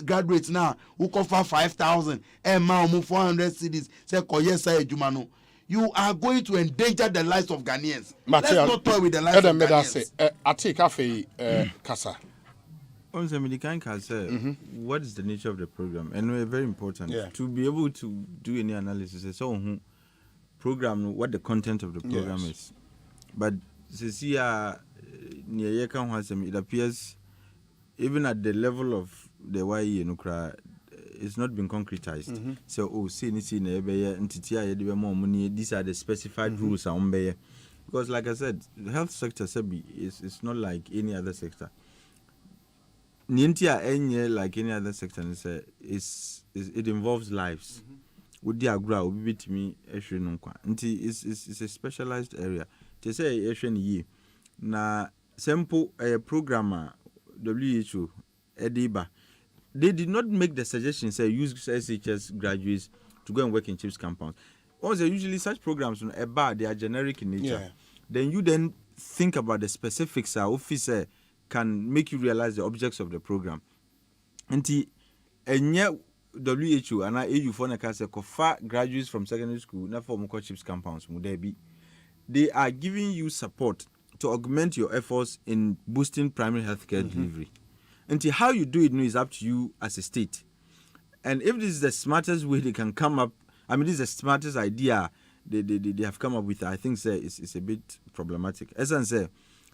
graduates now who cover 5,000 and now 400 cedis. Say you are going to endanger the lives of Ghanaians. Let's not toy with the lives of Ghanaians. I take cafe Kasa. What is the nature of the program? And we're very important to be able to do any analysis. So program what the content of the program is. But it appears even at the level of the YE Nukra, it's not been concretized. So these are the specified rules because like I said, the health sector is not like any other sector. Like any other sector, it involves lives. It's a specialized area. To say na simple a programmer WHO Ediba, they did not make the suggestion say use SHS graduates to go and work in chiefs compounds. Also, usually such programs they are generic in nature. Then you think about the specifics. Officer can make you realize the objects of the program. And WHO and AU for graduates from secondary school, not for chiefs compounds. They are giving you support to augment your efforts in boosting primary healthcare delivery. And how you do it is up to you as a state. And if this is the smartest way they can come up, this is the smartest idea they have come up with, I think it's a bit problematic. As I say,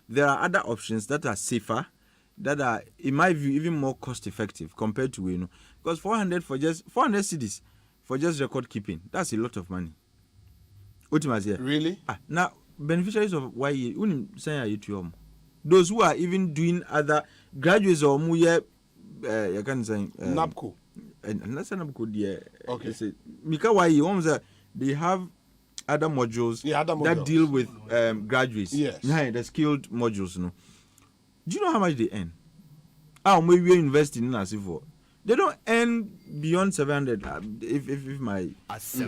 there are other options that are safer, that are, in my view, even more cost effective compared to because 400 cedis for just record keeping, that's a lot of money. Really? Now, beneficiaries of YE, those who are even doing other graduates or you can say NABCO. And that's an NABCO, okay. Mika YE, they have other modules that deal with graduates. Yes. The skilled modules. Do you know how much they earn? Maybe we're investing in Asifo. They don't earn beyond 700. If my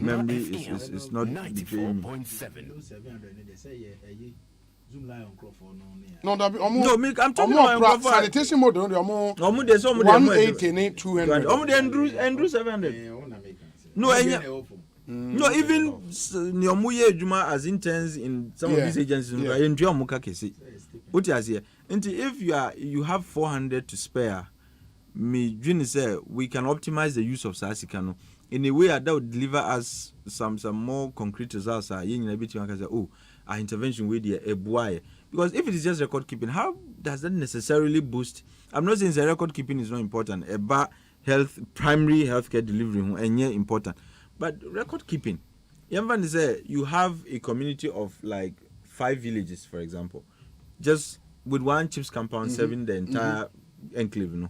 memory is not betraying me. No, I'm talking about sanitation mode. 180, 200. Andrew 700. No, even Nyomuye Juma as interns in some of these agencies. If you have 400 to spare, we can optimize the use of Sasikano in a way that would deliver us some more concrete results. Our intervention with the boy. Because if it is just record keeping, how does that necessarily boost? I'm not saying the record keeping is not important, but primary healthcare delivery and yeah important. But record keeping, you have a community of like 5 villages, for example, just with one chief's compound serving the entire enclave.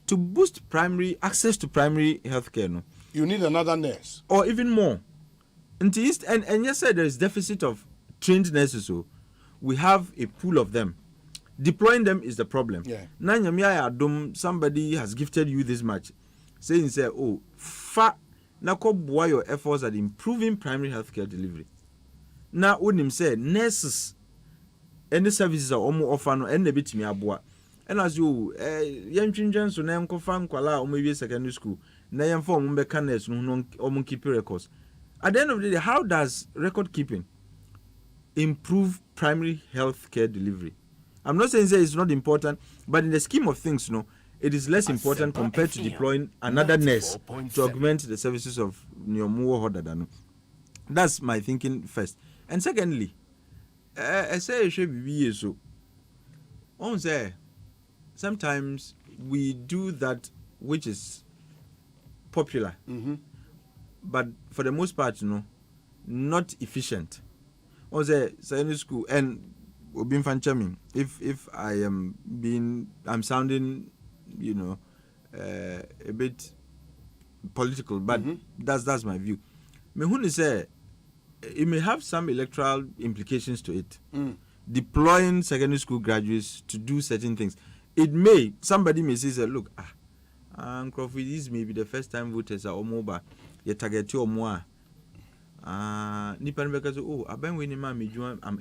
To boost primary access to primary healthcare, you need another nurse, or even more. And yes, there is deficit of trained nurses, so we have a pool of them. Deploying them is the problem. Somebody has gifted you this much, saying, oh, boy your efforts at improving primary healthcare delivery. Now, when him say nurses, any services are almost offered, and a bit me aboa. And as you, young children, so now confirm kwala or maybe secondary school, now young form mechanics no keep records. At the end of the day, how does record keeping improve primary healthcare delivery? I'm not saying that it's not important, but in the scheme of things, it is less important compared to deploying another nurse to augment the services of Nyomuo Hodadano. That's my thinking first. And secondly, I say so. Sometimes we do that which is popular, but for the most part, not efficient. Secondary school and if I'm sounding, a bit political, but that's my view. Me say it may have some electoral implications to it. Deploying secondary school graduates to do certain things. Somebody may say, look, this may be the first time voters are almost you target your more. I'm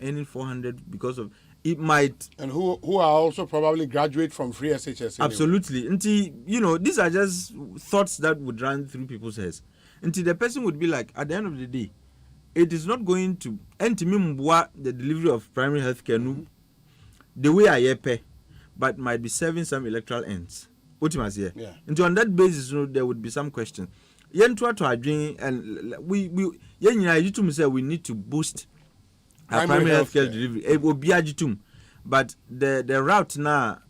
earning 400 because of it might. And who are also probably graduate from free SHS. Anyway. Absolutely. Until, these are just thoughts that would run through people's heads. Until the person would be like, at the end of the day, it is not going to end the delivery of primary health care the way I pay, but might be serving some electoral ends. Yeah. And on that basis, there would be some question. And we need to boost our primary healthcare delivery. It will be agitum, but the route now,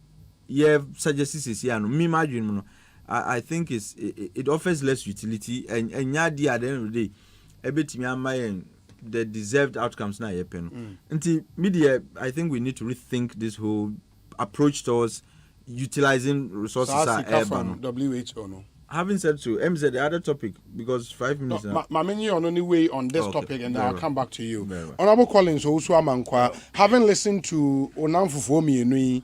I think it offers less utility and at the end of the day, a bit the deserved outcomes now happen. Until media, I think we need to rethink this whole approach towards utilizing resources. WHO. Having said so, MZ, the other topic, because 5 minutes now. On only way on this topic, and then I'll come back to you. Honorable Collins, having listened to Onam Fufomi,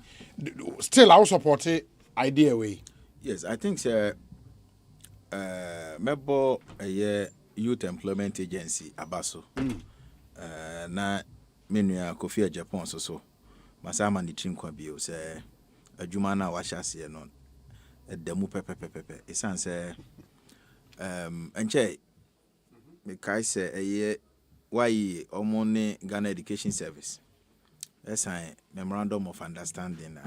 still I'll support it idea way. Yes, I think member a youth employment agency Abaso. Na menu Kofi Japan so. Masama ni team kwa bio say adwuma na wahye no edemu pepepepe esan say enche me kai say eye why omone Ghana Education Service esan memorandum of understanding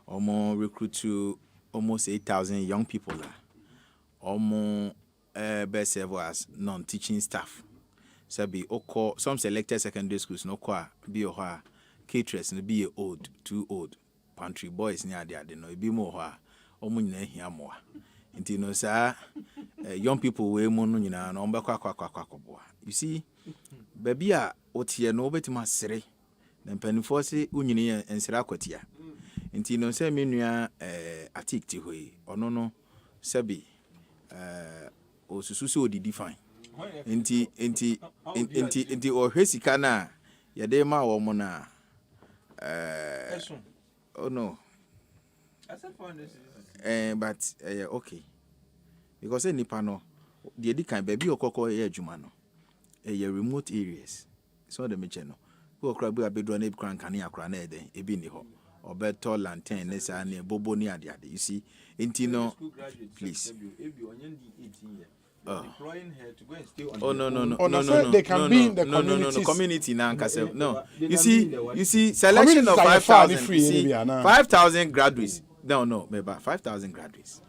omo recruit to almost 8,000 young people omo best serve as non-teaching staff sabi oko some selected secondary schools no kwa bi o caterers no be old, too old. Pantry boys near the no be more omunyina hia moa. Nti sir young people we monu nyina no mbekwa. You see, baby a otie no betima sere. Na mpanifo se unyini ensira kwatia. Nti sir me nua atikti hoi. Ono no sabi osusu se odidi fine. Nti o hwesika na yade ma wo mo na oh no. I said 400. But okay. Because nipa no the edikan baby okoko e adwuma no remote areas. So the meche no. Go kra bi abedro na ebikran kan yakra na eden ebi ni ho. Obeto lantern ne sa na bobo ni ade. You see, intino please. Deploying her to go and stay on no. They can be in the communities. No, community now. No. You see, selection of 5,000. 5,000 graduates. No, maybe 5,000 graduates.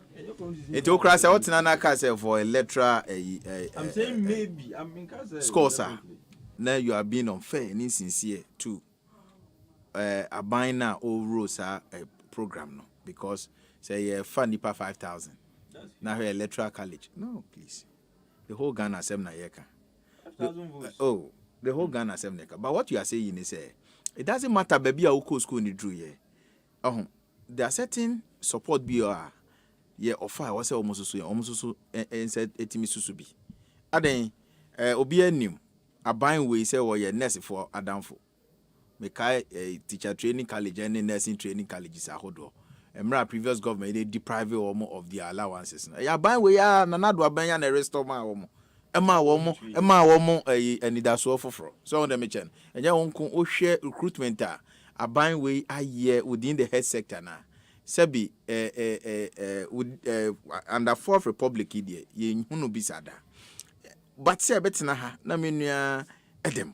It will cross out na for electoral. I'm saying maybe. Scores are. Now you are being unfair and insincere too. A buying now all rules are program no because say fund nipa 5,000 now here electoral college no please the whole Ghana Assembly yeka the whole Ghana Assembly but what you are saying is it doesn't matter baby a uko school ni drew here there are certain support bi offer was say almost so said etimi susu bi aden obi anim aban we say we nurse for adamfo me kai teacher training college and nursing training colleges ahodo emra previous government they deprive of their allowances ya ban we ya nanado aban ya na restore ma wo ema wo anidaso foforo so on the mention enye wonko o hwe recruitment aban we aye within the health sector na sabi under fourth republic here ye hunu bisada but say betina ha na menua edem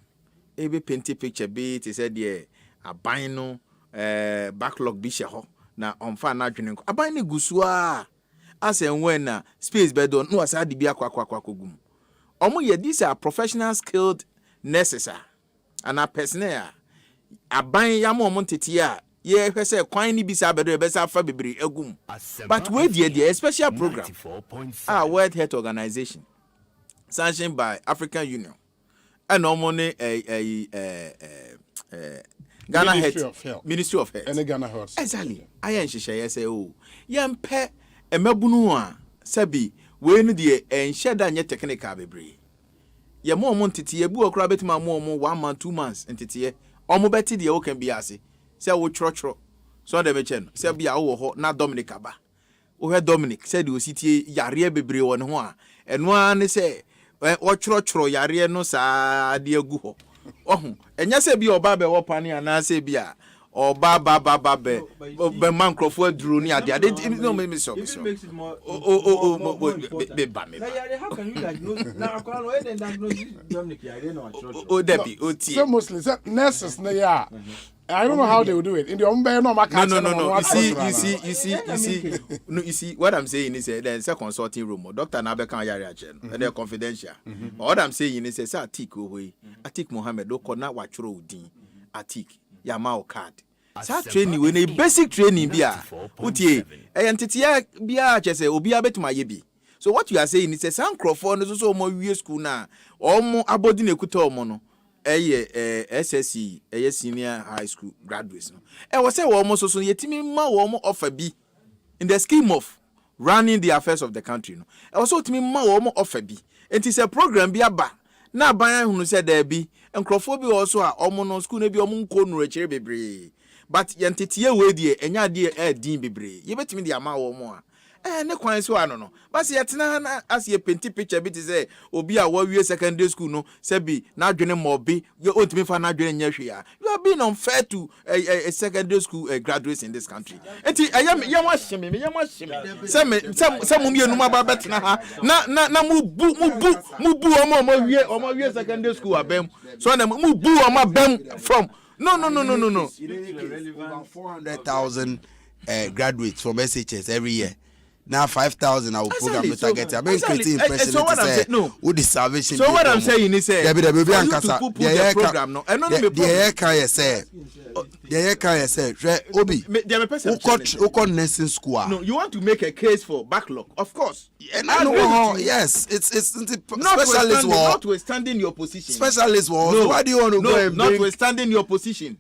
ebe paint picture be te said there aban no backlog bi she ho na onfa na adwene ko aban ne gusua as en when na space bedon no asade bi akwa gum omo ye these are professional skilled nurses and a personnel aban ya mo tete ye hwese kwan ni bi sa bedo e be sa fa bebre agum but we the special program World Health Organization sanctioned by African Union and normally Ghana Ministry of Health and Ghana Health exactly ayen hihye say yempe emabunu a sabi we no de enhyeda nye technical bebre ye mo ntete ye bu okra betima mo 1 month 2 months ntete omo beti de o kan bi ase say wo chro so de me chen say bia wo ho na Dominic aba wo he Dominic say de ositie yare bebre wo ne ho a eno a ne say wo chro yare no saa de agu ho ohun enya say bia oba be wo pani ana say bia oba ba be man crofo aduro ni ade no me so makes it more be ba me how can you diagnose na akwa no e diagnose Dominic yare no o debi o tie so mostly nurses na ya I don't know how they will do it. In the no. You see, what I'm saying is there's a consulting room. Dr. Nabekan Yariachen, and they're confidential. What I'm saying is Atik Mohammed, Dokona Wachro Udin, Atik, Yamao card. Sa training when a basic training bia. Utie, Titia bia just say Obia bet my yebi. So what you are saying is a San Crawford is also more school now, or more abodine kuto mono. SSC senior high school graduates no was say almost so yetimi ma wo offer bi in the scheme of running the affairs of the country no also timi ma wo offer bi it is a program bi aba na ban hunu say there be enkrofo bi also a omo no school na bi omo nko nu rekire bebre but yentete we die enya de din bebre ye betimi de ama wo mo a ne kwan so ano no but yetena na as ye paint picture bit say obi a wawie secondary school no say bi na adwene mobi you ontimi fa na adwene nya hwe a you are being unfair to a secondary school graduates in this country enti yam washime say mum ye numa ba betena ha na mu bu omo wie secondary school abem so na mu bu omo abem from no 400,000 graduates from SHS every year. Now 5,000 I will program to target. I've been creating impression. So what I'm saying, no. Who the salvation? So what I'm saying is, the program no. The can say. The can say. Obi. Who got nursing school? No, you want to make a case for backlog, of course. Yes, it's specialist war. Notwithstanding your position. Specialist war. No. Why do you want to go and notwithstanding your position?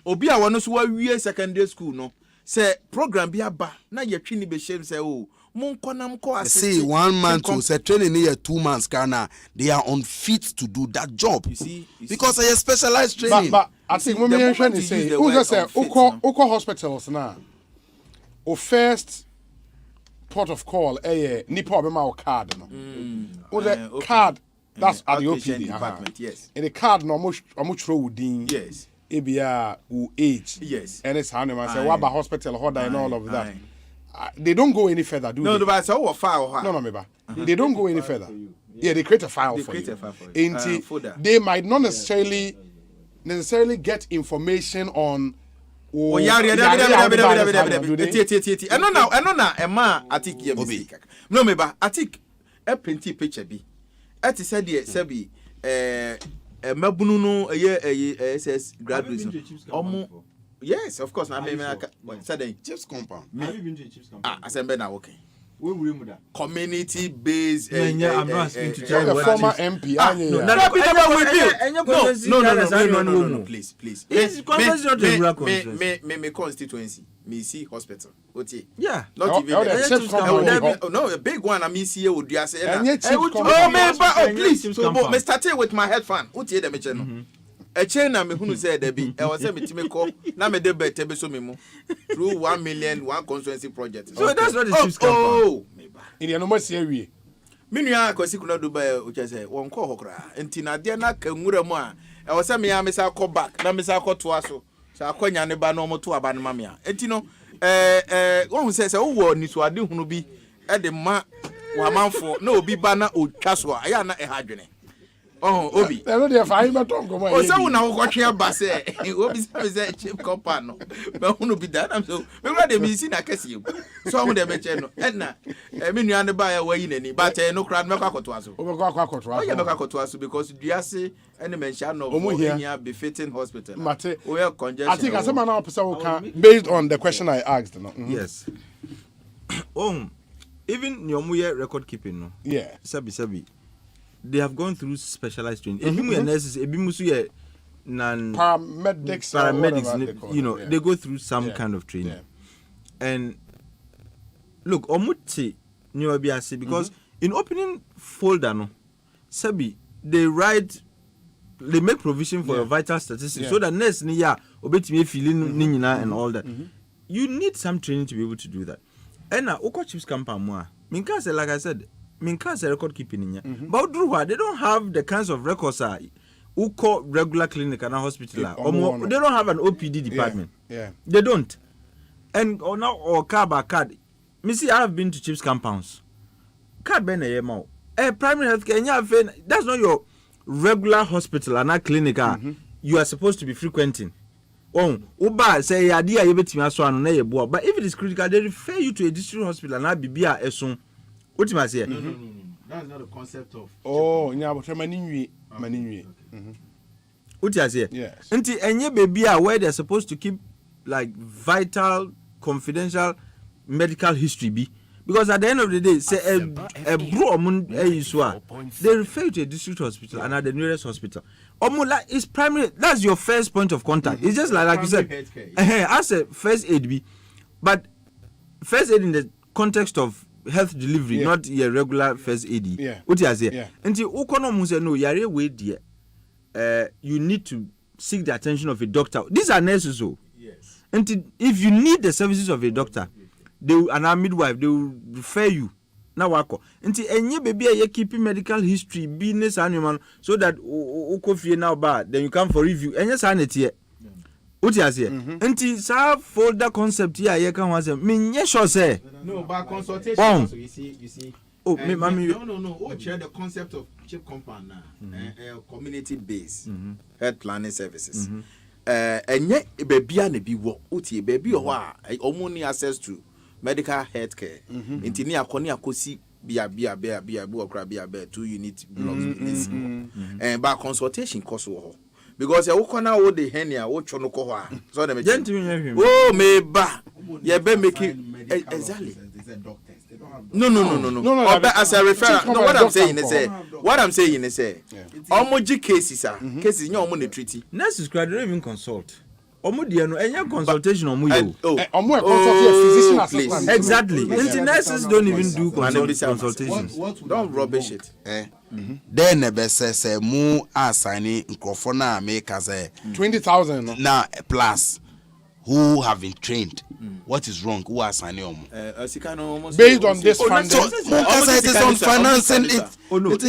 Obi a wano so wa secondary school no. Say program bi aba na ye twini be shame say oh monkonam ko assist. See 1 month to say training here 2 months Ghana they are unfit to do that job. You see because I specialized training. But I think when me trying to say who just say uko hospitals na o first port of call nipa obema o card no. The card that's at the OPD department yes. In the card no almost throw within yes. ABR who age yes and it's how man say what about hospital order and all of that they don't go any further do no they? But so file no meba they don't go any further they create a file for you they might not necessarily get information on no meba atik e penti picture bi e ti said there say mabunu no SS graduates omo Yes, of course. I mean, Chiefs compound. Have you been to a Chiefs compound? Asempa now okay. Where will you that? Community-based. I'm not asking to tell you what former MP. No, please. Me constituency. Me see hospital. Okay. Yeah. Not even. No, a big one. I see you would just say. Oh, please. Me started with my head fan. What you the mention? A chain na me hunu say there be. I was say me time call. Na me dey bet be so me mo. Through 1 million one constituency project. So that's not the Chiefs campaign. Oh. In the normal series. Me nua akosi kuna do ba o che say won call hokra. Enti na de na kanwura mu a. I was say me ya me say call back. Na me say call to aso. Say akonya ne ba no mo to aba ne ma me a. Enti no won say wo wo ni so ade hunu bi e de ma wa manfo na obi ba na o twa so a ya na e ha dwene. Oh, Obi. I know they find my tongue. Oh, so now what you about say? Obi say chief company. But who no be that? I'm so. Me rather me see na kesi you. So who dey mention no? Na me nua ne ba ya wa yi nani. But no crowd me kwa koto aso. O me kwa koto aso. Oh, yeah, me kwa koto aso because do you say any mention of here befitting hospital? Mate. We have congestion. I think as a man person based on the question I asked. No? Yes. Even Nyomuye record keeping no. Yeah. Sabi. They have gone through specialized training. Ebimu nurses, ebimu su ye nan paramedics, you know, they go through some kind of training. And look, omuti nyo biase because in opening folder no, sabi they make provision for your vital statistics so that nurse ni ya obetime feeling ni nyina and all that. You need some training to be able to do that. And now Oko Chiefs campaign mo minka say like I said Minkas record keeping in here. But they don't have the kinds of records who call regular clinic and a hospital. They don't have an OPD department. Yeah. They don't. And or card by card. Missy, I have been to Chiefs compounds. Card ben a primary health care, that's not your regular hospital and a clinic you are supposed to be frequenting. Uba say idea you bet me as one but if it is critical, they refer you to a district hospital and I be a soon. What you must say? No. That's not the concept of. Oh, yeah, but maninwi. What you say? Yes. Until any baby are where they're supposed to keep like vital, confidential medical history be. Because at the end of the day, say a bro they refer you to a district hospital and at the nearest hospital. Like it's primary. That's your first point of contact. It's just like you said. As a first aid be, but first aid in the context of health delivery, not your regular first aid. What you say? Until Okono say no, yare wait there. You need to seek the attention of a doctor. These are nurses, so. Yes. Until if you need the services of a doctor, they will, and a midwife, they will refer you. Now wako. Until any baby you keeping medical history, business animal, so that Okofi now bad, then you come for review. And yes, I need here. What you say? Until sa folder concept here, you can was me sure say. No, but consultation. Also, you see. Oh, me, mommy. No. Oh, share the concept of chip compound now. Community-based health planning services. And yet, baby, and be what? Uti baby, or only access to medical health care. Until near Konya Kosi. Be a 2-unit blocks. And by consultation cost. Because you can now the henia, what you know, so the oh, me ba, you be making exactly. No. As a referral, no. What I'm saying is, almost cases are cases. No money treaty. Nurses don't even consult. No, any consultation on you. Physician assistant. Exactly. Nurses don't even do consultations. Don't rubbish it. Then the best say mu assigning microphone make as a 20,000 now plus who have been trained. What is wrong? Who are signing based on this funding? It is on financing. It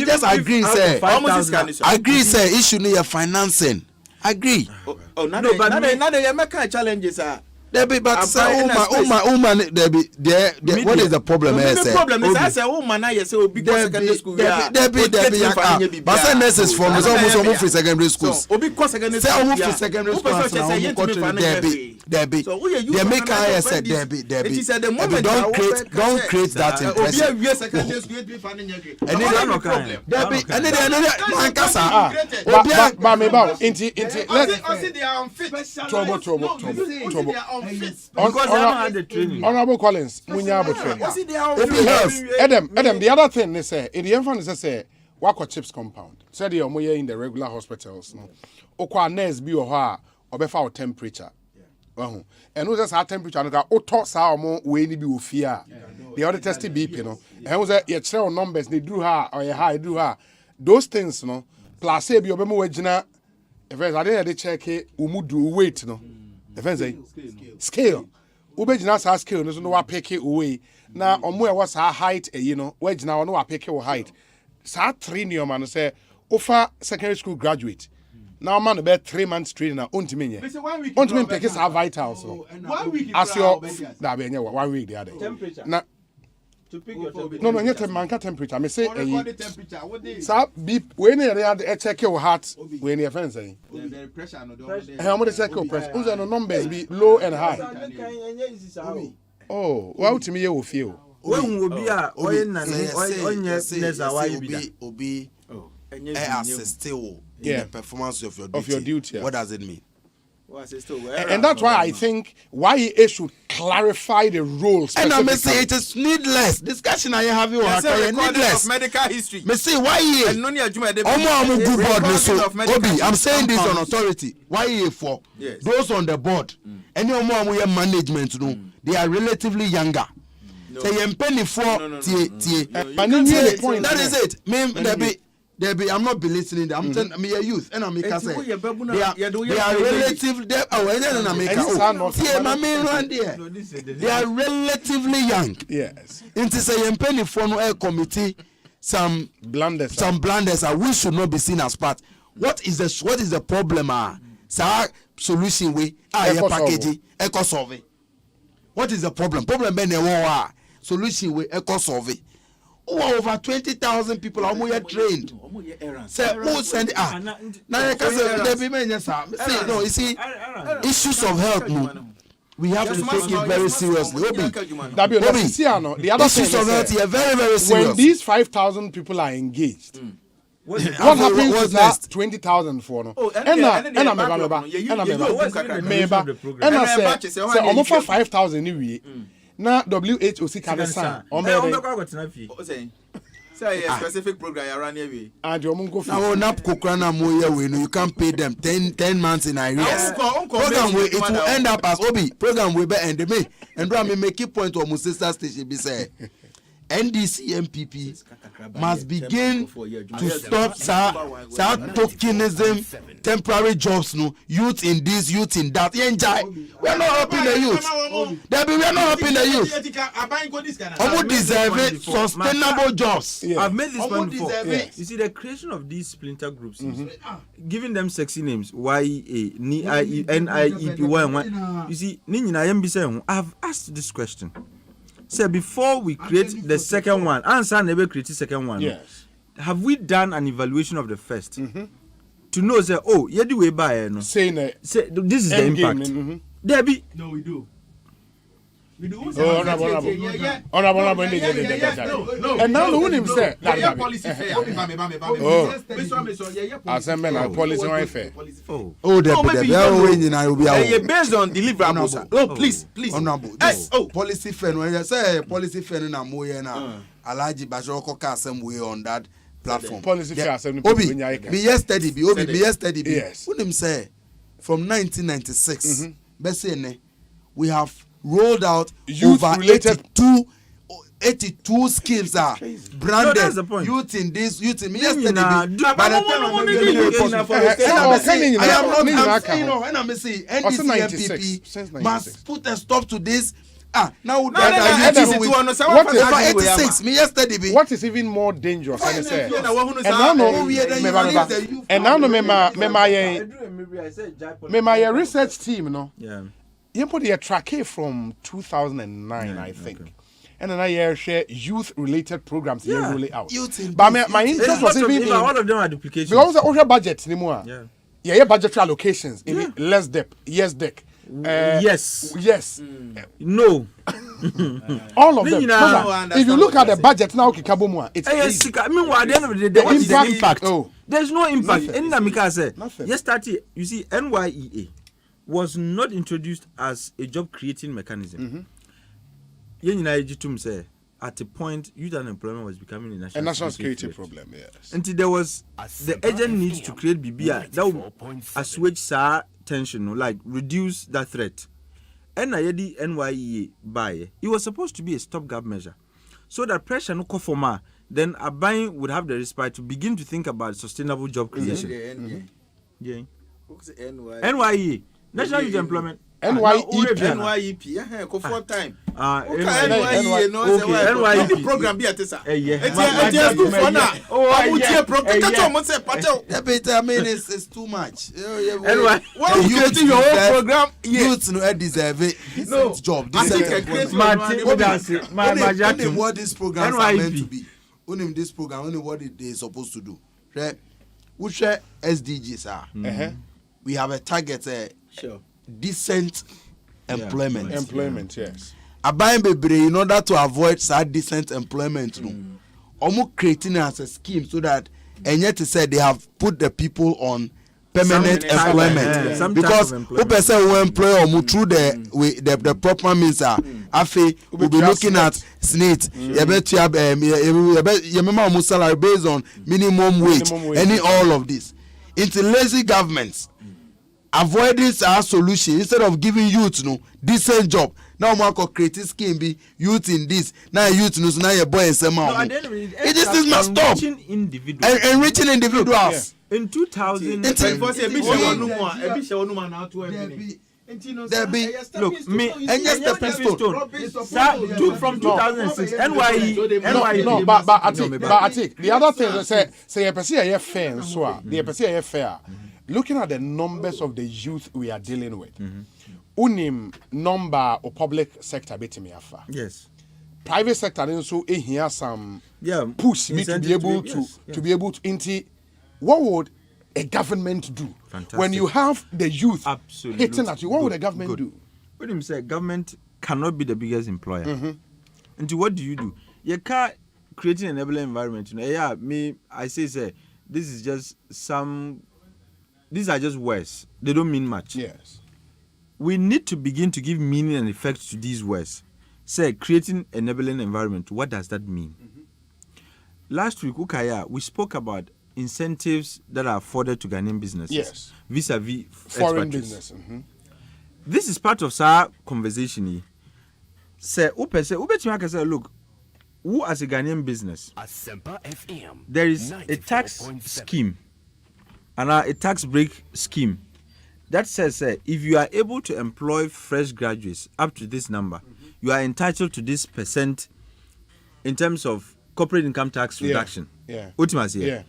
just agree, sir. Agree, sir. Issue near financing. Agree. Now they make challenges. Debbie, but say, Debbie, what is the problem? The problem is I say, man, I say, because secondary school. Debbie, but say nurses from almost free secondary schools. Because secondary school. Say almost free secondary schools. Debbie, they make I said Debbie. Don't create that impression. Honorable Collins, Munyabo training. Adam, the other thing they say, in the infant they say, Wako Chips compound. Said the omoye in the regular hospitals. No, okwa nurse bi oha obefa temperature. And who says our temperature? And that auto sa omo we ni bi ofia. The other test BP, no. And who say your trail numbers they do her or your high do her. Those things, no. Plus say bi obemo wejina. If I didn't check it, umudu weight, no. If I say scale. Ubejina sa scale no wa pick it away. Now omo was her height, you know. Wejina no wa pick your height. Sa 3 new man say offer secondary school graduate. Now man about 3 months training na ontimi nye. Ontimi pick is vital so. 1 week as your that be 1 week the other. Now to pick your temperature. No, not temperature. Me say sir, beep when you check your heart when you friends say. The pressure no how much check your pressure? Who's the numbers be low and high? Oh, why would me you feel? When will be a obi assist in the performance of your duty. What does it mean? And that's why I think YEA should clarify the rules. And I may say it is needless. Discussion I have you needless. Of medical history. Me say YEA. I'm saying this on authority. YEA for those on the board. Any management, they are relatively younger. Say penny for that is it. Debbie, I'm not belittling them. I'm telling me a youth, and I'm making say they are relatively. They are relatively young. Yes. Into say penny for no committee some blunders. We should not be seen as part. What is the problem? Solution we packaging eco survey. What is the problem? Problem be ne solution we eco survey. Over 20,000 people are more trained. Say who send now you can say no, you see issues of health we have to take it very seriously. The other issues of health are very, very serious. When these 5,000 people are engaged, what happens to that 20,000 for no? And I say almost 5,000 anyway. Now WHO see can sign. Say a specific program you run here. And you go now nap kokana moye we no you can't pay them 10 months in arrears. Program we it will end up as obi program we be end me and do me make it point of sister station be say NDC MPP must begin to stop tokenism, temporary jobs, no youth in this, youth in that. We are not helping the youth. Debbie, we are not helping the youth. Who deserve it? Sustainable jobs. Yeah. I've made this point before. Yeah. You see, the creation of these splinter groups, giving them sexy names, YEA, NIEP, you see, I've asked this question. So before we create the second one, answer never create the second one. Yes. Have we done an evaluation of the first to know say you do way by no saying say this is the impact. Debbie. No, we do. We do. Honorable. And now who him say that policy fair. Asempa na policy one fair. Based on deliverables. Oh, please. Honorable. Policy fair. When you say policy fair na moye na Alaji Bajoko ka way on that platform. Policy fair Obi, me yesterday be. Yes. Who him say from 1996 we have rolled out youth over related 82 skills are branded. Youth in this, youth in me yesterday. By the time I'm saying NDC MPP must put a stop to this. Now what is even more dangerous? And now my research team, no. Yeah. You put the track from 2009, I think. Okay. And then I share youth-related programs here rolling out. But my interest was even in all of them are duplications. Because the budget anymore. Yeah, budgetary allocations. Less depth, yes, deck. Yes. No. All of them. If you look at the budget now, it's crazy. I mean, at the end of the day, what is the impact? There's no impact. Nothing. Yesterday, you see, NYEA was not introduced as a job creating mechanism. At a point, youth unemployment was becoming a national security problem. Yes. Until there was the urgent need to create BBI that would assuage tension, like reduce that threat. And the NYEA by it was supposed to be a stopgap measure, so that pressure no conforma. Then a buying would have the respite to begin to think about sustainable job creation. NYEA, National Youth Employment. NYEP, for time. NYEP program be at this. It's too much. Why you creating your own program? Youths no deserve it. Decent job. What this program is meant to be. Only this program, only what they are supposed to do. Which SDGs are. We have a target. Sure. Decent employment. Employment, yes. Abayin bebre in order to avoid sad decent employment. Almost creating as a scheme so that and yet to say they have put the people on permanent employment. Because who person who employ or through the proper means are we'll be looking at SNIT. Salary based on minimum wage. Any all of this. Into lazy governments. Avoiding our solution instead of giving youth decent job. Now Marco creative scheme be youth in this. Now youth knows now your boy and some it just is must stop. Enriching individuals. In 2000 look me and yes the stone from 2006 NYE no but I think the other thing is say you perceive fair so the perceive fair. Looking at the numbers of the youth we are dealing with, unim number of public sector betimi afa. Yes. Private sector also here some push me to be able to be able to what would a government do? Fantastic. When you have the youth hitting at you? What would a government do? What do you say? Government cannot be the biggest employer. And what do? You can't creating an enabling environment. I say this is just some. These are just words. They don't mean much. Yes. We need to begin to give meaning and effect to these words. Say, creating an enabling environment. What does that mean? Last week, Ukaya, we spoke about incentives that are afforded to Ghanaian businesses. Yes. Vis-a-vis foreign business. This is part of our conversation. Say, look, who as a Ghanaian business, Asempa FM, there is a tax scheme. And a tax break scheme that says if you are able to employ fresh graduates up to this number, you are entitled to this percent in terms of corporate income tax reduction. Ultimately, it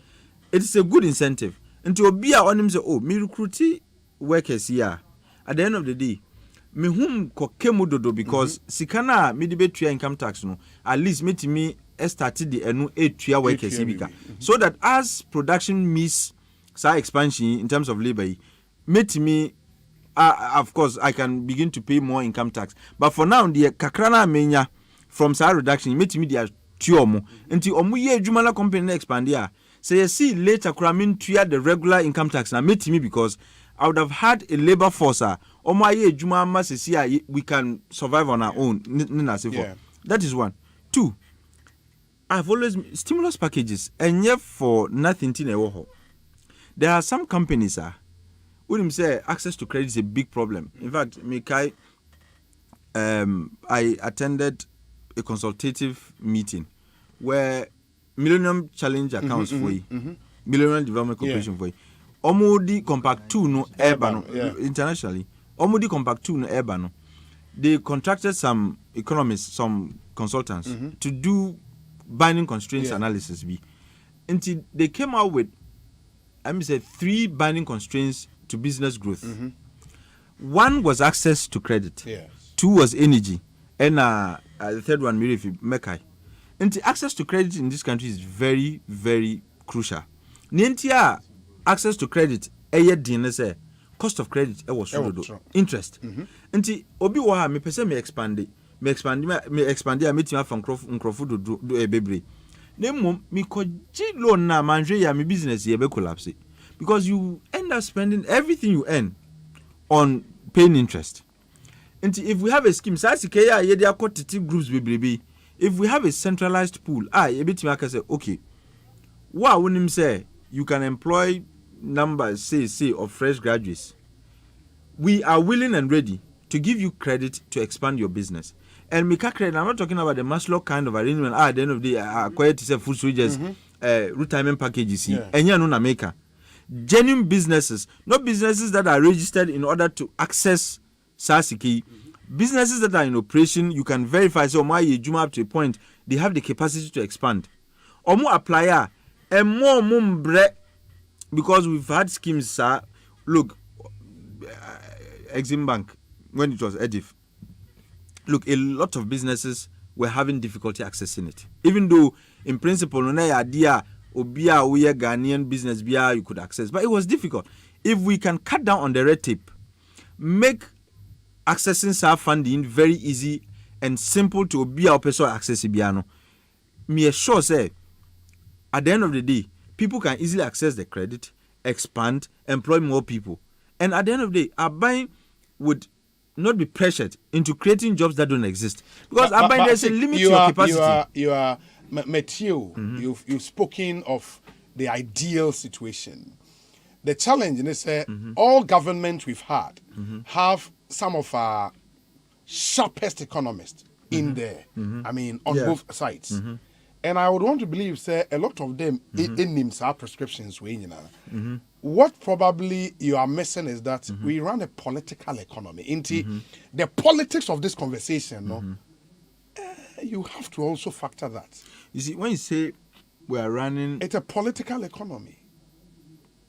is a good incentive. And to be on him say, me recruit workers here. At the end of the day, me whom kokemudodo because sikana me debate income tax no at least me started the enu 8 workers so that as production meets expansion in terms of labor, of course, I can begin to pay more income tax. But for now, the kakrana menya from sa reduction, they are tuomo. Until omuye jumala company expand here. So you see later, kramin tuya the regular income tax na because I would have had a labor force. Omaye juma masisi we can survive on our own. That is one. Two, I've always stimulus packages and yet for nothing to never. There are some companies, wouldn't say access to credit is a big problem. In fact, I attended a consultative meeting where Millennium Challenge accounts for you, Millennium Development Corporation for you. Omudi Compact 2 no Urbano internationally. Omudi Compact 2 no Urbano. They contracted some economists, some consultants to do binding constraints analysis. Until they came out with 3 binding constraints to business growth. One was access to credit. Yes. Two was energy. And the third one, maybe if you make and access to credit in this country is very, very crucial. Nentia access to credit, say cost of credit, was interest. Nti obi wa me pese me expand I meet you from Crawford do a baby. Name me ko loan na manje ya me business ye be collapse because you end up spending everything you earn on paying interest. And if we have a scheme, groups if we have a centralized pool, say, okay, what would him say? You can employ numbers, say, of fresh graduates. We are willing and ready to give you credit to expand your business. And Mika credit, I'm not talking about the Maslow kind of arrangement. At the end of the day, acquired to say food wages, retirement packages, and you know, maker. Genuine businesses, not businesses that are registered in order to access SASIKI. Businesses that are in operation, you can verify. So, my jump up to a point, they have the capacity to expand. Or more applier, and more mumbre, because we've had schemes, sir. Look, Exim Bank, when it was Edif, look, a lot of businesses were having difficulty accessing it. Even though, in principle, no idea. Obia we Ghanaian business you could access, but it was difficult. If we can cut down on the red tape, make accessing SAF funding very easy and simple to Obia person access Ibiano, me sure say at the end of the day, people can easily access the credit, expand, employ more people, and at the end of the day, our buying would not be pressured into creating jobs that don't exist because our buying there's a limit to your capacity. You are Matthew, you've spoken of the ideal situation. The challenge is all governments we've had have some of our sharpest economists in there. I mean, on both sides. And I would want to believe, say, a lot of them in our prescriptions. What probably you are missing is that we run a political economy. Into the politics of this conversation, you have to also factor that. You see, when you say we are running... It's a political economy.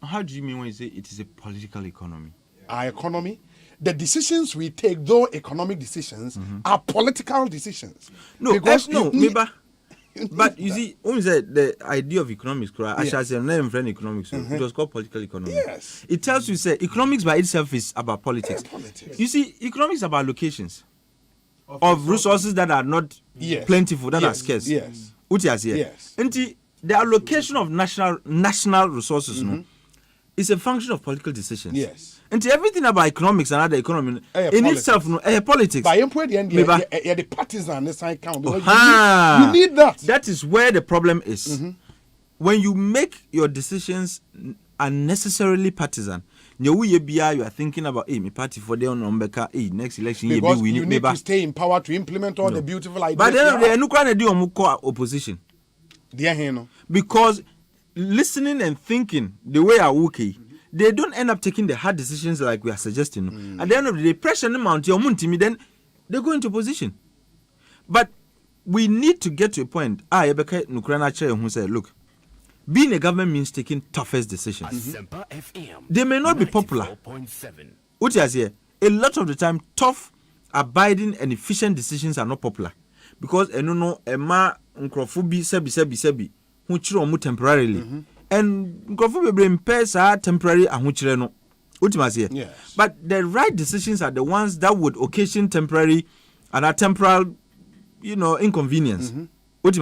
How do you mean when you say it is a political economy? Our economy, the decisions we take, though economic decisions, are political decisions. No, because but you see, when you say the idea of economics, I shall say, I'm not friend economics, it was called political economy. Yes. It tells you, say, economics by itself is about politics. You see, economics is about locations of resources that are not plentiful, that are scarce. Yes. Yes. And the allocation of national resources is a function of political decisions. Yes. And everything about economics and other economy in itself, politics. By the end, the partisan side count. You need that. That is where the problem is. When you make your decisions unnecessarily partisan, you are thinking about my party for the next election. Because you need to stay in power to implement all the beautiful ideas. But then they are opposition. Because listening and thinking the way I work, they don't end up taking the hard decisions like we are suggesting. At the end of the day, pressure them out, then they go into opposition. But we need to get to a point. Who said, look, being a government means taking toughest decisions. Asempa FM. They may not be popular. What is here? A lot of the time, tough, abiding, and efficient decisions are not popular because Emma Nkrofubi sebi who chiro temporarily and Nkrofubi impairs are temporary and which no. Yes. But the right decisions are the ones that would occasion temporary and a temporal, inconvenience. But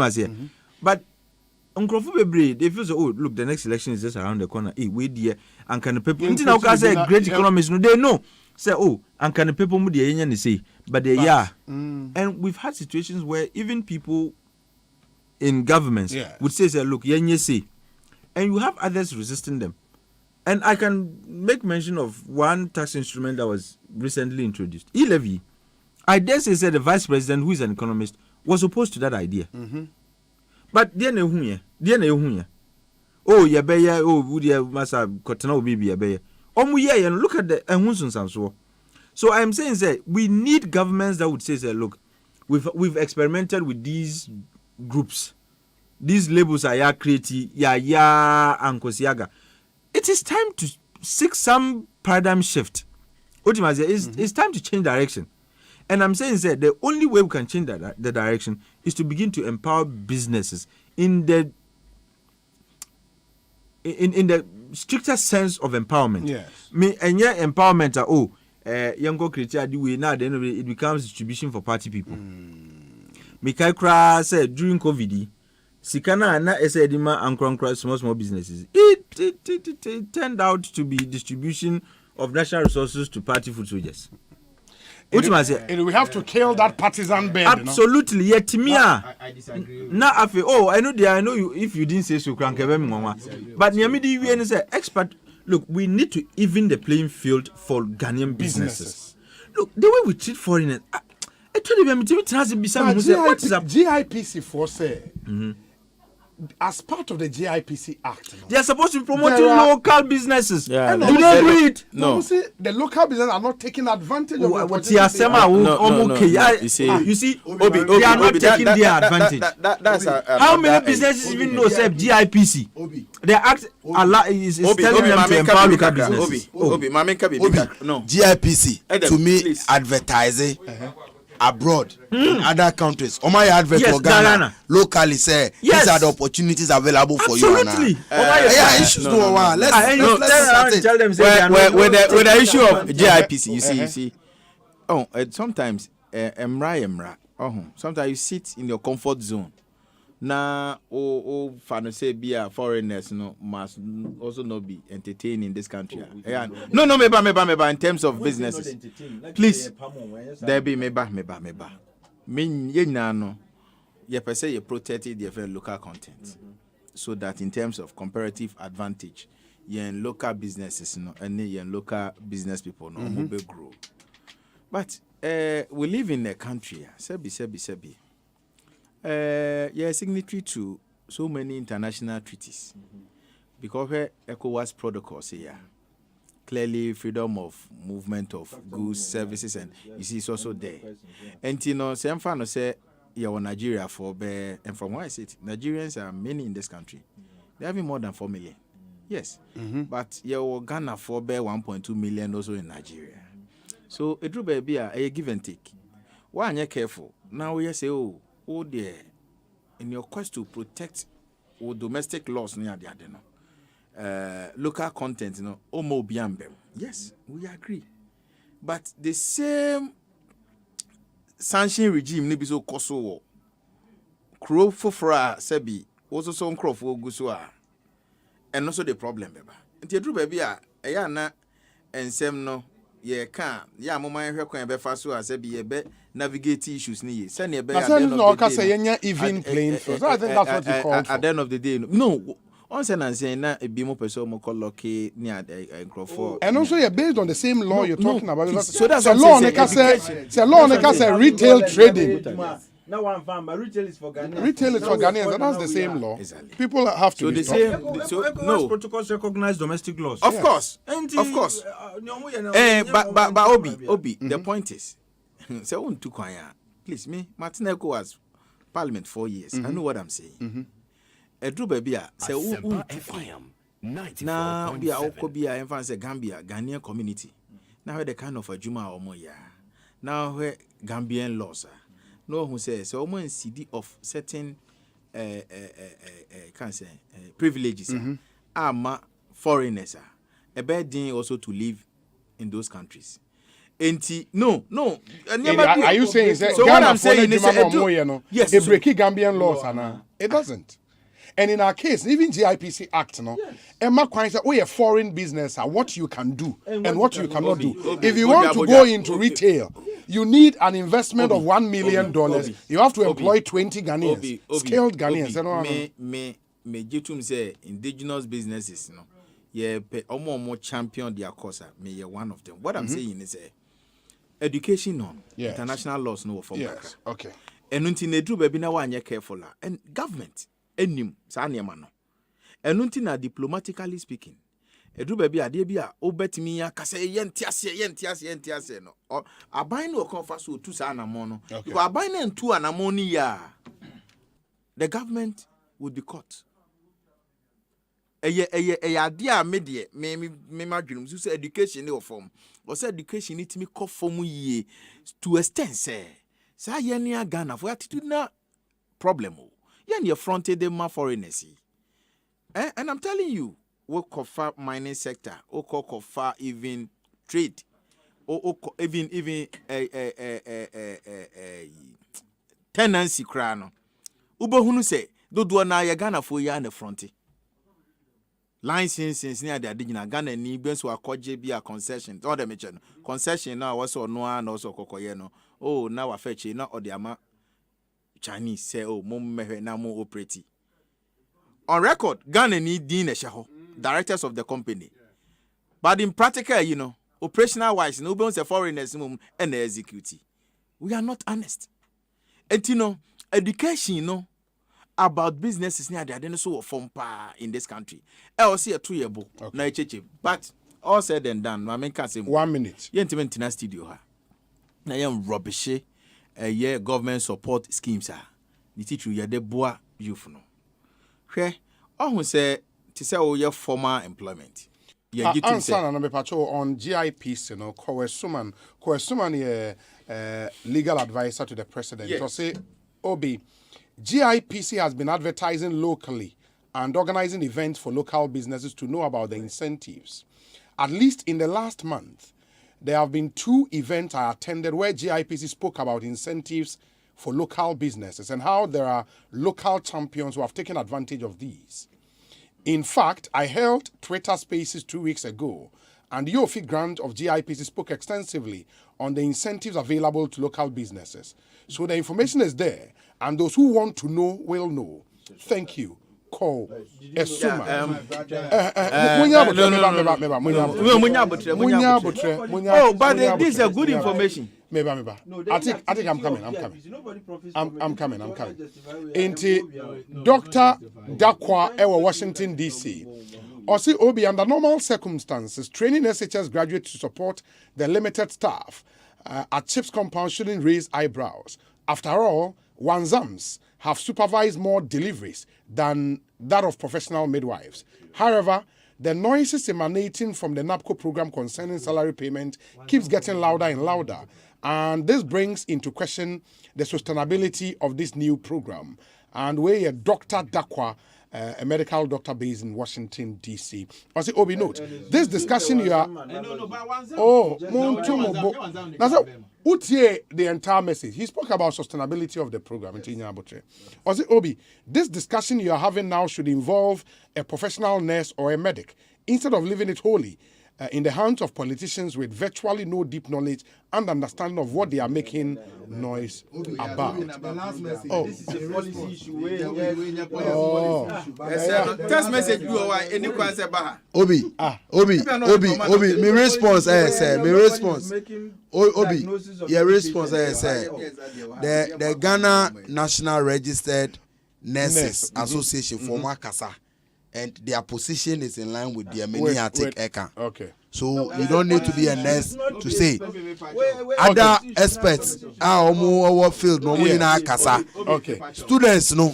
they feel so, look, the next election is just around the corner. Hey, wait there. And can the people say great economists? No, they know. Say, and can the people move the say, but they And we've had situations where even people in governments would say, look, say, and you have others resisting them. And I can make mention of one tax instrument that was recently introduced, e-levy. I dare say the vice president, who is an economist, was opposed to that idea. But oh, would you massa cotton baby a bear? And look at the and so I'm saying we need governments that would say, look, we've experimented with these groups. These labels are creative, and Kosiaga. It is time to seek some paradigm shift Ultimately, it's time to change direction. And I'm saying that the only way we can change the direction is to begin to empower businesses in the stricter sense of empowerment. Yes. And yeah, empowerment young criteria the way now then it becomes distribution for party people. Mikai Kra said during COVID, Sikana na Esedima and small businesses. It turned out to be distribution of national resources to party food soldiers. And we have to kill that partisan bed. Absolutely, yet me. I disagree. Now I know you. If you didn't say so, but Nyamidi we say expert. Look, we need to even the playing field for Ghanaian businesses. Look, the way we treat foreigners. I told you, what is a GIPC for say? As part of the GIPC Act, they are supposed to be promoting local businesses. Yeah, do they do it? No. See, the local businesses are not taking advantage of what you see, they are not taking their advantage. That's how many businesses even know except GIPC? The act is telling them to empower local businesses. No, GIPC to me advertising. Abroad in other countries. My advert for Ghana locally say these are the opportunities available for you. Absolutely. Let's tell them with the issue of GIPC, you see. Sometimes emra. Sometimes you sit in your comfort zone. Now, fancy be a foreigners must also not be entertained in this country. No, meba in terms of businesses. Please, there be meba. Mean ye no, ye per se you protected the local content, so that in terms of comparative advantage, ye in local businesses and ye in local business people will grow. But we live in a country, sebi. Signatory to so many international treaties because ECOWAS protocols here clearly freedom of movement of goods, services, and you see it's also there. And same fan say Nigeria for and from where I sit, Nigerians are many in this country. They have more than 4 million. Yes, but Ghana for 1.2 million also in Nigeria. So it will be a give and take. Why are you careful now? We say oh dear, in your quest to protect domestic laws near the local content, omo biambem. Yes, we agree. But the same sanction regime nibi so koso crow fofra sebi also some crow for gusua. And also the problem beba. Nti edru baby a na ensem no ye can ya mama hwe kwan be fa so asebi ye be navigate issues ni ye say na be even playing field. So I think that's what you call at the end of the day no on say na ebi mo person mo call lucky ni crofo and also you're based on the same law you're talking about because so that's the law say retail trading. Now one farm, but retail is for Ghanaians. Retail is for Ghanaians, and that's the same law. Exactly. People have to. So the same. So no protocols recognize domestic laws. Of course, of course. But Obi, the point is, say on to kwanya. Please, me Martin Eko was Parliament 4 years. I know what I'm saying. Edru baby say on to kwanya. Now be a Okobia and say Gambia, Ghanaian community. Now the kind of a Juma or more. Now where Gambian laws are. No who says so almost CD of certain privileges are foreigners a bad thing also to live in those countries. No. Are you saying so Ghana what I'm saying is yes, they break Gambian laws it doesn't. And in our case, even GIPC Act, Emma Kwai said, a foreign business, what you can do and what you cannot do. If you want to go into retail, you need an investment of $1 million. You have to employ 20 Ghanaians, skilled Ghanaians. Me jitum say indigenous businesses, more champion their cause. May you're one of them. What I'm saying is, education on international laws no for yes. Okay. And until they do, baby, now one careful and government. Enim sa niema no enu nti na diplomatically speaking edu baby ade bia obetimi ya kasa yentiase no aban no konfa so tu sa anamo no because aban na ntu anamo ni ya the government would be caught idea media me madwunum so education or form or say education it me call form ye to extent say ye near Ghana for attitude na problem ye near fronted them foreigners and I'm telling you we cover mining sector or cover even trade or even tenancy crano ubehunu say do na ye Ghana for ya na fronte licenses near the original Ghana ni benso akoje bi a concession all the mention concession now was or no and also kokoye no oh now wa fetch na odiama Chinese say oh mum mehwe na mo operate on record Ghana ni din e hye directors of the company but in practical you know operational wise no be say foreigners mum and execute we are not honest and you know education you know about businesses near the identity of form in this country. I see a 2-year book. Na cheche. But all said and done, I mean, can say 1 minute. You intimate in a studio ha. Na yam rubbish. Ye government support schemes ha. Ni teach you de boa youth no. Hwe. Oh say to say oh your former employment. Yeah, answer na me pacho on GIPs, you know, Kowesuman ye legal advisor to the president. Yes. So say Obi GIPC has been advertising locally and organizing events for local businesses to know about the incentives. At least in the last month, there have been 2 events I attended where GIPC spoke about incentives for local businesses and how there are local champions who have taken advantage of these. In fact, I held Twitter Spaces 2 weeks ago, and Yofi Grant of GIPC spoke extensively on the incentives available to local businesses. So the information is there, and those who want to know will know. Thank you. Call Esuma. Oh, but this is a good information. I think I'm coming. I'm coming. Into Dr. Dakwa Ewa, Washington, D.C. Osei Obi, under normal circumstances, training SHS graduates to support the limited staff at CHIPS compound shouldn't raise eyebrows. After all, Wanzams have supervised more deliveries than that of professional midwives. However, the noises emanating from the NAPCO program concerning salary payment keeps getting louder and louder. And this brings into question the sustainability of this new program. And where Dr. Dakwa, a medical doctor based in Washington, D.C. Osei Obi, note, this discussion you are... the entire message. He spoke about sustainability of the program. Osei Obi, this discussion you are having now should involve a professional nurse or a medic, instead of leaving it wholly in the hands of politicians with virtually no deep knowledge and understanding of what they are making noise about. This is a policy issue. Test message you are any question about Obi, my response Obi, your response the Ghana National Registered Nurses Association former Kasa. And their position is in line with the Ameniatic Eka. Okay. So you don't need to be a nurse to say. Other experts are almost field no in Kasa. Okay. Students no.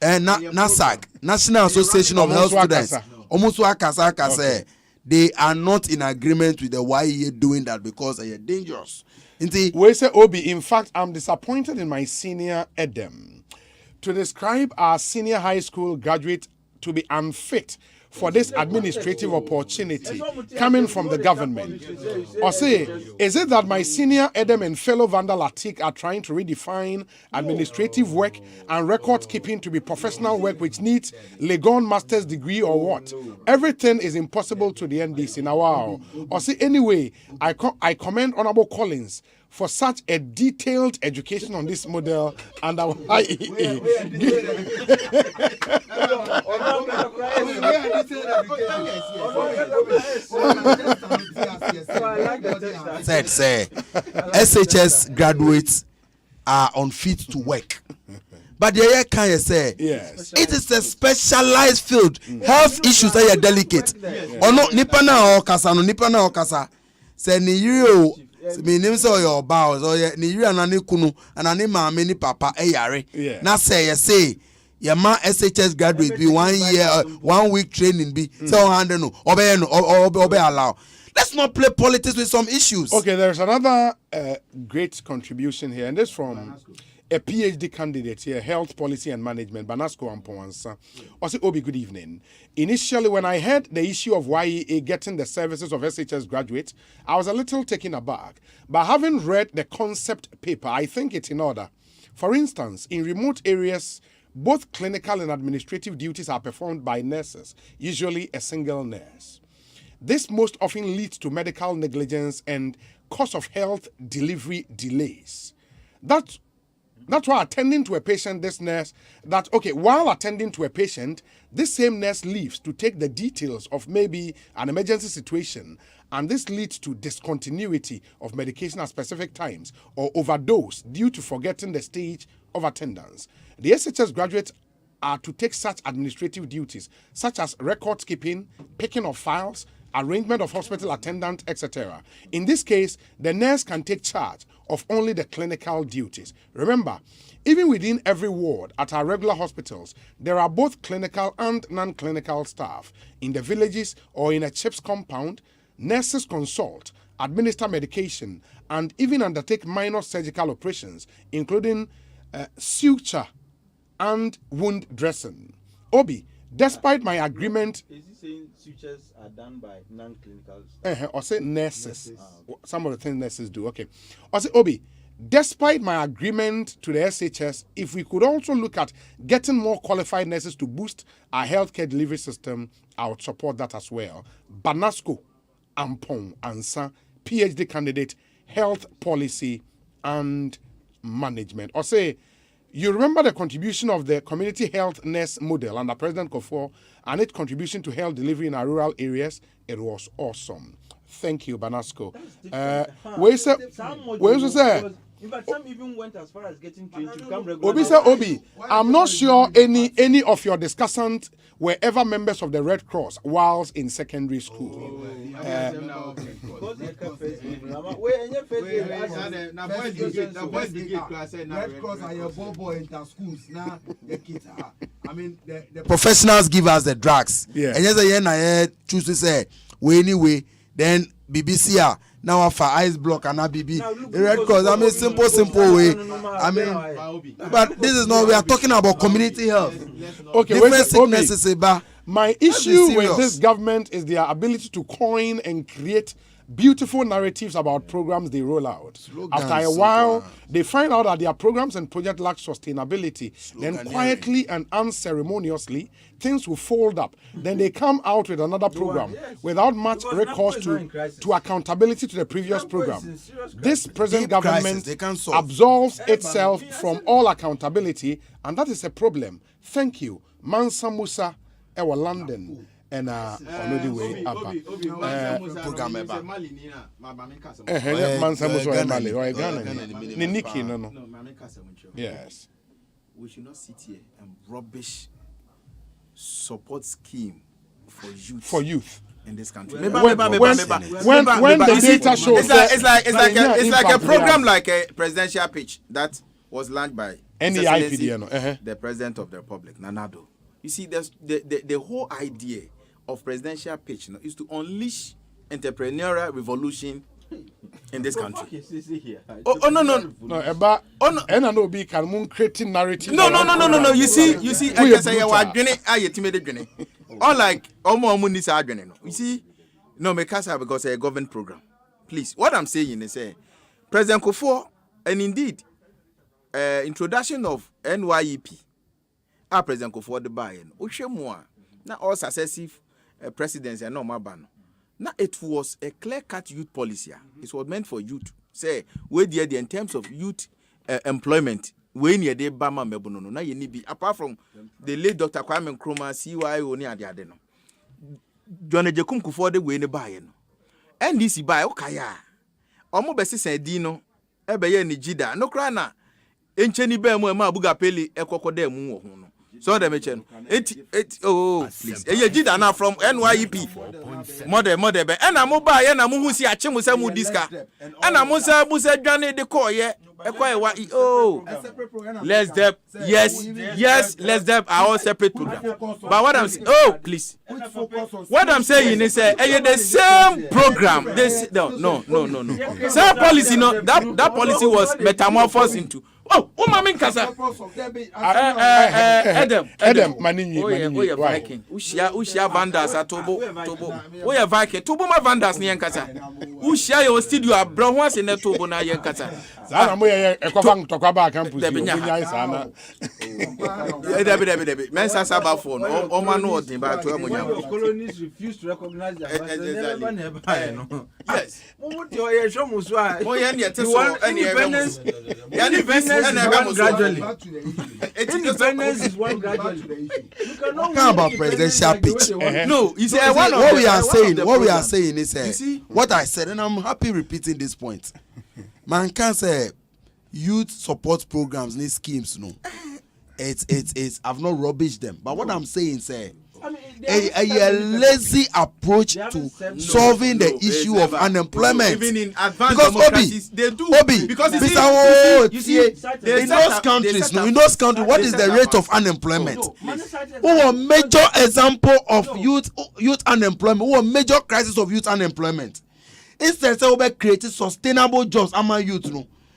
And NASAC, National Association of Health Students, almost Kasa. They are not in agreement with the YEA doing that because they are dangerous. We say Obi, in fact, I'm disappointed in my senior Edem to describe our senior high school graduate to be unfit for this administrative opportunity coming from the government. Or say, is it that my senior Edem and fellow Vandal Atik are trying to redefine administrative work and record keeping to be professional work which needs Legon master's degree or what? Everything is impossible to the NDC. Now, wow. Or say, anyway, I commend Honorable Collins for such a detailed education on this model and our say SHS graduates are unfit to work. But the year can say yes. It is a specialized field. Health issues are delicate. Or no nipana or kasa no nipana or kasa. Say ni you me name say your bows or ni you anani kunu anani mama ni papa eyare. Na say Yama SHS graduate be 1 year 1 week training be so handle no obey allow. Let's not play politics with some issues. Okay, there's another great contribution here, and this from a PhD candidate here, health policy and management, Banasco Ampoansa. Osei Obi, good evening. Initially, when I heard the issue of YEA getting the services of SHS graduates, I was a little taken aback. But having read the concept paper, I think it's in order. For instance, in remote areas, both clinical and administrative duties are performed by nurses, usually a single nurse. This most often leads to medical negligence and cause of health delivery delays. That's why attending to a patient, while attending to a patient, this same nurse leaves to take the details of maybe an emergency situation, and this leads to discontinuity of medication at specific times or overdose due to forgetting the stage of attendance. The SHS graduates are to take such administrative duties, such as record keeping, picking of files, arrangement of hospital attendant, etc. In this case, the nurse can take charge of only the clinical duties. Remember, even within every ward at our regular hospitals, there are both clinical and non-clinical staff. In the villages or in a CHIPS compound, nurses consult, administer medication, and even undertake minor surgical operations, including suture and wound dressing. Obi, despite my agreement... Is he saying sutures are done by non-clinical staff? Or say nurses. Some of the things nurses do. Okay. Or say, Obi, despite my agreement to the SHS, if we could also look at getting more qualified nurses to boost our healthcare delivery system, I would support that as well. Banasco Ampon Ansa, PhD candidate, health policy and management. Or say, you remember the contribution of the community health nurse model under President Kufuor and its contribution to health delivery in our rural areas? It was awesome. Thank you, Banasco. In fact, some even went as far as getting trained to become regular. Obi, I'm not sure any of your discussants were ever members of the Red Cross whilst in secondary school. Professionals give us the drugs. Yeah. And yes, I choose to say, anyway, then BBC now for ice block and BB Red Cross. I mean, simple way. I mean, but this is not. We are talking about community health. Okay, different sicknesses. My issue with this government is their ability to coin and create beautiful narratives about programs they roll out. After a while, they find out that their programs and projects lack sustainability. Then quietly and unceremoniously, things will fold up. Then they come out with another program without much recourse to accountability to the previous program. This present government absolves itself from all accountability, and that is a problem. Thank you. Mansa Musa, our London. And another way up. Yes. We should not sit here and rubbish support scheme for youth in this country. When the data shows it's like a program like a presidential pitch that was launched by the President of the Republic, Nanado. You see, the whole idea of presidential pitch is to unleash entrepreneurial revolution in this country. No. You see, you see, no, because a government program. Please, what I'm saying is, President Kufuor, and indeed, introduction of NYEP, President Kufuor the buy-in, now all successive presidents are not my ban. Now it was a clear-cut youth policy. It was meant for youth. Say, in terms of youth employment, when you de Bama Mebono, now you need be apart from the late Dr. Kwame Nkrumah, CYO, near the Adeno. John Ejekum Kufuor the way in the buy-in. NDC buy Okaya. Omo besi say Dino, Ebeye Nijida, no crana. Encheni Bemo, Mabuga Peli, Ekoko de Muno. So the mention it please. You did na from NYEP. Mother be. And I'm mobile and I'm who see a chimusa mudiska. And I'm musa dwane de call ye. Let's dep. Yes, let's dep are all separate program. But what I'm saying, please. What I'm saying is the same program. This no. Same policy, no. That policy was metamorphosed into. Mami kasa. Adam, Manini. Viking. Ushia Vandals at Tobo. We are Viking. Tobo ma Vandals ni kasa. Ushia your studio abro once in the Tobo na yen kasa. Sana mo ye ekofang tokaba campus. Debi. Men sasa ba phone. O ma no odin ba to amonya. Colonists refused to recognize their Yes. Independence is one gradually. Talk about presidential pitch. No, you see what we are saying is what I said, and I'm happy repeating this point. Man can say youth support programs need schemes, no. It's I've not rubbished them, but what I'm saying is a lazy approach to solving the issue of unemployment. Even in advanced democracies, they do. Because in those countries, what is the rate of unemployment? A major example of youth unemployment. A major crisis of youth unemployment. Instead, we create sustainable jobs among youth.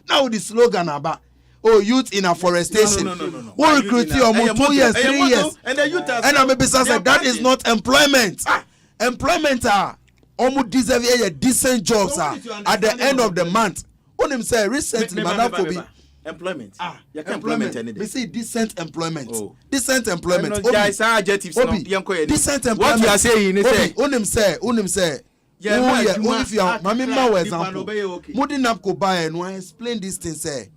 Now the slogan about youth in afforestation. No. Who recruit you 2 years, 3 years? And the youth and I'm a business like that is not employment. Employment are almost deserve a decent jobs at the end of the month. When him say recently, madam for be employment. You can employment anything. We say decent employment. Decent employment. Decent employment. What you are saying is say. If you are mami ma example. Mudinap ko buy and I explain this thing say.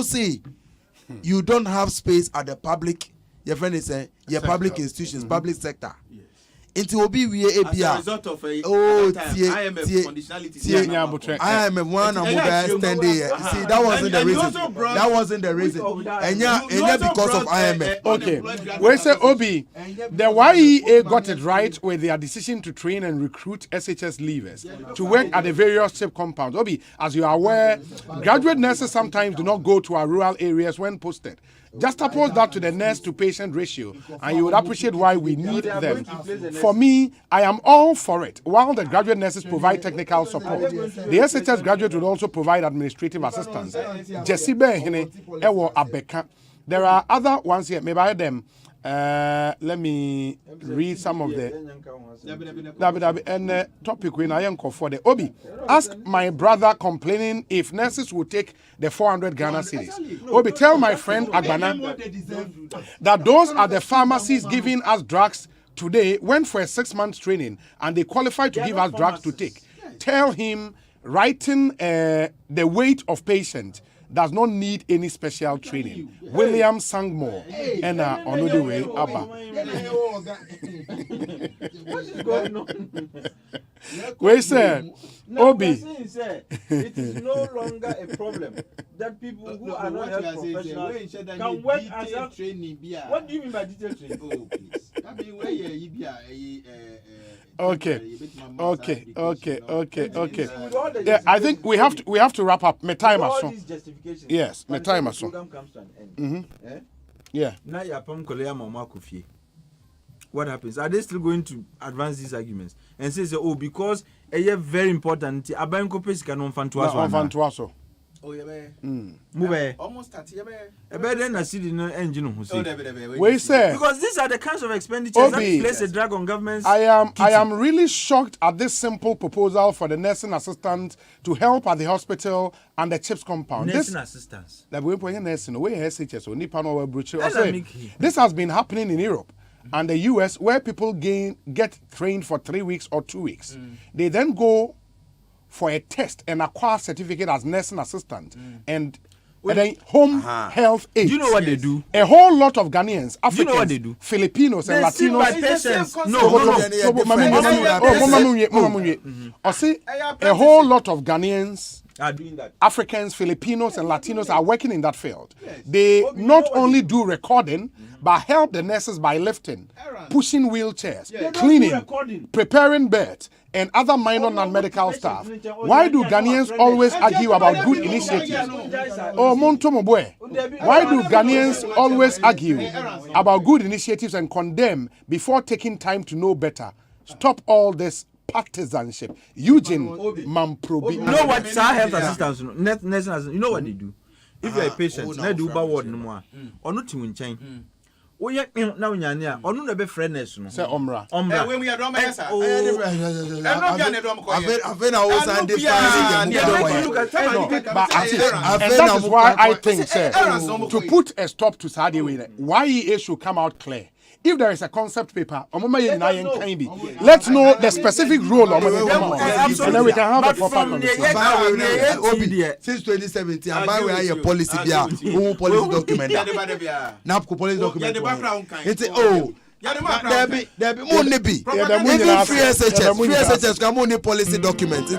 Say you don't have space at the public. Your friend is saying your public institutions, public sector. Into obi we APR. As a result of IMF conditionality. IMF one and mobile standing here. See, that wasn't the reason. That wasn't the reason. And yeah, because of IMF. Okay. We say Obi, the YEA got it right with their decision to train and recruit SHS leavers to work at the various SHIP compounds. Obi, as you are aware, graduate nurses sometimes do not go to our rural areas when posted. Just oppose that to the nurse to patient ratio, and you would appreciate why we need them. For me, I am all for it. While the graduate nurses provide technical support, the SHS graduate would also provide administrative assistance. There are other ones here. Maybe I them. Let me read some of the topic when I am for the Obi. Ask my brother complaining if nurses would take the 400 Ghana cedis. Obi, tell my friend Agbana that those are the pharmacies giving us drugs today went for a 6-month training and they qualified to give us drugs to take. Tell him writing the weight of patient does not need any special training. William Sangmore and on the way Abba. What is going on? We say, Obi. It is no longer a problem that people who are not health professionals can work as a training. What do you mean by detailed training? Oh, please. I mean, where Okay. Yeah, I think we have to wrap up. My time is so. Yes, my time is so. Yeah. Now you are what happens? Are they still going to advance these arguments and say, because a very important Abanko Pes can fan to us? Oh, yeah, move almost 30. A better than a city engine. We say because these are the kinds of expenditures that place a drag on governments. I am really shocked at this simple proposal for the nursing assistant to help at the hospital and the CHIPS compound. Nursing assistants. This has been happening in Europe and the US where people get trained for 3 weeks or 2 weeks. They then go for a test and acquire certificate as nursing assistant and then home health aid. Do you know what they do? A whole lot of Ghanaians, Africans, you know what they do? Filipinos and Latinos. A whole lot of Ghanaians are doing that. Africans, Filipinos, and Latinos are working in that field. They not only do recording, but help the nurses by lifting, pushing wheelchairs, cleaning, preparing beds, and other minor non-medical staff. Why do Ghanaians always argue about good initiatives? Oh, Montomoboe. Why do Ghanaians always argue about good initiatives and condemn before taking time to know better? Stop all this partisanship. Eugene Mamprobi. You know what? Health assistants, you know what they do? If you're a patient, they do about ward no more. Or not to chain. Oh, yeah, now Yania, or no be friendness. Say Omra. When we are drum, I've been always and that is why I think, sir, to put a stop to Saudi, YEA should come out clear. If there is a concept paper, let's know the specific role of it, and then we can have a proper conversation. Since 2017, I buy where your policy policy document. NAPCO policy document. It's there be money be. Even free SHS, free SHS come on policy document.